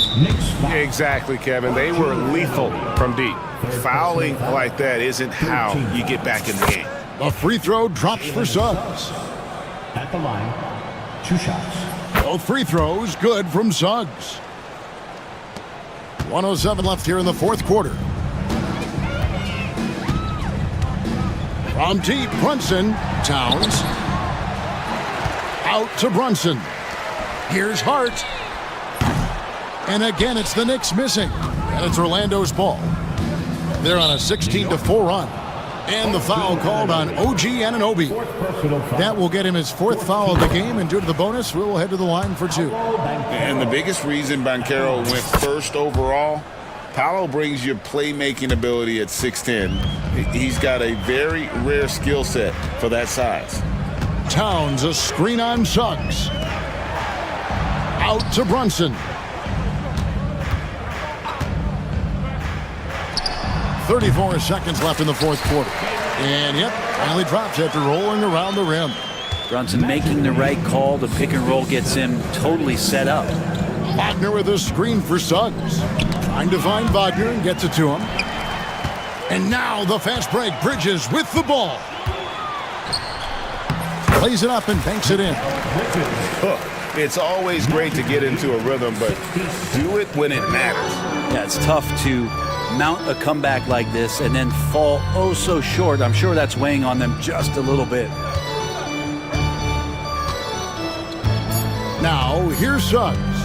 Exactly, Kevin. They were lethal from deep. Fouling like that isn't how you get back in the game. A free throw drops for Suggs. At the line, 2 shots. Both free throws good from Suggs. 1:07 left here in the fourth quarter. From deep, Brunson. Towns. Out to Brunson. Here's Hart. And again, it's the Knicks missing. And it's Orlando's ball. They're on a 16-4 run. And the foul called on OG Anunoby. That will get him his 4th foul of the game, and due to the bonus, we'll head to the line for 2. And the biggest reason Banchero went first overall, Paolo brings you playmaking ability at 6'10". He's got a very rare skill set for that size. Towns, a screen on Suggs. Out to Brunson. 34 seconds left in the fourth quarter. And yep, finally drops after rolling around the rim. Brunson making the right call. The pick and roll gets him totally set up. Wagner with a screen for Suggs. Trying to find Wagner and gets it to him. And now the fast break. Bridges with the ball. Plays it up and banks it in. It's always great to get into a rhythm, but do it when it matters. Yeah, it's tough to mount a comeback like this and then fall oh so short. I'm sure that's weighing on them just a little bit. Now, here's Suggs.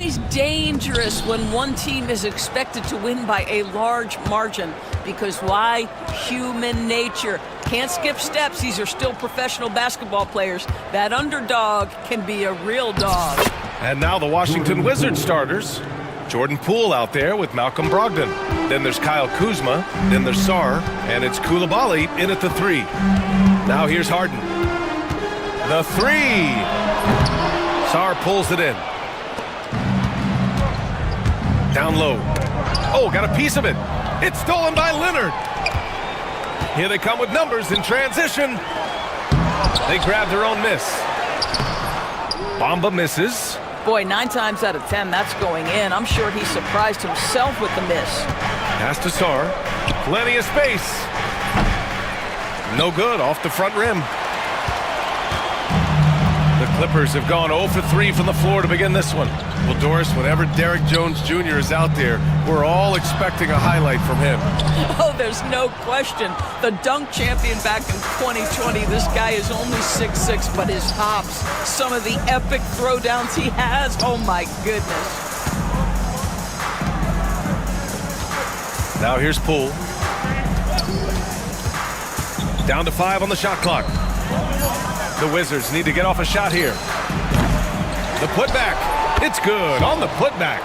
is dangerous when one team is expected to win by a large margin. Because why? Human nature. Can't skip steps. These are still professional basketball players. That underdog can be a real dog. And now the Washington Wizards starters. Jordan Poole out there with Malcolm Brogdon. Then there's Kyle Kuzma. Then there's Sarr. And it's Coulibaly in at the 3. Now here's Harden. The 3. Sarr pulls it in. Down low. Oh, got a piece of it. It's stolen by Leonard. Here they come with numbers in transition. They grab their own miss. Bamba misses. Boy, 9 times out of 10, that's going in. I'm sure he surprised himself with the miss. Pass to Sarr. Plenty of space. No good, off the front rim. The Clippers have gone 0 for 3 from the floor to begin this one. Well, Doris, whenever Derek Jones Jr. is out there, we're all expecting a highlight from him. Oh, there's no question. The dunk champion back in 2020, this guy is only 6'6", but his hops, some of the epic throwdowns he has, oh my goodness. Now here's Poole. Down to 5 on the shot clock. The Wizards need to get off a shot here. The putback. It's good on the putback.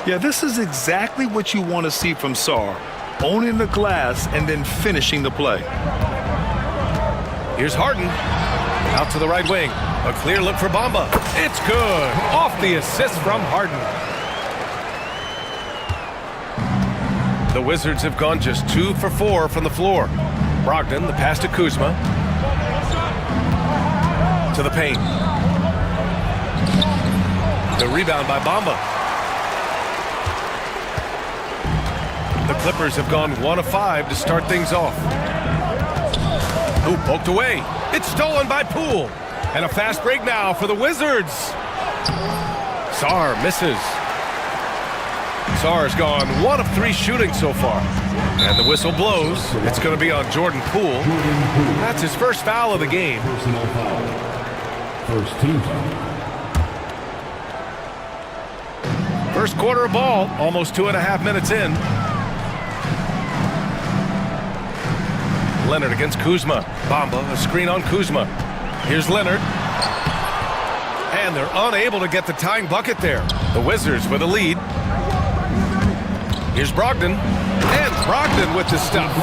Yeah, this is exactly what you want to see from Sarr. Owning the glass and then finishing the play. Here's Harden. Out to the right wing. A clear look for Bamba. It's good. Off the assist from Harden. The Wizards have gone just 2 for 4 from the floor. Brogdon, the pass to Kuzma. To the paint. The rebound by Bamba. The Clippers have gone 1 of 5 to start things off. Ooh, poked away. It's stolen by Poole. And a fast break now for the Wizards. Sarr misses. Sarr's gone 1 of 3 shooting so far. And the whistle blows. It's going to be on Jordan Poole. That's his first foul of the game. Personal foul. First team foul. First quarter of ball, almost 2.5 minutes in. Leonard against Kuzma. Bamba, a screen on Kuzma. Here's Leonard. And they're unable to get the tying bucket there. The Wizards with a lead. Here's Brogdon. And Brogdon with the stuff.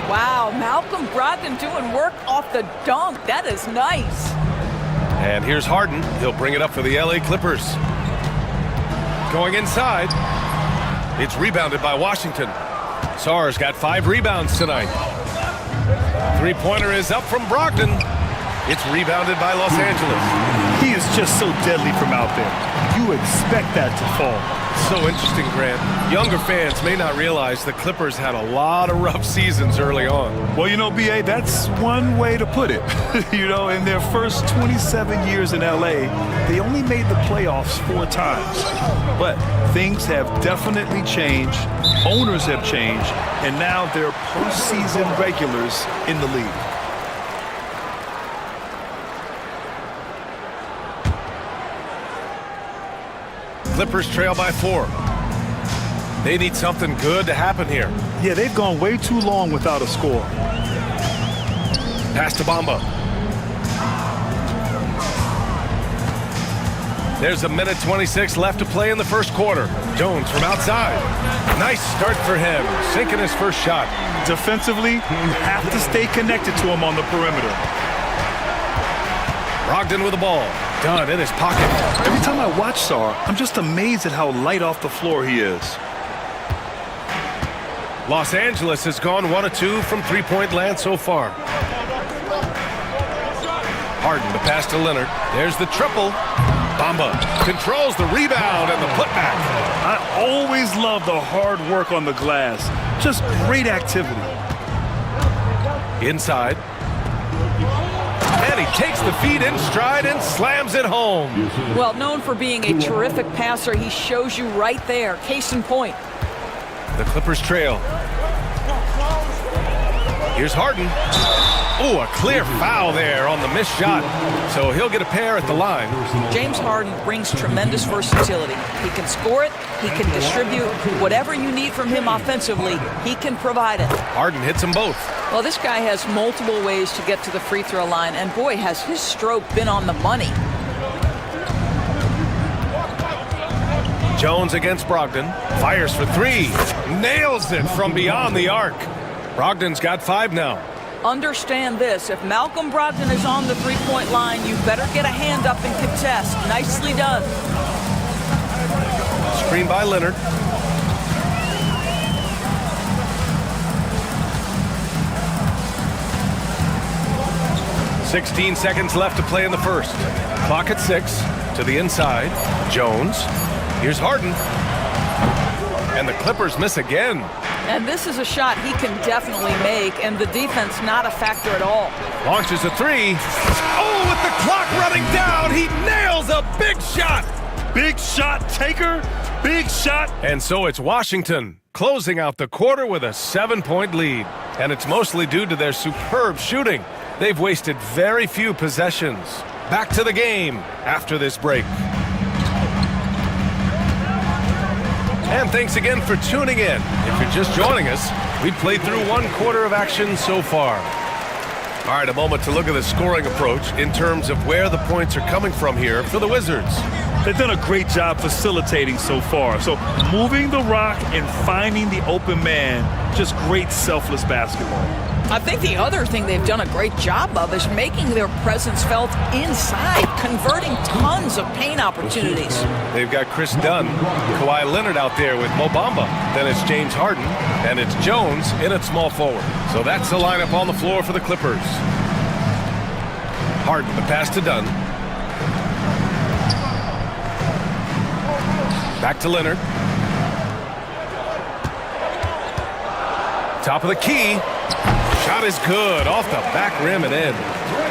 Wow, Malcolm Brogdon doing work off the dunk. That is nice. And here's Harden. He'll bring it up for the LA Clippers. Going inside. It's rebounded by Washington. Sarr's got 5 rebounds tonight. Three-pointer is up from Brogdon. It's rebounded by Los Angeles. He is just so deadly from out there. You expect that to fall. So interesting, Grant. Younger fans may not realize the Clippers had a lot of rough seasons early on. Well, you know, B.A., that's one way to put it. You know, in their first 27 years in L.A., they only made the playoffs 4 times. But things have definitely changed. Owners have changed. And now they're postseason regulars in the league. Clippers trail by 4. They need something good to happen here. Yeah, they've gone way too long without a score. Pass to Bamba. There's 1:26 left to play in the first quarter. Jones from outside. Nice start for him, sinking his first shot. Defensively, you have to stay connected to him on the perimeter. Brogdon with the ball. Done in his pocket. Every time I watch Sarr, I'm just amazed at how light off the floor he is. Los Angeles has gone 1 of 2 from three-point land so far. Harden, the pass to Leonard. There's the triple. Bamba controls the rebound and the putback. I always love the hard work on the glass. Just great activity. Inside. And he takes the feed in stride and slams it home. Well, known for being a terrific passer, he shows you right there. Case in point. The Clippers trail. Here's Harden. Oh, a clear foul there on the missed shot. So he'll get a pair at the line. James Harden brings tremendous versatility. He can score it, he can distribute. Whatever you need from him offensively, he can provide it. Harden hits them both. Well, this guy has multiple ways to get to the free throw line, and boy, has his stroke been on the money. Jones against Brogdon. Fires for three. Nails it from beyond the arc. Brogdon's got 5 now. Understand this, if Malcolm Brogdon is on the three-point line, you better get a hand up and contest. Nicely done. Screen by Leonard. "16 seconds left to play in the first. Clock at 6. To the inside. Jones. Here's Harden. And the Clippers miss again. And this is a shot he can definitely make, and the defense not a factor at all. Launches a 3. Oh, with the clock running down, he nails a big shot. Big shot taker, big shot. And so it's Washington closing out the quarter with a 7-point lead. And it's mostly due to their superb shooting. They've wasted very few possessions. Back to the game after this break. And thanks again for tuning in. If you're just joining us, we've played through 1 quarter of action so far. All right, a moment to look at the scoring approach in terms of where the points are coming from here for the Wizards. They've done a great job facilitating so far. So moving the rock and finding the open man, just great selfless basketball. I think the other thing they've done a great job of is making their presence felt inside, converting tons of paint opportunities. They've got Chris Dunn, Kawhi Leonard out there with Mo Bamba. Then it's James Harden, and it's Jones in at small forward. So that's the lineup on the floor for the Clippers. Harden, the pass to Dunn. Back to Leonard. Top of the key. Shot is good, off the back rim and in.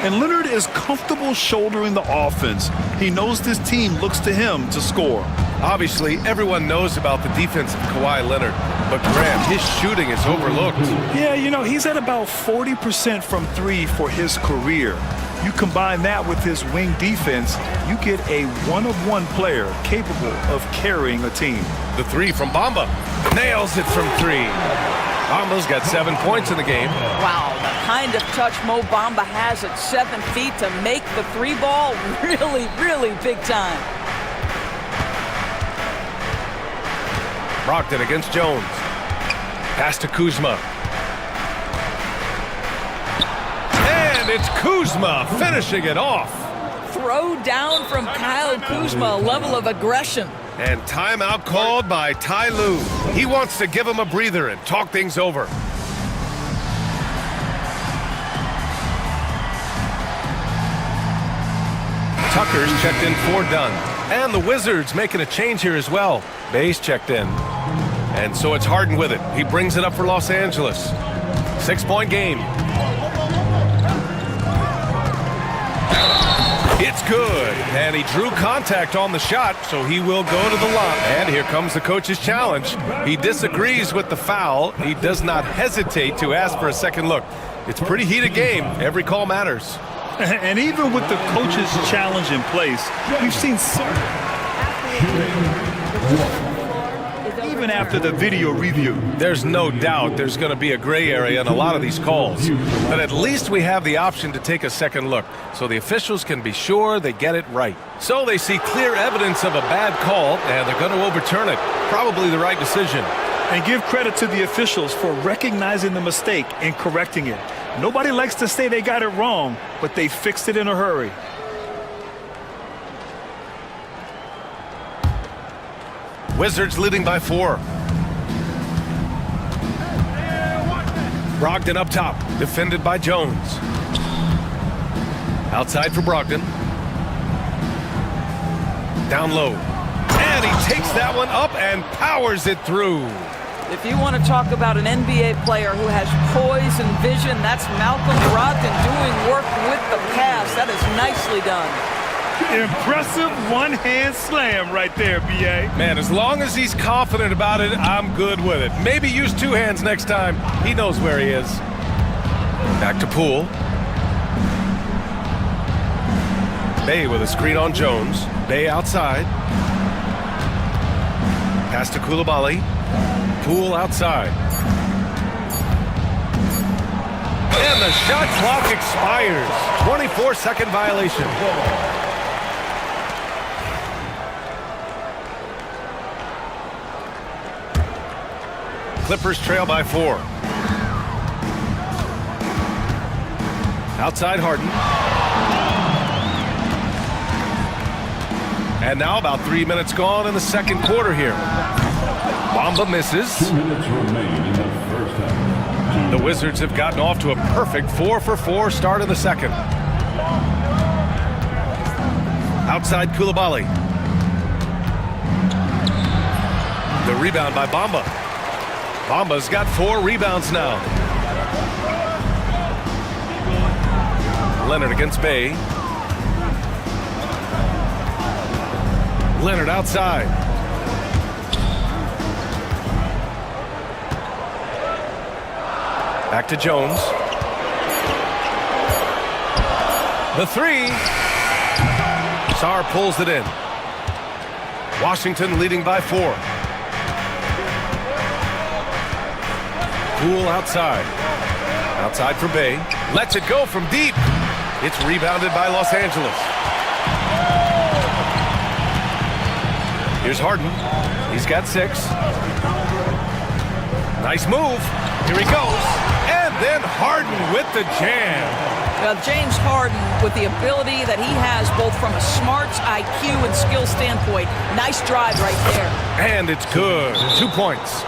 And Leonard is comfortable shouldering the offense. He knows this team looks to him to score. Obviously, everyone knows about the defense of Kawhi Leonard, but Graham, his shooting is overlooked. Yeah, you know, he's at about 40% from 3 for his career. You combine that with his wing defense, you get a one-of-one player capable of carrying a team. The 3 from Bamba. Nails it from 3. Bamba's got 7 points in the game. Wow, the kind of touch Mo Bamba has at 7 feet to make the 3 ball really, really big time. Brogdon against Jones. Pass to Kuzma. And it's Kuzma finishing it off. Throw down from Kyle Kuzma, a level of aggression. And timeout called by Ty Lue. He wants to give him a breather and talk things over. Tucker's checked in for Dunn. And the Wizards making a change here as well. Bay's checked in. And so it's Harden with it. He brings it up for Los Angeles. 6-point game. It's good, and he drew contact on the shot, so he will go to the line. And here comes the coach's challenge. He disagrees with the foul. He does not hesitate to ask for a second look. It's a pretty heated game. Every call matters. And even with the coach's challenge in place, we've seen even after the video review. There's no doubt there's going to be a gray area in a lot of these calls. But at least we have the option to take a second look, so the officials can be sure they get it right. So they see clear evidence of a bad call, and they're going to overturn it. Probably the right decision. And give credit to the officials for recognizing the mistake and correcting it. Nobody likes to say they got it wrong, but they fixed it in a hurry. Wizards leading by 4. Brogdon up top, defended by Jones. Outside for Brogdon. Down low. And he takes that one up and powers it through. If you want to talk about an NBA player who has poise and vision, that's Malcolm Brogdon doing work with the pass. That is nicely done. Impressive one-hand slam right there, B.A. Man, as long as he's confident about it, I'm good with it. Maybe use 2 hands next time. He knows where he is. Back to Poole. Bay with a screen on Jones. Bay outside. Pass to Koulibaly. Poole outside. And the shot clock expires. 24-second violation. Clippers trail by 4. Outside Harden. And now about 3 minutes gone in the second quarter here. Bamba misses. 2 minutes remain in the first half. The Wizards have gotten off to a perfect 4-for-4 start in the second. Outside Koulibaly. The rebound by Bamba. Bamba's got 4 rebounds now. Leonard against Bay. Leonard outside. Back to Jones. The 3. Sarr pulls it in. Washington leading by 4. Poole outside. Outside for Bay. Lets it go from deep. It's rebounded by Los Angeles. Here's Harden. He's got 6. Nice move. Here he goes. And then Harden with the jam. Well, James Harden, with the ability that he has both from a smarts, IQ, and skill standpoint, nice drive right there. And it's good. 2 points.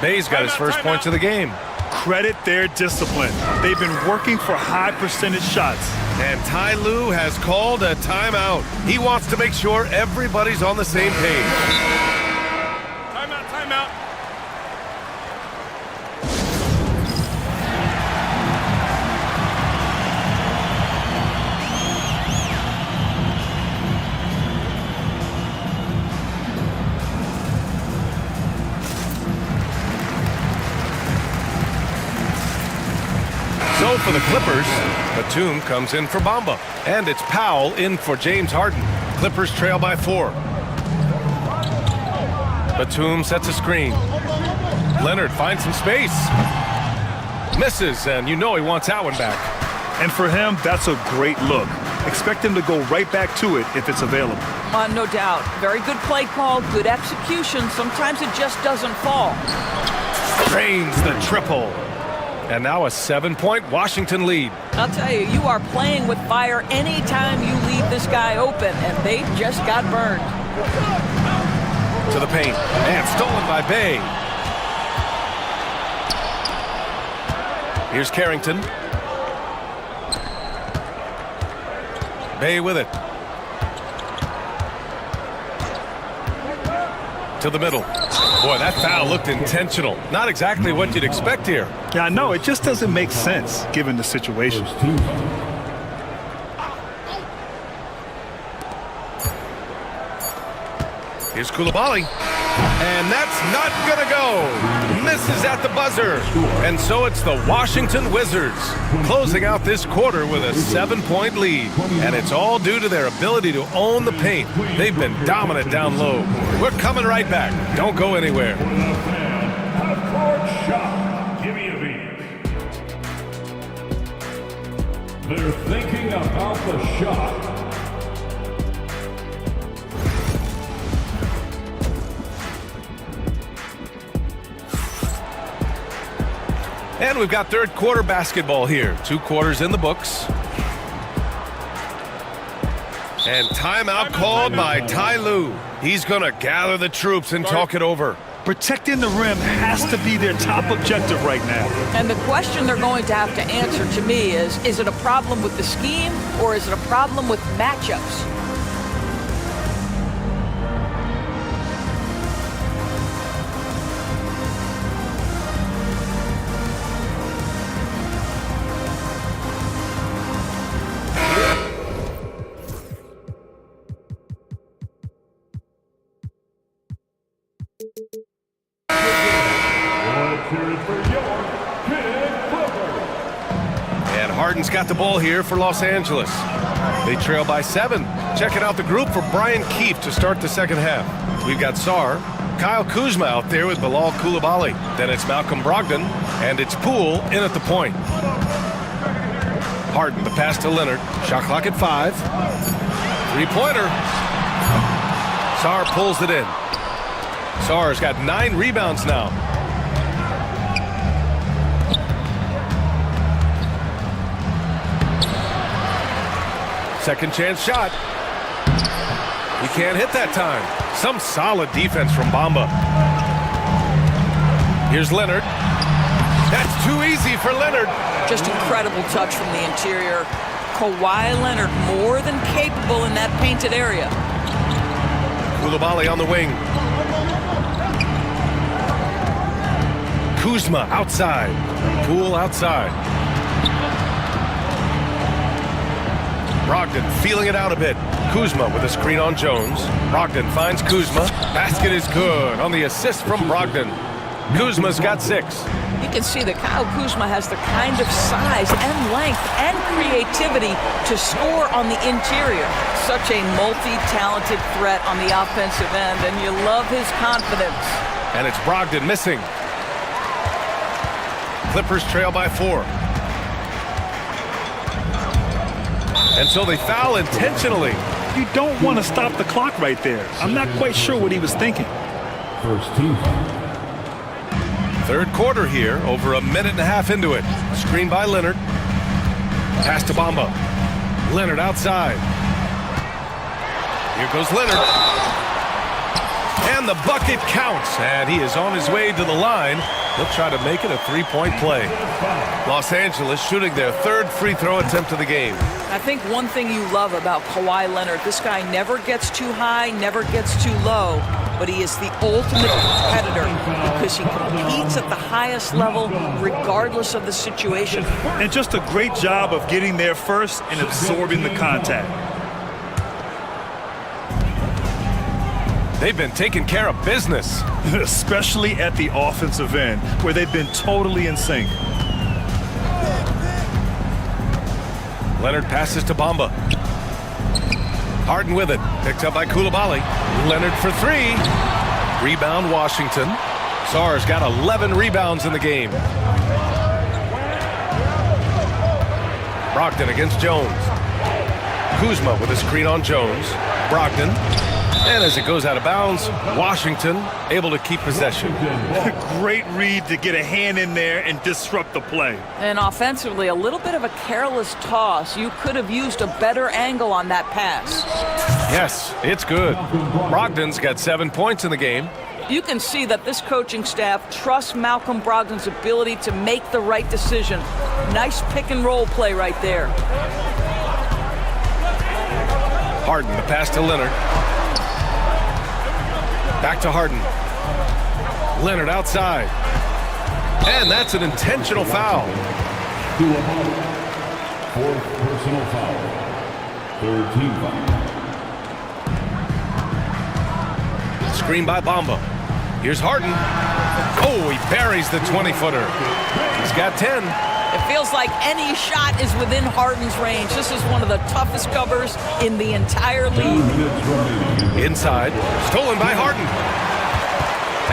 Bay's got his first points of the game. Credit their discipline. They've been working for high percentage shots. And Ty Lue has called a timeout. He wants to make sure everybody's on the same page. Timeout, timeout. So for the Clippers, Batum comes in for Bamba. And it's Powell in for James Harden. Clippers trail by 4. Batum sets a screen. Leonard finds some space. Misses, and you know he wants that one back. And for him, that's a great look. Expect him to go right back to it if it's available. No doubt. Very good play call, good execution. Sometimes it just doesn't fall. Drains the triple. And now a 7-point Washington lead. I'll tell you, you are playing with fire anytime you leave this guy open, and they just got burned. To the paint, and stolen by Bay. Here's Carrington. Bay with it. To the middle. Boy, that foul looked intentional. Not exactly what you'd expect here. Yeah, I know. It just doesn't make sense given the situation. Here's Koulibaly. And that's not gonna go. Misses at the buzzer. And so it's the Washington Wizards closing out this quarter with a 7-point lead. And it's all due to their ability to own the paint. They've been dominant down low. We're coming right back. Don't go anywhere. Give me a beat. They're thinking about the shot. And we've got third quarter basketball here. 2 quarters in the books. And timeout called by Ty Lue. He's going to gather the troops and talk it over. Protecting the rim has to be their top objective right now. And the question they're going to have to answer to me is it a problem with the scheme or is it a problem with matchups? Harden's got the ball here for Los Angeles. They trail by 7. Checking out the group for Brian Keefe to start the second half. We've got Sarr, Kyle Kuzma out there with Bilal Coulibaly. Then it's Malcolm Brogdon, and it's Poole in at the point. Harden, the pass to Leonard. Shot clock at 5. Three-pointer. Sarr pulls it in. Sarr's got 9 rebounds now. Second chance shot. He can't hit that time. Some solid defense from Bamba. Here's Leonard. That's too easy for Leonard. Just incredible touch from the interior. Kawhi Leonard more than capable in that painted area. Coulibaly on the wing. Kuzma outside. Poole outside. Brogdon feeling it out a bit. Kuzma with a screen on Jones. Brogdon finds Kuzma. Basket is good on the assist from Brogdon. Kuzma's got 6. You can see that Kyle Kuzma has the kind of size and length and creativity to score on the interior. Such a multi-talented threat on the offensive end, and you love his confidence. And it's Brogdon missing. Clippers trail by 4. And so they foul intentionally. You don't want to stop the clock right there. I'm not quite sure what he was thinking. First team foul. Third quarter here, over a minute and a half into it. Screen by Leonard. Pass to Bamba. Leonard outside. Here goes Leonard. And the bucket counts. And he is on his way to the line. He'll try to make it a 3-point play. Los Angeles shooting their 3rd free throw attempt of the game. I think one thing you love about Kawhi Leonard, this guy never gets too high, never gets too low, but he is the ultimate competitor because he competes at the highest level regardless of the situation. And just a great job of getting there first and absorbing the contact. They've been taking care of business. Especially at the offensive end, where they've been totally in sync. Leonard passes to Bamba. Harden with it. Picked up by Coulibaly. Leonard for 3. Rebound Washington. Sarr's got 11 rebounds in the game. Brogdon against Jones. Kuzma with a screen on Jones. Brogdon. And as it goes out of bounds, Washington able to keep possession. Great read to get a hand in there and disrupt the play. And offensively, a little bit of a careless toss. You could have used a better angle on that pass. Yes, it's good. Brogdon's got 7 points in the game. You can see that this coaching staff trusts Malcolm Brogdon's ability to make the right decision. Nice pick and roll play right there. Harden, the pass to Leonard. Back to Harden. Leonard outside. And that's an intentional foul. 4th personal foul. 3rd team foul. Screen by Bamba. Here's Harden. Oh, he buries the 20-footer. He's got 10. It feels like any shot is within Harden's range. This is one of the toughest covers in the entire league. Inside, stolen by Harden.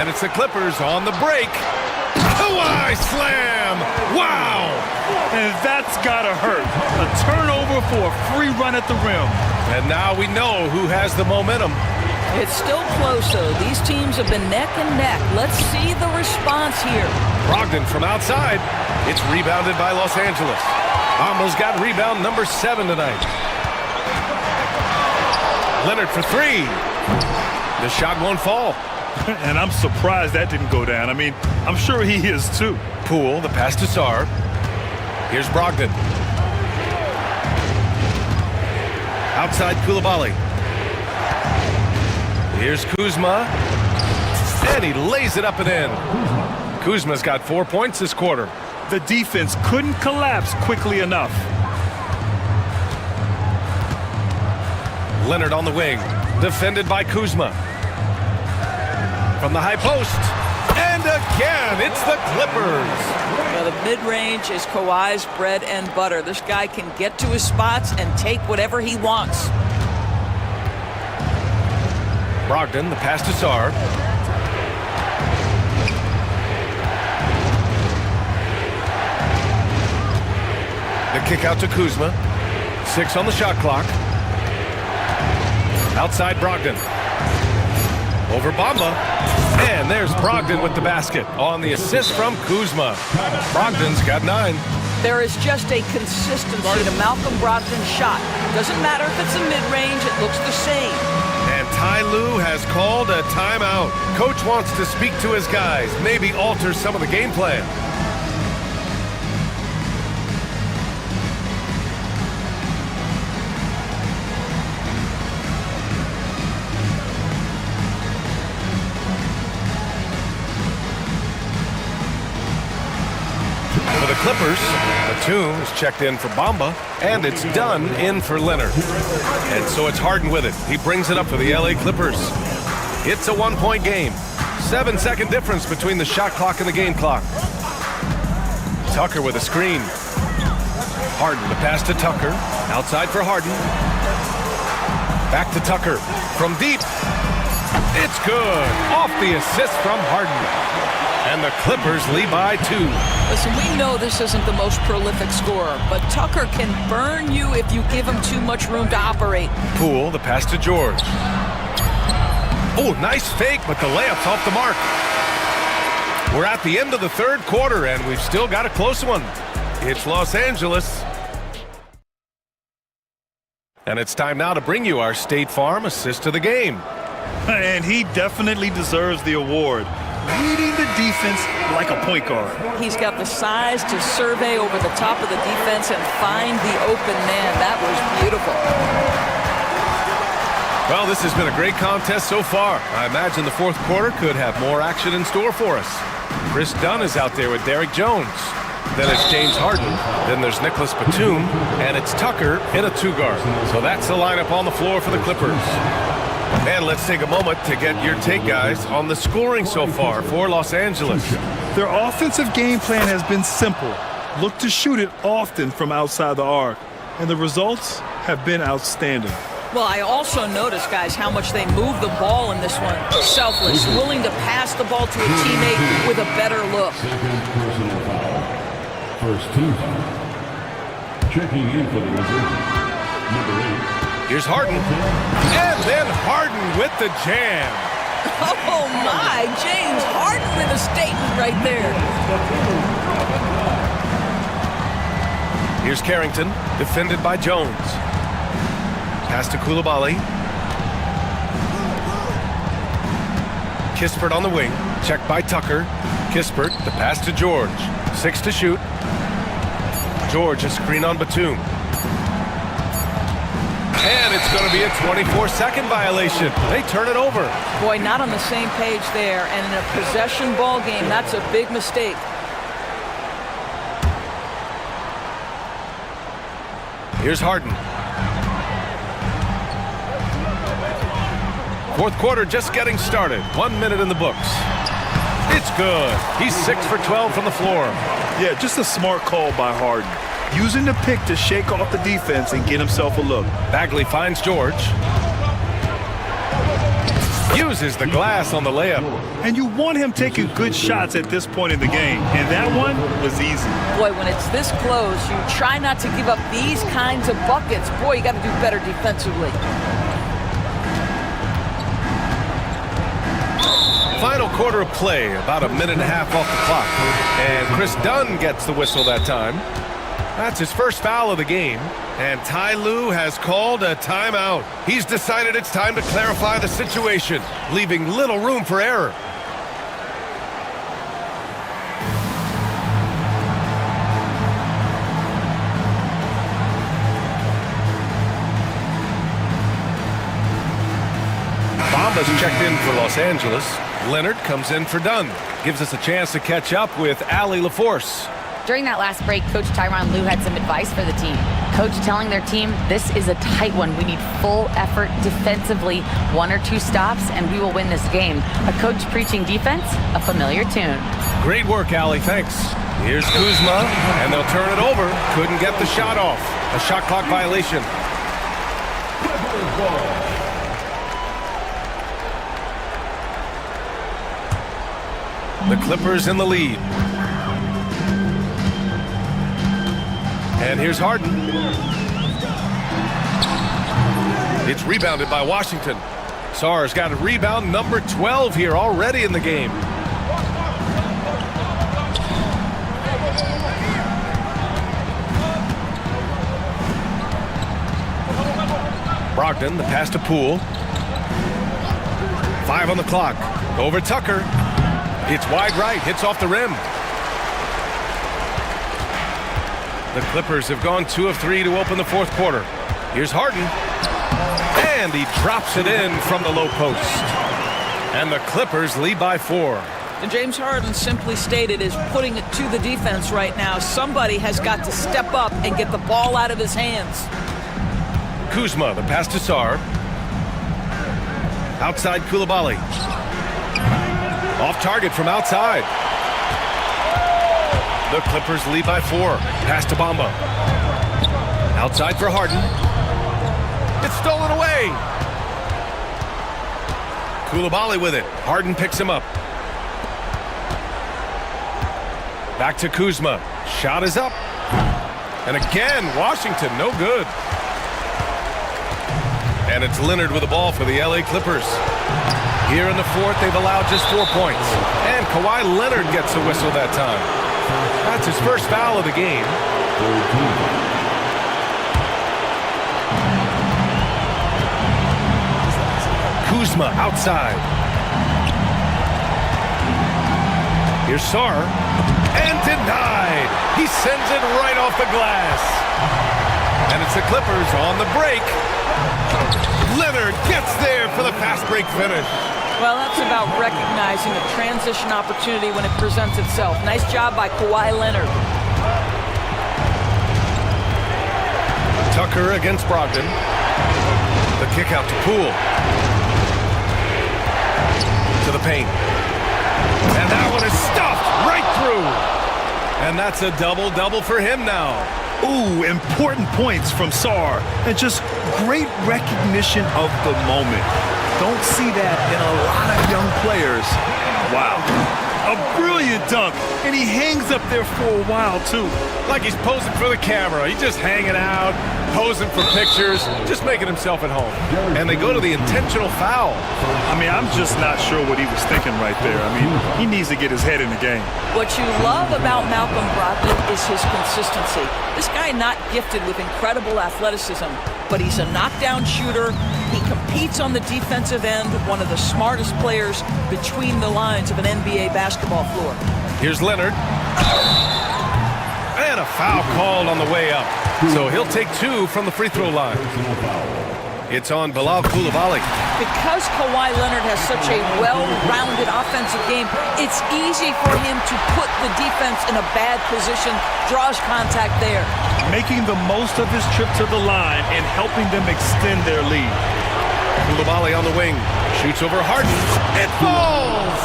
And it's the Clippers on the break. Kawhi slam! Wow! And that's gotta hurt. A turnover for a free run at the rim. And now we know who has the momentum. It's still close, though. These teams have been neck and neck. Let's see the response here. Brogdon from outside. It's rebounded by Los Angeles. Bamba's got rebound number 7 tonight. Leonard for 3. The shot won't fall. And I'm surprised that didn't go down. I mean, I'm sure he is too. Poole, the pass to Sarr. Here's Brogdon. Outside Coulibaly. Here's Kuzma. And he lays it up and in. Kuzma's got 4 points this quarter. The defense couldn't collapse quickly enough. Leonard on the wing. Defended by Kuzma. From the high post. And again, it's the Clippers. Well, The mid-range is Kawhi's bread and butter. This guy can get to his spots and take whatever he wants. Brogdon, the pass to Sarr. The kick out to Kuzma. 6 on the shot clock. Outside Brogdon. Over Bamba. And there's Brogdon with the basket on the assist from Kuzma. Brogdon's got 9. There is just a consistency to Malcolm Brogdon's shot. Doesn't matter if it's a mid-range, it looks the same. And Ty Lue has called a timeout. Coach wants to speak to his guys, maybe alter some of the game plan. For the Clippers, Batum is checked in for Bamba, and it's done in for Leonard. And so it's Harden with it. He brings it up for the LA Clippers. It's a 1-point game. 7-second difference between the shot clock and the game clock. Tucker with a screen. Harden, the pass to Tucker. Outside for Harden. Back to Tucker. From deep. It's good. Off the assist from Harden. And the Clippers lead by 2. Listen, we know this isn't the most prolific scorer, but Tucker can burn you if you give him too much room to operate. Poole, the pass to George. Oh, nice fake, but the layup's off the mark. We're at the end of the third quarter, and we've still got a close one. It's Los Angeles. And it's time now to bring you our State Farm assist of the game. And he definitely deserves the award. Leading the defense like a point guard. He's got the size to survey over the top of the defense and find the open man. That was beautiful. Well, this has been a great contest so far. I imagine the fourth quarter could have more action in store for us. Chris Dunn is out there with Derek Jones. Then it's James Harden. Then there's Nicholas Batum. And it's Tucker in a 2-guard. So that's the lineup on the floor for the Clippers. And let's take a moment to get your take, guys, on the scoring so far for Los Angeles. Their offensive game plan has been simple. Look to shoot it often from outside the arc. And the results have been outstanding. Well, I also noticed, guys, how much they move the ball in this one. Selfless, willing to pass the ball to a teammate with a better look. First team foul. Checking in for the reserve. Number 8. Here's Harden. And then Harden with the jam. Oh, my. James Harden with a statement right there. Here's Carrington, defended by Jones. Pass to Coulibaly. Kispert on the wing. Checked by Tucker. Kispert, the pass to George. 6 to shoot. George, a screen on Batum. And it's going to be a 24-second violation. They turn it over. Boy, not on the same page there. And in a possession ball game, that's a big mistake. Here's Harden. Fourth quarter just getting started. 1 minute in the books. It's good. He's 6 for 12 from the floor. Yeah, just a smart call by Harden. Using the pick to shake off the defense and get himself a look. Bagley finds George. Uses the glass on the layup. And you want him taking good shots at this point in the game. And that one was easy. Boy, when it's this close, you try not to give up these kinds of buckets. Boy, you got to do better defensively. Final quarter of play, about a minute and a half off the clock. And Chris Dunn gets the whistle that time. That's his first foul of the game. And Ty Lue has called a timeout. He's decided it's time to clarify the situation, leaving little room for error. Bamba's checked in for Los Angeles. Leonard comes in for Dunn. Gives us a chance to catch up with Allie LaForce. During that last break, Coach Tyronn Lue had some advice for the team. Coach telling their team, this is a tight one. We need full effort defensively, 1 or 2 stops, and we will win this game. A coach preaching defense, a familiar tune. Great work, Allie. Thanks. Here's Kuzma, and they'll turn it over. Couldn't get the shot off. A shot clock violation. The Clippers in the lead. And here's Harden. It's rebounded by Washington. Sarr's got a rebound number 12 here already in the game. Brogdon, the pass to Poole. 5 on the clock. Over Tucker. It's wide right, hits off the rim. The Clippers have gone 2 of 3 to open the fourth quarter. Here's Harden. And he drops it in from the low post. And the Clippers lead by 4. And James Harden, simply stated, is putting it to the defense right now. Somebody has got to step up and get the ball out of his hands. Kuzma, the pass to Sarr. Outside Koulibaly. Off target from outside. The Clippers lead by 4. Pass to Bamba. Outside for Harden. It's stolen away. Koulibaly with it. Harden picks him up. Back to Kuzma. Shot is up. And again, Washington, no good. And it's Leonard with the ball for the LA Clippers. Here in the fourth, they've allowed just 4 points. And Kawhi Leonard gets a whistle that time. That's his first foul of the game. Kuzma outside. Here's Sarr. And denied. He sends it right off the glass. And it's the Clippers on the break. Leonard gets there for the fast break finish. Well, that's about recognizing a transition opportunity when it presents itself. Nice job by Kawhi Leonard. Tucker against Brogdon. The kick out to Poole. To the paint. And that one is stuffed right through. And that's a double-double for him now. Ooh, important points from Sarr. And just great recognition of the moment. Don't see that in a lot of young players. Wow. A brilliant dunk. And he hangs up there for a while, too. Like he's posing for the camera. He's just hanging out, posing for pictures, just making himself at home. And they go to the intentional foul. I mean, I'm just not sure what he was thinking right there. I mean, he needs to get his head in the game. What you love about Malcolm Brogdon is his consistency. This guy not gifted with incredible athleticism, but he's a knockdown shooter. He competes on the defensive end, one of the smartest players between the lines of an NBA basketball floor. Here's Leonard. And a foul called on the way up. So he'll take 2 from the free throw line. It's on Bilal Koulibaly. Because Kawhi Leonard has such a well-rounded offensive game, it's easy for him to put the defense in a bad position, draws contact there. Making the most of his trip to the line and helping them extend their lead. Koulibaly on the wing. Shoots over Harden. It falls!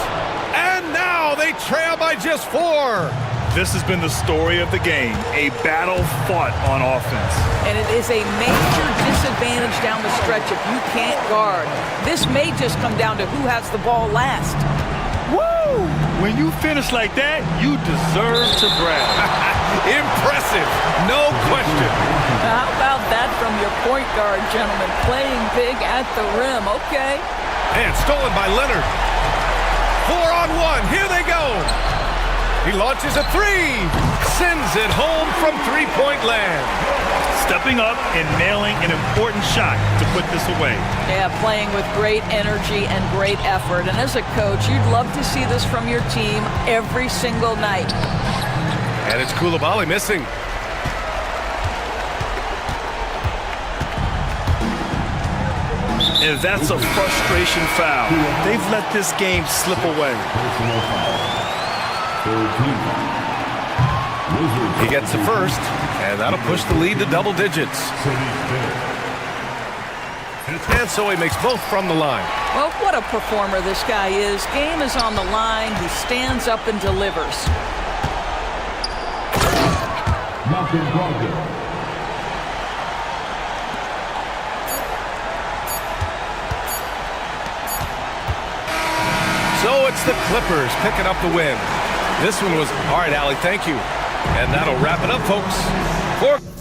And now they trail by just 4. This has been the story of the game, a battle fought on offense. And it is a major disadvantage down the stretch if you can't guard. This may just come down to who has the ball last. Woo! When you finish like that, you deserve to brag. Impressive, no question. How about that from your point guard, gentlemen? Playing big at the rim, okay. And stolen by Leonard. 4 on 1, here they go. He launches a 3, sends it home from three-point land. Stepping up and nailing an important shot to put this away. Yeah, playing with great energy and great effort. And as a coach, you'd love to see this from your team every single night. And it's Koulibaly missing. And that's a frustration foul. They've let this game slip away. He gets the first, and that'll push the lead to double digits. And so he makes both from the line. Well, what a performer this guy is. Game is on the line. He stands up and delivers. Nothing broken. So it's the Clippers picking up the win. This one was, all right, Allie, thank you. And that'll wrap it up, folks. For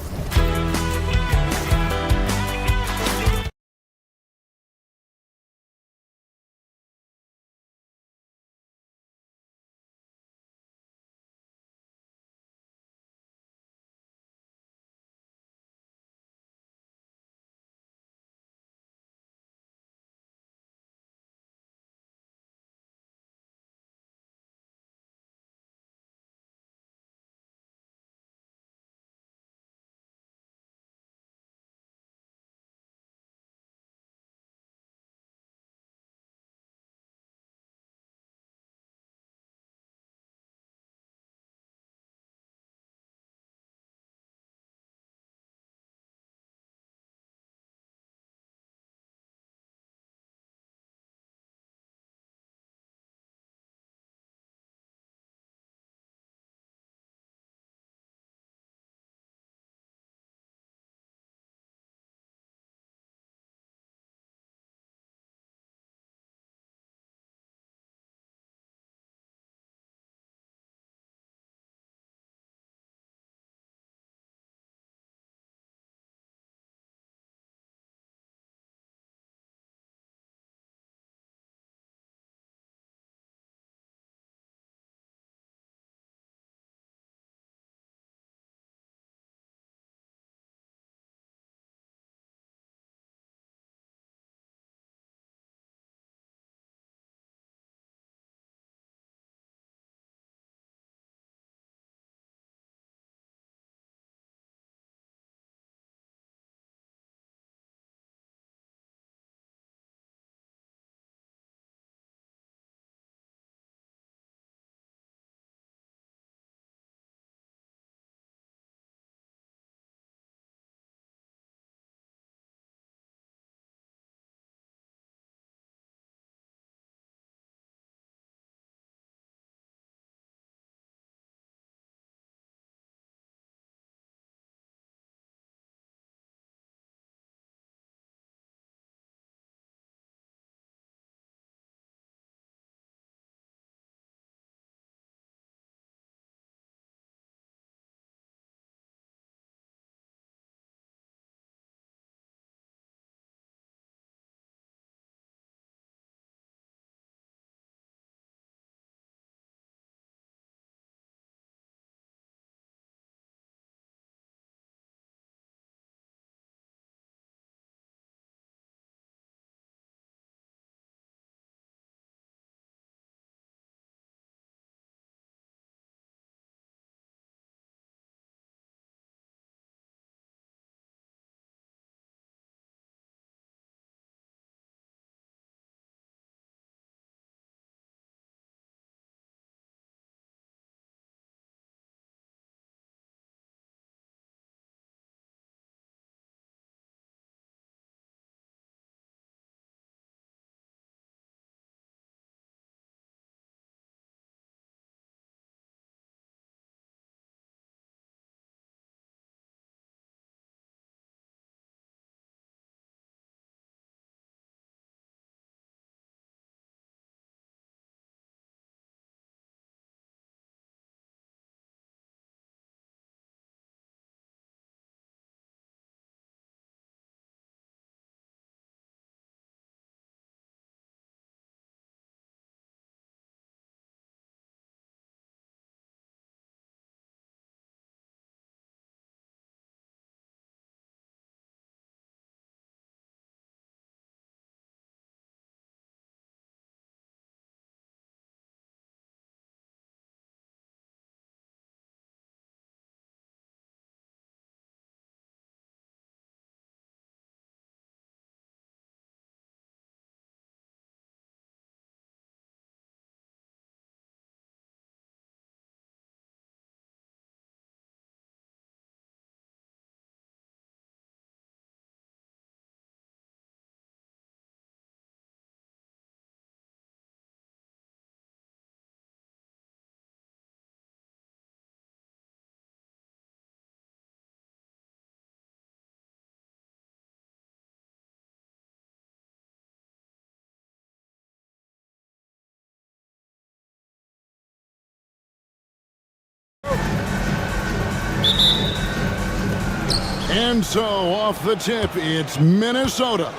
And so off the tip, it's Minnesota.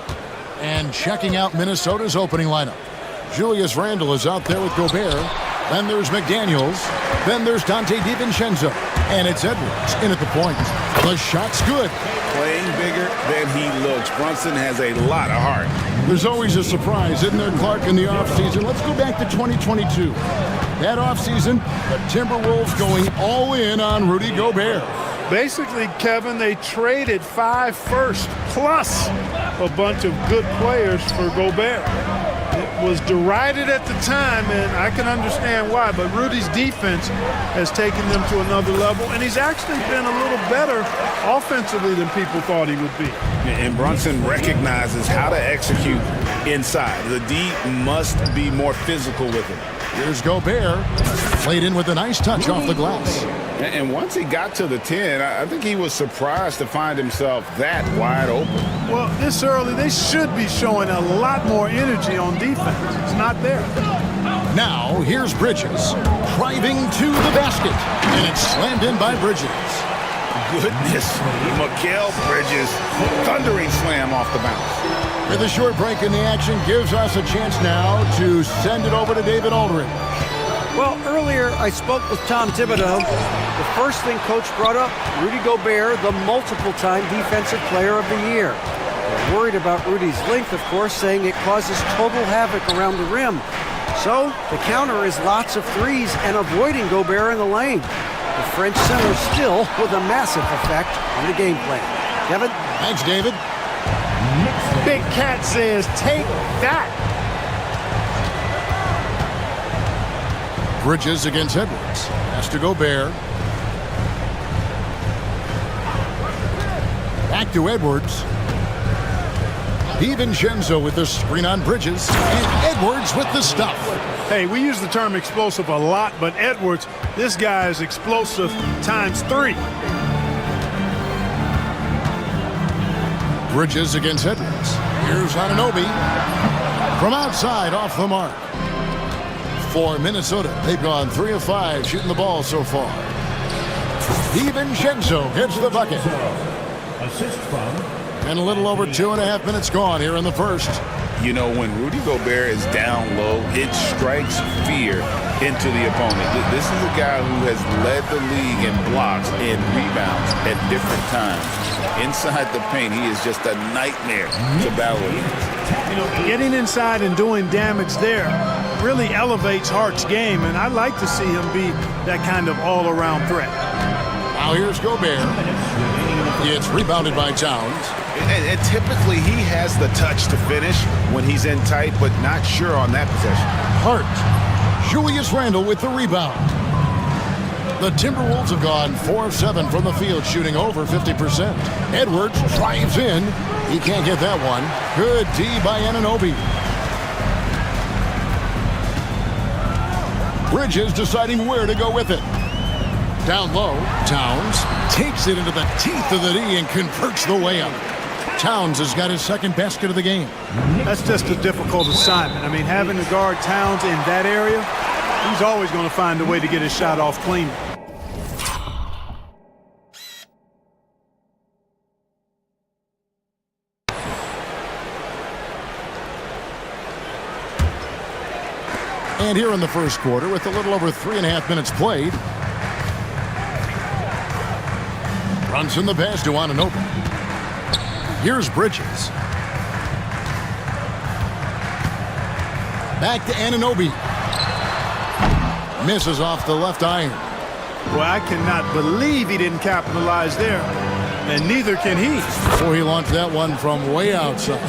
And checking out Minnesota's opening lineup. Julius Randle is out there with Gobert. Then there's McDaniels. Then there's Dante DiVincenzo. And it's Edwards in at the point. The shot's good. Playing bigger than he looks. Brunson has a lot of heart. There's always a surprise, isn't there, Clark, in the offseason? Let's go back to 2022. That offseason, the Timberwolves going all in on Rudy Gobert. Basically, Kevin, they traded 5 firsts plus a bunch of good players for Gobert. It was derided at the time, and I can understand why, but Rudy's defense has taken them to another level, and he's actually been a little better offensively than people thought he would be. And Brunson recognizes how to execute inside. The D must be more physical with him. Here's Gobert, played in with a nice touch off the glass. And once he got to the 10, I think he was surprised to find himself that wide open. Well, this early, they should be showing a lot more energy on defense. It's not there. Now, here's Bridges, driving to the basket, and it's slammed in by Bridges. Goodness, Mikal Bridges, thundering slam off the bounce. With a short break in the action gives us a chance now to send it over to David Aldridge. Well, earlier I spoke with Tom Thibodeau. The first thing Coach brought up, Rudy Gobert, the multiple-time Defensive Player of the Year. They're worried about Rudy's length, of course, saying it causes total havoc around the rim. So the counter is lots of threes and avoiding Gobert in the lane. The French center still with a massive effect on the game plan. Kevin? Thanks, David. Big Cat says, take that. Bridges against Edwards. Has to Gobert. Back to Edwards. DiVincenzo with the screen on Bridges. And Edwards with the stuff. Hey, we use the term explosive a lot, but Edwards, this guy is explosive times 3. Bridges against Edwards. Here's Anunoby. From outside, off the mark. For Minnesota, they've gone 3 of 5 shooting the ball so far. DiVincenzo gets the bucket. Assist from. And a little over 2.5 minutes gone here in the first. You know, when Rudy Gobert is down low, it strikes fear into the opponent. This is a guy who has led the league in blocks and rebounds at different times. Inside the paint, he is just a nightmare to battle against. You know, getting inside and doing damage there really elevates Hart's game, and I'd like to see him be that kind of all-around threat. Now here's Gobert. It's rebounded by Towns. And typically he has the touch to finish when he's in tight, but not sure on that possession. Hart. Julius Randle with the rebound. The Timberwolves have gone 4 of 7 from the field, shooting over 50%. Edwards drives in. He can't get that one. Good D by Anunoby. Bridges deciding where to go with it. Down low, Towns takes it into the teeth of the D and converts the layup. Towns has got his second basket of the game. That's just a difficult assignment. I mean, having to guard Towns in that area, he's always going to find a way to get his shot off clean. And here in the first quarter, with a little over 3.5 minutes played, Brunson the pass to Anunoby. Here's Bridges. Back to Anunoby. Misses off the left iron. Well, I cannot believe he didn't capitalize there, and neither can he. So he launched that one from way outside.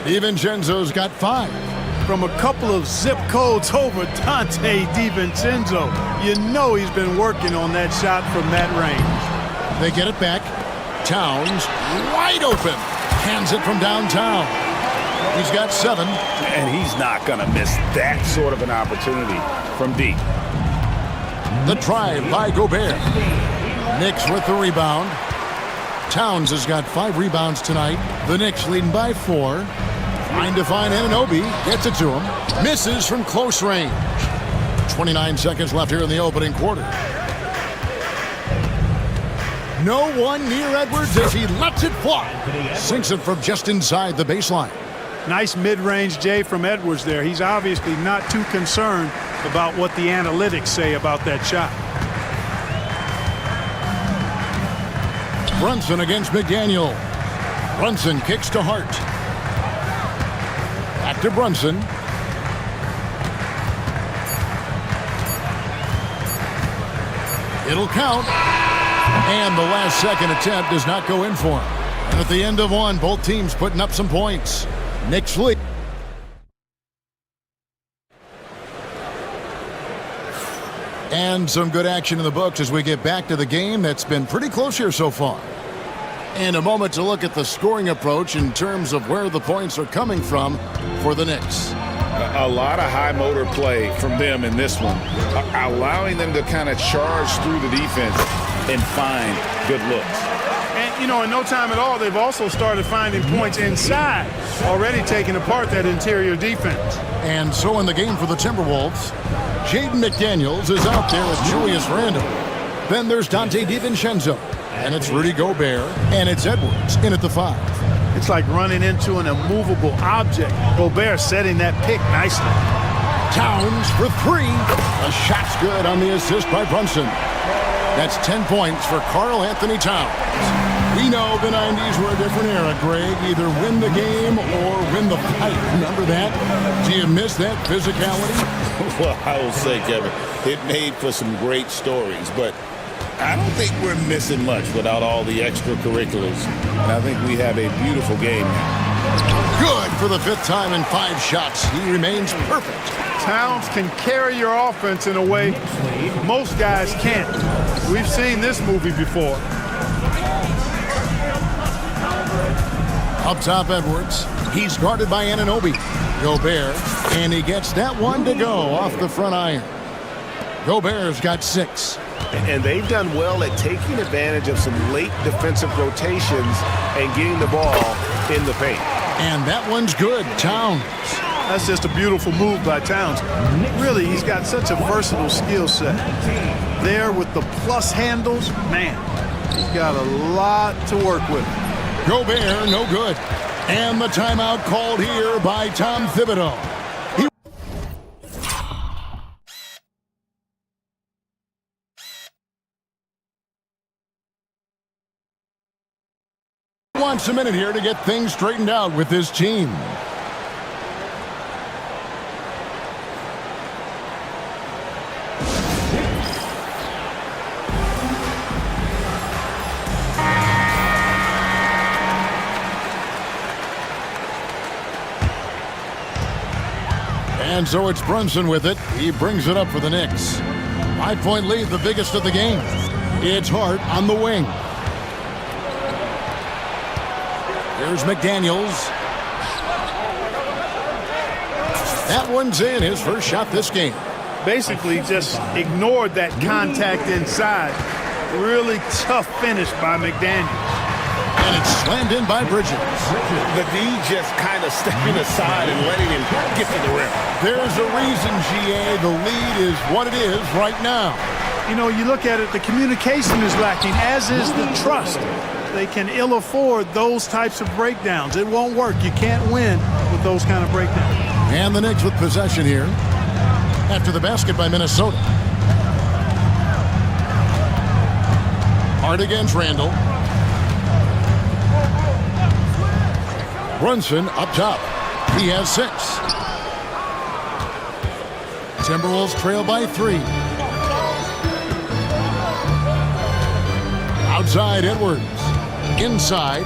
DiVincenzo's got 5. From a couple of zip codes over Dante DiVincenzo. You know he's been working on that shot from that range. They get it back. Towns wide open. Hands it from downtown. He's got 7. And he's not going to miss that sort of an opportunity from deep. The drive by Gobert. Knicks with the rebound. Towns has got 5 rebounds tonight. The Knicks leading by 4. Trying to find Anunoby. Gets it to him. Misses from close range. 29 seconds left here in the opening quarter. No one near Edwards as he lets it fly. Sinks it from just inside the baseline. Nice mid-range J from Edwards there. He's obviously not too concerned about what the analytics say about that shot. Brunson against McDaniel. Brunson kicks to Hart. Back to Brunson. It'll count. And the last second attempt does not go in for him. And at the end of one, both teams putting up some points. Knicks lead. And some good action in the books as we get back to the game that's been pretty close here so far. And a moment to look at the scoring approach in terms of where the points are coming from for the Knicks. A lot of high motor play from them in this one, allowing them to kind of charge through the defense and find good looks. And, you know, in no time at all, they've also started finding points inside, already taking apart that interior defense. And so in the game for the Timberwolves, Jaden McDaniels is out there with Julius Randle. Then there's Dante DiVincenzo. And it's Rudy Gobert. And it's Edwards in at the 5. It's like running into an immovable object. Gobert setting that pick nicely. Towns for 3. A shot's good on the assist by Brunson. That's 10 points for Karl Anthony Towns. We know the 90s were a different era, Greg. Either win the game or win the fight. Remember that? Do you miss that physicality? Well, I will say, Kevin, it made for some great stories, but I don't think we're missing much without all the extracurriculars. And I think we have a beautiful game now. Good for the 5th time in 5 shots. He remains perfect. Towns can carry your offense in a way most guys can't. We've seen this movie before. Up top, Edwards. He's guarded by Anunoby. Gobert, and he gets that one to go off the front iron. Gobert's got 6. And they've done well at taking advantage of some late defensive rotations and getting the ball in the paint. And that one's good. Towns. That's just a beautiful move by Towns. Really, he's got such a versatile skill set. There with the plus handles, man, he's got a lot to work with. Gobert, no good. And the timeout called here by Tom Thibodeau. He wants a minute here to get things straightened out with his team. And so it's Brunson with it. He brings it up for the Knicks. 5-point lead, the biggest of the game. It's Hart on the wing. Here's McDaniels. That one's in, his first shot this game. Basically just ignored that contact inside. Really tough finish by McDaniels. And it's slammed in by Bridges. The D just kind of stepping aside and letting him get to the rim. There's a reason, GA, the lead is what it is right now. You know, you look at it, the communication is lacking, as is the trust. They can ill afford those types of breakdowns. It won't work. You can't win with those kind of breakdowns. And the Knicks with possession here after the basket by Minnesota. Hart against Randle. Brunson up top. He has 6. Timberwolves trail by 3. Outside, Edwards. Inside.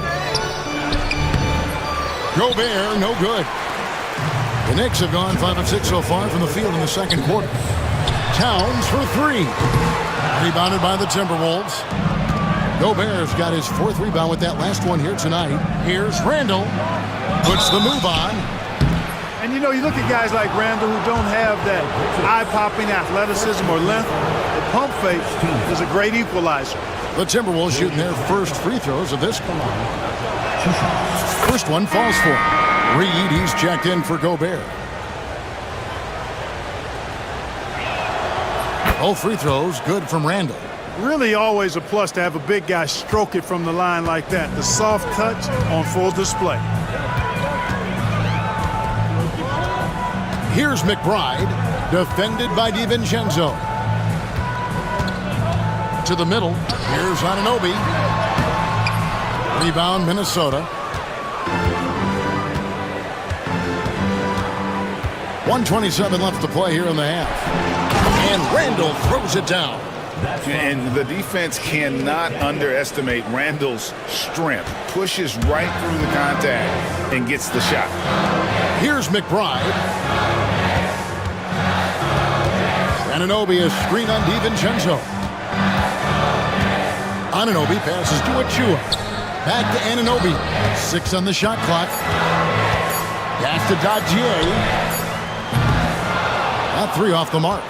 Gobert, no good. The Knicks have gone 5 of 6 so far from the field in the second quarter. Towns for 3. Rebounded by the Timberwolves. Gobert's got his 4th rebound with that last one here tonight. Here's Randle. Puts the move on. And you know, you look at guys like Randle who don't have that eye-popping athleticism or length. The pump fake is a great equalizer. The Timberwolves shooting their first free throws of this. First one falls for him. Reed, he's checked in for Gobert. Both free throws good from Randle. Really always a plus to have a big guy stroke it from the line like that. The soft touch on full display. Here's McBride, defended by DiVincenzo. To the middle, here's Anunoby. Rebound, Minnesota. 1:27 left to play here in the half. And Randall throws it down. And the defense cannot underestimate Randall's strength. Pushes right through the contact and gets the shot. Here's McBride. Anunoby, a screen on DiVincenzo. Anunoby passes to Achua. Back to Anunoby. 6 on the shot clock. Pass to Dadier. Not 3 off the mark.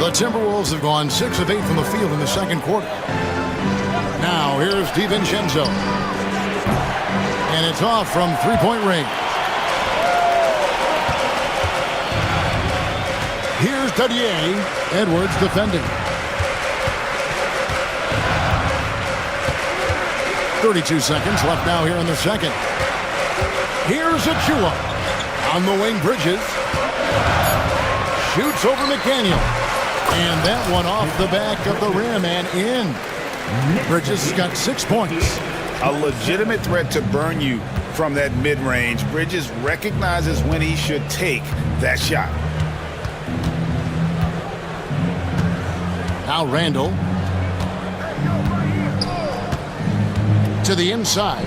The Timberwolves have gone 6 of 8 from the field in the second quarter. Now here's DiVincenzo. And it's off from three-point range. Here's Dadier. Edwards defending. 32 seconds left now here in the second. Here's Achua. On the wing, Bridges. Shoots over McDaniel. And that one off the back of the rim and in. Bridges has got 6 points. A legitimate threat to burn you from that mid-range. Bridges recognizes when he should take that shot. Now Randall. To the inside.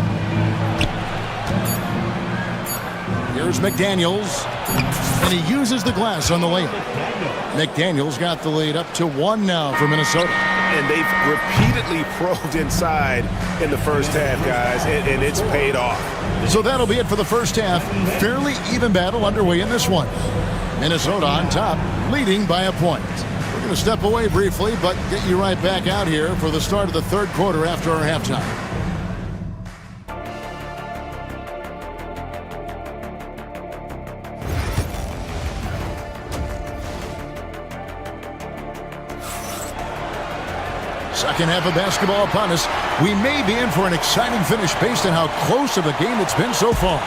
Here's McDaniels. And he uses the glass on the layup. McDaniels got the lead up to 1 now for Minnesota. And they've repeatedly probed inside in the first half, guys, and it's paid off. So that'll be it for the first half. Fairly even battle underway in this one. Minnesota on top, leading by a point. We're going to step away briefly, but get you right back out here for the start of the third quarter after our halftime. Second half of basketball upon us. We may be in for an exciting finish based on how close of a game it's been so far.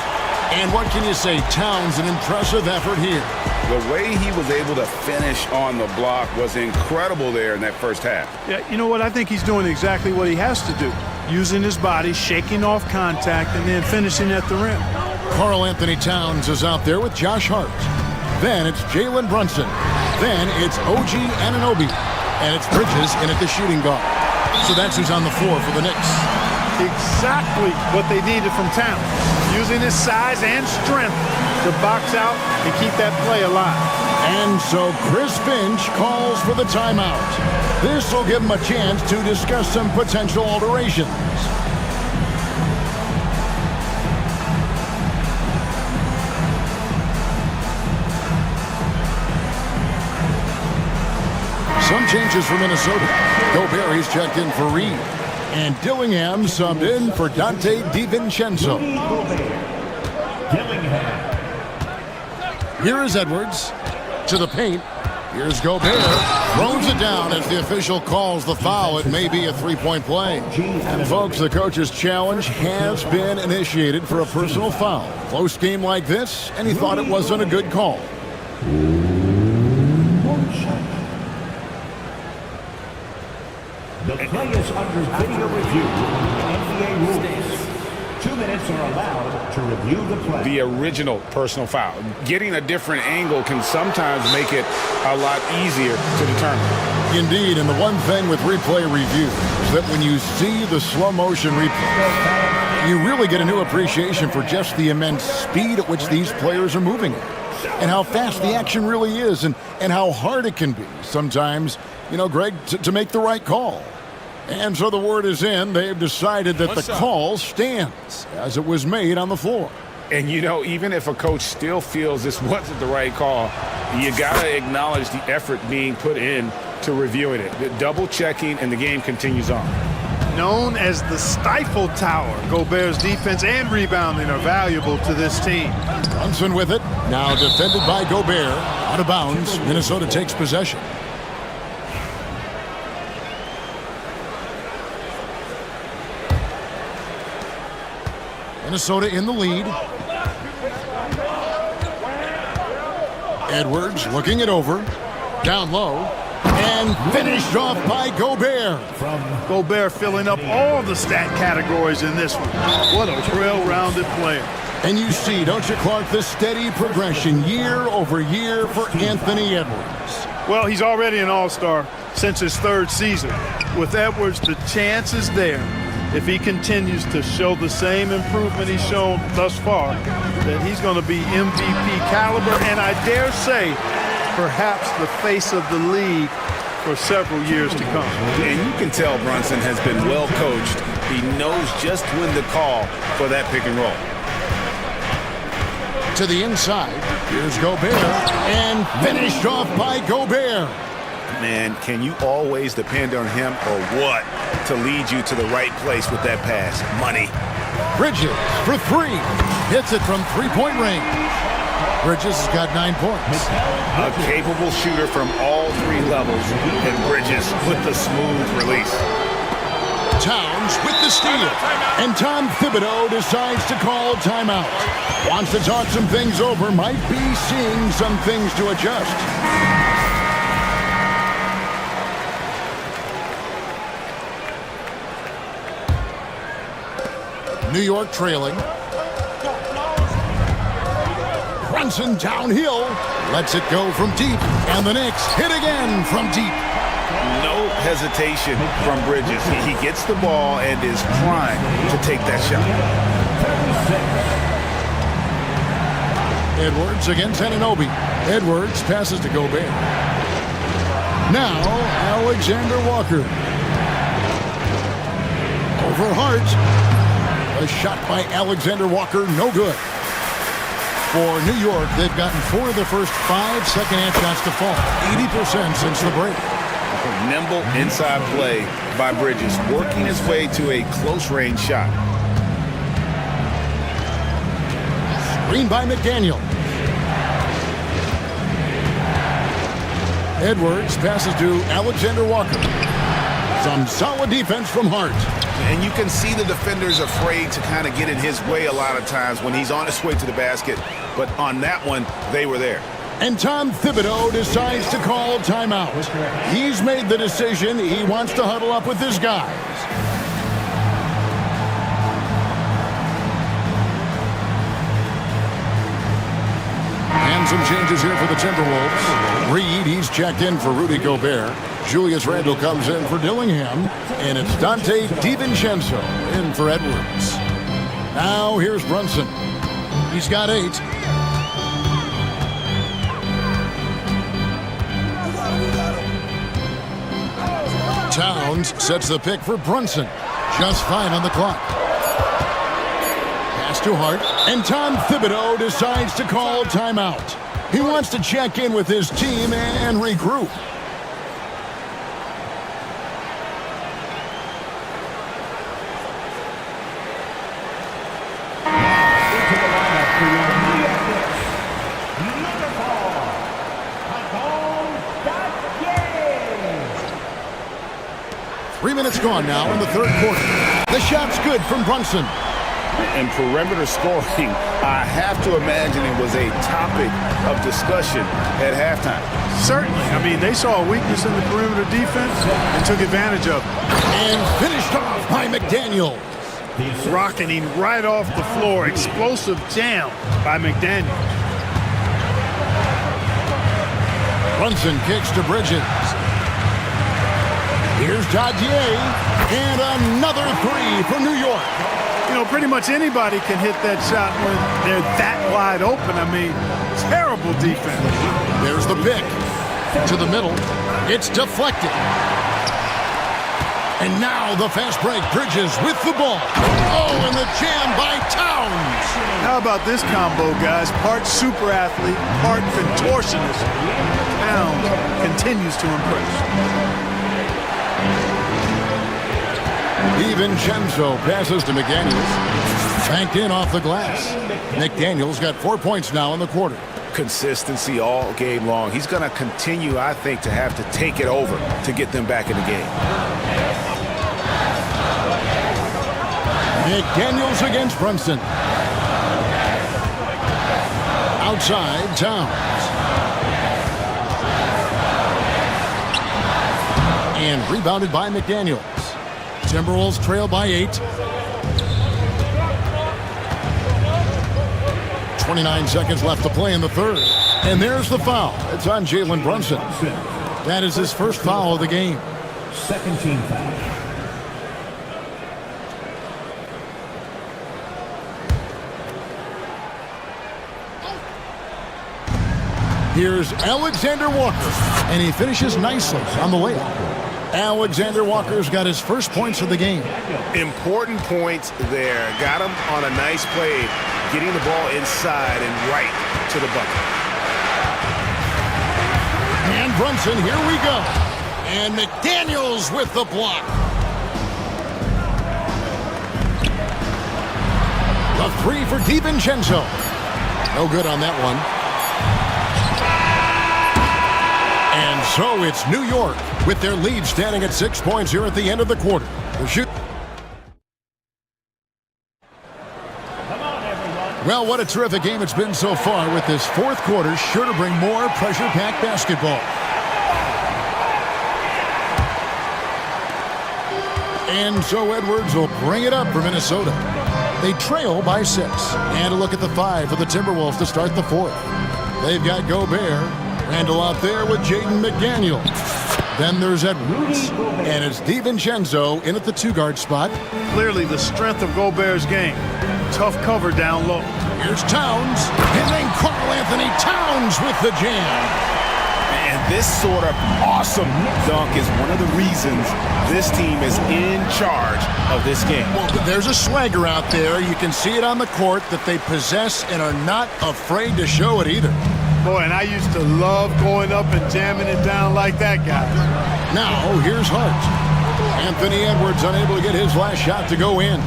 And what can you say? Towns, an impressive effort here. The way he was able to finish on the block was incredible there in that first half. Yeah, you know what? I think he's doing exactly what he has to do. Using his body, shaking off contact, and then finishing at the rim. Karl Anthony Towns is out there with Josh Hart. Then it's Jalen Brunson. Then it's OG Anunoby. And it's Bridges in at the shooting guard. So that's who's on the floor for the Knicks. Exactly what they needed from Towns. Using his size and strength to box out and keep that play alive. And so Chris Finch calls for the timeout. This will give him a chance to discuss some potential alterations. Some changes for Minnesota. Gobert, he's checked in for Reed. And Dillingham subbed in for Dante DiVincenzo. Here is Edwards to the paint. Here's Gobert. Throws it down as the official calls the foul. It may be a three-point play. And folks, the coach's challenge has been initiated for a personal foul. Close game like this, and he thought it wasn't a good call. The play is under video review. NBA rules. 2 minutes are allowed to review the play. The original personal foul. Getting a different angle can sometimes make it a lot easier to determine. Indeed, and the one thing with replay review is that when you see the slow motion replay, you really get a new appreciation for just the immense speed at which these players are moving and how fast the action really is and how hard it can be sometimes, you know, Greg, to make the right call. And so the word is in. They've decided that the call stands as it was made on the floor. And, you know, even if a coach still feels this wasn't the right call, you got to acknowledge the effort being put in to reviewing it. The double checking, and the game continues on. Known as the Stifle Tower, Gobert's defense and rebounding are valuable to this team. Brunson with it. Now defended by Gobert. Out of bounds. Minnesota takes possession. Minnesota in the lead. Edwards looking it over. Down low. And finished off by Gobert. Gobert filling up all the stat categories in this one. What a well-rounded player. And you see, don't you, Clark, the steady progression year over year for Anthony Edwards. Well, he's already an all-star since his third season. With Edwards, the chance is there, if he continues to show the same improvement he's shown thus far, that he's going to be MVP caliber, and I dare say, perhaps the face of the league for several years to come. And you can tell Brunson has been well coached. He knows just when to call for that pick and roll. To the inside, here's Gobert, and finished off by Gobert. Man, can you always depend on him or what to lead you to the right place with that pass? Money. Bridges for three. Hits it from three-point range. Bridges has got 9 points. A capable shooter from all three levels, and Bridges with the smooth release. Towns with the steal. And Tom Thibodeau decides to call timeout. Wants to talk some things over, might be seeing some things to adjust. New York trailing. Brunson downhill. Lets it go from deep. And the Knicks hit again from deep. No hesitation from Bridges. He gets the ball and is primed to take that shot. Edwards against Anunoby. Edwards passes to Gobert. Now, Alexander Walker. Over Hart. A shot by Alexander Walker, no good. For New York, they've gotten 4 of the first 5 second-half shots to fall. 80% since the break. Nimble inside play by Bridges, working his way to a close-range shot. Screen by McDaniel. Edwards passes to Alexander Walker. Some solid defense from Hart. And you can see the defenders afraid to kind of get in his way a lot of times when he's on his way to the basket. But on that one, they were there. And Tom Thibodeau decides to call timeout. He's made the decision. He wants to huddle up with his guys. And some changes here for the Timberwolves. Reed, he's checked in for Rudy Gobert. Julius Randle comes in for Dillingham. And it's Dante DiVincenzo in for Edwards. Now here's Brunson. He's got 8. Towns sets the pick for Brunson. Just 5 on the clock. Pass to Hart. And Tom Thibodeau decides to call timeout. He wants to check in with his team and regroup. Minutes gone now in the third quarter. The shot's good from Brunson. And perimeter scoring, I have to imagine it was a topic of discussion at halftime. Certainly. I mean, they saw a weakness in the perimeter defense and took advantage of it. And finished off by McDaniel. Rocketing right off the floor. Explosive jam by McDaniel. Brunson kicks to Bridges. Here's Dadier, and another 3 for New York. You know, pretty much anybody can hit that shot when they're that wide open. I mean, terrible defense. There's the pick. To the middle. It's deflected. And now the fast break. Bridges with the ball. Oh, and the jam by Towns. How about this combo, guys? Part super athlete, part contortionist. Towns continues to impress. DiVincenzo passes to McDaniels. Banked in off the glass. McDaniels got 4 points now in the quarter. Consistency all game long. He's going to continue, I think, to have to take it over to get them back in the game. McDaniels against Brunson. Outside, Towns. And rebounded by McDaniels. Timberwolves trail by 8. 29 seconds left to play in the third. And there's the foul. It's on Jalen Brunson. That is his first foul of the game. Second team foul. Here's Alexander Walker, and he finishes nicely on the layup. Alexander Walker's got his first points of the game. Important points there. Got him on a nice play, getting the ball inside and right to the bucket. And Brunson, here we go. And McDaniels with the block. The three for DiVincenzo. No good on that one. And so it's New York with their lead standing at 6 points here at the end of the quarter. The shoot. Well, what a terrific game it's been so far, with this fourth quarter sure to bring more pressure-packed basketball. And so Edwards will bring it up for Minnesota. They trail by 6. And a look at the 5 for the Timberwolves to start the fourth. They've got Gobert. Randall out there with Jaden McDaniels. Then there's Edwards. And it's DiVincenzo in at the 2-guard spot. Clearly the strength of Gobert's game. Tough cover down low. Here's Towns. And then Karl Anthony Towns with the jam. And this sort of awesome dunk is one of the reasons this team is in charge of this game. Well, there's a swagger out there. You can see it on the court that they possess and are not afraid to show it either. Boy, and I used to love going up and jamming it down like that guy. Now, here's Hart. Anthony Edwards unable to get his last shot to go in.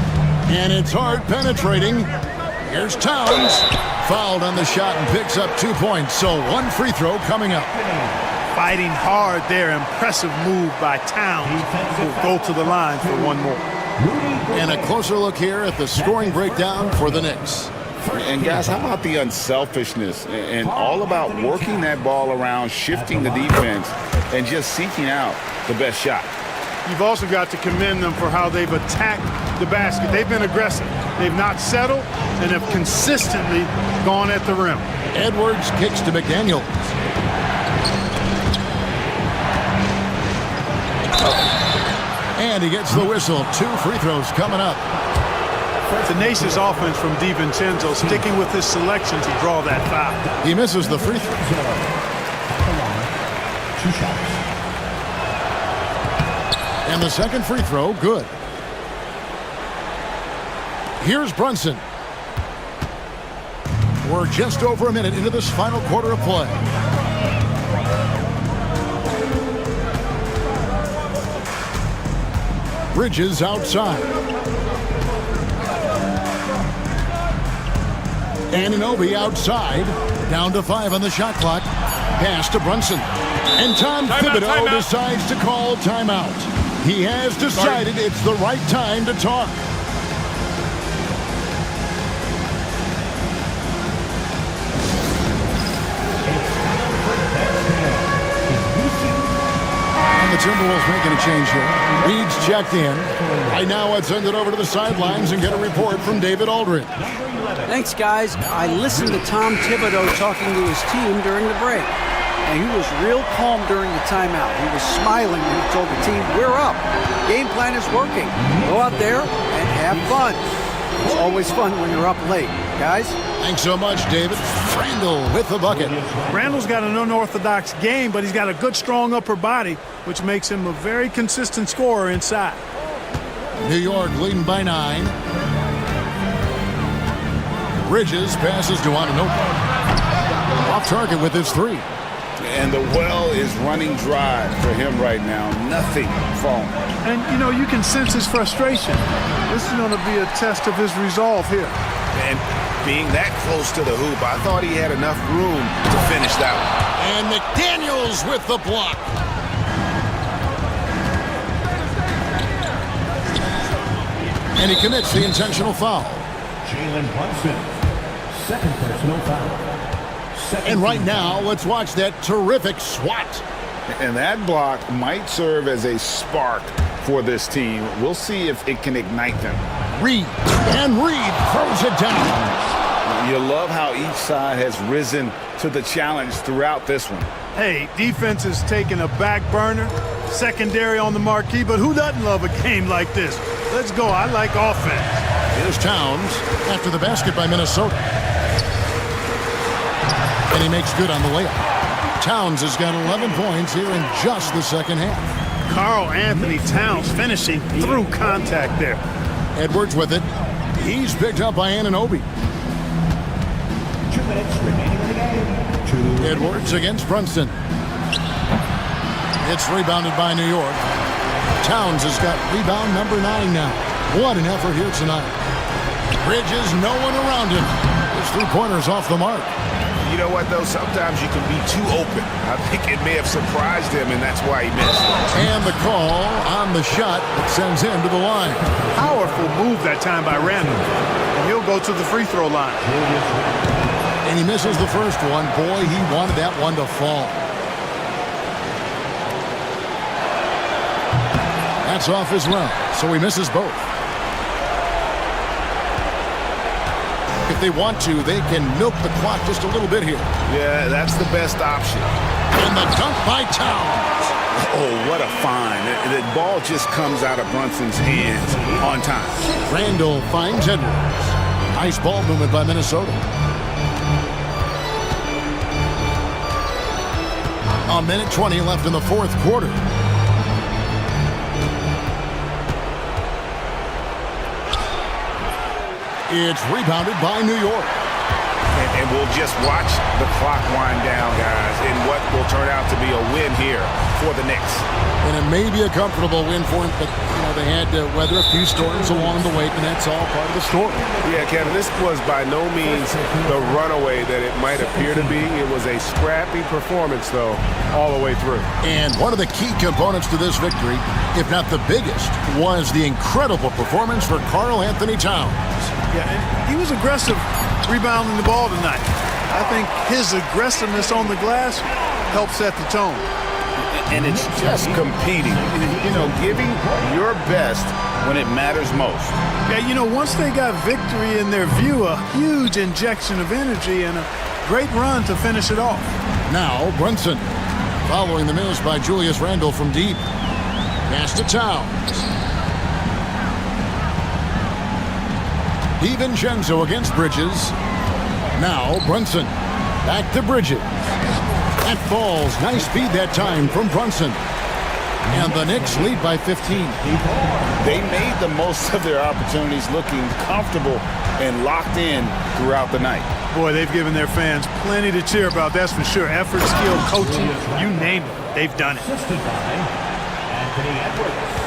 And it's Hart penetrating. Here's Towns. Fouled on the shot and picks up 2 points. So one free throw coming up. Fighting hard there. Impressive move by Towns. Will go to the line for one more. And a closer look here at the scoring breakdown for the Knicks. And guys, how about the unselfishness and all about working that ball around, shifting the defense, and just seeking out the best shot. You've also got to commend them for how they've attacked the basket. They've been aggressive. They've not settled and have consistently gone at the rim. Edwards kicks to McDaniels. And he gets the whistle. 2 free throws coming up. Tenacious offense from DiVincenzo, sticking with his selection to draw that foul. He misses the free throw. 2 shots. And the second free throw, good. Here's Brunson. We're just over a minute into this final quarter of play. Bridges outside. Anunoby outside. Down to 5 on the shot clock. Pass to Brunson. And Tom Thibodeau decides to call timeout. He has decided it's the right time to talk. The Timberwolves making a change here. Reed's checked in. Right now, let's send it over to the sidelines and get a report from David Aldridge. Thanks, guys. I listened to Tom Thibodeau talking to his team during the break, and he was real calm during the timeout. He was smiling when he told the team, we're up. Game plan is working. Go out there and have fun. It's always fun when you're up late. Guys? Thanks so much, David. Randall with the bucket. Randall's got an unorthodox game, but he's got a good, strong upper body, which makes him a very consistent scorer inside. New York leading by 9. Bridges passes to Anunoby. Off target with his 3. And the well is running dry for him right now. Nothing falling. And, you know, you can sense his frustration. This is going to be a test of his resolve here. And being that close to the hoop, I thought he had enough room to finish that one. And McDaniels with the block. And he commits the intentional foul. Jalen Brunson, second personal foul. And right now, let's watch that terrific swat. And that block might serve as a spark for this team. We'll see if it can ignite them. Reed, and Reed throws it down. You love how each side has risen to the challenge throughout this one. Hey, defense is taking a back burner, secondary on the marquee, but who doesn't love a game like this? Let's go. I like offense. Here's Towns after the basket by Minnesota. And he makes good on the layup. Towns has got 11 points here in just the second half. Karl Anthony Towns finishing through contact there. Edwards with it. He's picked up by Anunoby. 2 minutes remaining in the game. Edwards against Brunson. It's rebounded by New York. Towns has got rebound number 9 now. What an effort here tonight. Bridges, no one around him. His 3-pointers off the mark. You know what, though? Sometimes you can be too open. I think it may have surprised him, and that's why he missed. And the call on the shot that sends him to the line. Powerful move that time by Randall. And he'll go to the free throw line. And he misses the first one. Boy, he wanted that one to fall. That's off his run, so he misses both. If they want to, they can milk the clock just a little bit here. Yeah, that's the best option. And the dunk by Towns. Oh, what a find. The ball just comes out of Brunson's hands on time. Randall finds Edwards. Nice ball movement by Minnesota. A minute 20 left in the fourth quarter. It's rebounded by New York. And we'll just watch the clock wind down, guys, in what will turn out to be a win here for the Knicks. And it may be a comfortable win for them, but they had to weather a few storms along the way, and that's all part of the story. Yeah, Kevin, this was by no means the runaway that it might appear to be. It was a scrappy performance, though, all the way through. And one of the key components to this victory, if not the biggest, was the incredible performance for Karl Anthony Towns. Yeah, and he was aggressive rebounding the ball tonight. I think his aggressiveness on the glass helped set the tone. And it's just competing, giving your best when it matters most. Yeah, once they got victory in their view, a huge injection of energy and a great run to finish it off. Now, Brunson, following the miss by Julius Randle from deep. Pass to Towns. DiVincenzo against Bridges. Now Brunson. Back to Bridges. That falls. Nice speed that time from Brunson. And the Knicks lead by 15. They made the most of their opportunities, looking comfortable and locked in throughout the night. Boy, they've given their fans plenty to cheer about, that's for sure. Effort, skill, coaching, you name it, they've done it. Assisted by Anthony Edwards.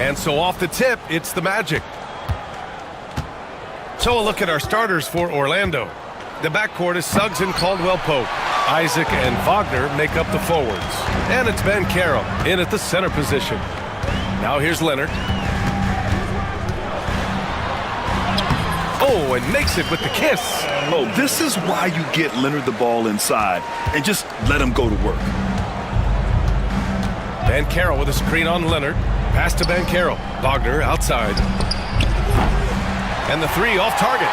And so off the tip, it's the Magic. So a look at our starters for Orlando. The backcourt is Suggs and Caldwell-Pope. Isaac and Wagner make up the forwards. And it's Banchero in at the center position. Now here's Leonard. Oh, and makes it with the kiss. Oh, this is why you get Leonard the ball inside and just let him go to work. Banchero with a screen on Leonard. Pass to Banchero. Wagner outside. And the three off target.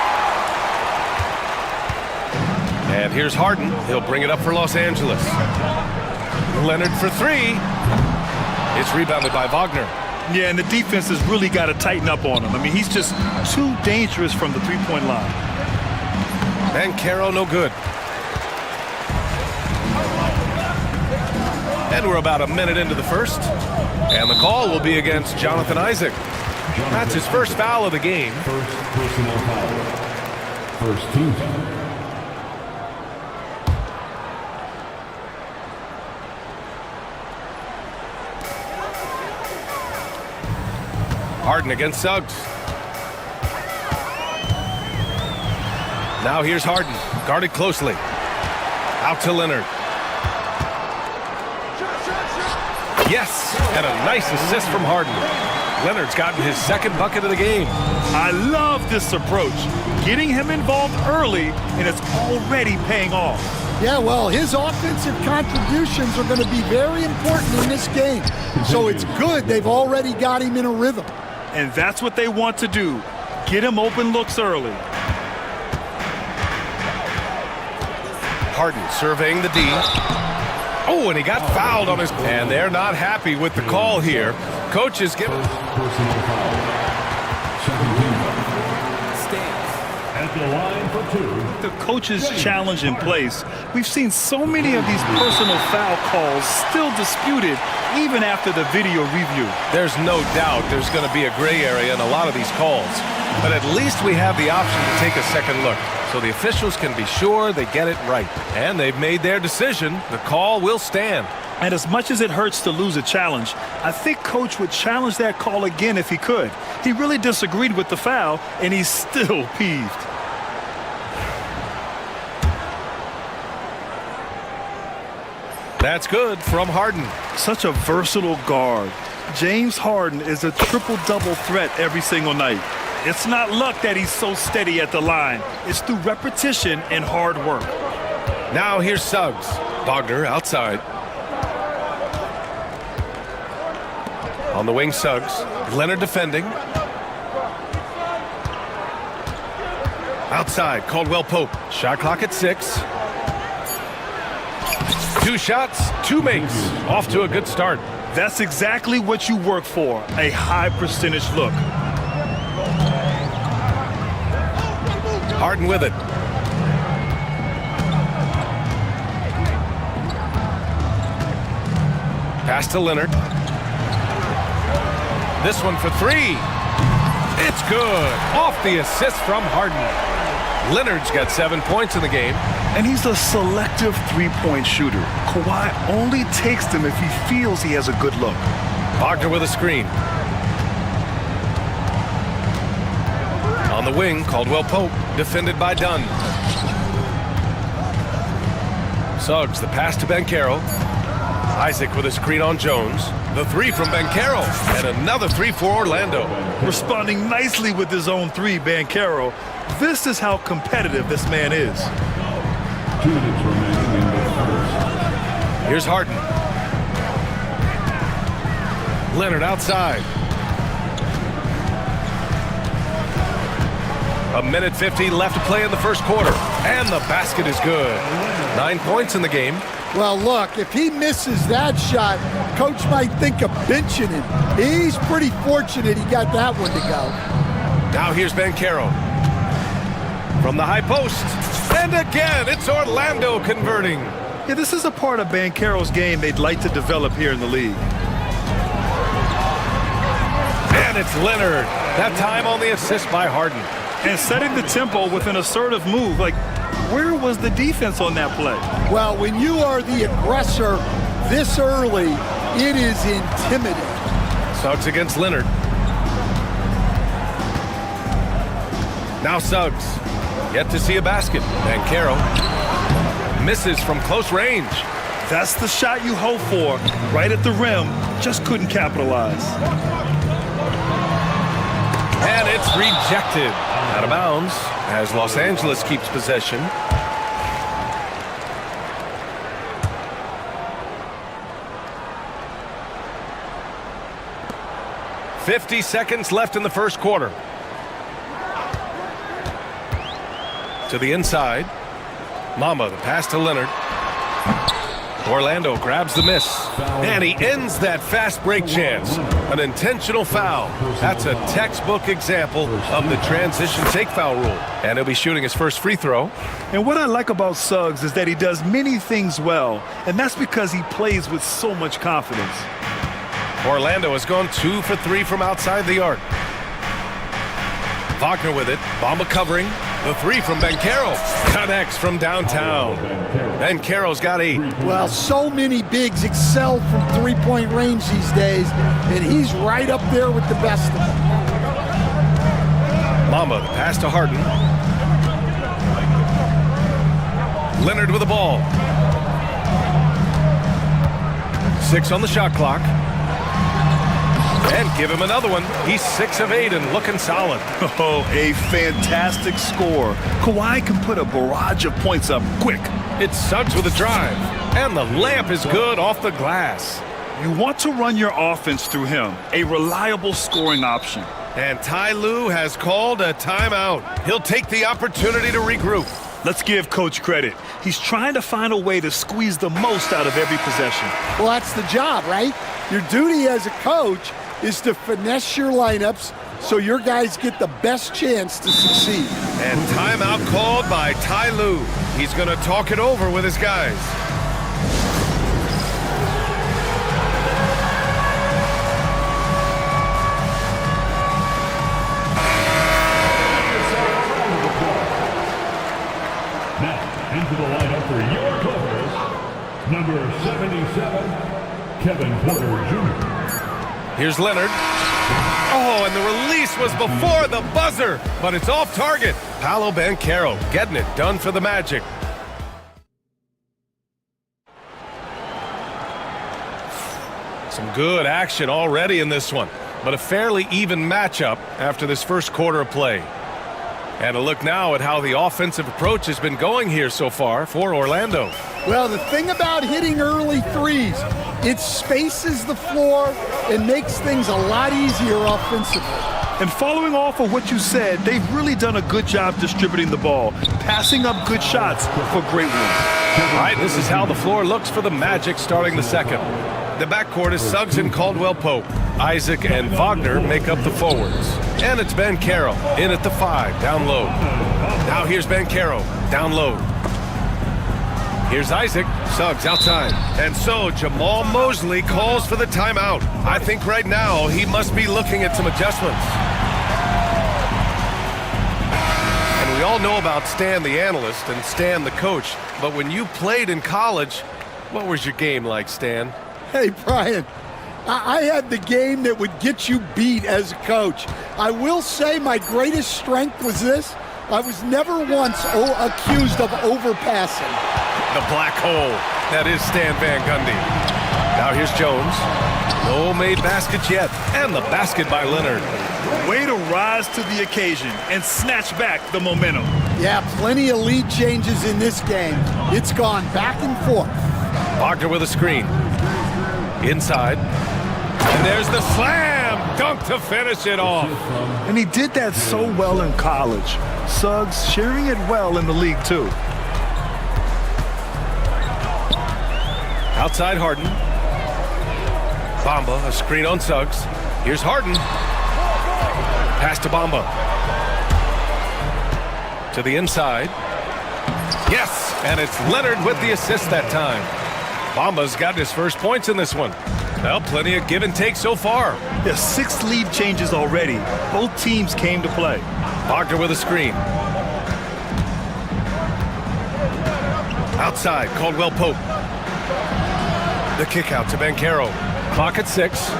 And here's Harden. He'll bring it up for Los Angeles. Leonard for three. It's rebounded by Wagner. Yeah, and the defense has really got to tighten up on him. I mean, he's just too dangerous from the three-point line. Banchero no good. And we're about a minute into the first. And the call will be against Jonathan Isaac. That's his first foul of the game. First personal foul. First team foul. Harden against Suggs. Now here's Harden, guarded closely. Out to Leonard. Yes, and a nice assist from Harden. Leonard's gotten his second bucket of the game. I love this approach. Getting him involved early, and it's already paying off. Yeah, well, his offensive contributions are going to be very important in this game. So it's good they've already got him in a rhythm. And that's what they want to do. Get him open looks early. Harden surveying the D. Oh, and he got fouled on his... And they're not happy with the call here. Coach is giving... Personal foul. Second team foul. Stands at the line for two. The coach's challenge in place. We've seen so many of these personal foul calls still disputed even after the video review. There's no doubt there's going to be a gray area in a lot of these calls. But at least we have the option to take a second look, so the officials can be sure they get it right. And they've made their decision. The call will stand. And as much as it hurts to lose a challenge, I think Coach would challenge that call again if he could. He really disagreed with the foul, and he's still peeved. That's good from Harden. Such a versatile guard. James Harden is a triple-double threat every single night. It's not luck that he's so steady at the line. It's through repetition and hard work. Now here's Suggs. Wagner outside. On the wing, Suggs. Leonard defending. Outside, Caldwell-Pope. Shot clock at 6. 2 shots, 2 makes. Off to a good start. That's exactly what you work for, a high percentage look. Harden with it. Pass to Leonard. This one for 3. It's good. Off the assist from Harden. Leonard's got 7 points in the game. And he's a selective three-point shooter. Kawhi only takes them if he feels he has a good look. Wagner with a screen. On the wing, Caldwell-Pope, defended by Dunn. Suggs, the pass to Banchero. Isaac with a screen on Jones. The 3 from Banchero. And another 3 for Orlando. Responding nicely with his own 3, Banchero. This is how competitive this man is. 2 minutes remaining in the first. Here's Harden. Leonard outside. A minute 50 left to play in the first quarter. And the basket is good. 9 points in the game. Well, look, if he misses that shot, Coach might think of benching him. He's pretty fortunate he got that one to go. Now here's Banchero. From the high post. And again, it's Orlando converting. Yeah, this is a part of Banchero's game they'd like to develop here in the league. And it's Leonard. That time on the assist by Harden. And setting the tempo with an assertive move. Like, where was the defense on that play? Well, when you are the aggressor this early, it is intimidating. Suggs against Leonard. Now Suggs. Yet to see a basket. Bankero misses from close range. That's the shot you hope for. Right at the rim. Just couldn't capitalize. And it's rejected. Out of bounds as Los Angeles keeps possession. "50 seconds left in the first quarter." To the inside. Mama, the pass to Leonard. Orlando grabs the miss. And he ends that fast break chance. An intentional foul. That's a textbook example of the transition take foul rule. And he'll be shooting his first free throw. And what I like about Suggs is that he does many things well, and that's because he plays with so much confidence. Orlando has gone 2 for 3 from outside the arc. Wagner with it. Bamba covering. The three from Bankero. Connects from downtown. Bankero's got 8. Well, so many bigs excel from three-point range these days, and he's right up there with the best of them. Mamba, the pass to Harden. Leonard with the ball. 6 on the shot clock. And give him another one. He's 6 of 8 and looking solid. Oh, a fantastic score. Kawhi can put a barrage of points up quick. It's Suggs with a drive. And the layup is good off the glass. You want to run your offense through him. A reliable scoring option. And Ty Lue has called a timeout. He'll take the opportunity to regroup. Let's give Coach credit. He's trying to find a way to squeeze the most out of every possession. Well, that's the job, right? Your duty as a coach is to finesse your lineups so your guys get the best chance to succeed. And timeout called by Ty Lue. He's going to talk it over with his guys. Now, into the lineup for your Clippers, number 77, Kevin Porter Jr. Here's Leonard. Oh, and the release was before the buzzer, but it's off target. Paolo Banchero getting it done for the Magic. Some good action already in this one, but a fairly even matchup after this first quarter of play. And a look now at how the offensive approach has been going here so far for Orlando. Well, the thing about hitting early threes, it spaces the floor and makes things a lot easier offensively. And following off of what you said, they've really done a good job distributing the ball, passing up good shots for great ones. All right, this is how the floor looks for the Magic starting the second. The backcourt is Suggs and Caldwell-Pope. Isaac and Wagner make up the forwards. And it's Banchero in at the 5, down low. Now here's Banchero, down low. Here's Isaac, Suggs outside. And so Jamal Mosley calls for the timeout. I think right now he must be looking at some adjustments. And we all know about Stan the analyst and Stan the coach, but when you played in college, what was your game like, Stan? Hey, Brian, I had the game that would get you beat as a coach. I will say my greatest strength was this. I was never once accused of overpassing. The black hole. That is Stan Van Gundy. Now here's Jones. No made baskets yet. And the basket by Leonard. Way to rise to the occasion and snatch back the momentum. Yeah, plenty of lead changes in this game. It's gone back and forth. Wagner with a screen. Inside. And there's the slam dunk to finish it off. And he did that so well in college. Suggs sharing it well in the league, too. Outside Harden. Bamba, a screen on Suggs. Here's Harden. Pass to Bamba. To the inside. Yes, and it's Leonard with the assist that time. Bamba's gotten his first points in this one. Well, plenty of give and take so far. There's 6 lead changes already. Both teams came to play. Wagner with a screen. Outside, Caldwell-Pope. The kick out to Banchero. Clock at 6.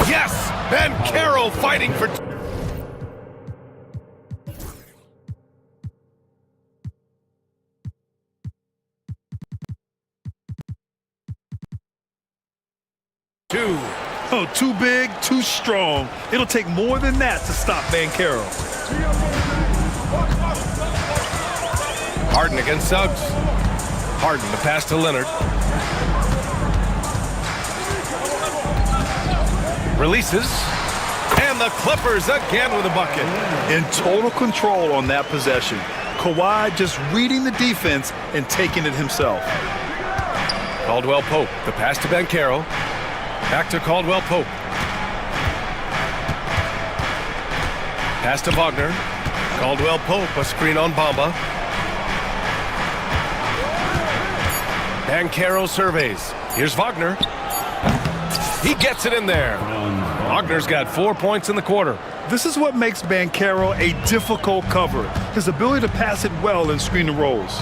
Yes! Banchero fighting for... two. Oh, too big, too strong. It'll take more than that to stop Banchero. Harden against Suggs. Harden to pass to Leonard. Releases. And the Clippers again with a bucket. In total control on that possession. Kawhi just reading the defense and taking it himself. Caldwell Pope, the pass to Banchero. Back to Caldwell Pope. Pass to Wagner. Caldwell Pope, a screen on Bamba. Banchero surveys. Here's Wagner. He gets it in there. Wagner's got 4 points in the quarter. This is what makes Banchero a difficult cover. His ability to pass it well and screen the rolls.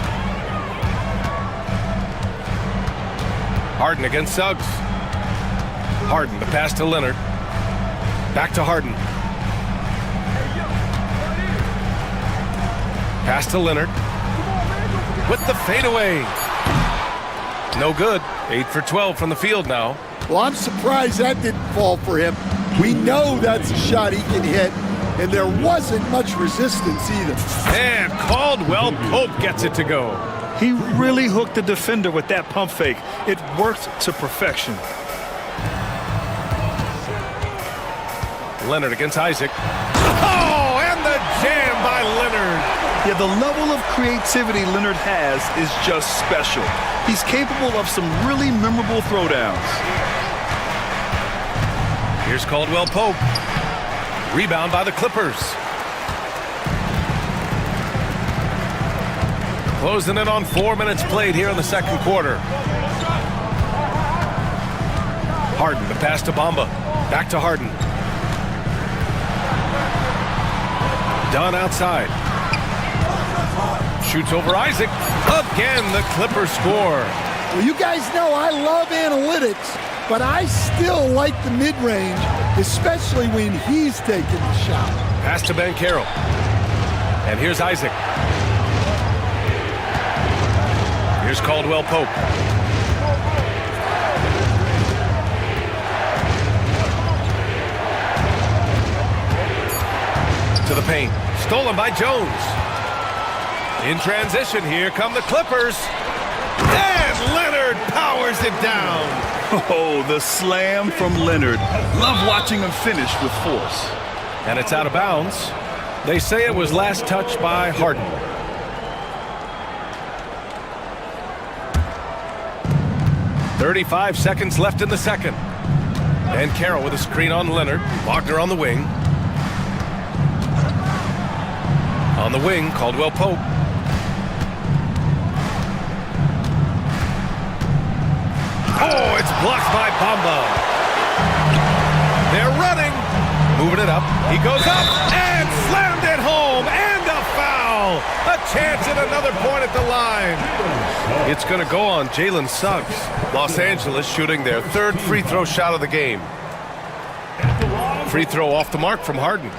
Harden against Suggs. Harden, the pass to Leonard. Back to Harden. Pass to Leonard. With the fadeaway. No good. 8 for 12 from the field now. Well, I'm surprised that didn't fall for him. We know that's a shot he can hit, and there wasn't much resistance either. And Caldwell Pope gets it to go. He really hooked the defender with that pump fake. It worked to perfection. Leonard against Isaac. Oh, and the jam by Leonard. Yeah, the level of creativity Leonard has is just special. He's capable of some really memorable throwdowns. Here's Caldwell Pope. Rebound by the Clippers. Closing in on 4 minutes played here in the second quarter. Harden, the pass to Bamba. Back to Harden. Dunn outside. Shoots over Isaac. Again, the Clippers score. Well, you guys know I love analytics, but I still like the mid-range, especially when he's taking the shot. Pass to Banchero. And here's Isaac. Here's Caldwell Pope. To the paint. Stolen by Jones. In transition, here come the Clippers. And Leonard powers it down. Oh, the slam from Leonard. Love watching him finish with force. And it's out of bounds. They say it was last touched by Harden. .35 seconds left in the second. Banchero with a screen on Leonard. Wagner on the wing. On the wing, Caldwell Pope. Oh, it's blocked by Bamba. They're running. Moving it up. He goes up and slammed it home. And a foul. A chance at another point at the line. It's going to go on Jalen Suggs. Los Angeles shooting their third free throw shot of the game. Free throw off the mark from Harden.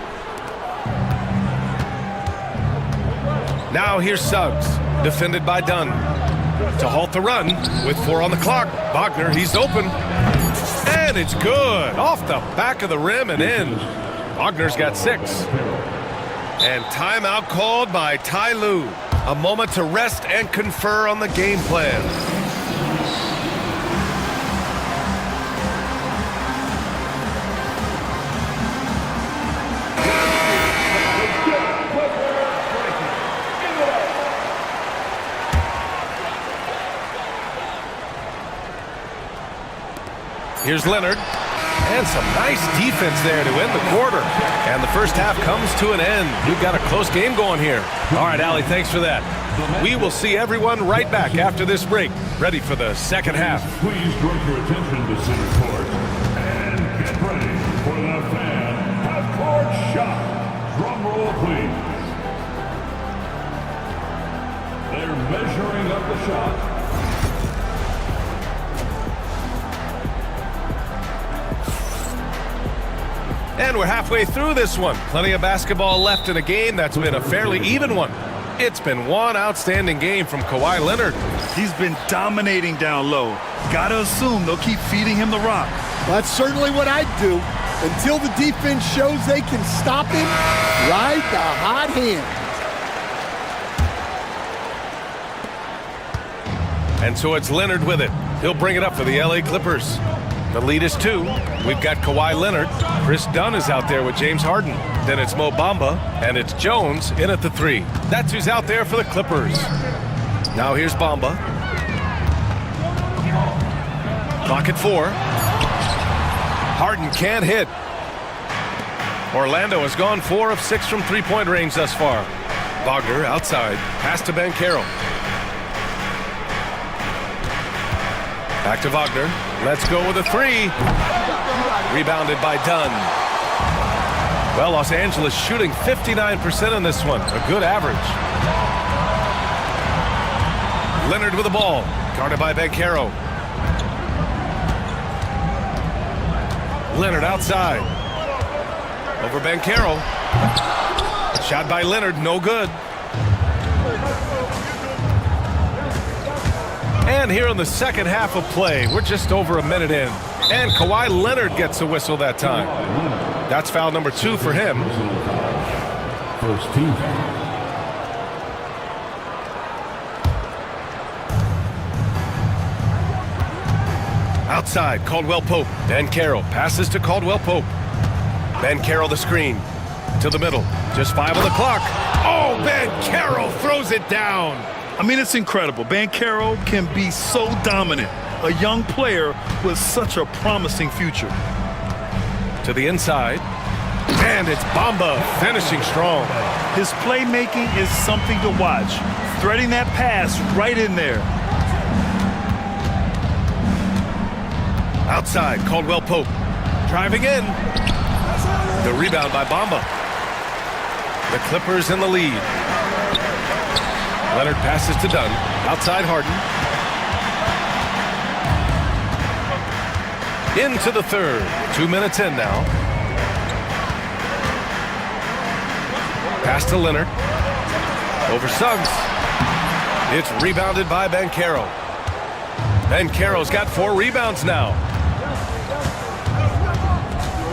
Now here's Suggs, defended by Dunn. To halt the run with 4 on the clock. Wagner, he's open. And it's good. Off the back of the rim and in. Wagner's got 6. And timeout called by Ty Lue. A moment to rest and confer on the game plan. Here's Leonard. And some nice defense there to end the quarter. And the first half comes to an end. We've got a close game going here. All right, Allie, thanks for that. We will see everyone right back after this break, ready for the second half. Please direct your attention to center court and get ready for the fan half-court shot. Drum roll, please. They're measuring up the shot. And we're halfway through this one. Plenty of basketball left in a game that's been a fairly even one. It's been one outstanding game from Kawhi Leonard. He's been dominating down low. Gotta assume they'll keep feeding him the rock. That's certainly what I'd do. Until the defense shows they can stop him, ride the hot hand. And so it's Leonard with it. He'll bring it up for the LA Clippers. The lead is 2. We've got Kawhi Leonard. Chris Dunn is out there with James Harden. Then it's Mo Bamba, and it's Jones in at the 3. That's who's out there for the Clippers. Now here's Bamba. Clock at 4. Harden can't hit. Orlando has gone 4 of 6 from three-point range thus far. Wagner outside. Pass to Banchero. Back to Wagner. Let's go with a 3. Rebounded by Dunn. Well, Los Angeles shooting 59% in this one. A good average. Leonard with the ball. Guarded by Banchero. Leonard outside. Over Banchero. Shot by Leonard, no good. And here in the second half of play, we're just over a minute in. And Kawhi Leonard gets a whistle that time. That's foul number 2 for him. First team. Outside, Caldwell Pope. Banchero passes to Caldwell Pope. Banchero the screen. To the middle. Just 5 on the clock. Oh, Banchero throws it down. I mean, it's incredible. Banchero can be so dominant. A young player with such a promising future. To the inside. And it's Bamba finishing strong. His playmaking is something to watch. Threading that pass right in there. Outside, Caldwell Pope. Driving in. The rebound by Bamba. The Clippers in the lead. Leonard passes to Dunn. Outside Harden. Into the third. 2 minutes in now. Pass to Leonard. Over Suggs. It's rebounded by Banchero. Banchero's got 4 rebounds now.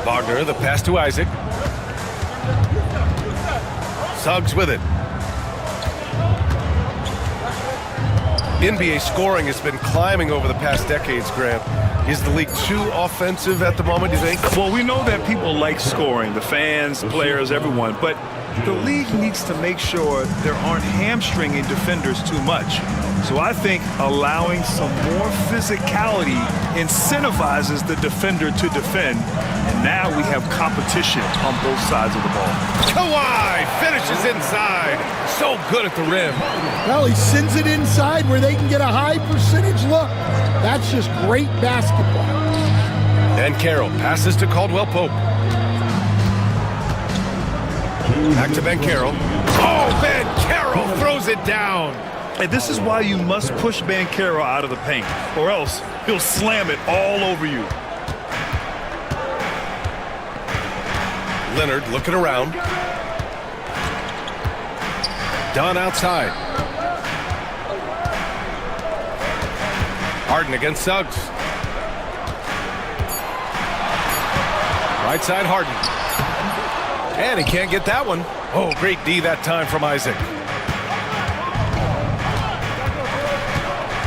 Wagner, the pass to Isaac. Suggs with it. NBA scoring has been climbing over the past decades, Graham. Is the league too offensive at the moment, do you think? Well, we know that people like scoring, the fans, players, everyone, but the league needs to make sure there aren't hamstringing defenders too much. So I think allowing some more physicality incentivizes the defender to defend. And now we have competition on both sides of the ball. Kawhi finishes inside. So good at the rim. Well, he sends it inside where they can get a high percentage look. That's just great basketball. Banchero passes to Caldwell Pope. Back to Banchero. Oh, Banchero throws it down. And this is why you must push Banchero out of the paint, or else he'll slam it all over you. Leonard looking around. Dunn outside. Harden against Suggs. Right side Harden. And he can't get that one. Oh, great D that time from Isaac.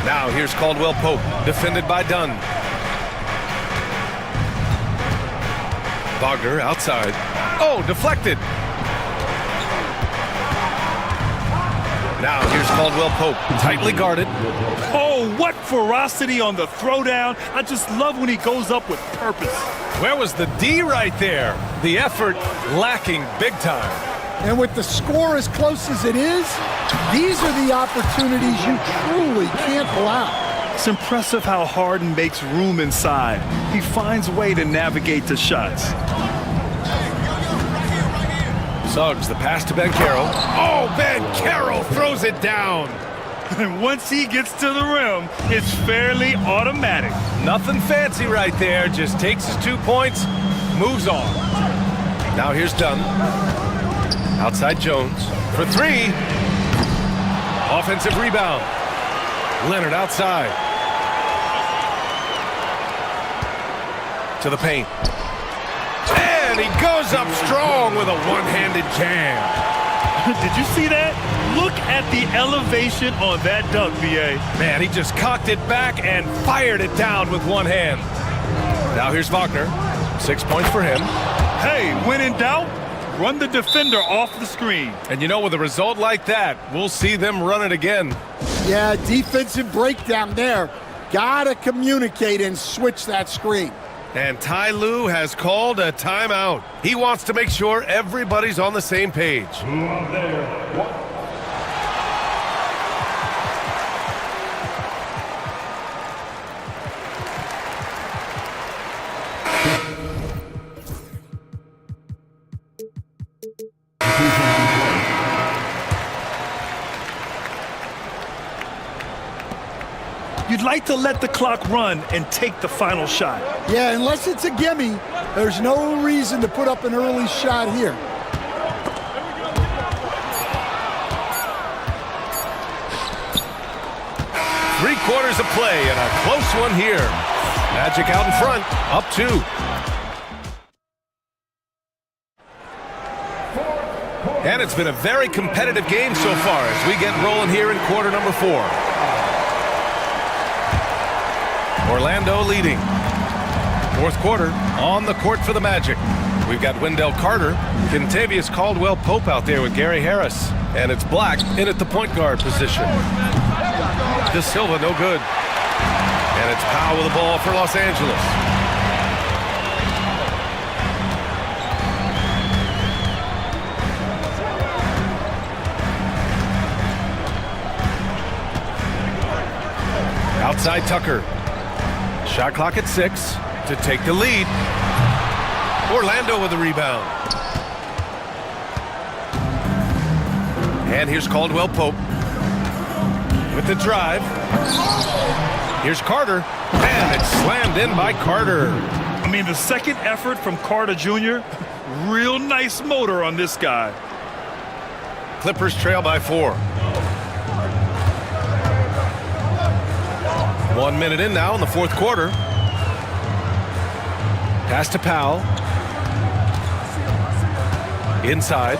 Now here's Caldwell Pope, defended by Dunn. Wagner outside. Oh, deflected. Now here's Caldwell Pope, tightly guarded. Oh, what ferocity on the throwdown. I just love when he goes up with purpose. Where was the D right there? The effort lacking big time. And with the score as close as it is, these are the opportunities you truly can't allow. It's impressive how Harden makes room inside. He finds a way to navigate the shots. Suggs, the pass to Banchero. Oh, Banchero throws it down. And once he gets to the rim, it's fairly automatic. Nothing fancy right there. Just takes his 2 points, moves on. Now here's Dunn. Outside Jones for three. Offensive rebound. Leonard outside. To the paint. And he goes up strong with a one-handed jam. Did you see that? Look at the elevation on that dunk, B.A. Man, he just cocked it back and fired it down with one hand. Now here's Wagner. 6 points for him. Hey, when in doubt, run the defender off the screen. And you know, with a result like that, we'll see them run it again. Yeah, defensive breakdown there. Gotta communicate and switch that screen. And Ty Lue has called a timeout. He wants to make sure everybody's on the same page. You'd like to let the clock run and take the final shot. Yeah, unless it's a gimme, there's no reason to put up an early shot here. Three-quarters of play and a close one here. Magic out in front, up 2. And it's been a very competitive game so far as we get rolling here in quarter number 4. Orlando leading. Fourth quarter on the court for the Magic. We've got Wendell Carter, Kentavious Caldwell-Pope out there with Gary Harris. And it's Black in at the point guard position. De Silva no good. And it's Powell with the ball for Los Angeles. Outside Tucker. Shot clock at 6 to take the lead. Orlando with the rebound. And here's Caldwell-Pope with the drive. Here's Carter, and it's slammed in by Carter. I mean, the second effort from Carter Jr., real nice motor on this guy. Clippers trail by 4. 1 minute in now in the fourth quarter. Pass to Powell. Inside.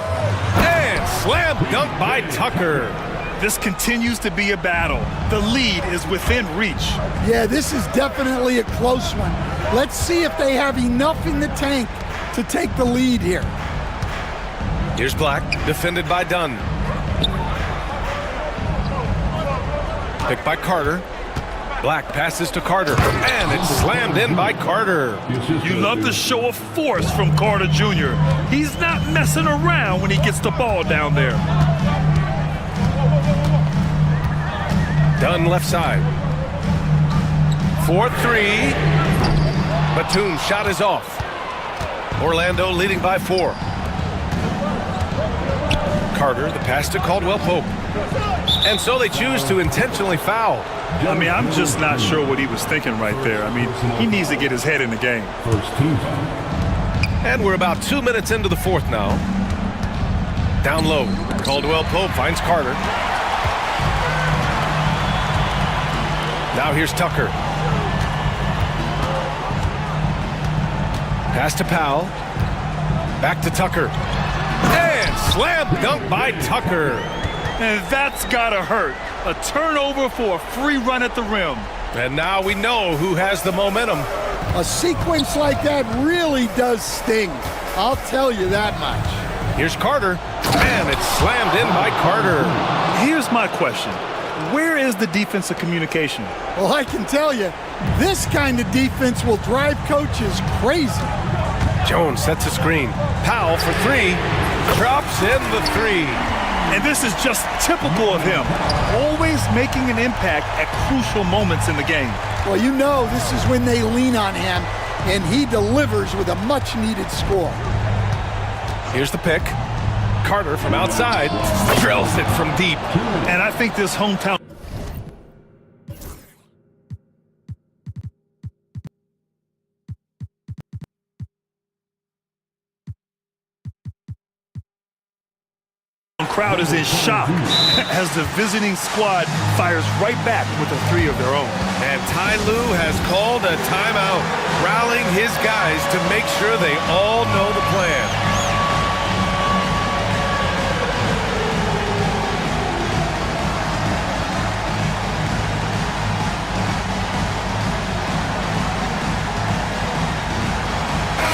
And slam dunk by Tucker. This continues to be a battle. The lead is within reach. Yeah, this is definitely a close one. Let's see if they have enough in the tank to take the lead here. Here's Black, defended by Dunn. Picked by Carter. Black passes to Carter, and it's slammed in by Carter. You love the show of force from Carter Jr. He's not messing around when he gets the ball down there. Dunn left side. 4-3. Batum's shot is off. Orlando leading by 4. Carter, the pass to Caldwell-Pope. And so they choose to intentionally foul. I mean, I'm just not sure what he was thinking right there. I mean, he needs to get his head in the game. And we're about 2 minutes into the fourth now. Down low, Caldwell-Pope finds Carter. Now here's Tucker. Pass to Powell. Back to Tucker. And slam dunk by Tucker. And that's gotta hurt. A turnover for a free run at the rim. And now we know who has the momentum. A sequence like that really does sting. I'll tell you that much. Here's Carter, and it's slammed in by Carter. Here's my question. Where is the defensive communication? Well, I can tell you, this kind of defense will drive coaches crazy. Jones sets a screen. Powell for 3. Drops in the 3. And this is just typical of him. Always making an impact at crucial moments in the game. Well, you know this is when they lean on him, and he delivers with a much-needed score. Here's the pick. Carter from outside drills it from deep. And I think this hometown crowd is in shock as the visiting squad fires right back with a three of their own. And Ty Lue has called a timeout, rallying his guys to make sure they all know the plan.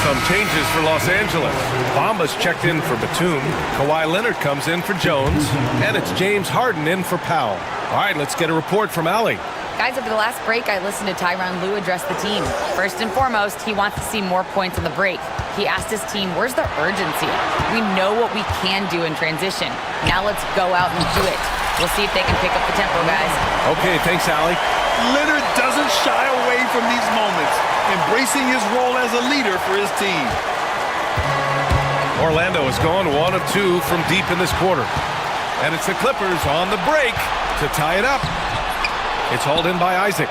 Some changes for Los Angeles. Bamba's checked in for Batum. Kawhi Leonard comes in for Jones. And it's James Harden in for Powell. All right, let's get a report from Allie. Guys, over the last break, I listened to Tyronn Lue address the team. First and foremost, he wants to see more points on the break. He asked his team, where's the urgency? We know what we can do in transition. Now let's go out and do it. We'll see if they can pick up the tempo, guys. Okay, thanks, Allie. Leonard doesn't shy away from these moments, embracing his role as a leader for his team. Orlando has gone 1 of 2 from deep in this quarter. And it's the Clippers on the break to tie it up. It's hauled in by Isaac.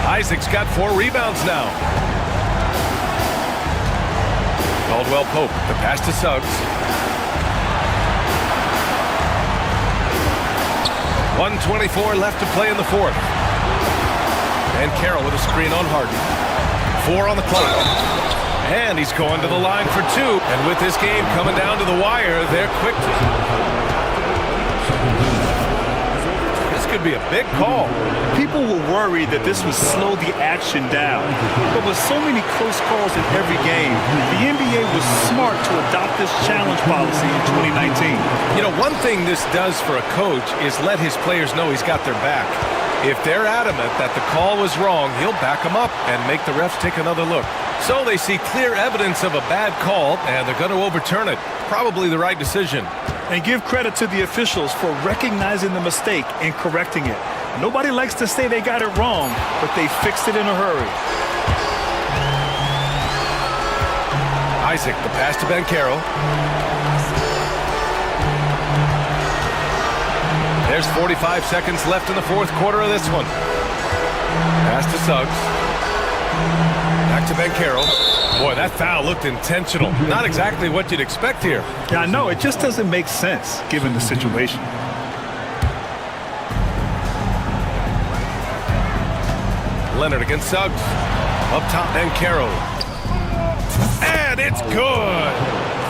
Isaac's got 4 rebounds now. Caldwell Pope, the pass to Suggs. 1:24 left to play in the fourth. And Carroll with a screen on Harden. 4 on the clock. And he's going to the line for 2. And with this game coming down to the wire, they're quick to... This could be a big call. People were worried that this would slow the action down. But with so many close calls in every game, the NBA was smart to adopt this challenge policy in 2019. You know, one thing this does for a coach is let his players know he's got their back. If they're adamant that the call was wrong, he'll back them up and make the refs take another look. So they see clear evidence of a bad call, and they're going to overturn it. Probably the right decision. And give credit to the officials for recognizing the mistake and correcting it. Nobody likes to say they got it wrong, but they fixed it in a hurry. Isaac, the pass to Banchero. There's 45 seconds left in the fourth quarter of this one. Pass to Suggs. Back to Banchero. Boy, that foul looked intentional. Not exactly what you'd expect here. Yeah, I know. It just doesn't make sense, given the situation. Leonard against Suggs. Up top, Banchero. And it's good.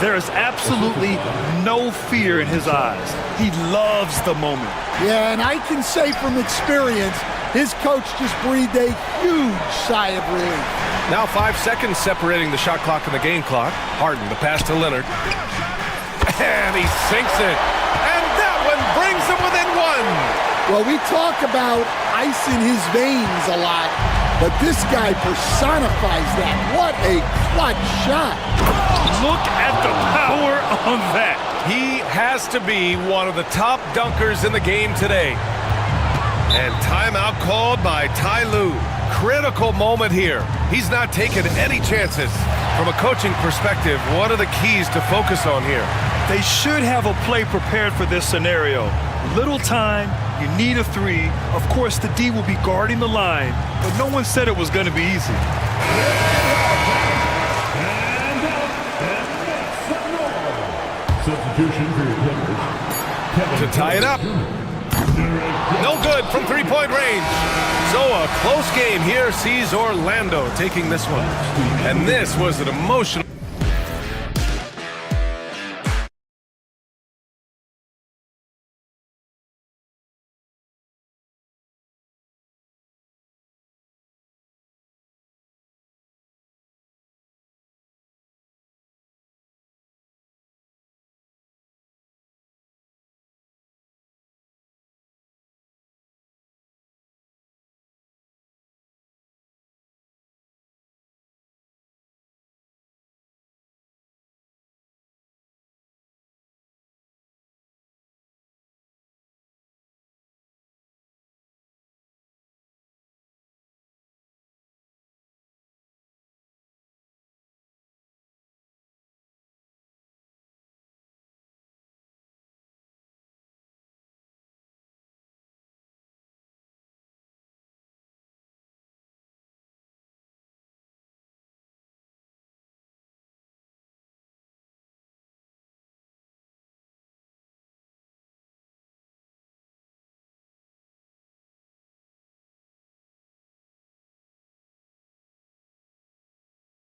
There is absolutely no fear in his eyes. He loves the moment. Yeah, and I can say from experience, his coach just breathed a huge sigh of relief. Now 5 seconds separating the shot clock and the game clock. Harden, the pass to Leonard. And he sinks it. And that one brings him within 1. Well, we talk about ice in his veins a lot, but this guy personifies that. What a clutch shot. Look at the power on that. He has to be one of the top dunkers in the game today. And timeout called by Ty Lue. Critical moment here. He's not taking any chances. From a coaching perspective, what are the keys to focus on here? They should have a play prepared for this scenario. Little time, you need a 3. Of course, the D will be guarding the line, but no one said it was going to be easy. Substitution for your Clippers. To tie it up. No good from three-point range. So a close game here sees Orlando taking this one. And this was an emotional...